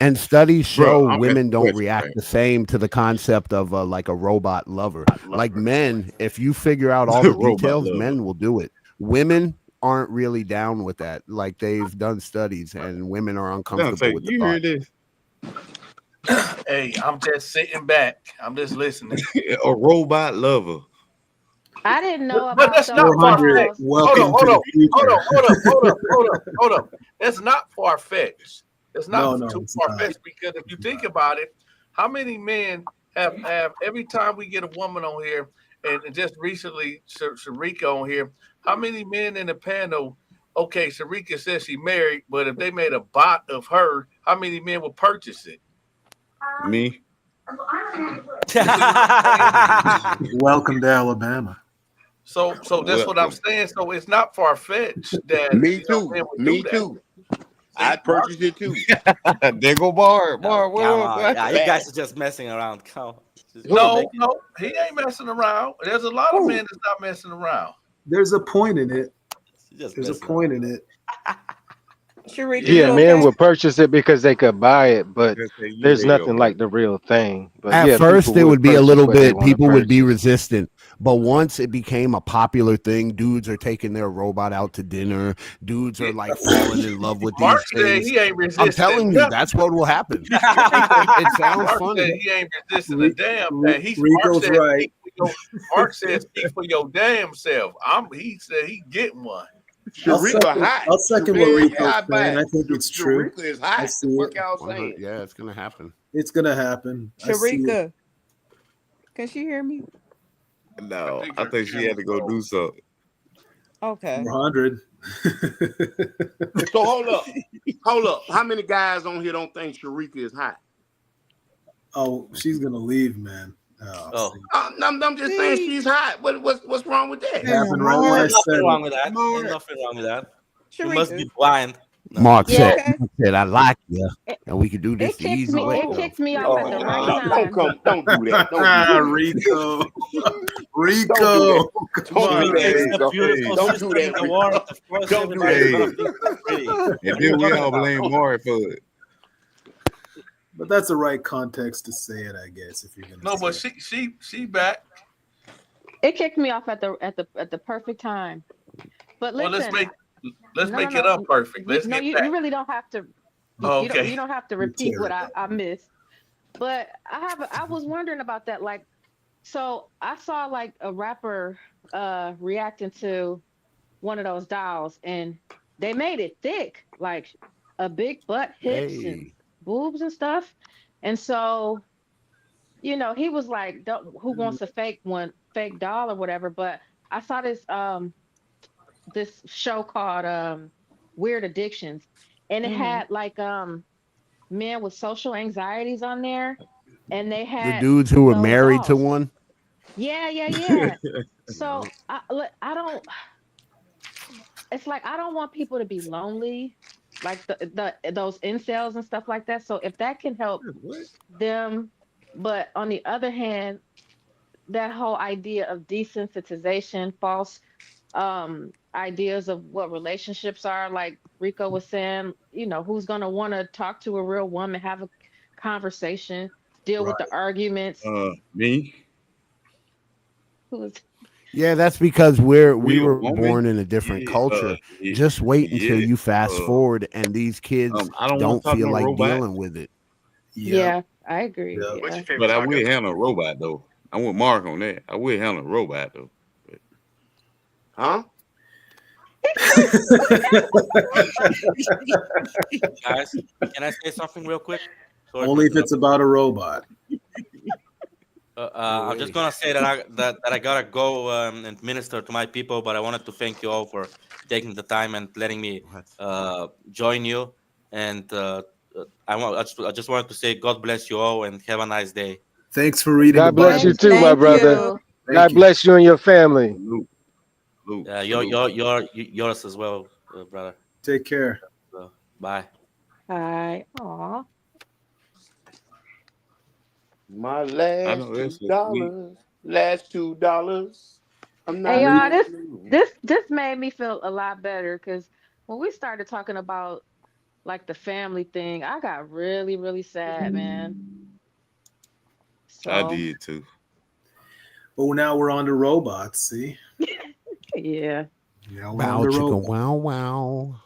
and studies bro, show I'm asking women a don't question, react man. the same to the concept of like a robot lover. Like men, if you figure out all the Robot details, lover. men will do it. Women aren't really down with that. Like they've done studies, and women are uncomfortable Dante, with the you hear thought. this? Hey, I'm just sitting back. I'm just listening. A robot lover. I didn't know But about that's not those far 400, fetched. dolls. Hold on, welcome to hold the on, hold future. on, hold up, hold up, hold up, hold up. That's not far fetched. It's not No, no, too it's far not. fetched because if you think about it, how many men have every time we get a woman on here, and just recently Sharika on here, how many men in the panel? Okay, Sharika says she married, but if they made a bot of her, how many men would purchase it? Me? You see what I'm saying? Welcome to Alabama. So that's what I'm Welcome. saying. So it's not far fetched that Me too. men would do Me that. too. See, I'd purchase it too. There go Bar. No, Bar, what come up? on. What? Yeah, you guys are just messing around. Come on. Just Who? make no, no, he ain't messing around. There's a lot of men Who? that's not messing around. There's a point in it. just There's a messing point around. in it. Sharika, Yeah. Yeah, you men okay? would purchase it because they could buy it, but Just say you there's radio, nothing bro. like the real thing. But At yeah, people first, it would would be a purchase little what they bit, want to people would be purchase. resistant. But once it became a popular thing, dudes are taking their robot out to dinner. Dudes Yeah. are like falling in love with Mark these said things. he ain't I'm resisting telling you, nothing. that's what will happen. It sounds Mark said funny. he ain't resisting a Re- damn thing. Mark Rico's said right. speak for your Mark said speak for your damn self. He said he getting one. I'll Sharika second. hot. I'll second what Yeah, Rico's I saying. buy I it. think it's true. Sharika is I hot. The see it. fuck y'all 100, saying? yeah, it's gonna happen. It's gonna happen. I see it. Sharika, can she hear me? I No, think I her think she had camera's to go on. do something. Okay. 400. So hold up. Hold up. How many guys on here don't think Sharika is hot? Oh, she's gonna leave, man. Oh, Oh, see. I'm just saying See, she's hot. What's wrong with that? Happened right when I there's Mark, said nothing it. wrong with that. There's nothing wrong with that. You must Sharika, be blind. No. Mark you Yeah, said, okay? I like you, it, and we could do this it the kicked easy me. way. It Oh, kicked me off at Oh, the right don't time. come. Don't do that. Don't do that. Rico. Don't do that. Rico. Come Don't do on. Sharika that, is Hey, the Rico. hey, beautiful Don't do sister in that, the Rico. world. Of course, Don't do everybody's that, gonna hey. Rico. think she's pretty. And What are you then we talking all about? blame Mark for it. But that's the right context to say it, I guess, if you're gonna No, say but it. she back. It kicked me off at the perfect time. But Well, listen, let's no, no, make it no, up perfect. Let's no. get You back. really don't have to. You Okay. don't have to You repeat tear what it up. I missed. But I was wondering about that. Like, so I saw like a rapper reacting to one of those dolls, and they made it thick, like a big butt, hips, and Hey, boobs and stuff. And so, he was like, "Who wants a fake doll or whatever?" But I saw this show called Weird Addictions, and it Mm-hmm. had like men with social anxieties on there, and they the had dudes who were those married to dolls. one. Yeah, yeah, yeah. Yeah. So I don't. It's like I don't want people to be lonely, like those incels and stuff like that. So if that can help What? them, but on the other hand, that whole idea of desensitization, false ideas of what relationships are, like Rico was saying, who's gonna want to talk to a real woman, have a conversation, deal with the Right. arguments. Me? Who's Yeah, that's because we Real were born woman? in a different Yeah, culture. yeah, Just wait until yeah. you fast Uh, forward and these kids I don't want don't to talk feel no like robot, dealing with it. Yep. Yeah, I agree. Yep. Yeah. but I will handle a robot though. I'm with Mark on that. I will handle a robot though. But Huh? Guys, can I say something real quick? Sorry to Only if interrupt. it's about a robot. I'm just gonna say that I gotta go and minister to my people, but I wanted to thank you all for taking the time and letting me What? join you. And I just wanted to say God bless you all and have a nice day. Thanks for reading the God bless you Bible. Thank too, you. my Thank brother. you. God Thank you. bless you and your family. salute, salute, You're salute. yours as well, brother. Take care. So, bye. Hi. Aw. My I last know two that's so sweet. dollars. Last $2. I'm Hey not Re- y'all, even. this made me feel a lot better because when we started talking about like the family thing, I got really, really sad, man. I So did too. Oh, now we're on to robots. See? yeah. Now we're on Bow to chicka robots. wow wow.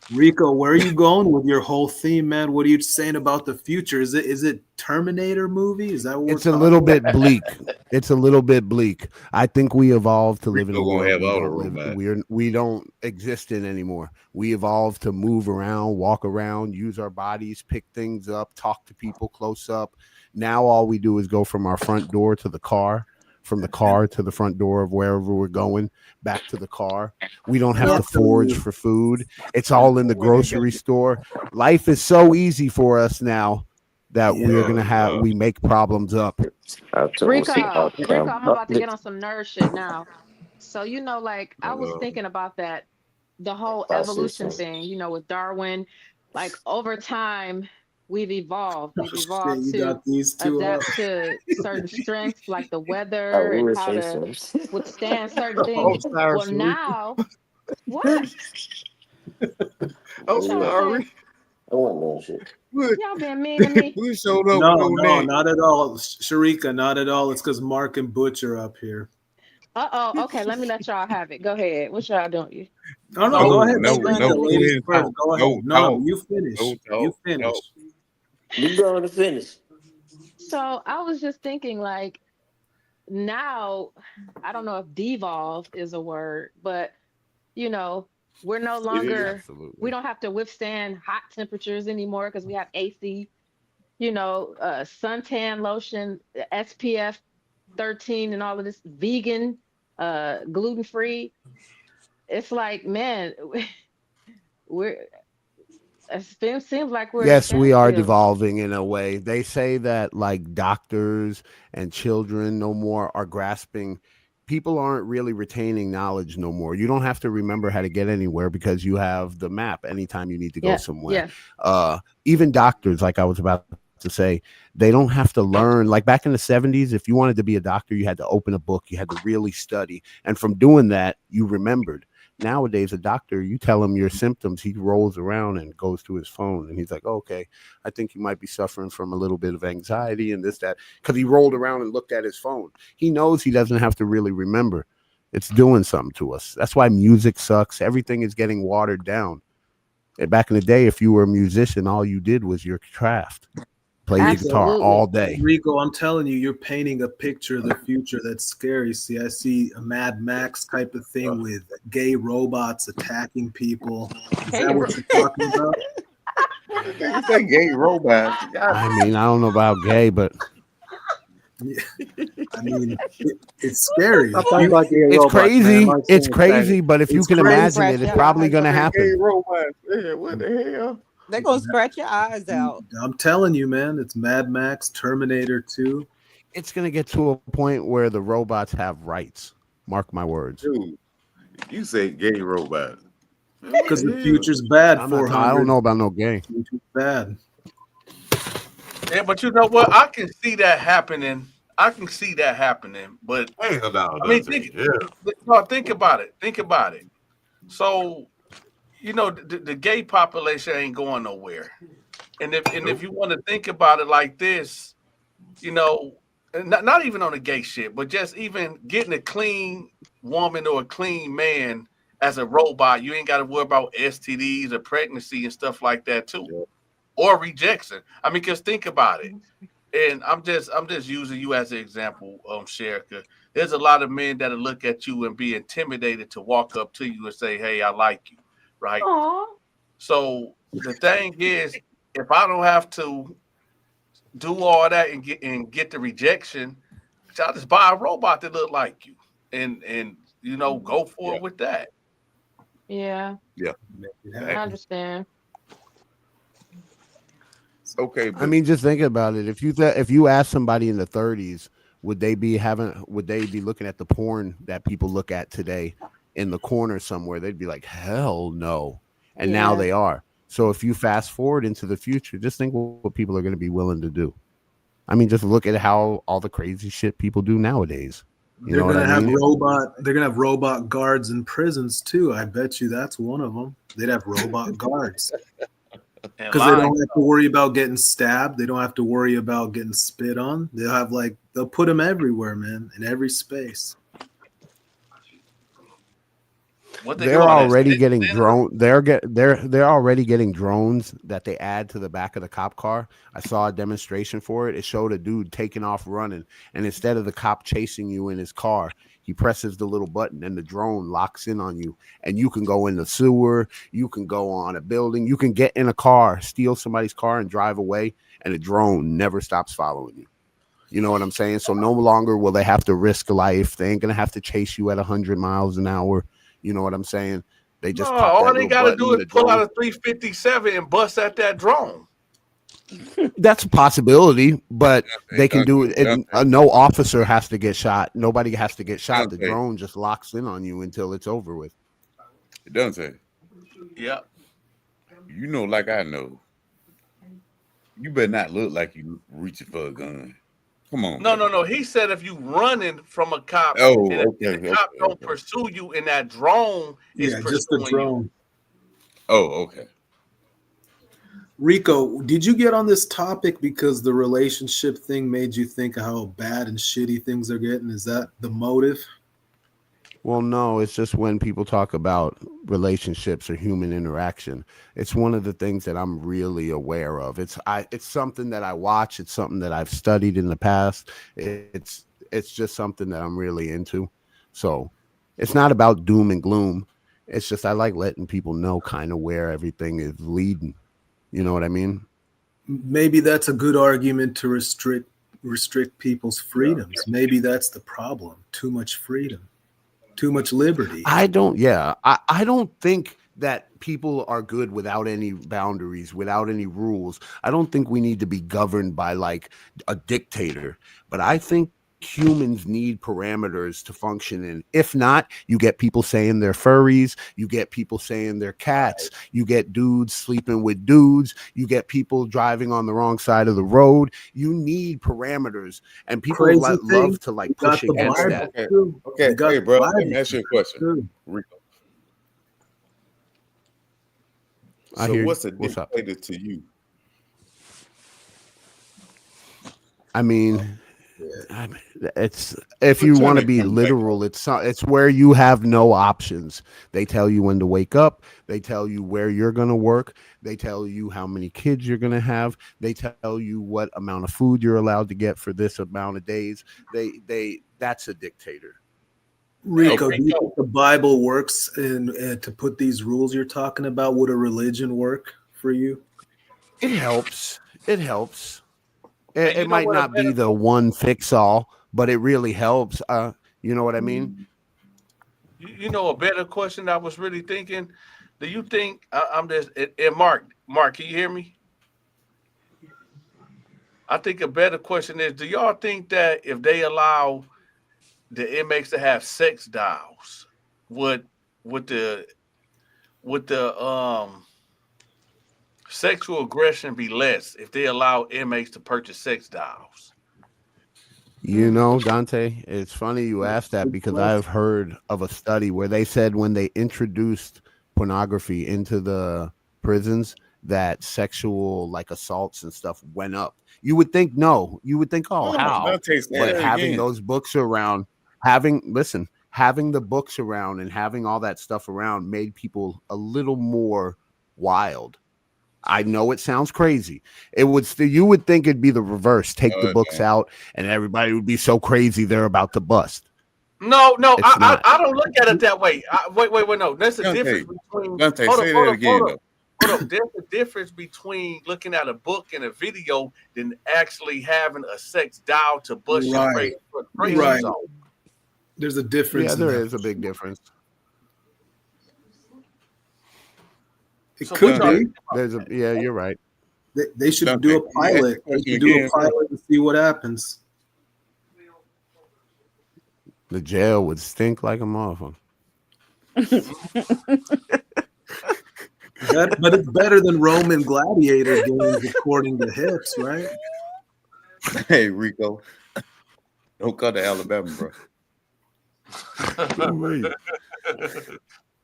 Rico, where are you going with your whole theme, man? What are you saying about the future? Is it Terminator movie? Is that what we're It's a little talking about? bit bleak. It's a little bit bleak. I think we evolved to live in a Rico gonna world have all the robots. we don't exist in anymore. We evolved to move around, walk around, use our bodies, pick things up, talk to people close up. Now all we do is go from our front door to the car, from the car to the front door of wherever we're going, back to the car. We don't And have I'll to Yep. tell forage you, for food. It's all in the grocery store. Life is so easy for us now that yeah. we're Oh gonna have no. we make problems up. I don't see how Rico, I'm about to Campbell get on some nerd shit now. So like I was Uh, thinking about that, the whole I see evolution some. thing, with Darwin, like over time we've evolved. Oh We've shit, evolved you to got these two up. adapt to certain strengths like the I weather and will how say to some. withstand certain Oh, things. sorry, Well, Rico. now what? I'm What y'all Mm, say? sorry. I wasn't doing shit. we Y'all being mean to me? we showed up No, with no no, name. not at all. Sharika, not at all. It's because Mark and Butch are up here. Uh-oh. Okay, let me let y'all have it. Go ahead. What y'all doing? No, no, No, go They ahead. they no, going Speak. to no. The Go sleep. ladies ahead and first. talk. Go ahead. No, No, no, talk. you No, finish. You talk. Talk. finish. You going to finish? So I was just thinking, like, now, I don't know if devolve is a word, but you know, we're no It is. longer, we Absolutely. don't have to withstand hot temperatures anymore because we have AC, suntan lotion, SPF 13, and all of this vegan, gluten free. It's like, man, we're, it seems like we're at a Yes, we are standstill. devolving in a way. They say that like doctors and children no more are grasping. People aren't really retaining knowledge no more. You don't have to remember how to get anywhere because you have the map anytime you need to go Yeah, somewhere. yeah, Even doctors, like I was about to say, they don't have to learn. Like back in the 70s, if you wanted to be a doctor, you had to open a book, you had to really study. And from doing that, you remembered. Nowadays, a doctor, you tell him your symptoms, he rolls around and goes to his phone and he's like, okay, I think you might be suffering from a little bit of anxiety and this, that, because he rolled around and looked at his phone. He knows he doesn't have to really remember. It's doing something to us. That's why music sucks. Everything is getting watered down. And back in the day, if you were a musician, all you did was your craft, play the Rico, guitar all absolutely. day. Rico, I'm telling you, you're painting a picture of the future that's scary. See, I see a Mad Max type of thing with gay robots attacking people. Is Hey, that what you're talking about? Nigga say gay robots. God I damn. mean, I don't know about gay, but Yeah, I mean, it's scary. Stop talking You, about gay it's robots, man. crazy. Mark's It's getting excited. crazy. But if you it's can They're gonna crazy. imagine scratch it, it's your probably eyes going to out. Say gay happen. robots. Man, what the hell? They're gonna scratch your eyes out. I'm telling you, man, it's Mad Max, Terminator 2. It's going to get to a point where the robots have rights. Mark my words. Dude, you say gay robots. Man, what Because the the hell? future's bad, I'm not. I don't 400. know about no gay. Future's bad. Yeah, but you know what? I can see that happening. I can see that happening. But Hell no, I mean, Dante. Yeah. think about it. Think about it. So the gay population ain't going nowhere. And if Nope. you want to think about it like this, you know, and not even on the gay shit, but just even getting a clean woman or a clean man as a robot, you ain't got to worry about STDs or pregnancy and stuff like that too, Yeah. or rejection. I mean, because think about it. and I'm just using you as an example, Sherika. There's a lot of men that'll look at you and be intimidated to walk up to you and say, "Hey, I like you," right? Oh, So the thing is, if I don't have to do all that and get the rejection, I'll just buy a robot that look like you, and go for Yeah, it with that. yeah, yeah. Make it I Facts. happen. understand. Okay, I but mean, just think about it. If you ask somebody in the 30s, would they be looking at the porn that people look at today in the corner somewhere? They'd be like, hell no. And now Yeah. they are. So if you fast forward into the future, just think what people are going to be willing to do. I mean, just look at how all the crazy shit people do nowadays. You know They're what I gonna have mean? robot. They're gonna have robot guards in prisons too. I bet you that's one of them. They'd have robot guards And because they lying. don't have to worry about getting stabbed. They don't have to worry about getting spit on. They'll have they'll put them everywhere, man, in every space. What they They're call that? already Stick getting center? drone. They're already getting drones that they add to the back of the cop car. I saw a demonstration for it. It showed a dude taking off running, and instead of the cop chasing you in his car, he presses the little button, and the drone locks in on you, and you can go in the sewer. You can go on a building. You can get in a car, steal somebody's car, and drive away, and the drone never stops following you. You know what I'm saying? So no longer will they have to risk life. They ain't gonna have to chase you at 100 miles an hour. You know what I'm saying? They No, just pop all that they little gotta do button. is The pull out drone. a 357 and bust at that drone. That's a possibility, but hey, they can do Dante, it. No officer has to get shot. Nobody has to get shot. The Dante, drone just locks in on you until it's over with. Dante. Yep. You know, like I know, you better not look like you reaching for a gun. Come on, No, man. no, no. He said if you running from a cop and, Oh, and the okay, cop okay, don't okay. pursue you and that drone is Yeah, just the pursuing you. drone. Oh, okay. Rico, did you get on this topic because the relationship thing made you think of how bad and shitty things are getting? Is that the motive? Well, no, it's just when people talk about relationships or human interaction, it's one of the things that I'm really aware of. It's something that I watch, it's something that I've studied in the past. It's just something that I'm really into. So, it's not about doom and gloom. It's just I like letting people know kind of where everything is leading. You know what I mean? Maybe that's a good argument to restrict people's freedoms. Maybe that's the problem. Too much freedom, too much liberty. I don't think that people are good without any boundaries, without any rules. I don't think we need to be governed by like a dictator, but I think humans need parameters to function in. If not, you get people saying they're furries, you get people saying they're cats, you get dudes sleeping with dudes, you get people driving on the wrong side of the road. You need parameters, and people Crazy thing, love to we like got push the against Okay, Bible that. okay, too. okay. We got Hey, the bro, let me Bible ask for you a that question, too. Rico. I So, hear you. what's a What's up? dictator to you? I mean, I mean, it's if Quit you trying want to to be come back literal, it's where you have no options. They tell you when to wake up. They tell you where you're going to work. They tell you how many kids you're going to have. They tell you what amount of food you're allowed to get for this amount of days. They that's a dictator. Hey, Rico, do you think Rico. the Bible works in to put these rules you're talking about? Would a religion work for you? It helps. It helps. And It you know might what a not be better the one fix all, but it really helps. You know what I mean? a better question I was really thinking. Do you think I'm just and Mark, can you hear me? I think a better question is: do y'all think that if they allow the inmates to have sex dolls, would would the would the sexual aggression be less if they allow inmates to purchase sex dolls? You know, Dante, it's funny you asked that Good because I've question. heard of a study where they said when they introduced pornography into the prisons that sexual like assaults and stuff went up. You would think no, you would think oh Hold on, how, Dante, say but that having again. those books around, having the books around and having all that stuff around made people a little more wild. I know it sounds crazy. It would still, you would think it'd be the reverse. Take the books No. out, and everybody would be so crazy they're about to bust. No, It's not. I don't look at it that way. Wait, no. There's a difference Dante, between. Dante, Hold up, say hold that up, hold again up, though. hold up. There's a difference between looking at a book and a video than actually having a sex doll to bust your Right. crazy Right. zone. There's a Yeah, difference in there that. is a big difference. It So what could y'all be. think about There's a that? yeah, you're right. They should Dante, do a can you ask the pilot. They question should do a again, bro? pilot and see what happens. The jail would stink like a motherfucker. But it's better than Roman gladiator games according to hips, right? Hey, Rico, don't come to Alabama, bro. Wait.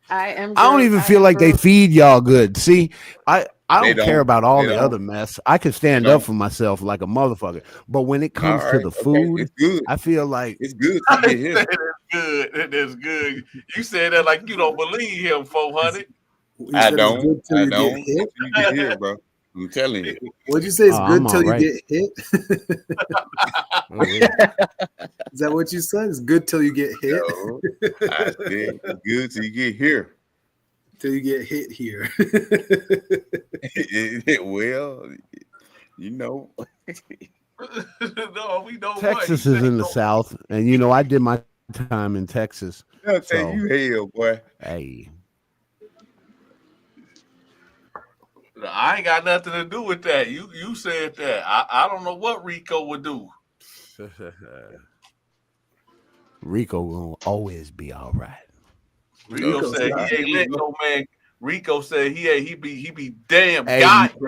I don't even I feel am like they Groot. feed y'all good. See, I They don't care don't. about all They the don't. other mess. I can They stand up don't. for myself like a motherfucker. But when it All comes to right. the Okay. food, It's good. I feel like It's good till you I get here. said it's good. It is good. You said that like you don't believe him, 400. You I said it's don't. good till I you get don't. hit. Until you get here, bro. I'm telling you. What'd you say? It's I'm good till all you right. get hit. Oh, wait. Is that what you said? It's good till you get hit. No, I said it's good till you get here. Till you get hit here. Well, you know. No, we know what. He Texas said is in the no. South, and I did my time in Texas. I'll tell So, you hell, boy. hey, I ain't got nothing to do with that. You said that. I don't know what Rico would do. Rico gonna always be all right. No, Rico Rico's said not. he ain't let no man. Rico said he be damn Hey, goddamn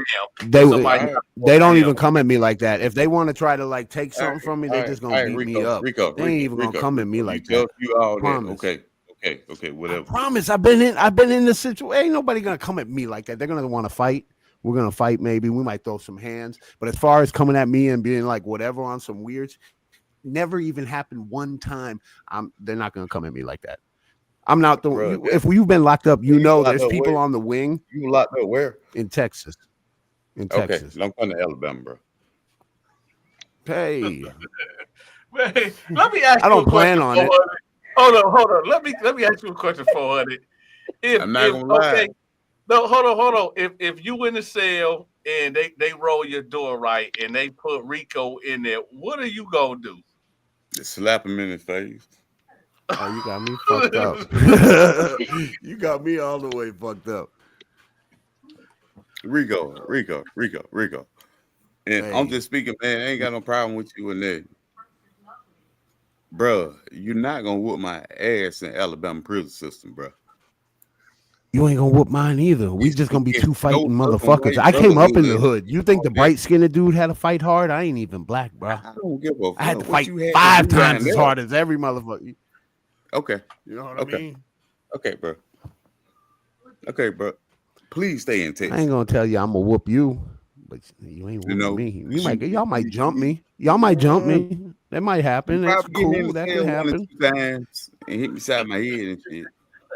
they somebody all right. they don't damn. even come at me like that. If they want to try to like take All right. something from me, All they right. just gonna All right, beat me Rico. up. Rico. They ain't Rico. even gonna Rico. come at me Rico. You like tell that. you all that. Promise. Okay. Okay. Okay. I Whatever. promise. I've been in this situation. Ain't nobody gonna come at me like that. They're gonna want to fight. We're gonna fight. Maybe we might throw some hands. But as far as coming at me and being like whatever on some weirds, never even happened one time. They're not gonna come at me like that. I'm not the Bro, you. If you've been locked up, you you know locked there's up people where? on the wing You locked up where? in Texas. In Okay. Texas. Don't come to Alabama, bro. Hey, Man, let me ask I you don't a question, plan on it. 400. Hold on. Let me ask you a question, 400. I'm not If gonna lie. okay, no, hold on. If you in the cell and they roll your door right and they put Rico in there, what are you gonna do? Just slap him in his face. Oh, you got me fucked up. You got me all the way fucked up. Rico. And I'm Hey, just speaking, man. I ain't got no problem with you in that. Bruh, you're not gonna whoop my ass in Alabama prison system, bruh. you ain't gonna whoop mine either. We It's just gonna be it's two no fighting fucking motherfuckers. white I came up in the brotherhood hood. and You think all the that. bright skinned dude had to fight hard? I ain't even black, bro. I don't give a I had to fuck what fight you had to five do down times as there. hard as every motherfucker. Okay, You know what I okay, mean? bro. Okay, bro. Please stay in I ain't Texas. gonna tell you I'm gonna whoop you, but you ain't You whooping know, me. 'cause Y'all might jump me. Y'all might jump me. That might you happen. It's probably get me in cool. the That can cell one or happen. two times and hit me side my head and shit.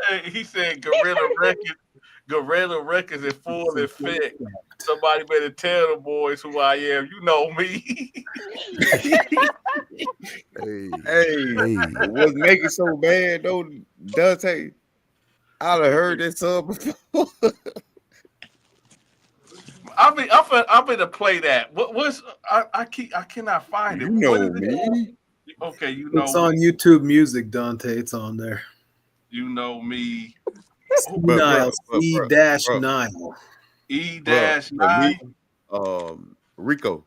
Hey, he said Gorilla Records in full effect. Somebody better tell the boys who I am. You know me. Hey, Hey, hey. what's making so bad though, Dante? I'd have heard that song before. I'm gonna play that. What's I cannot find it. You What is know it? me. Okay, you It's know on me. YouTube Music, Dante. It's on there. You know me. C Oh, But Nile, bro, C dash Nile. E bro, dash for me, nine. Rico,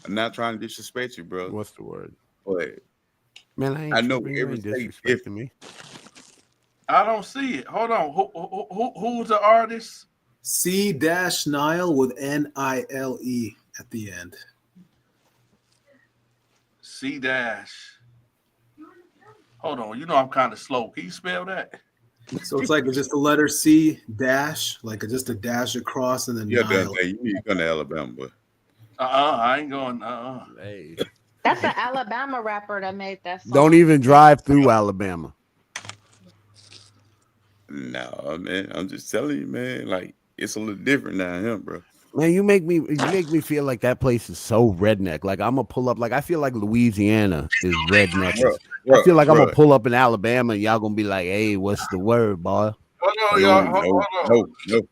I'm not trying to disrespect you, bro, What's the word? but Man, I I ain't know tripping. You every ain't state disrespecting different. me. I don't see it. Hold on. Who's the artist? C dash Nile with Nile at the end. C dash. Hold on. You know I'm kind of slow. Can you spell that? So it's like just a letter C dash, like just a dash across, and then Yeah, Nile. Dante, you need to come to Alabama, but I ain't going. Hey, That's an Alabama rapper that made that don't song. even drive through Alabama. no, man, I'm just telling you, man. Like it's a little different down here, bro. Man, you make me feel like that place is so redneck. Like I'm gonna pull up. Like I feel like Louisiana is redneck. Bruh, I bruh, feel like I'm gonna bruh. pull up in Alabama and y'all gonna be like, "Hey, what's the word, boy?" Hold on, No, y'all. no, no.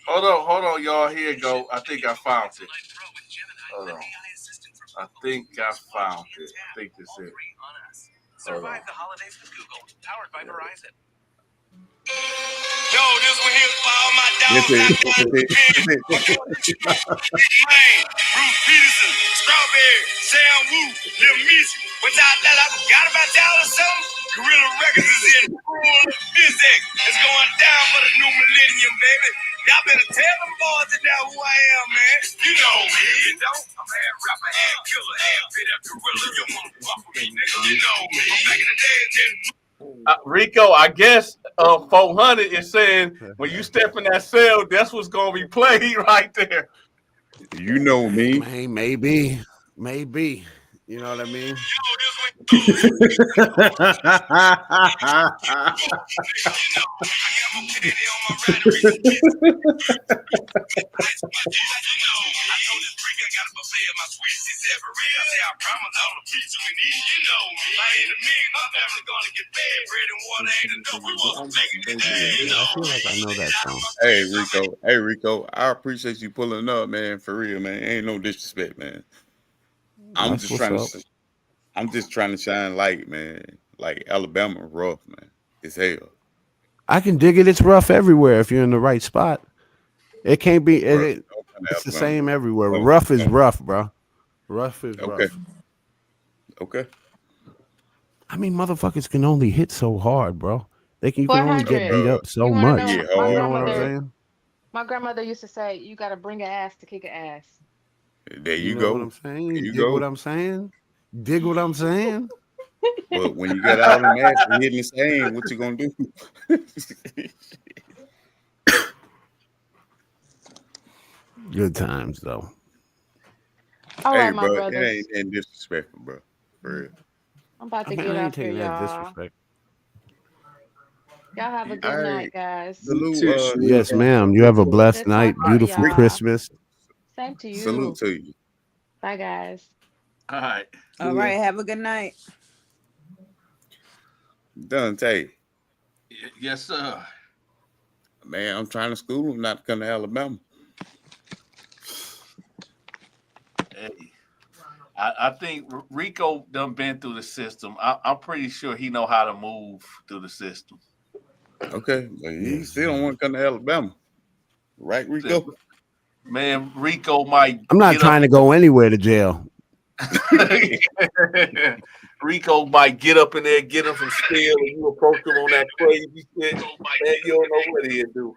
Hold on, y'all. Here you go. I think I found it. Hold on. I think I found it. I think this is it. Hold on. Yo, this one here for all my This dogs it. out there in the pen. Man, Bruce Peterson, Strawberry, Sam Wu, Lil Missy. Without that, I forgot about y'all or something. Gorilla Records is in full physics. It's going down for the new millennium, baby. Y'all better tell them boys to know who I am, man. You know me. You don't? I'm a rapper and killer and fit up gorilla. You wanna fuck with me, nigga? You know me. Back in the day, it didn't. Rico, I guess 400 is saying when you step in that cell, that's what's gonna be played right there. You know me. Man, maybe. You know what I mean? I feel like I know that song. Hey Rico, I appreciate you pulling up, man. For real, man. Ain't no disrespect, man. I'm That's just what's trying up. to, I'm just trying to shine light, man. Like Alabama, rough, man. It's hell, I can dig it. It's rough everywhere if you're in the right spot. It can't be. bro. Don't come to It's the Alabama, same bro. everywhere. Don't, Rough is don't. rough, bro. Rough is Okay, rough. okay, I mean, motherfuckers can only hit so hard, bro. You can only get 400. beat up so You want to you know much. get my You know hard, what I'm bro. grandmother? saying? My grandmother used to say, "You got to bring an ass to kick an ass." There You you know what go. I'm There saying? you Dig what go. I'm saying? Dig what I'm saying? But when you get all them ass and hitting the same, what you gonna do? Good times though. All Hey, right, my bro, it brothers. ain't disrespectful, bro. For real. I'm about I to mean, get I ain't off here, taking that as y'all. disrespect. Y'all have a All good right, night, guys. You salute, too, Sharika. Yes, ma'am. You have a Rico. blessed Good night. talking All right. to Beautiful y'all. Christmas. Same to Salute you. to you, Bye, guys. All right. All See ya. right. Have a good night. Dante. Yes, sir. Man, I'm trying to school him not to come to Alabama. Hey, I think Rico done been through the system. I'm pretty sure he know how to move through the system. Okay, but he Yes. still don't want to come to Alabama, right, Rico? Man, Rico might I'm not get up. trying to go anywhere to jail. Rico might get up in there, get him some steel, and you approach him on that crazy shit. Man, you don't know what he'll do.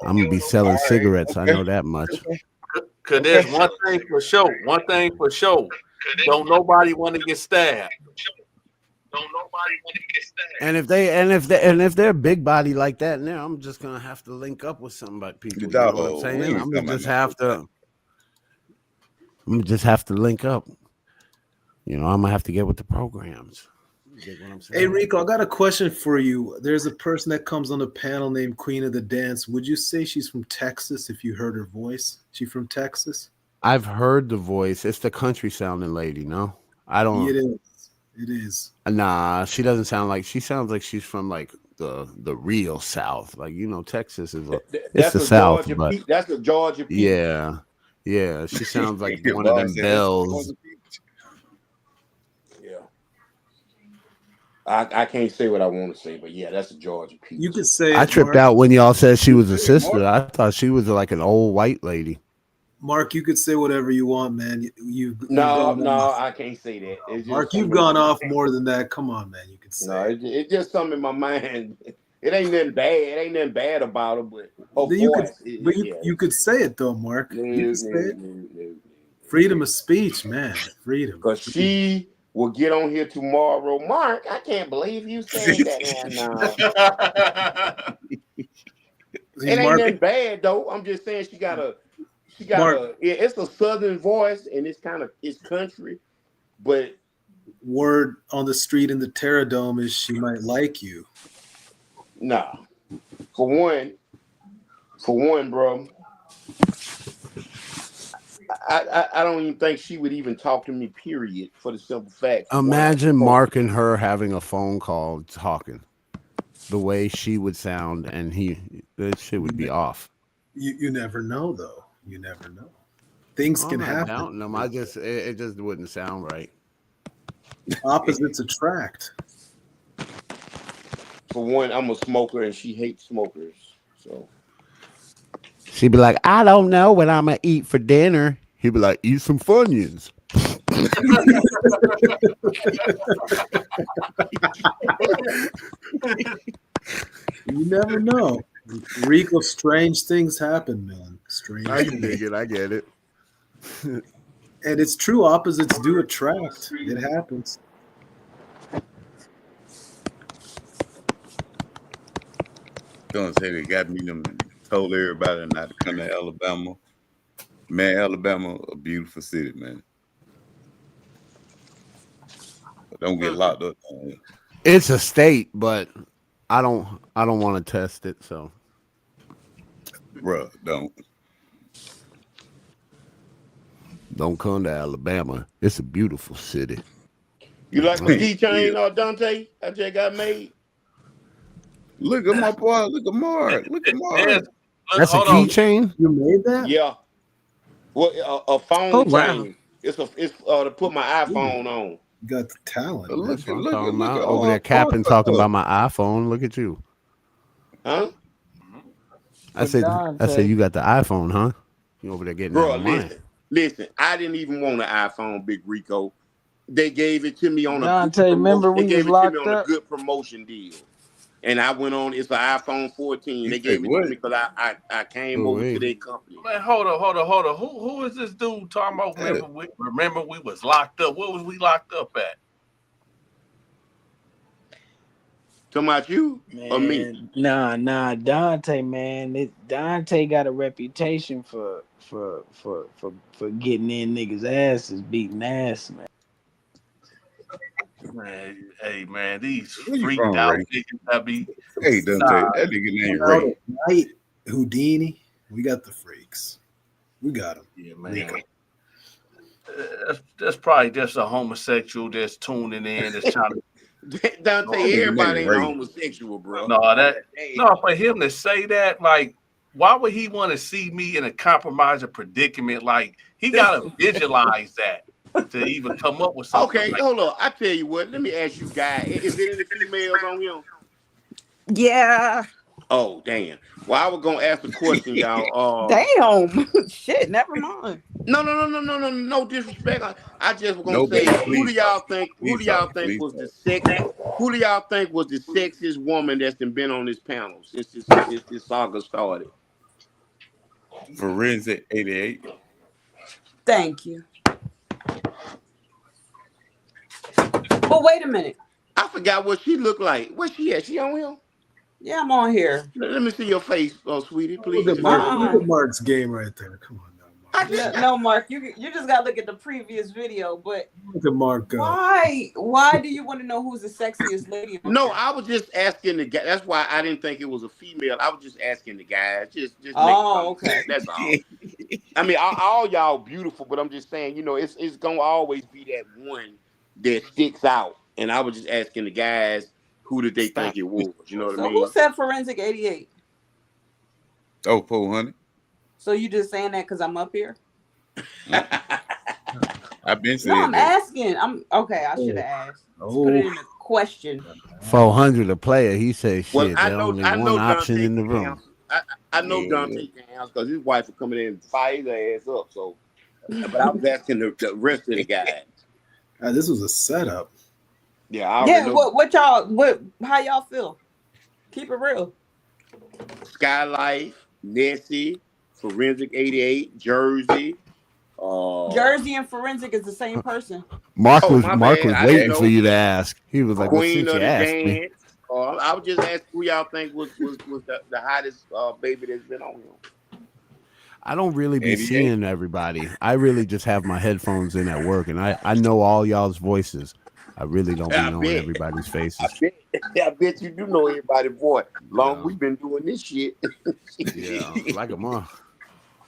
I'm gonna be selling All right, cigarettes. I okay, know that much. Cause there's okay. one thing for sure. One thing for sure. Don't nobody want to get stabbed. And if they're big body like that now, I'm just gonna have to link up with somebody The people. You know what I'm dog, we saying? ain't talking about no shit. I'm gonna just have to link up. I'm gonna have to get with the programs. You dig what I'm Hey saying? Rico, I got a question for you. There's a person that comes on the panel named Queen of the Dance. Would you say she's from Texas if you heard her voice? She from Texas? I've heard the voice. It's the country sounding lady, no? I Yeah, don't it is. It is. Nah, she doesn't sound like she sounds like she's from like the real South. Like, Texas is it's That's the a South, Georgia but peach. That's a Georgia peach. yeah. Yeah. She sounds like one of Bob them said that's bells. Yeah. I can't say what I want to say, but yeah, that's a Georgia You peach. could say I it, tripped Mark. out when y'all said she was a Hey, sister. Mark. I thought she was like an old white lady. Mark, you could say whatever you want, man. You've No, gone no, off. I can't say that. It's just Mark, you've something in my gone mind. off more than that. Come on, man. You can say No, it. it's just something in my mind. It ain't nothing bad. It ain't nothing bad about her, but her But you could, voice, but you yeah. you could say it though, Mark. No, You could say no, it. no, no. Freedom of speech, man. Freedom. Because she will get on here tomorrow. Mark, I can't believe you said that. And See, it ain't Mark. nothing bad though. I'm just saying she got Mark. a it's a southern voice and it's country, but Word on the street in the Terra Dome is she might like you. nah. For one, For one, bro, I don't even think she would even talk to me. Period. For the simple fact, for one, I Imagine smoke. Mark and her having a phone call talking. The way she would sound, and that shit would be off. You never know though. You never know. Things I'm can not happen. doubting them. It just wouldn't sound right. Opposites attract. For one, I'm a smoker, and she hates smokers. So She'd be like, I don't know what I'm gonna eat for dinner. He'd be like, eat some Funyuns. You never know. Rico, strange things happen, man. Strange I can things. dig it. I get it. And it's true, opposites do attract. It happens. Don't say they got me them and told everybody not to come to Alabama. Man, Alabama, a beautiful city, man. But don't get locked up. It's a state, but I don't want to test it. So, Bruh, don't come to Alabama. It's a beautiful city. you like my keychain, Yeah. Dante? I just got made. Look at my boy. Look at Mark. Look at Mark. That's a Hold on. keychain. You made that? Yeah. Well, a Oh phone wow. chain. It's to put my iPhone on. You got the talent, man. That's Look what at I'm look at talking look about. at Over there, capping, talking about my iPhone. Look at you. Huh? But I said Dante, you got the iPhone, huh? You over there getting that Bro, on mine. listen. I didn't even want an iPhone, Big Rico. They gave it to me on a good Dante, promotion. remember They we was gave it to me locked on a up? good promotion deal. And I went on. It's an iPhone 14. You They say gave it to what? me because I came Oh, over to hey. their company. Man, hold on. Who is this dude talking about? Hey, Remember we was locked up. What was we locked up at? Talking about you or me? Man, nah, Dante, man. Dante got a reputation for getting in niggas' asses, beating ass, man. Man, hey man, these where you freaked from, out Ray? niggas that be Hey, Dante, nah, that nigga named Out Ray. at night, Houdini. We got the freaks. We got them. yeah, Rico. man. That's probably just a homosexual that's tuning in, that's trying to Dante, That nigga everybody named ain't a Ray. homosexual, bro. no that Hey, no for him to say that, like, why would he want to see me in a compromising predicament? Like, he gotta visualize that to even come up with something okay, like hold on. I tell you what. Let me ask you, guy. Is there any females on here? Yeah. Oh, damn. Well, I was gonna ask a question, y'all. Damn. Shit, never mind. No disrespect. I just was gonna No, say, baby, please talk. who do Please talk. y'all think Please was talk. who do y'all think was the sexiest woman that's been on this panel since this saga started? Forensic 88. Thank you. But wait a minute. I forgot what she looked like. Where she at? She on here? Yeah, I'm on here. Let me see your face, sweetie, Look at please. Mark. Look Uh-uh. at Mark's game right there. Come on now, I Mark. just No, Mark, you just gotta look at the previous video. But Look at Mark go. why do you want to know who's the sexiest lady on no, here? I was just asking the guy. That's why I didn't think it was a female. I was just asking the guys. Just make Oh, common sense. okay. That's all. I mean, all y'all beautiful, but I'm just saying, it's gonna always be that one that sticks out. And I was just asking the guys, who did they think Stop. it was? You know what I So who mean? said Forensic 88? Oh, 400. So you just saying that because I'm up here? I've been No, saying I'm that. asking. I'm okay. I should have asked. Just put it in a question. 400 a player. He said, Well, shit, there's only one option Dante in the can room. answer. I know Yeah. Dante can answer because his wife will come in and fire his ass up. So, but I was asking the rest of the guys. This was a setup. Yeah, I already Yeah. know. What y'all? How y'all feel? Keep it real. Skylife, Nessie, Forensic 88, Jersey. Jersey and Forensic is the same person. Mark Oh, was my Mark bad. was I didn't waiting for know. you to ask. He was like, "Well, Queen since of you the asked me." Dance. I would just ask who y'all think was the hottest baby that's been on here. I don't really be 88. seeing everybody. I really just have my headphones in at work, and I know all y'all's voices. I really don't be I knowing bet. everybody's I faces. bet. I bet you do know everybody, boy. Long Yeah, we been doing this shit. yeah, like a month.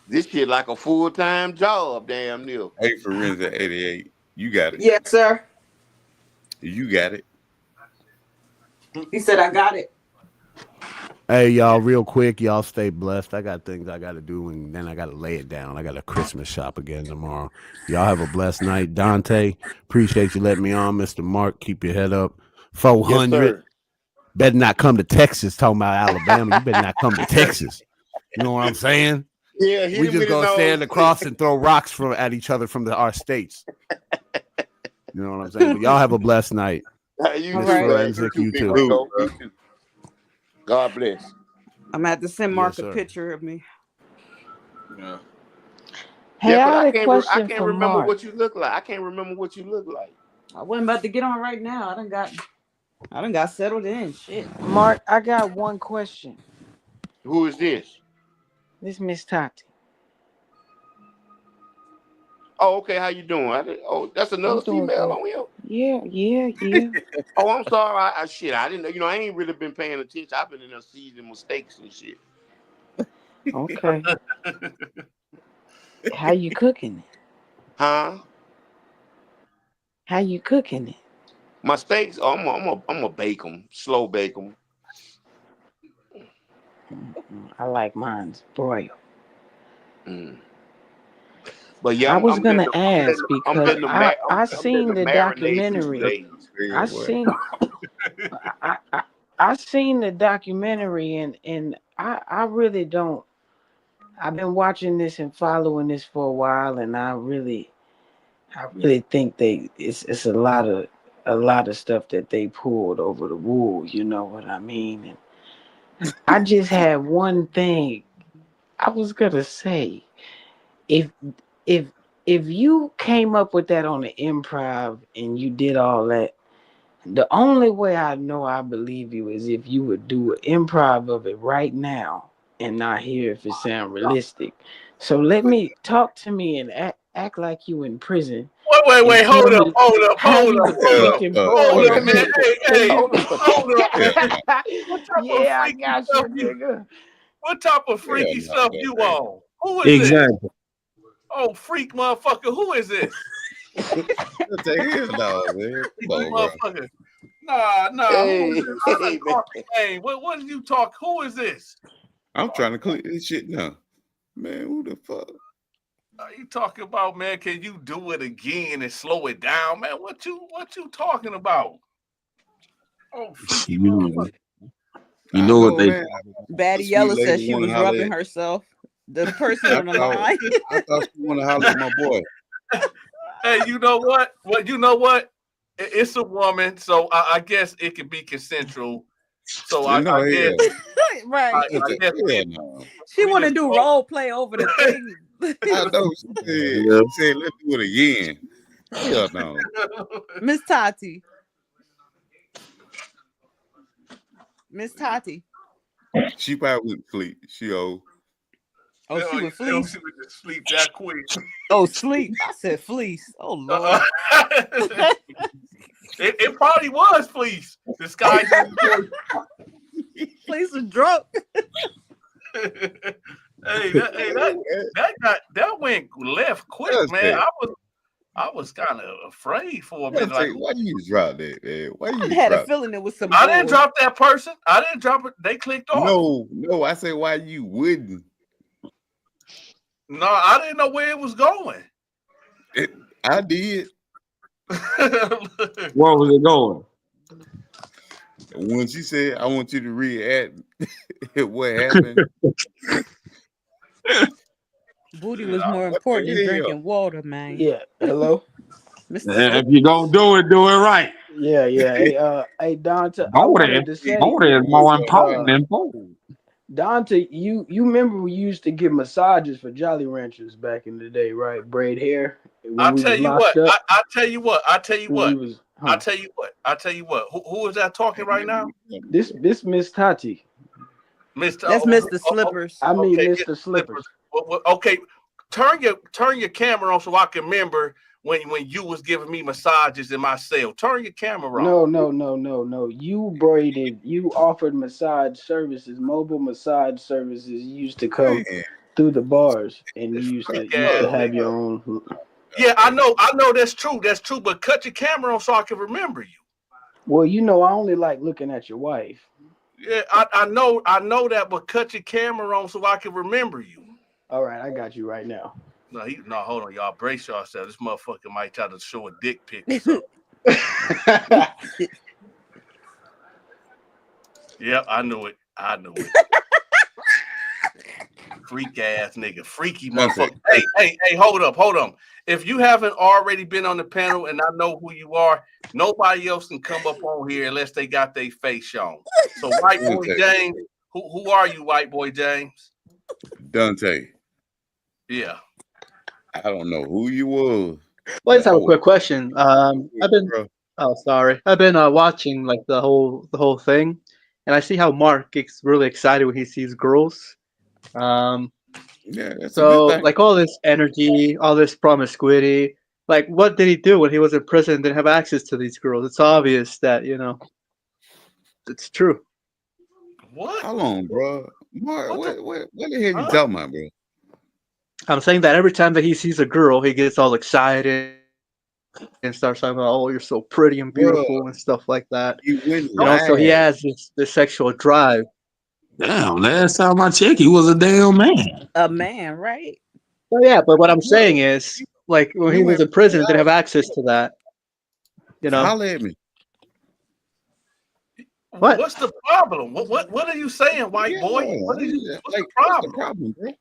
This shit like a full-time job, damn near. Hey, Forenza 88. You got it. Yes, sir. You got it. He said I got it. Hey, y'all, real quick, y'all stay blessed. I got things I got to do, and then I got to lay it down. I got a Christmas shop again tomorrow. Y'all have a blessed night. Dante, appreciate you letting me on. Mr. Mark, keep your head up. Yes, 400. sir. Better not come to Texas talking about Alabama. You better not come to Texas. You know what I'm saying? Yeah, hit We him just with his gonna nose. stand across and throw rocks at each other from our states. You know what I'm saying? But y'all have a blessed night. You All Miss too, right. man. You Forensic, too, you big too. Rico. You too. God bless. I'm gonna have to send Yes, Mark a sir. picture of me. Yeah. Yeah, Hey, I cause had a I question can't for remember Mark. what you look like. I can't remember what you look like. I wasn't about to get on right now. I done got settled in. Shit. Mark, I got one question. Who is this? This Miss Tati. Oh, okay. How you doing? Oh, that's I'm another doing female good. on here. Yeah. Oh, I'm sorry. Shit, I didn't know. I ain't really been paying attention. I've been in there seizing mistakes and shit. Okay. How you cooking it? Huh? How you cooking it? My steaks. Oh, I'm a bake them, slow bake them. I like mine's broiled. Mm. But yeah, I was I'm letting gonna them. ask I'm because letting them. I'm, I I'm letting seen them the marinate for 2 documentary. days. I seen I seen the documentary and I really don't. I've been watching this and following this for a while, and I really think it's a lot of stuff that they pulled over the wool. You know what I mean? And I just had one thing I was gonna say. If if if you came up with that on the improv and you did all that, the only way I know I believe you is if you would do an improv of it right now and not hear if it sound realistic. So let me talk to me and act like you in prison and Wait, tell hold up, me hold up, how hold you up, were hold up, thinking. hold Wait up, a man. minute. Hey, Can hold up, you? man. What type of Yeah, I freaky got stuff you, you? nigga. What type of Yeah, freaky no, stuff that you ain't. on? Who is this? Exactly. Oh, freak motherfucker, who is this? That's a hell no, man. Come Freaky on, bro. motherfucker. Nah. Who is Hey, this? I done hey, man. caught the name. What did you talk? Who is this? I'm trying to clear this shit now. Man, who the fuck? Are you talking about, man? Can you do it again and slow it down, man? What you talking about? Oh, freaky You, motherfucker. you I know what know, they man. The Baddie sweet Yellow lady said she want to was holler rubbing at. herself. The person I on the thought, line. I thought she want to holler at my boy. Hey, you know what? Well, you know what? It's a woman, so I guess it can be consensual. So I, No I guess hell. Right. I guess Hell no. She we want to just do go. role play over the thing. I know she said. yeah. She said, "Let's do it again." Hell no. Miss Tati. Miss Tati. She probably went to sleep. She old. Oh, she You would don't see fleece. me just sleep that quick. Oh, sleep. I said fleece. Oh Uh, Lord. it probably was fleece disguised as Fleece was drunk. that went left quick, That's man. it. I was kind of afraid for a minute. That's Like, it. Why you drop that, man? Why I you had a drop? feeling it was some I didn't bull. drop that person. I didn't drop it. They clicked off. No. I said why you wouldn't. No, I didn't know where it was going. I did. Where was it going? When she said, "I want you to react," what happened? Booty was more What important than the hell? drinking water, man. Yeah. Hello. Mr. If Slip. you're gonna do it right. Yeah. Hey, Donta. I Voting, wanted to say, voting is What's more going important uh, on? than voting. Donta, you remember we used to get massages for Jolly Ranchers back in the day, right? Braid hair when I we tell was you locked what. up. I tell you what. I tell you When we what. was, I huh? tell you what. I tell you what. Who is that talking right now? This Miss Tati. Mr. That's Mr. Slippers. I mean Okay, Mr. Mr. Slippers. Slippers. Okay, turn your camera on so I can remember when you was giving me massages in my cell. Turn your camera off. No. You offered massage services, mobile massage services. You used to come Man, through the bars, and This you freak used to ass bro. nigga. have your own. Yeah, I know that's true. But cut your camera on so I can remember you. Well, you know, I only like looking at your wife. Yeah, I know that, but cut your camera on so I can remember you. All right, I got you right now. No, hold on, y'all. Brace yourself. This motherfucker might try to show a dick pic or something. Yep, I knew it. I knew it. Freak ass nigga. Freaky Dante, motherfucker. Hey, hold up, hold on. If you haven't already been on the panel and I know who you are, nobody else can come up on here unless they got their face shown. So, white boy Dante, James, who are you, white boy James? Dante. Yeah. I don't know who you was, Well, I but just I have a was, quick question. I've been bro. oh sorry, I've been watching like the whole thing, and I see how Mark gets really excited when he sees girls. Um, Yeah, that's a good so thing. like all this energy, all this promiscuity. Like, what did he do when he was in prison and didn't have access to these girls? It's obvious that it's true. What? How long, bro? Mark, What the? what the hell you Huh? talking about, bro? I'm saying that every time that he sees a girl, he gets all excited and starts talking about, "Oh, you're so pretty and Bro, beautiful" and stuff like that. he went So he live. has this sexual drive. Damn, last time I checked, he was a damn man. A man, right? So yeah, but what I'm Bro, saying is, like when he he was went in prison and didn't live. have access to that, you know Holler at me. what? What's the problem? What are you saying, white Yeah, boy? What are you? What's the like, what's the problem? problem, bro?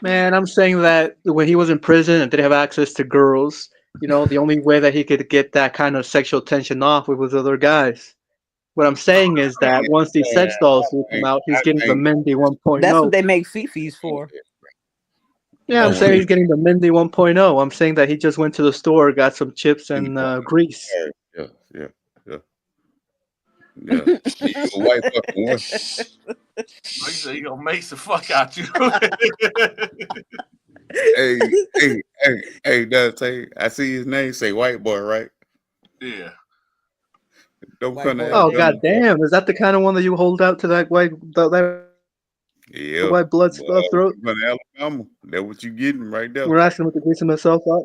Man, I'm saying that when he was in prison and didn't have access to girls, the only way that he could get that kind of sexual tension off was with other guys. What I'm saying is Man, that once these sex dolls do come out, he's I getting the think Mindy That's what 1.0. they make fifis for. Yeah, I'm no one saying he's ain't. getting the Mindy 1.0. I'm saying that he just went to the store, got some chips and grease. Yeah, yeah, yeah, yeah. You a white fucking one. He said he gonna make the fuck out you. Hey, hey, Dante. I see his name say white boy, right? Yeah. Don't White come to boy Oh Alabama, god James. boy. damn! Is that the kind of one that you hold out to that Yeah, white blood but throat? you come to Alabama, that's what you getting right there. We're asking him to grease himself up.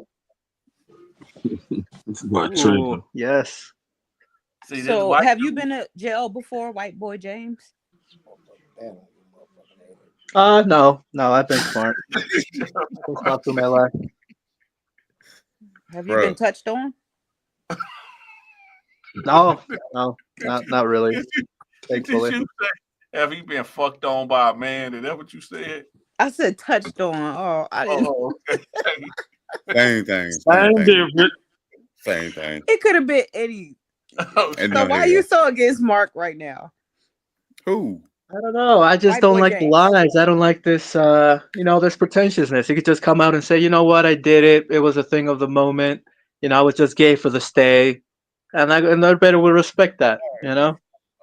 What Ooh, treasure? yes. See this So, white have you dude. been to jail before, white boy James? No, I've been smart. I've been smart through my life. Have you been Bro, touched on? No, no, not really. Did you, did Thankfully. you say? Have you been fucked on by a man? Is that what you said? I said touched on. Oh, I didn't. Oh, okay. same thing, same Same thing, different. same thing. It could have been any. And So Okay. why are you so against Mark right now, who? I don't know. I just white don't boy like the James? lies. I don't like this pretentiousness. He could just come out and say, you know what, I did it. It was a thing of the moment. I was just gay for the stay. And everybody will respect that.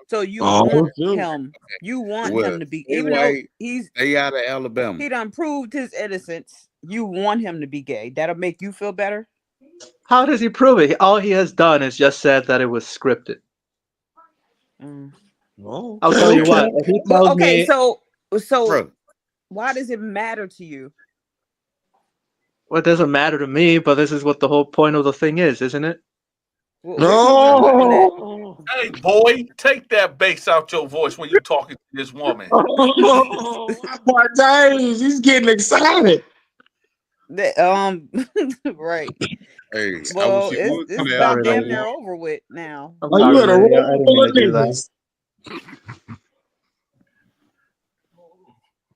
So you want Oh, shoot. him? You want Well, him to be, stay even though white, stay out of Alabama. he done proved his innocence. You want him to be gay. That'll make you feel better. How does he prove it? All he has done is just said that it was scripted. Mm. I'll Okay, tell you okay. what. If he But tells okay, me, so Bro, why does it matter to you? well, it doesn't matter to me, but this is what the whole point of the thing is, isn't it? What point are you getting at? No. Hey, boy, take that bass out your voice when you talking to this woman. Oh, my boy James, he's getting excited. That, right. hey, I wish Well, you it's would come it's to Sorry, about damn Alabama. lady. near over with now. I'm Are you sorry, in a lady. I room didn't full mean of to do that. niggas?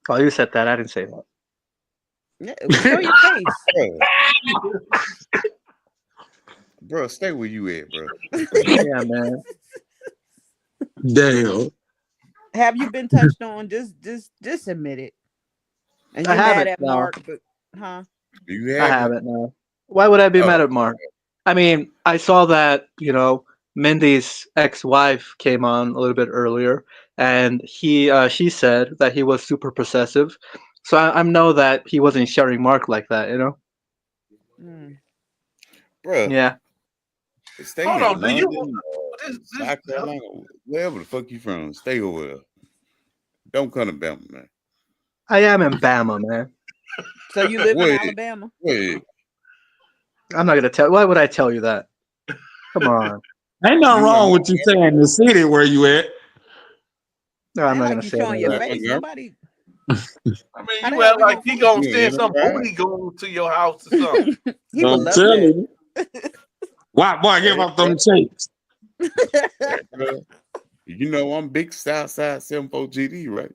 Oh, you said that. I didn't say that. Yeah, show your face. Bro, bro, stay where you at, bro. Yeah, man. Damn. Have you been touched on? Just admit it. And I you're mad haven't. at No, Mark, but huh? You I haven't. haven't. No. Why would I be Oh, mad at Mark? I mean, I saw that Mindy's ex-wife came on a little bit earlier, and she said that he was super possessive. So I know that he wasn't sharing Mark like that. Mm. Bruh, Yeah. stay Hold in on, do you London, this South Carolina, wherever the fuck you from. Stay over there. Don't come to Bama, man. I am in Bama, man. So you live in Wait, Alabama? wait. I'm not gonna tell. Why would I tell you that? Come on. Ain't nothing You wrong in with you saying the city where you at. No, I'm Ain't not like gonna you say any showing of your that. face. Nobody. I mean, How the you hell act we like gonna he find gonna You send in some Enterprise? booty going to your house or something. He would I'm love that. telling you. Why, boy, give Hey, up them checks. bruh. You know I'm big Southside 74 GD, right?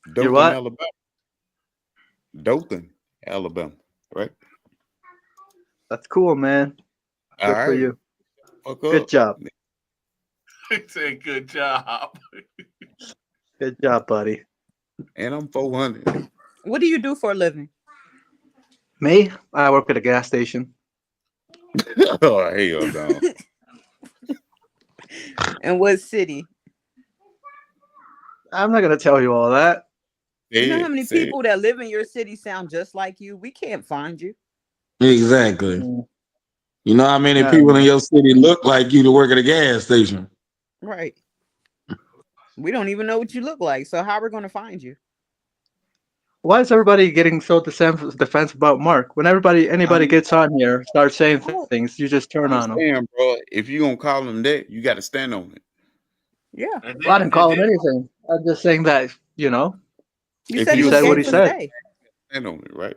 You're Dothan, what? Alabama. Dothan, Alabama, right? That's cool, man. All Good for right. you. Fuck Good up. job. He said, "Good job." Good job, buddy. And I'm 400. What do you do for a living? Me? I work at a gas station. Oh, hell no. And what city? I'm not gonna tell you all that. You know Say how it. many Say it. people that live in your city sound just like you? We can't find you. Exactly. Mm, You know how many I don't people in know. your city look like you to work at a gas station? Right. We don't even know what you look like. So how are we gonna find you? Why is everybody getting so defensive about Mark? When anybody I'm gets on here, starts saying Oh, things, you just turn I'm on them. saying, bro, if you gonna call him that, you gotta stand on it. yeah. And Well, I then, didn't and call him then, anything. I'm just saying that, You If said he you he was gonna said say gay what he for said. something, stay. stand on it, right?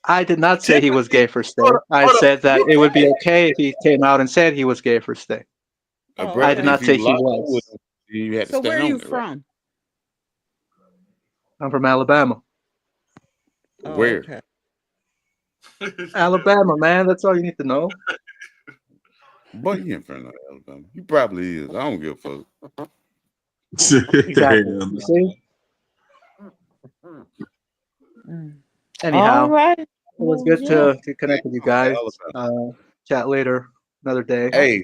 I did not say he was typically, gay for stay. hold up, I hold up. said that You it would be did. okay if he came out and said he was gay for stay. Oh, I Brother, did okay. not if say you he locked in with was. him, you had to So where stand are you on it, right? from? I'm from Alabama. Oh, Where? okay. Alabama, man. That's all you need to know. But you ain't from Alabama. You probably is. I don't give a fuck. Exactly. Hell You no. see? Mm. All Anyhow, it right. was Well, good yeah. to connect with you From guys. Alabama. Chat later, another day. Oh, Hey,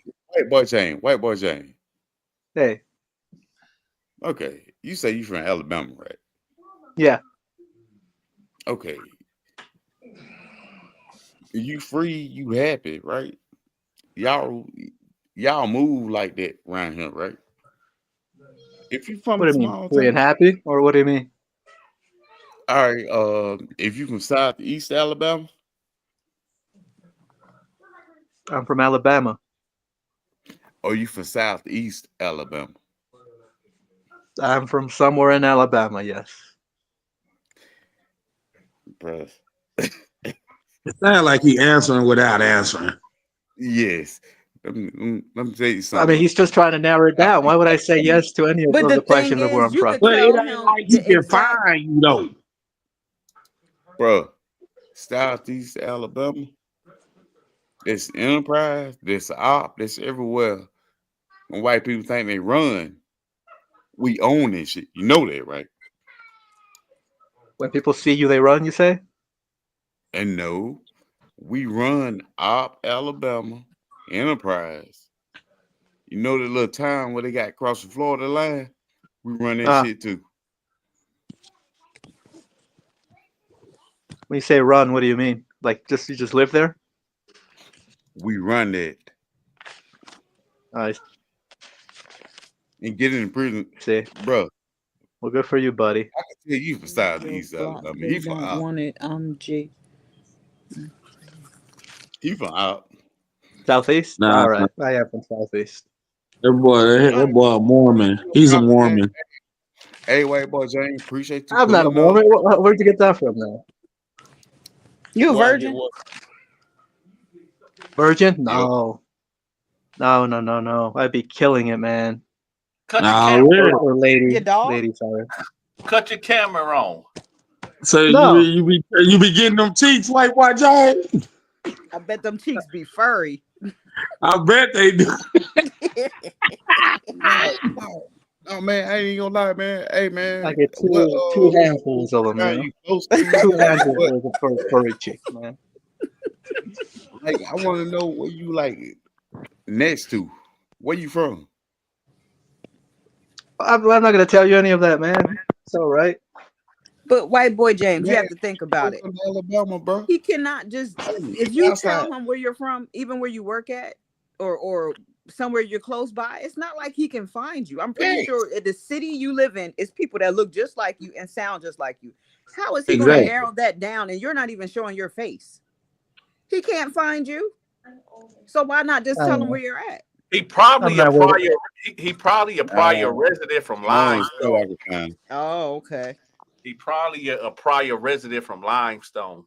white boy Jane. Hey, Okay, you say you from Alabama, right? yeah. Okay, you free, you happy, right? Y'all, y'all move like that around here, right? If you from What a do you mean? small Free and town, happy, or what do you mean? all right. If you from Southeast Alabama, I'm from Alabama. or you from Southeast Alabama, I'm from somewhere in Alabama. Yes. bruh. It sounds like he answering without answering. Yes. Let me tell you I mean, something. he's just trying to narrow it down. Why would I say yes to any but of the the thing questions of where is, I'm you from? could But it tell ain't him like he the can exact. find you though. Bro, Southeast Alabama, this enterprise, this op, this everywhere. When white people think they run, we own this shit. You know that, right? When people see you, they run. You say? And no, we run op Alabama enterprise. You know the little town where they got across the Florida line? We run that Ah, shit too. when you say run, what do you mean? Like you just live there? We run that I and get in prison, see. bro. Well, good for you, buddy. I can tell you from Your Southeast block, Alabama. they He from don't op. want it. G. He from op. Southeast. Nah, All right. I am from Southeast. that boy a Mormon. He's a Mormon. Hey, white boy James, appreciate you I'm not a pulling up. Mormon. Where'd you get that from, now? You a Where I get virgin? what? Virgin? Yep. No. No, no, no, no. I'd be killing it, man. Cut your camera Already. Or on. Your lady. dog? Lady, sorry. Cut your camera on. So No. you be getting them cheeks, white boy James? I bet them cheeks be furry. I bet they do. No, no, no, man. I ain't gonna lie, man. Hey, I man. get What two handfuls of them, town you close to? Two What? handfuls of furry chicks, man. Like, I want to know where you like next to. Where you from? I'm not gonna tell you any of that, man. It's all right. But white boy James, you Man, have to think about it. from Alabama, bro. He cannot just Hey, if you outside. tell him where you're from, even where you work at, or somewhere you're close by, it's not like he can find you. I'm pretty Hey, sure in the city you live in is people that look just like you and sound just like you. How is he going to Exactly. narrow that down and you're not even showing your face? He can't find you. So why not just I tell don't him know. where you're at? He I'm probably a not with it. prior. He probably a prior resident from I ain't so I Limestone. can find. Oh, okay. He probably a prior resident from Limestone.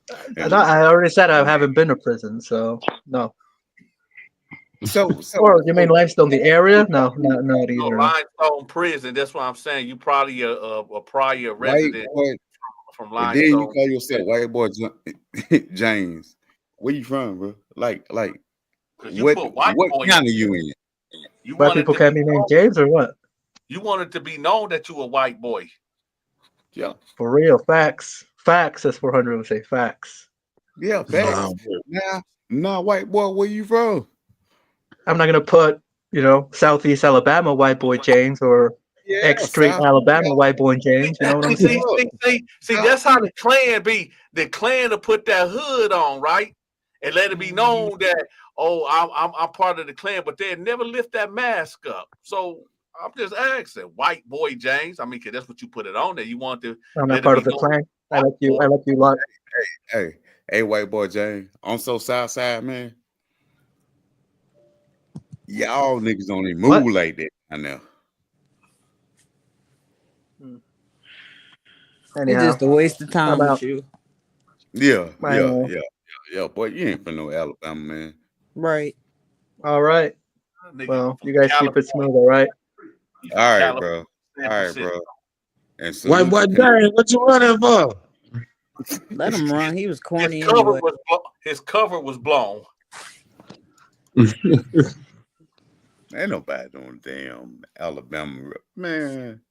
I, Yeah. thought- I already said I haven't been to prison, so no. So Or you mean Limestone, the area? No, not No, either. Limestone prison. That's what I'm saying. You probably a prior white resident boy, from and then you Limestone. call yourself white boy James. Where you from, bro? Like Because you what put white what boy, county you in? you Black wanted people to be can't be named known, James or what? you wanted to be known that you a white boy. Yeah, For real, facts. Facts, as 400 would say, facts. yeah, So facts. Nah, white boy, where you from? I'm not gonna put, Southeast Alabama white boy James or Yeah, X Street Southeast Alabama white boy Alabama. James. You know what I'm see, see, saying? Look, see, see, see, that's how Southeast. the Klan be. The Klan to put that hood on, right? And let it be Mhm. known that, oh, I'm part of the Klan, but they never lift that mask up. So I'm just asking, white boy James. I mean, 'cause that's what you put it on there. You want to I'm not let it part be of the known, clan. I white like you. boy. I like you lot. Hey, white boy James. I'm so south side, man. Y'all niggas don't even What? move like that. I know. Hmm. It's Anyhow, just a waste of how time with about you. Yeah, I yeah, know. yeah, yeah. Boy, you ain't from no Alabama, man. Right. All right. Nigga Well, from you guys keep it California. smooth, all right? You from All right, California, bro. San All right, Francisco. bro. And White salute boy the Canadian. James, what you running for? Let him run. He was His corny cover anyway. was his cover was blown. Ain't nobody doing damn Alabama, man.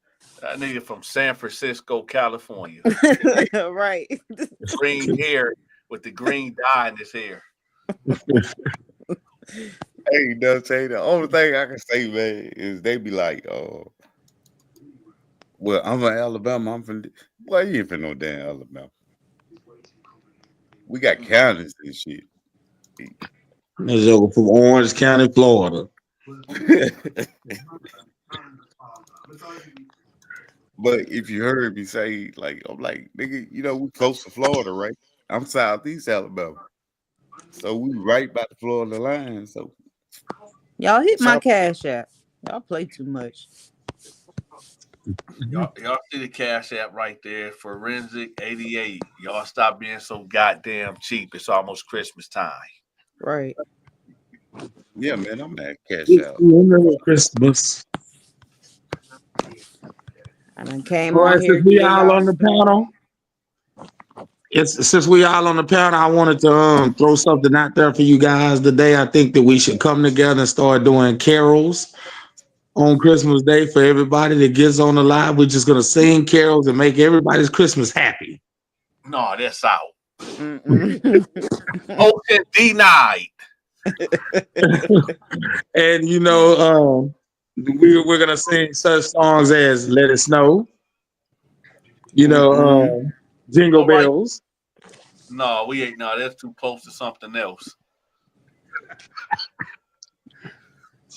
That nigga from San Francisco, California. Right. Green hair with the green dye in his hair. Hey, Donta, the only thing I can say, man, is they be like, oh, well, I'm from Alabama. I'm from. Well, you ain't from no damn Alabama. We got counties and shit. This joker from Orange County, Florida. But if you heard me say, like, I'm like, nigga, we close to Florida, right? I'm Southeast Alabama. So we right by the Florida line. So Y'all hit my South, cash app. Y'all play too much. Y'all see the cash app right there, Forensic 88. Y'all stop being so goddamn cheap. It's almost Christmas time. Right. yeah, man, I'm at Cash It's Out. the end of Christmas. I done came All on right, here, since we give all y'all on the story. panel, since we all on the panel, I wanted to throw something out there for you guys today. I think that we should come together and start doing carols on Christmas Day for everybody that gets on the live. We're just gonna sing carols and make everybody's Christmas happy. No, that's out. Mm-mm. Motion denied. And we're gonna sing such songs as "Let It Snow," Mm-mm. "Jingle All right. Bells." No, we ain't. No, that's too close to something else.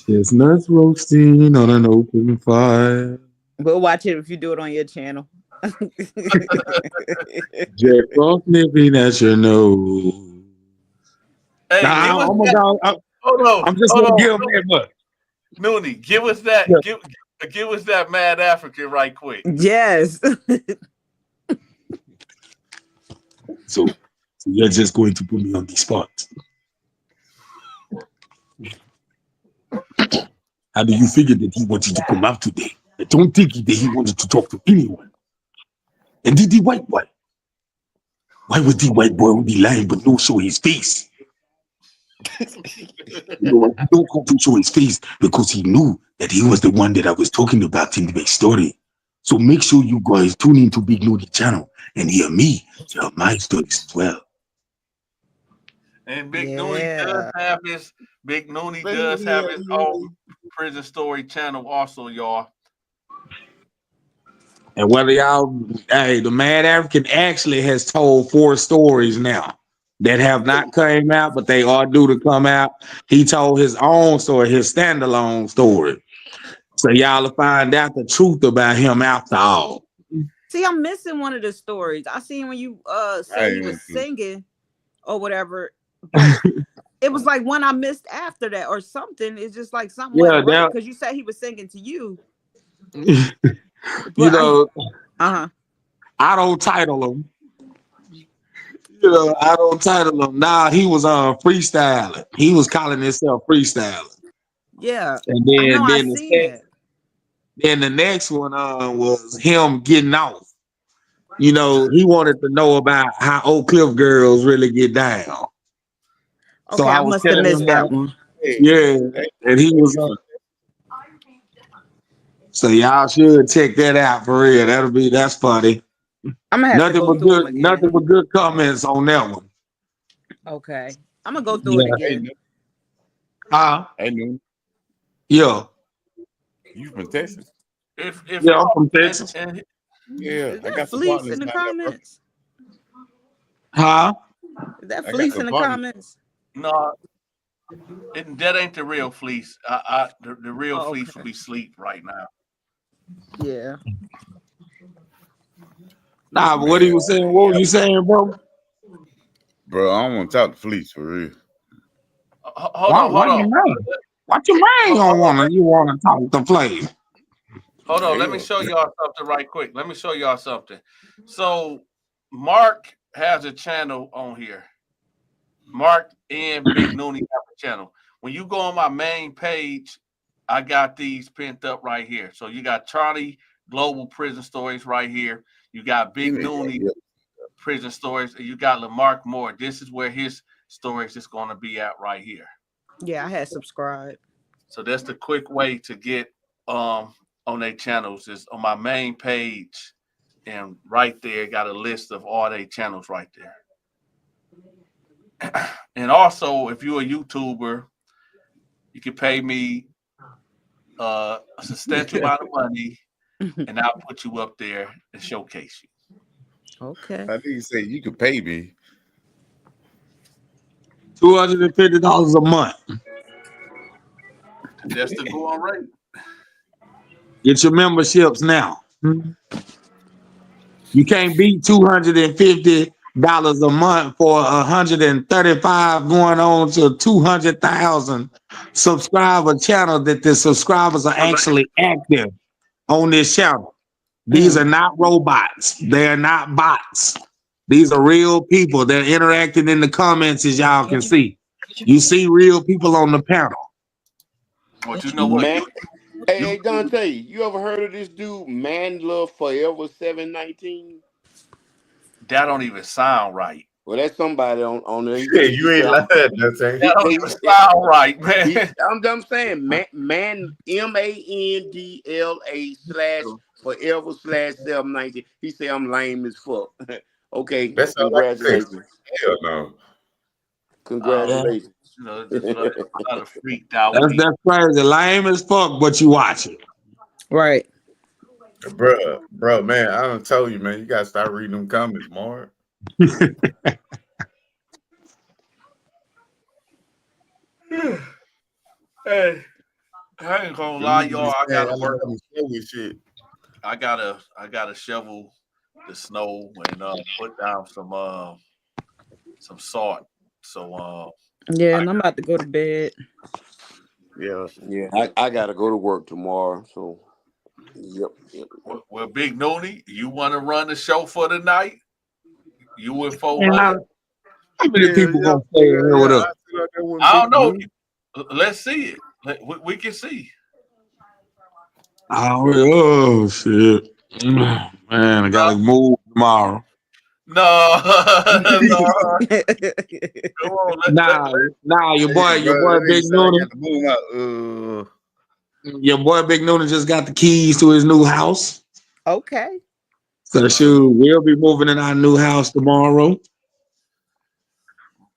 Chestnuts roasting on an open fire. We'll watch it if you do it on your channel. Jack Frost nipping at your nose. Hey, give Now, us oh my that. God, Hold on. I'm just Hold gonna on. give them that much. Noonie, give us that. Yeah. Give us that Mad African right quick. Yes. So you're just going to put me on the spot. How do you figure that he wanted to come out today? I don't think that he wanted to talk to anyone. And did the white boy? Why would the white boy be lying but no show his face? He don't come to show his face because he knew that he was the one that I was talking about in the story. So make sure you guys tune into Big Nudie channel and hear me tell my stories as well. And Yeah. Big Noonie Man, does have his own yeah. prison story channel also, y'all. And whether y'all, hey, the Mad African actually has told 4 stories now that have not came out, but they are due to come out. He told his own story, his standalone story. So y'all will find out the truth about him after all. See, I'm missing one of the stories. I seen when you said he was singing or whatever, but it was like one I missed after that or something. It's just like something Yeah, went right because you said he was singing to you. you know, Uh-huh. I don't title him. You know, I don't title him. Nah, he was freestyling. He was calling himself freestyling. Yeah. And I know I then seen that. the next one was him getting off. You know, he wanted to know about how Oak Cliff girls really get down. So Okay, I I was must have telling missed him how, that one. yeah, and he was so y'all should check that out for real. That's funny. I'm gonna have to go through them Nothing again. but good comments on that one. Okay. I'm gonna go through it Yeah. again. Hey, Noon, Yeah. you from Texas? If Yeah, I'm from Texas. and Yeah, Is I that got some Fleece partners in the down there, bro. comments? Huh? Is that I got Fleece some in the partners. comments? no, that ain't the real fleece. The real Oh, fleece will okay. be sleep right now. Yeah. Nah, but what he Man, was saying, what were you saying, bro? bro, I don't want to talk to Fleece for real. Hold on, Why hold you on, man? What you man hold, gonna hold on. wanna you wanna talk to play? Hold on, let me Hell, show y'all something right quick. Let me show y'all something. So Mark has a channel on here. Mark and Big Noonie have a channel. When you go on my main page, I got these pinned up right here. So you got Charlie Global Prison Stories right here. You got give Big me that. Noonie Yep. Prison Stories, and you got Lamarck Moore. This is where his stories is going to be at right here. Yeah, I had subscribed. So that's the quick way to get on their channels is on my main page, and right there got a list of all their channels right there. And also, if you're a YouTuber, you can pay me a substantial amount of money, and I'll put you up there and showcase you. Okay. I think you say you could pay me. $250 a month. That's the going rate. Get your memberships now. You can't beat $250 a month for 135 going on to 200,000 subscriber channel that the subscribers are actually active on this channel. These are not robots. They're not bots. These are real people. They're interacting in the comments as y'all can see. You see real people on the panel. But you know what? Man, hey Dante, you ever heard of this dude, Man Love Forever 719? That don't even sound right. Well, that's somebody on there. Yeah, you ain't like that, That don't even sound right, man. I'm saying man MANDLA slash forever slash 719. He say I'm lame as fuck. Okay, That's all I can say. congratulations. Hell no. Congratulations. You know, just a lot of freaked out people. That's crazy. Lame as fuck, but you watch it. Right. Bro, man, I done told you, man, you gotta start reading them comments more. Hey, I ain't gonna Them lie, niggas be y'all. I saying gotta work. Alabama slow and shit. I gotta shovel the snow and put down some salt. So Yeah, and I'm about to go to bed. Yeah, I gotta go to work tomorrow. So yep. well, Big Noonie, you want to run the show for the night? You and And 400? how many people gonna stay in here with us? I don't know. Let's see it. We can see. Oh shit. Man, I gotta move tomorrow. No, no. Come on, Nah, your Hey, bro, boy that nigga Big said I Noonan. got to move out. Your boy Big Noonan just got the keys to his new house. Okay. So shoot, we'll be moving in our new house tomorrow.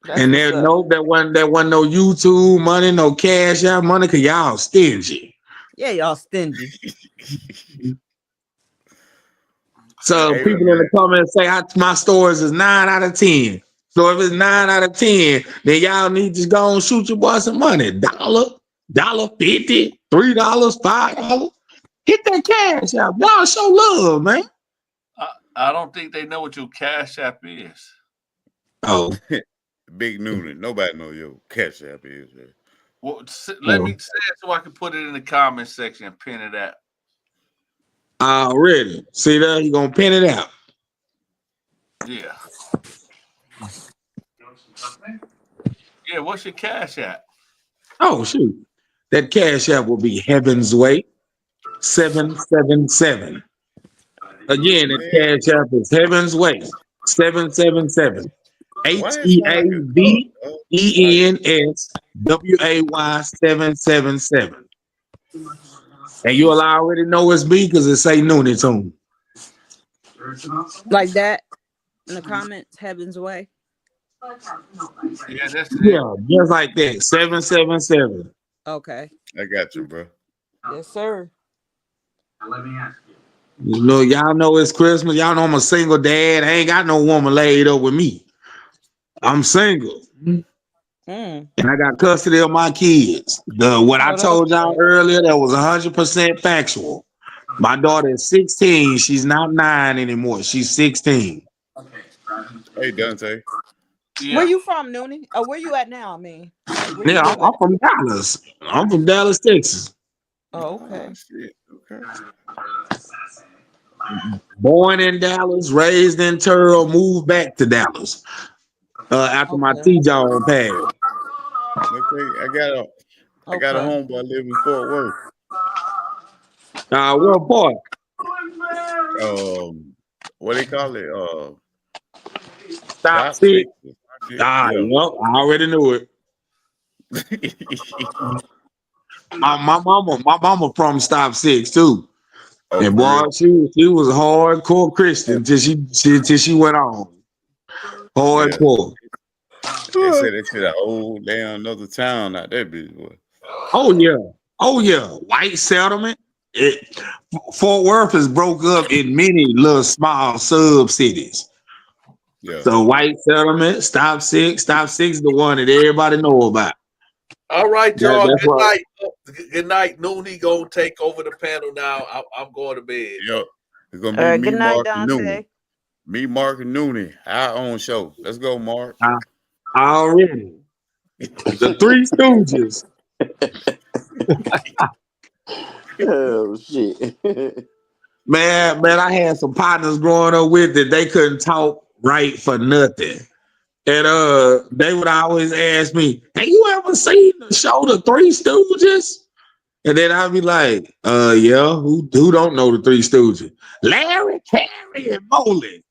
That's And what's there up. wasn't no YouTube money, no cash out money, cause y'all stingy. Yeah, y'all stingy. So Hey, look, people in the man. comments say my scores is 9 out of 10. So if it's 9 out of 10, then y'all need to go and shoot your boy some money. $1.50, $3, $5. Hit that cash out. Y'all show love, man. I don't think they know what your Cash App is. Oh, Big Noonan. Nobody know your Cash App is, man. Well, let me oh. say it so I can put it in the comment section and pin it out. Already. See there? He gonna pin it out. Yeah. Yeah, what's your Cash App? Oh, shoot. That cash app will be Heaven's Way 777. Again, that Man, cash app is Heaven's Way 777. why it sound like a HEAVENSWAY 777. And you'll already know it's me because it say Noonie Tune. Like that in the comments, Heaven's Way. Yeah, that's it. Yeah, just like that. 777. Okay. I got you, bro. Yes, sir. You know, y'all know it's Christmas. Y'all know I'm a single dad. I ain't got no woman laid up with me. I'm single. Mm. And I got custody of my kids. What I Oh, that's told y'all great. earlier, that was 100% factual. My daughter is 16. She's not 9 anymore. She's 16. Hey, Dante. Where Yeah. you from, Noonie? Oh, where you at now? I mean, like, where you Yeah, live I'm at? from Dallas. I'm from Dallas, Texas. Oh, Oh, okay. shit. Okay. Born in Dallas, raised in Turl, moved back to Dallas after my Okay. T-John passed. Okay. I got a Okay. homeboy living in Fort Worth. What part? What they call it? Stop Stop sick. six. Shit. Yeah. Yep, I already knew it. My mama from Stop Six too. Oh, And for boy, real? she was a hardcore Christian till she went on. Yeah. Hardcore. They said they should have old down another town out there, bitch boy. Oh yeah. Oh yeah. White settlement. Fort Worth is broke up in many little small sub cities. Yeah. So white settlement, stop six is the one that everybody know about. All right, y'all. That's Good what. night. Good night. Noonie gonna take over the panel now. I'm going to bed. Yep. It's gonna All be right. me, Good night, Mark, and Noonan. Dante. Me, Mark, and Noonan. Our own show. Let's go, Mark. Already. The Three Stooges. Oh shit. Man, I had some partners growing up with that they couldn't talk right for nothing. And they would always ask me, "Have you ever seen the show The Three Stooges?" And then I'd be like, yeah, who don't know The Three Stooges? Larry, Carey, and Moley.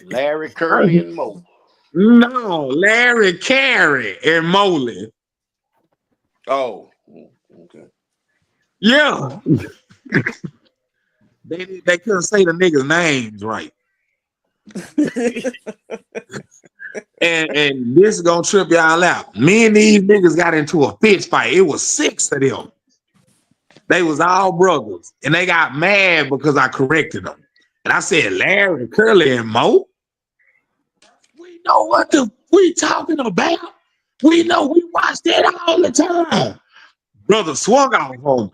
Larry, Curly, and Mo. No, Larry, Carey, and Moley. Oh, okay. Yeah. They couldn't say the niggas' names right. And this is gonna trip y'all out. Me and these niggas got into a fist fight. It was 6 of them. They was all brothers. And they got mad because I corrected them. And I said, Larry, Curly, and Mo, we know what we talking about. We know we watch that all the time. Brother swung off on me.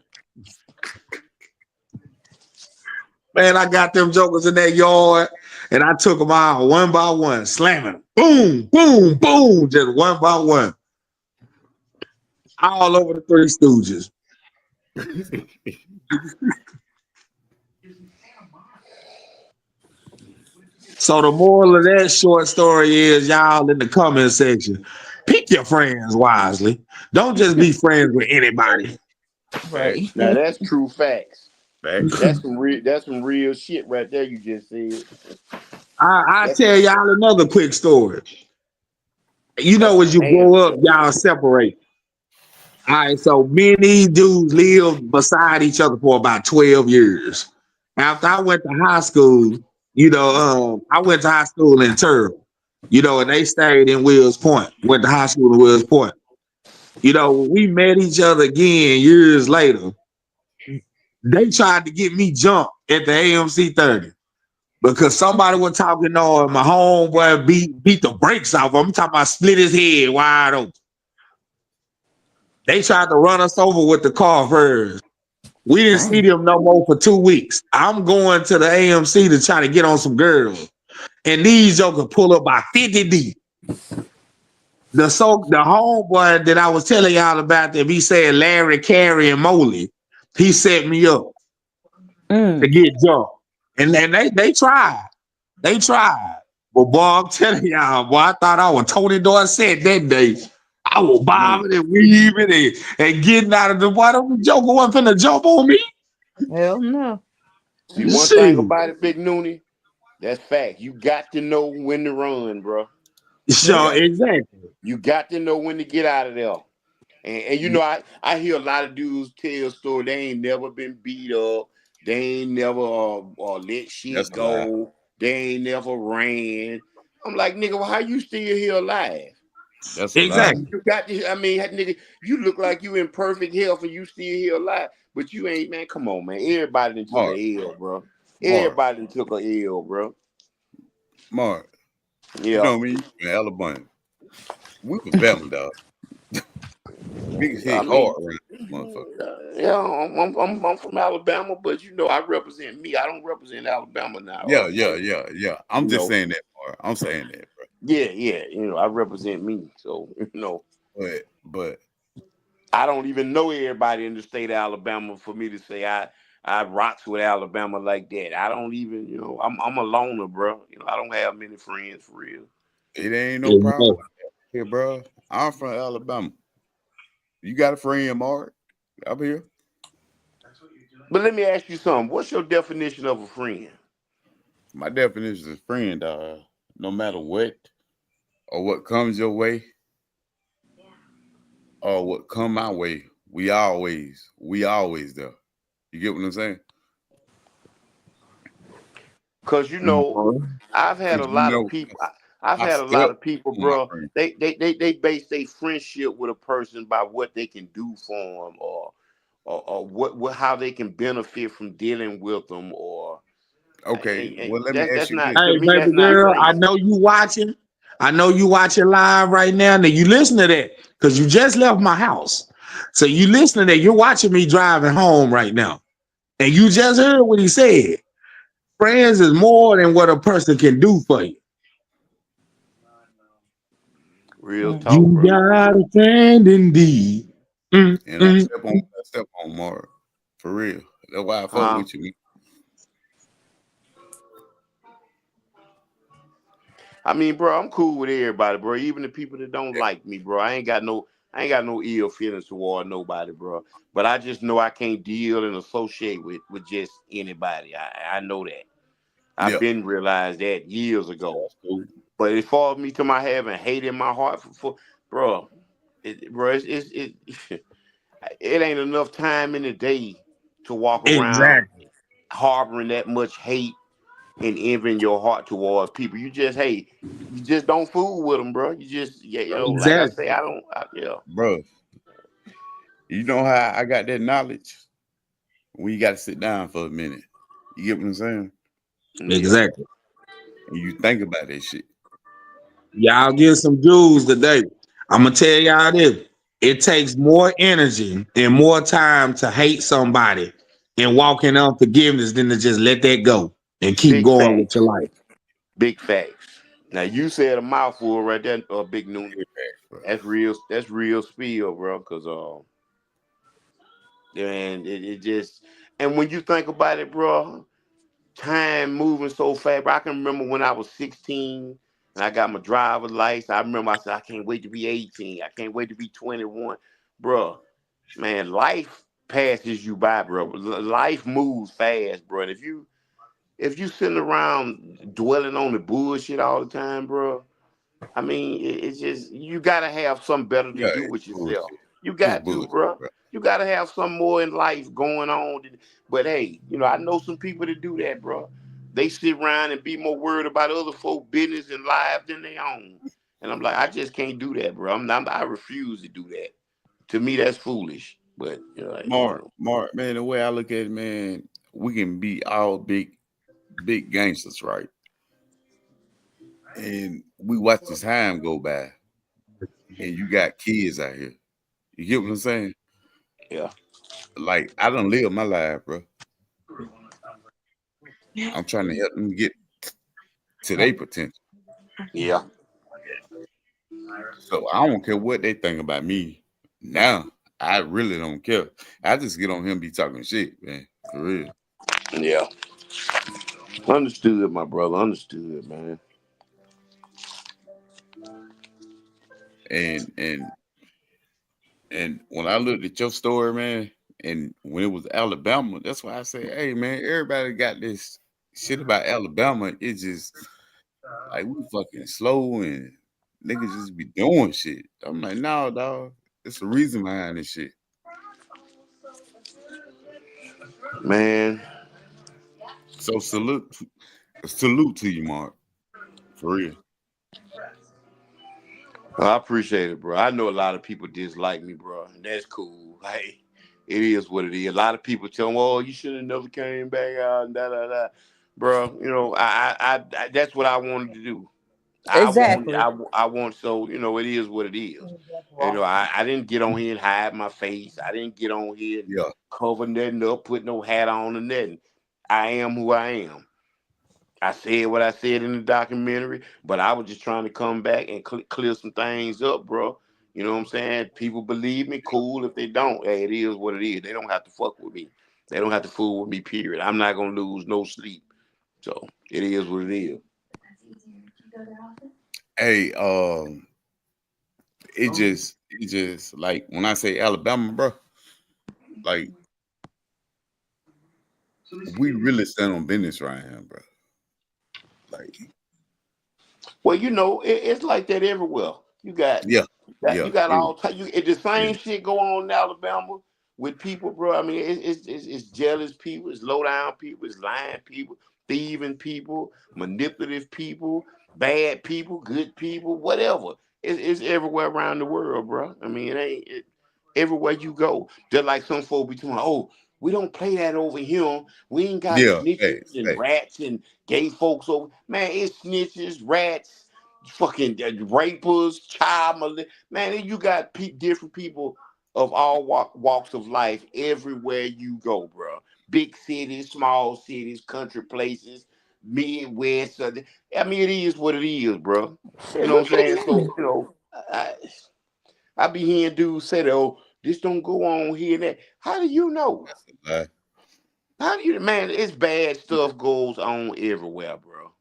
Man, I got them jokers in that yard and I took them out one by one, slamming them. Boom, boom, boom, just one by one. All over the Three Stooges. So the moral of that short story is, y'all in the comment section, pick your friends wisely. Don't just be friends with anybody. Right. Now that's true facts. Facts. That's some real shit right there. You just said. I That's tell y'all another quick story. You that's know, some as you damn grow up, stuff. y'all separate. All right, so me and these dudes lived beside each other for about 12 years. After I went to high school, I went to high school in Turtle, and they stayed in Wills Point, went to high school in Wills Point. When we met each other again years later, they tried to get me jumped at the AMC 30. because somebody was talking on my homeboy beat the brakes off. I'm talking about split his head wide open. They tried to run us over with the car first. We didn't see them no more for 2 weeks. I'm going to the AMC to try to get on some girls. And these jokers pull up by 50 deep. The homeboy that I was telling y'all about that he said Larry, Carey, and Moley, he set me up to get jumped. And then they tried. They tried. But boy, I'm telling y'all, boy, I thought I was Tony Dorsett that day. I was Man, bobbing and weaving and getting out of the water. The joker wasn't finna jump on me. Hell no. see one thing Shit. about it, Big Noonie, that's fact. You got to know when to run, bro. You So got exactly. you got to know when to get out of there. And you know, I hear a lot of dudes tell stories. They ain't never been beat up. They ain't never let That's shit a lie. go. They ain't never ran. I'm like, nigga, well, how you still here alive? That's a lie. Exactly. You got this. I mean, nigga, you look like you in perfect health and you still here alive, but you ain't, man. Come on, man. Everybody done took Mark, a L, bro. Mark, Everybody done took a L, bro. Mark. You Yeah. know me in Alabama. We was battling, dog. Niggas I hit mean, hard around this motherfucker. yeah, I'm from Alabama, but you know, I represent me. I don't represent Alabama now. Yeah. I'm You just know, saying that, Mark. I'm saying that, bro. yeah. You know, I represent me. So, you know, But I don't even know everybody in the state of Alabama for me to say I rocks with Alabama like that. I don't even, you know, I'm a loner, bro. You know, I don't have many friends for real. it ain't no problem Exactly. with that here, bro. I'm from Alabama. You got a friend, Mark, up here? But let me ask you something. What's your definition of a friend? My definition is friend, no matter what or what comes your way or what come my way, we always there. You get what I'm saying? Cause you know, I've had a Cause you lot of know people. I've I had a lot stepped of people, on my bro. friend. They base their friendship with a person by what they can do for them, or what how they can benefit from dealing with them, or Okay, well let me that's ask you not this. to Hey, me. That's baby not girl, I friends. know you watching. I know you watching live right now. Now you listen to that because you just left my house. So you listening to that. You're watching me driving home right now. And you just heard what he said. Friends is more than what a person can do for you. Real talk, You bro. got a friend indeed. And I step on Mark. For real. That's why I fuck Huh? with you. I mean, bro, I'm cool with everybody, bro. Even the people that don't like me, bro. I ain't got no ill feelings toward nobody, bro. But I just know I can't deal and associate with just anybody. I know that. I've Yeah. been realized that years ago. That's cool. But as far as me to my having hate in my heart for bro, it ain't enough time in the day to walk around Exactly. harboring that much hate and envy in your heart towards people. You just don't fool with them, bro. You just, yeah, like I Exactly. say, I don't, yeah. Bro, you know how I got that knowledge? We got to sit down for a minute. You get what I'm saying? Yeah. Exactly. And you think about that shit. Y'all get some Jews today. I'm gonna tell y'all this. It takes more energy and more time to hate somebody and walk in unforgiveness than to just let that go and keep Big going with your facts. life. Big facts. Now you said a mouthful right there, Big Noonie. That's real. That's real spiel, bro. Cause and it just, and when you think about it, bro, time moving so fast. Bro, I can remember when I was 16 and I got my driver's license. I remember I said I can't wait to be 18. I can't wait to be 21, bro. Man, life passes you by, bro. Life moves fast, bro. And if you sitting around dwelling on the bullshit all the time, bro, I mean, it's just you gotta have something better to Yeah, do it's with yourself. bullshit. You It's got to, bullshit, bro. bro. You gotta have some more in life going on. But hey, I know some people that do that, bro. They sit around and be more worried about other folk business and lives than they own. And I'm like, I just can't do that, bro. I refuse to do that. To me, that's foolish. But Mark, man, the way I look at it, man, we can be all big big gangsters, right? And we watch this time go by, and you got kids out here. You get what I'm saying? Yeah. Like I don't live my life, bro. I'm trying to help them get to their potential. Yeah. So I don't care what they think about me. Now I really don't care. I just get on him be talking shit, man. For real. Yeah. Understood, my brother. Understood, man. And and when I looked at your story, man, and when it was Alabama, that's why I say, hey man, everybody got this shit about Alabama. It's just like we fucking slow and niggas just be doing shit. I'm like, no, dog. It's a reason behind this shit. Man, So salute to you, Mark. For real. I appreciate it, bro. I know a lot of people dislike me, bro, and that's cool. Hey, it is what it is. A lot of people tell me, "Oh, you should have never came back out," and da da da. Bro, you know, I that's what I wanted to do. Exactly. I want. So you know, it is what it is. You know, I didn't get on here and hide my face. I didn't get on here and Yeah. cover nothing up, put no hat on or nothing. I am who I am. I said what I said in the documentary, but I was just trying to come back and clear some things up, bro. You know what I'm saying? People believe me, cool. If they don't, hey, it is what it is. They don't have to fuck with me. They don't have to fool with me, period. I'm not gonna lose no sleep. So it is what it is. Hey, it just like when I say Alabama, bro, like we really stand on business right here, bro. Like, Well, you know, it's like that everywhere. You got yeah, that. You yeah, got it, all type. It's the yeah, same shit go on in Alabama with people, bro. I mean, it's jealous people, it's low down people, it's lying people, thieving people, manipulative people, bad people, good people, whatever. It's everywhere around the world, bro. I mean, everywhere you go. Just like some folk be talking, oh, we don't play that over here. We ain't got yeah. snitches and rats and gay folks over. Man, it's snitches, rats, fucking rapers, man. You got different people of all walks of life everywhere you go, bro. Big cities, small cities, country places, Midwest. I mean, it is what it is, bro. You know what I'm saying? So, you know, I be hearing dudes say that, oh, this don't go on here and that. How do you know? Uh, How do you, man? It's bad stuff goes on everywhere, bro.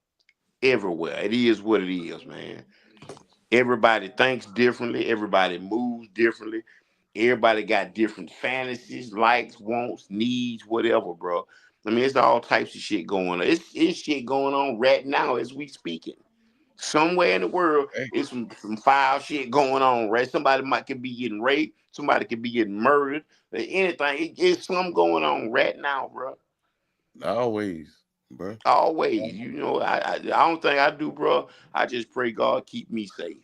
Everywhere. It is what it is, man. Everybody thinks differently. Everybody moves differently. Everybody got different fantasies, likes, wants, needs, whatever, bro. I mean, it's all types of shit going on. It's shit going on right now as we speaking. Somewhere in the world, hey, it's some foul shit going on, right? Somebody might could be getting raped. Somebody could be getting murdered. Anything. It's something going on right now, bro. always, bro. Always. You know, I don't think I do, bro. I just pray God keep me safe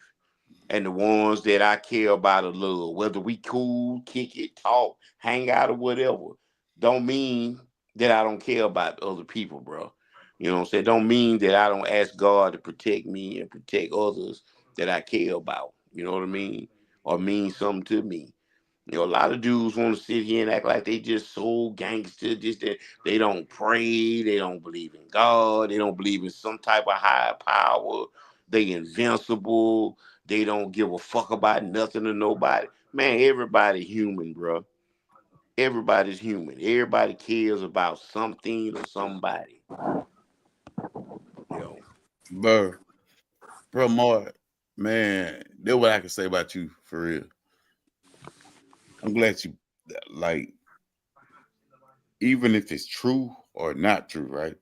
and the ones that I care about a little, whether we cool, kick it, talk, hang out, or whatever, don't mean that I don't care about other people, bro. You know what I'm saying? Don't mean that I don't ask God to protect me and protect others that I care about. You know what I mean? Or mean something to me. You know, a lot of dudes want to sit here and act like they just so gangster, just that they don't pray, they don't believe in God, they don't believe in some type of higher power, they invincible, they don't give a fuck about nothing or nobody. Man, everybody human, bro. Everybody's human. Everybody cares about something or somebody. You know. Bro, bro, Mark, man, that's what I can say about you for real. I'm glad you like, even if it's true or not true, right?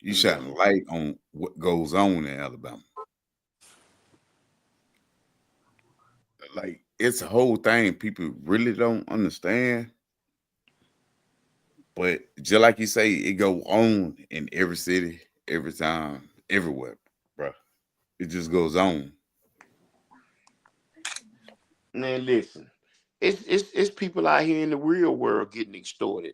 You Yeah. shine light on what goes on in Alabama. Like it's a whole thing people really don't understand. But just like you say, it go on in every city, every time, everywhere, bro. It just goes on. Man, listen. It's people out here in the real world getting extorted.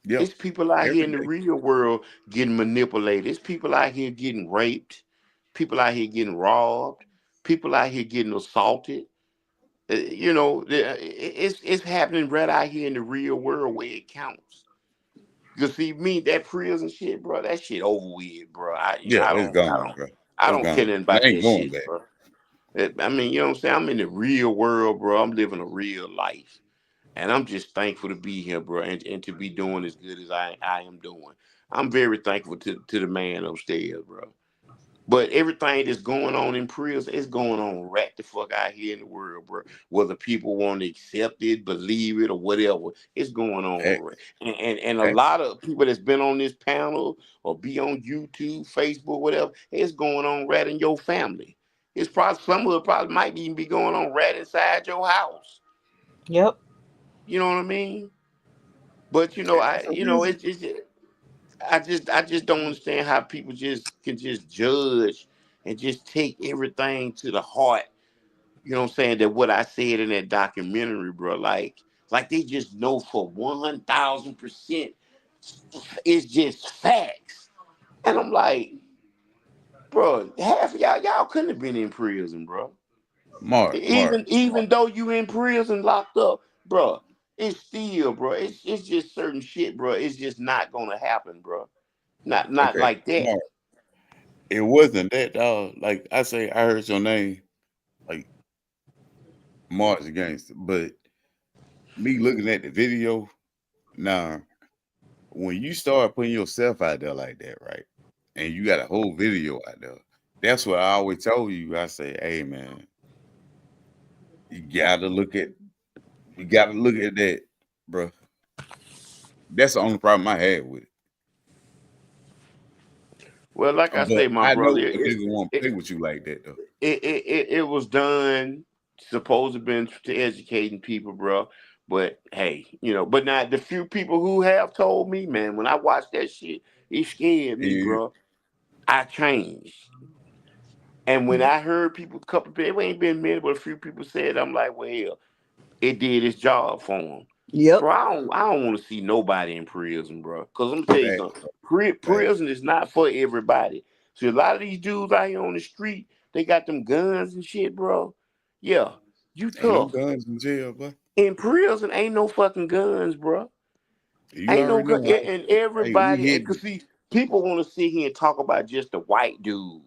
Yep. It's people out here Every in the day. real world getting manipulated. It's people out here getting raped. People out here getting robbed. People out here getting assaulted. It's happening right out here in the real world where it counts. Cause see me that prison shit, bro. That shit over with, bro. Yeah, it's gone, bro. I It's don't care gone. nothing It about ain't that going shit, back. bro. I mean, you know what I'm saying? I'm in the real world, bro. I'm living a real life. And I'm just thankful to be here, bro, and to be doing as good as I am doing. I'm very thankful to the man upstairs, bro. But everything that's going on in prison is going on right the fuck out here in the world, bro. Whether people want to accept it, believe it, or whatever, it's going on. Right. Facts. And a Facts. lot of people that's been on this panel or be on YouTube, Facebook, whatever, it's going on right in your family. It's probably some of it probably might even be going on right inside your house. Yep. You know what I mean? But And that's a reason. I just don't understand how people just can just judge and just take everything to the heart. You know what I'm saying? That what I said in that documentary, bro. Like they just know for 1,000% it's just facts. And I'm like, bro, half of y'all couldn't have been in prison, bro. Mark. Even though you in prison locked up, bro, it's still, bro. It's just certain shit, bro. It's just not gonna happen, bro. Not Okay. like that. Mark. It wasn't that dog. Like I say, I heard your name, like Mark's gangster. But me looking at the video, now when you start putting yourself out there like that, right? And you got a whole video out there. That's what I always told you. I say, hey man, you gotta look at that, bro. That's the only problem I had with it. Well, like I But say, my I brother, know a nigga won't it, play with you like that though. it was done supposed to been to educating people, bro. But hey, but now the few people who have told me, man, when I watched that shit, it scared me, Yeah, bro. I changed. And when I heard people, couple people, it ain't been many, but a few people said, I'm like, well, hell, it did its job for them. Yep. Bro, I don't want to see nobody in prison, bro. Cause I'm gonna tell you fact, something. fact. Prison is not for everybody. See, a lot of these dudes out here on the street, they got them guns and shit, bro. Yeah, you Ain't no tough. guns in jail, but In prison, ain't no fucking guns, bro. you Ain't no already gun. know. And Hey, we everybody, hitting cause see, people want to sit here and talk about just the white dudes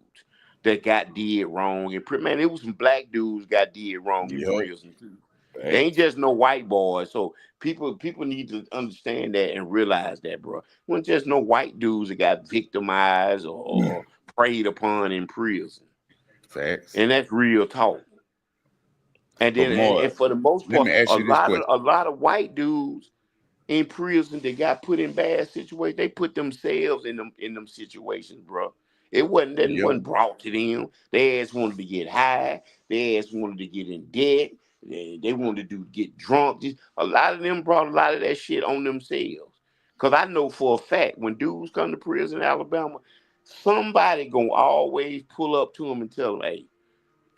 that got did wrong in prison. Man, it was some black dudes got did wrong it. in Yup, prison too. They ain't facts. just no white boys. So people need to understand that and realize that, bro. When just no white dudes that got victimized or preyed upon in prison. Facts. And that's real talk. And But then and, more, and for the most let part, me ask a you this lot of question. a lot of white dudes in prison that got put in bad situations, they put themselves in them situations, bro. It wasn't that Yup, wasn't brought to them. They ass wanted to get high. They ass wanted to get in debt. They wanted to get drunk. A lot of them brought a lot of that shit on themselves. Cause I know for a fact when dudes come to prison in Alabama, somebody gonna always pull up to them and tell them, "Hey,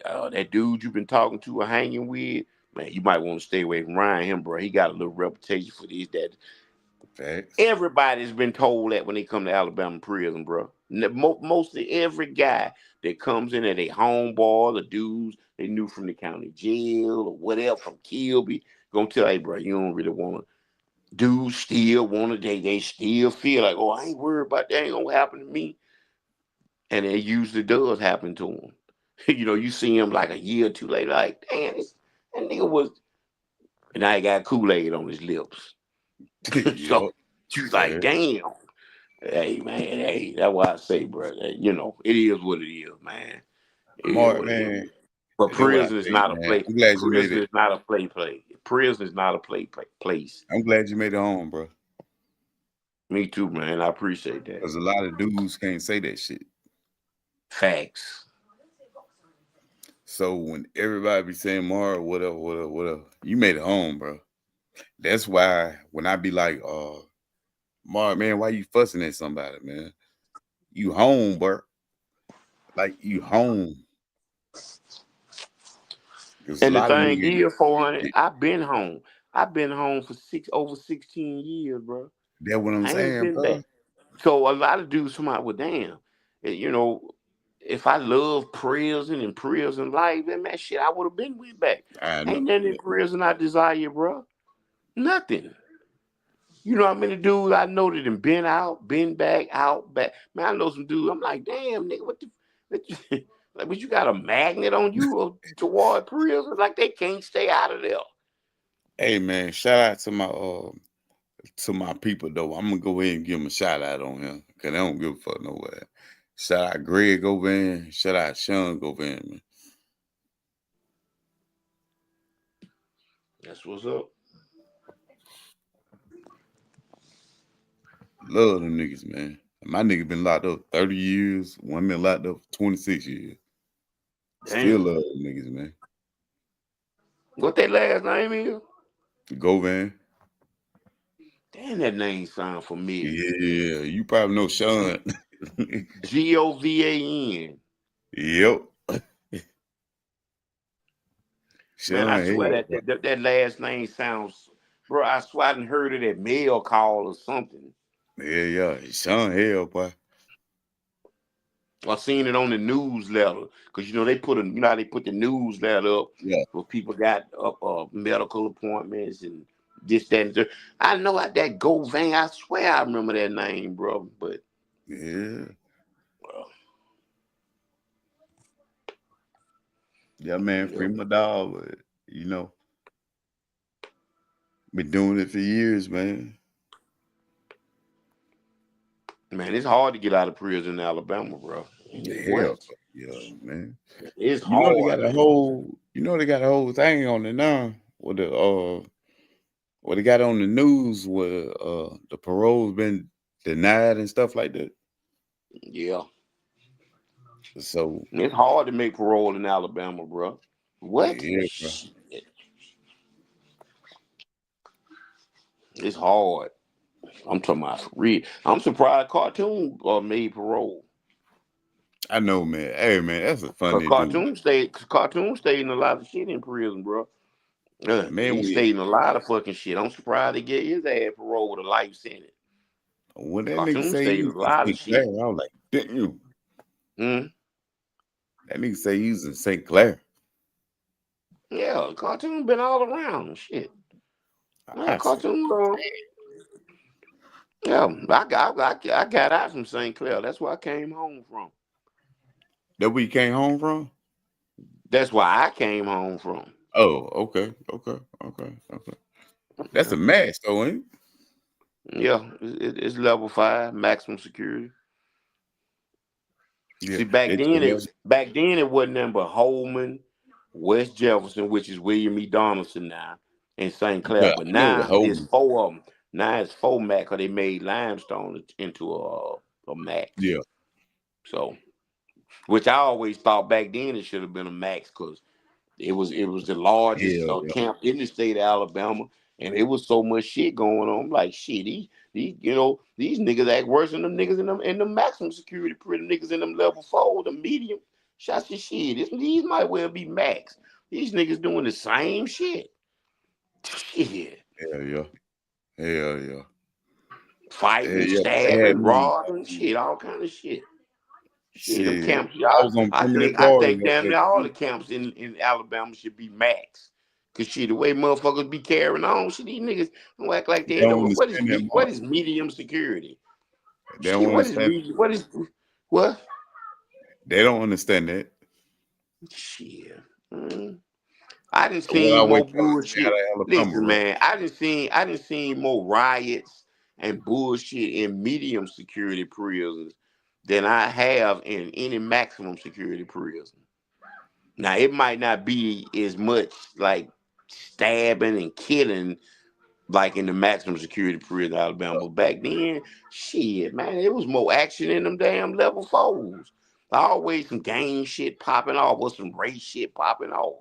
that dude you've been talking to or hanging with, man, you might want to stay away from Ryan him, bro. He got a little reputation for this, that." facts. Everybody's been told that when they come to Alabama prison, bro. Mostly every guy that comes in at a homeboy, the dudes they knew from the county jail or whatever from Kilby, gonna tell, hey, bro, you don't really want to. Dudes still want to. They still feel like, oh, I ain't worried about that. Ain't gonna happen to me, and it usually does happen to them. You see him like a year or two later, like, damn, that nigga was, and now he got Kool-Aid on his lips. So Yup, you like, facts. damn. Hey man, hey, that's why I say, bro. It is what it is, man. It is Mark, what it is. man, But that's what I prison is think, not a man. play. I'm glad you made Prison it. is not a play. Prison is not a place. I'm glad you made it home, bro. Me too, man. I appreciate that. Because a lot of dudes can't say that shit. Facts. So when everybody be saying Mark, whatever, you made it home, bro. That's why when I be like, Mark, man, why you fussing at somebody, man? You home, bro. Like you home. Because a And the lot of thing niggas, is, 400, I've been home. I've been home for over 16 years, bro. That's what I'm I ain't saying, been back. bro. So a lot of dudes come out with damn, you know, if I love prison and prison life, then man, shit, I would have been with back. I know. Ain't nothing in prison I desire, bro. Nothing. You know how many dudes I know that have been out, been back, out, back. Man, I know some dudes. I'm like, damn, nigga, what you, like, what you got a magnet on you or toward prison? Like they can't stay out of there. Hey man, shout out to my people though. I'm gonna go ahead and give them a shout out on him because they don't give a fuck nowhere. Shout out Greg over there. Shout out Sean over there, man. That's what's up. Love them niggas, man. My nigga been locked up 30 years. One been locked up 26 years. Still Damn. love them niggas, man. What that last name is? Go van. Damn, that name sound familiar. Yeah, you probably know Sean. Govan. Yep. Man, I Sean swear Hell, that bro. that last name sounds, bro. I swear I done heard of that mail call or something. Yeah. Sean Hell, boy. I seen it on the newsletter because you know they put how they put the newsletter up Yeah. where people got medical appointments and this that and that. I know that Govan. I swear I remember that name, bro. But Yeah. well, Yeah, man. yep. Free my dog. But, you know, been doing it for years, man. Man, it's hard to get out of prison in Alabama, bro. Hell, What? yeah, man. It's You know they got hard, a man. whole thing on it now with the what they got on the news where the parole's been denied and stuff like that. Yeah, So it's hard to make parole in Alabama, bro. What? yeah, bro. Shit. It's hard. I'm talking about for real. I'm surprised Cartoon made parole. I know, man. Hey, man, that's a Cause funny dude, Cartoon stayed in a lot of shit in prison, bro. man. He stayed in a lot of fucking shit. I'm surprised they get his ass parole with a life sentence. When that nigga Cartoon say he stayed in a was in lot of St. Clair, shit. I was like, damn. Hmm? That nigga say he was in St. Clair. Yeah, Cartoon been all around shit. Yeah, I said, Cartoon. Yeah, I got out from St. Clair. That's where I came home from. that where you came home from? That's where I came home from. Oh, okay. That's a max, though, ain't Yeah, it's level 5, maximum security. it? Yeah, See, they told us. back then it wasn't nothing but Holman, West Jefferson, which is William E. Donaldson now, and St. Clair. Yeah, But I know the now it's whole. four of them. Now it's four Mac, cause they made limestone into a max. Yeah, So, which I always thought back then it should have been a max, cause it was the largest hell yeah, camp in the state of Alabama, and it was so much shit going on. I'm like, shit, these niggas act worse than them niggas in the maximum security prison, niggas in them level 4, the medium. Shots of shit. These might well be max. These niggas doing the same shit. Shit. hell yeah, hell yeah, hell Fighting, yeah. They had stabbing, me. robbing, shit, all kind of shit. Shit, them Shit, camps, I y'all. was on I permanent think I parole think up damn there near all the too. camps in Alabama should be max. Cause shit, the way motherfuckers be carrying on, shit, these niggas don't act like They they don't know understand that what mark. is medium security. They Shit, don't what is understand. medium? What is what? They don't understand that. Shit. Mm. I didn't So when I see went more trying to stay out bullshit. of Alabama, Listen, bro. man, I didn't see more riots and bullshit in medium security prisons than I have in any maximum security prison. Now it might not be as much like stabbing and killing like in the maximum security prison in Alabama. But back then, shit, man, it was more action in them damn level 4s. Always some gang shit popping off or some race shit popping off.